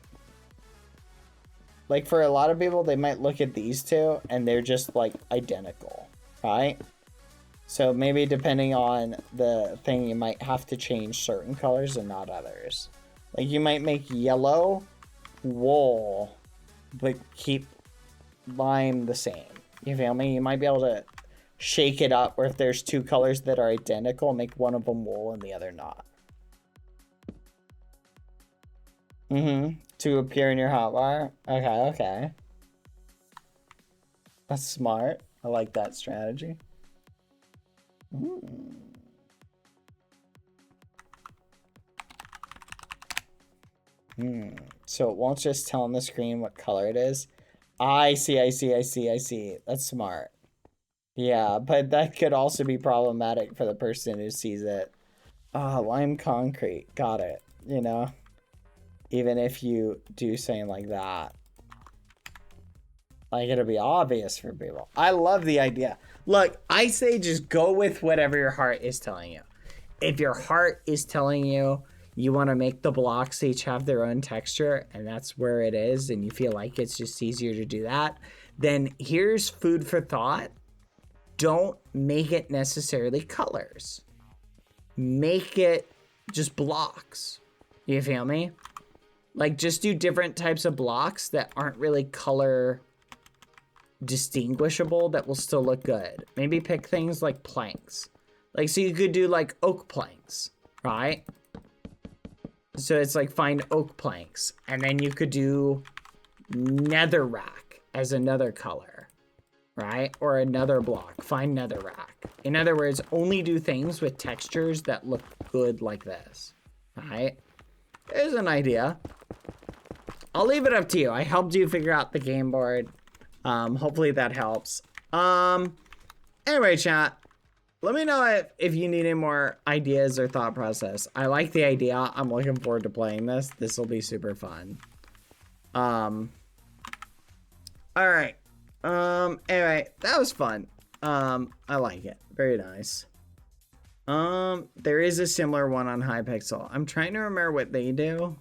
Like, for a lot of people, they might look at these two and they're just like identical, right? So maybe depending on the thing, you might have to change certain colors and not others. Like, you might make yellow wool, but keep lime the same. You feel me? You might be able to shake it up where if there's two colors that are identical, make one of them wool and the other not. To appear in your hotbar. Okay. That's smart. I like that strategy. So it won't just tell on the screen what color it is. I see. That's smart. Yeah, but that could also be problematic for the person who sees it. Lime concrete. Got it. You know? Even if you do something like that. Like, it'll be obvious for people. I love the idea. Look, I say just go with whatever your heart is telling you. If your heart is telling you you want to make the blocks each have their own texture, and that's where it is, and you feel like it's just easier to do that, then here's food for thought. Don't make it necessarily colors. Make it just blocks. You feel me? Like, just do different types of blocks that aren't really color distinguishable that will still look good. Maybe pick things like planks. Like, so you could do like oak planks, right? So it's like find oak planks. And then you could do netherrack as another color, right? Or another block. Find netherrack. In other words, only do things with textures that look good like this, right? There's an idea. I'll leave it up to you. I helped you figure out the game board. Hopefully that helps. Anyway, chat. Let me know if you need any more ideas or thought process. I like the idea. I'm looking forward to playing this. This will be super fun. All right. Anyway, that was fun. I like it. Very nice. There is a similar one on Hypixel. I'm trying to remember what they do.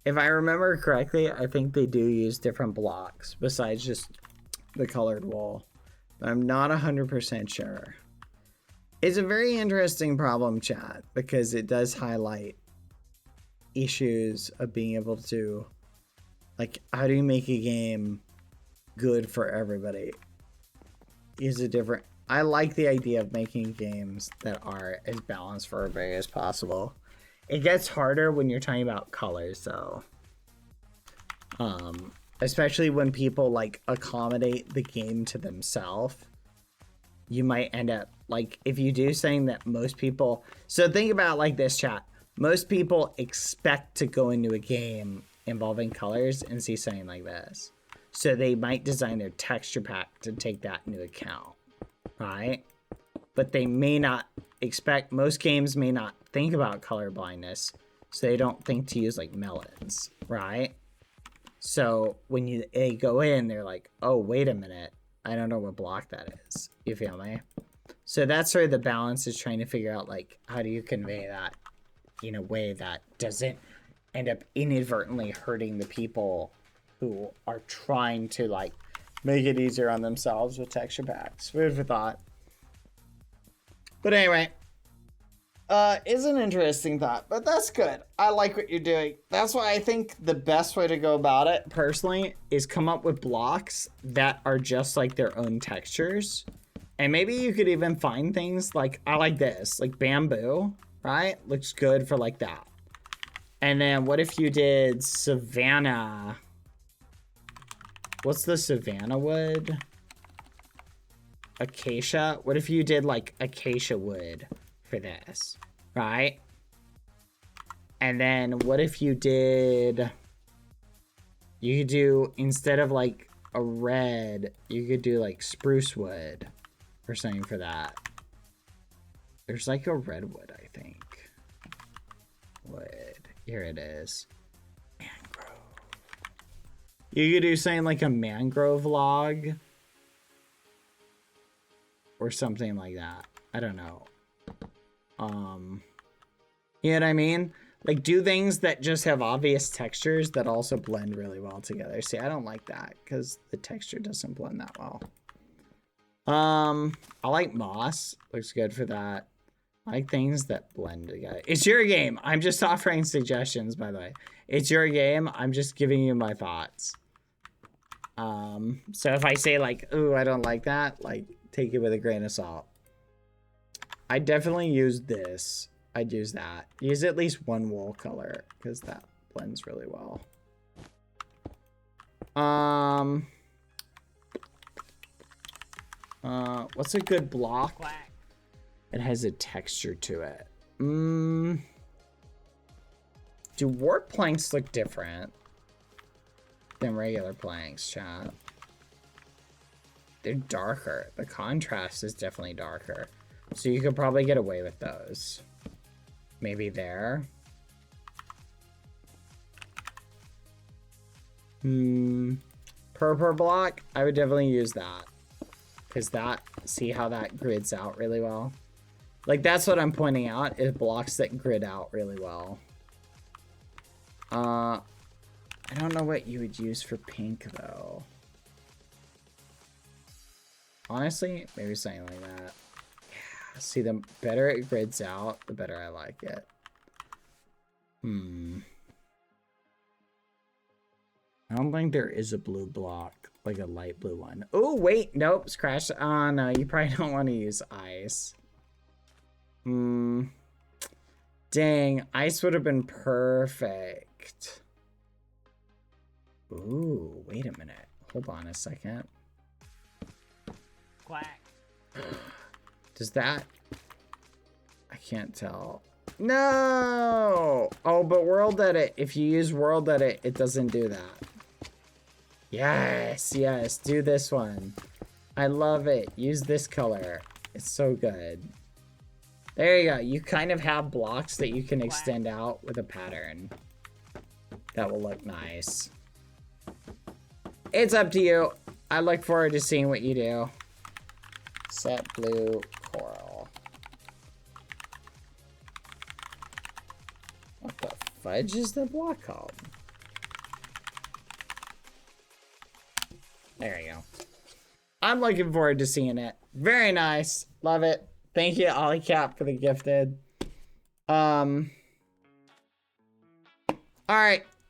If I remember correctly, I think they do use different blocks besides just the colored wool. But I'm not 100% sure. It's a very interesting problem, chat, because it does highlight issues of being able to, like, how do you make a game good for everybody? Is a different... I like the idea of making games that are as balanced for everybody as possible. It gets harder when you're talking about colors, though. Especially when people, like, accommodate the game to themselves. You might end up, like, if you do something that most people... So think about it like this, chat. Most people expect to go into a game involving colors and see something like this. So they might design their texture pack to take that into account, right? But they may not expect... Most games may not think about color blindness, so they don't think to use, like, melons, right? So when they go in, they're like, oh, wait a minute. I don't know what block that is. You feel me? So that's sort of the balance, is trying to figure out, like, how do you convey that in a way that doesn't end up inadvertently hurting the people who are trying to, like, make it easier on themselves with texture packs. Food for thought. But anyway, it's an interesting thought, but that's good. I like what you're doing. That's why I think the best way to go about it, personally, is come up with blocks that are just like their own textures, And maybe you could even find things like, I like this, like bamboo, right? Looks good for like that. And then what if you did Savannah? What's the Savannah wood? Acacia. What if you did like acacia wood for this, right? And then what if you did, you could do, instead of like a red, you could do like spruce wood or something for that. There's like a redwood, I think. Wood. Here it is. Mangrove. You could do something like a mangrove log. Or something like that. I don't know. You know what I mean? Like, do things that just have obvious textures that also blend really well together. See, I don't like that because the texture doesn't blend that well. I like moss. Looks good for that. I like things that blend together. It's your game. I'm just offering suggestions, by the way. It's your game. I'm just giving you my thoughts. So if I say like, ooh, I don't like that, like, take it with a grain of salt. I definitely use this. I'd use that. Use at least one wool color because that blends really well. What's a good block? Quack. It has a texture to it. Do warp planks look different than regular planks, chat? They're darker. The contrast is definitely darker. So you could probably get away with those. Maybe there. Purple block, I would definitely use that. Because that, see how that grids out really well? Like, that's what I'm pointing out, is blocks that grid out really well. I don't know what you would use for pink, though. Honestly, maybe something like that. Yeah, see, the better it grids out, the better I like it. I don't think there is a blue block, like a light blue one. Oh, wait, nope, it's crashed. No, you probably don't want to use ice. Dang, ice would have been perfect. Ooh, wait a minute. Hold on a second. Quack. Does that... I can't tell. No! Oh, but World Edit, if you use World Edit, it doesn't do that. Yes, yes, do this one. I love it. Use this color. It's so good. There you go. You kind of have blocks that you can extend out with a pattern. That will look nice. It's up to you. I look forward to seeing what you do. Set blue coral. What the fudge is the block called? There you go. I'm looking forward to seeing it. Very nice. Love it. Thank you, OllieCap, for the gifted. Alright.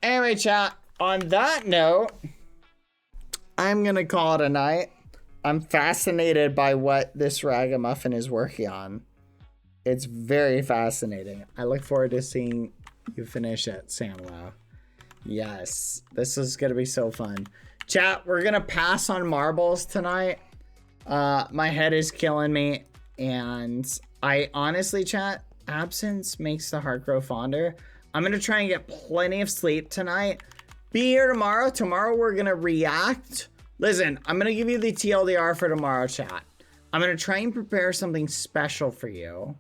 Anyway, chat. On that note, I'm gonna call it a night. I'm fascinated by what this ragamuffin is working on. It's very fascinating. I look forward to seeing you finish it, Samlo. Yes, this is gonna be so fun. Chat, we're gonna pass on marbles tonight. My head is killing me, and I honestly, chat, absence makes the heart grow fonder. I'm gonna try and get plenty of sleep tonight. Be here tomorrow. Tomorrow we're gonna react. Listen, I'm gonna give you the TLDR for tomorrow, chat. I'm gonna try and prepare something special for you.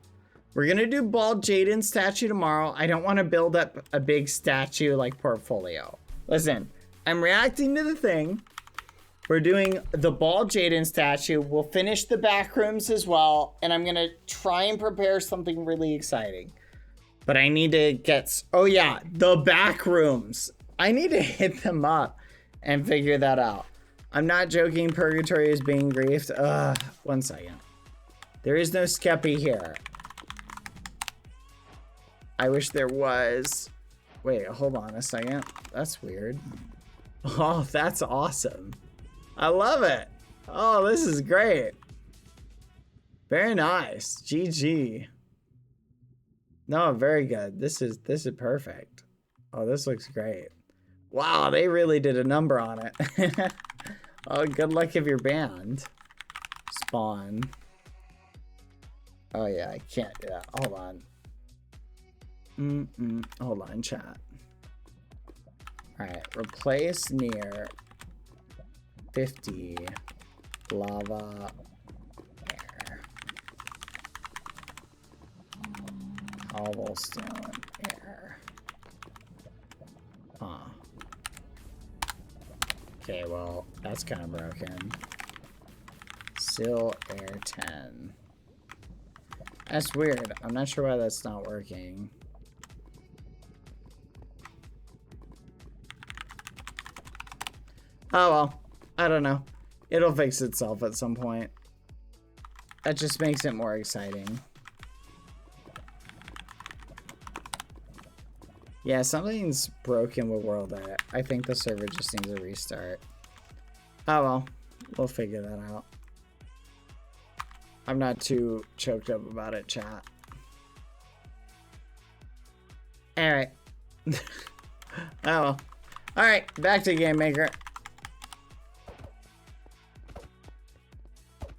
We're gonna do Bald Jaden statue tomorrow. I don't want to build up a big statue like portfolio. Listen, I'm reacting to the thing. We're doing the Bald Jaden statue. We'll finish the back rooms as well. And I'm gonna try and prepare something really exciting. But I need to get, oh yeah, the back rooms. I need to hit them up and figure that out. I'm not joking, Purgatory is being griefed. One second. There is no Skeppy here. I wish there was. Wait, hold on a second. That's weird. Oh, that's awesome. I love it. Oh, this is great. Very nice. GG. No, very good. This is perfect. Oh, this looks great. Wow, they really did a number on it. Oh, good luck if you're banned. Spawn. Oh yeah, I can't do that. Hold on. Hold on, chat. Alright, replace near 50 lava air. Cobblestone air. Huh. Okay, well, that's kind of broken. Sill air 10. That's weird. I'm not sure why that's not working. Oh well. I don't know. It'll fix itself at some point. That just makes it more exciting. Yeah, something's broken with World Edit. I think the server just needs a restart. Oh well, we'll figure that out. I'm not too choked up about it, chat. Alright. Oh well. Alright, back to Game Maker.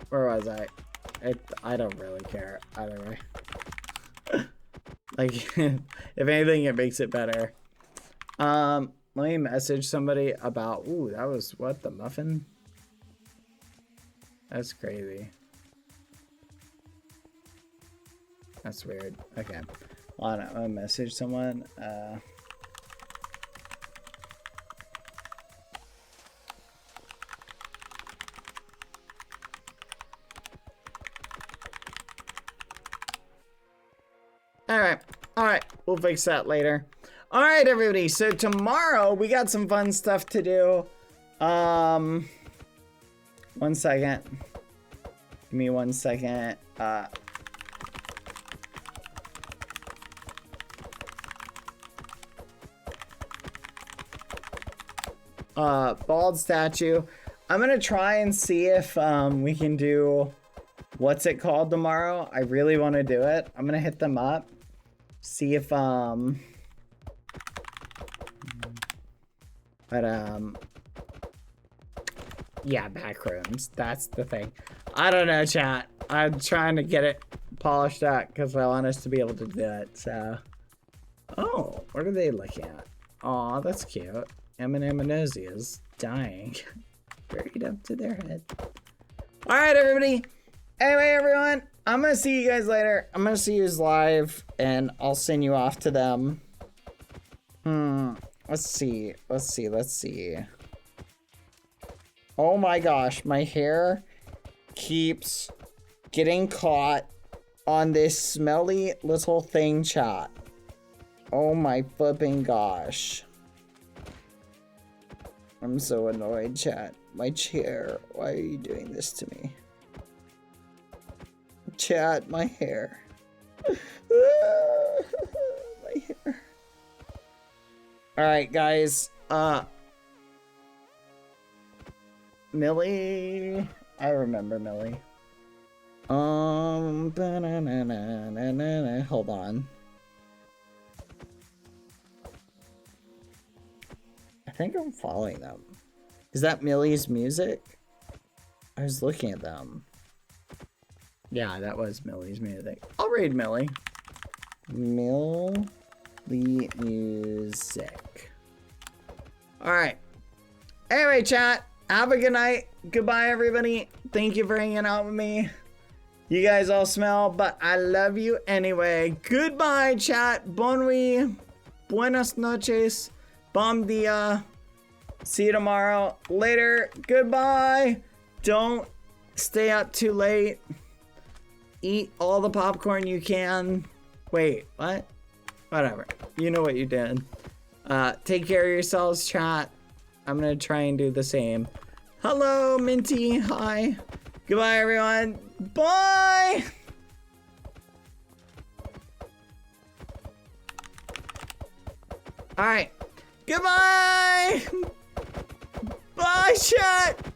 Where was I? I don't really care either way. Like, if anything, it makes it better. Let me message somebody about... Ooh, that was... What? The muffin? That's crazy. That's weird. Okay. Well, I'm gonna message someone. Alright, we'll fix that later. Alright, everybody, so tomorrow we got some fun stuff to do. 1 second. Give me 1 second. Bald statue. I'm gonna try and see if we can do what's it called tomorrow. I really want to do it. I'm gonna hit them up. See if yeah, backrooms. That's the thing. I don't know, chat. I'm trying to get it polished out because I want us to be able to do it. So, oh, what are they looking at? Aw, that's cute. Nosy is dying. Buried up to their head. All right, everybody. Anyway, everyone, I'm gonna see you guys later. I'm gonna see you live, and I'll send you off to them. Let's see. Oh my gosh, my hair keeps getting caught on this smelly little thing, chat. Oh my flipping gosh. I'm so annoyed, chat. My chair, why are you doing this to me? Chat, my hair. My hair. Alright, guys. Millie. I remember Millie. Hold on. I think I'm following them. Is that Millie's music? I was looking at them. Yeah, that was Millie's music. I'll read Millie. Millie music. Alright. Anyway, chat. Have a good night. Goodbye, everybody. Thank you for hanging out with me. You guys all smell, but I love you anyway. Goodbye, chat. Bon nuit. Buenas noches. Bom dia. See you tomorrow. Later. Goodbye. Don't stay up too late. Eat all the popcorn you can. Wait, what? Whatever. You know what you did. Take care of yourselves, chat. I'm gonna try and do the same. Hello, Minty. Hi. Goodbye, everyone. Bye. All right. Goodbye. Bye, chat.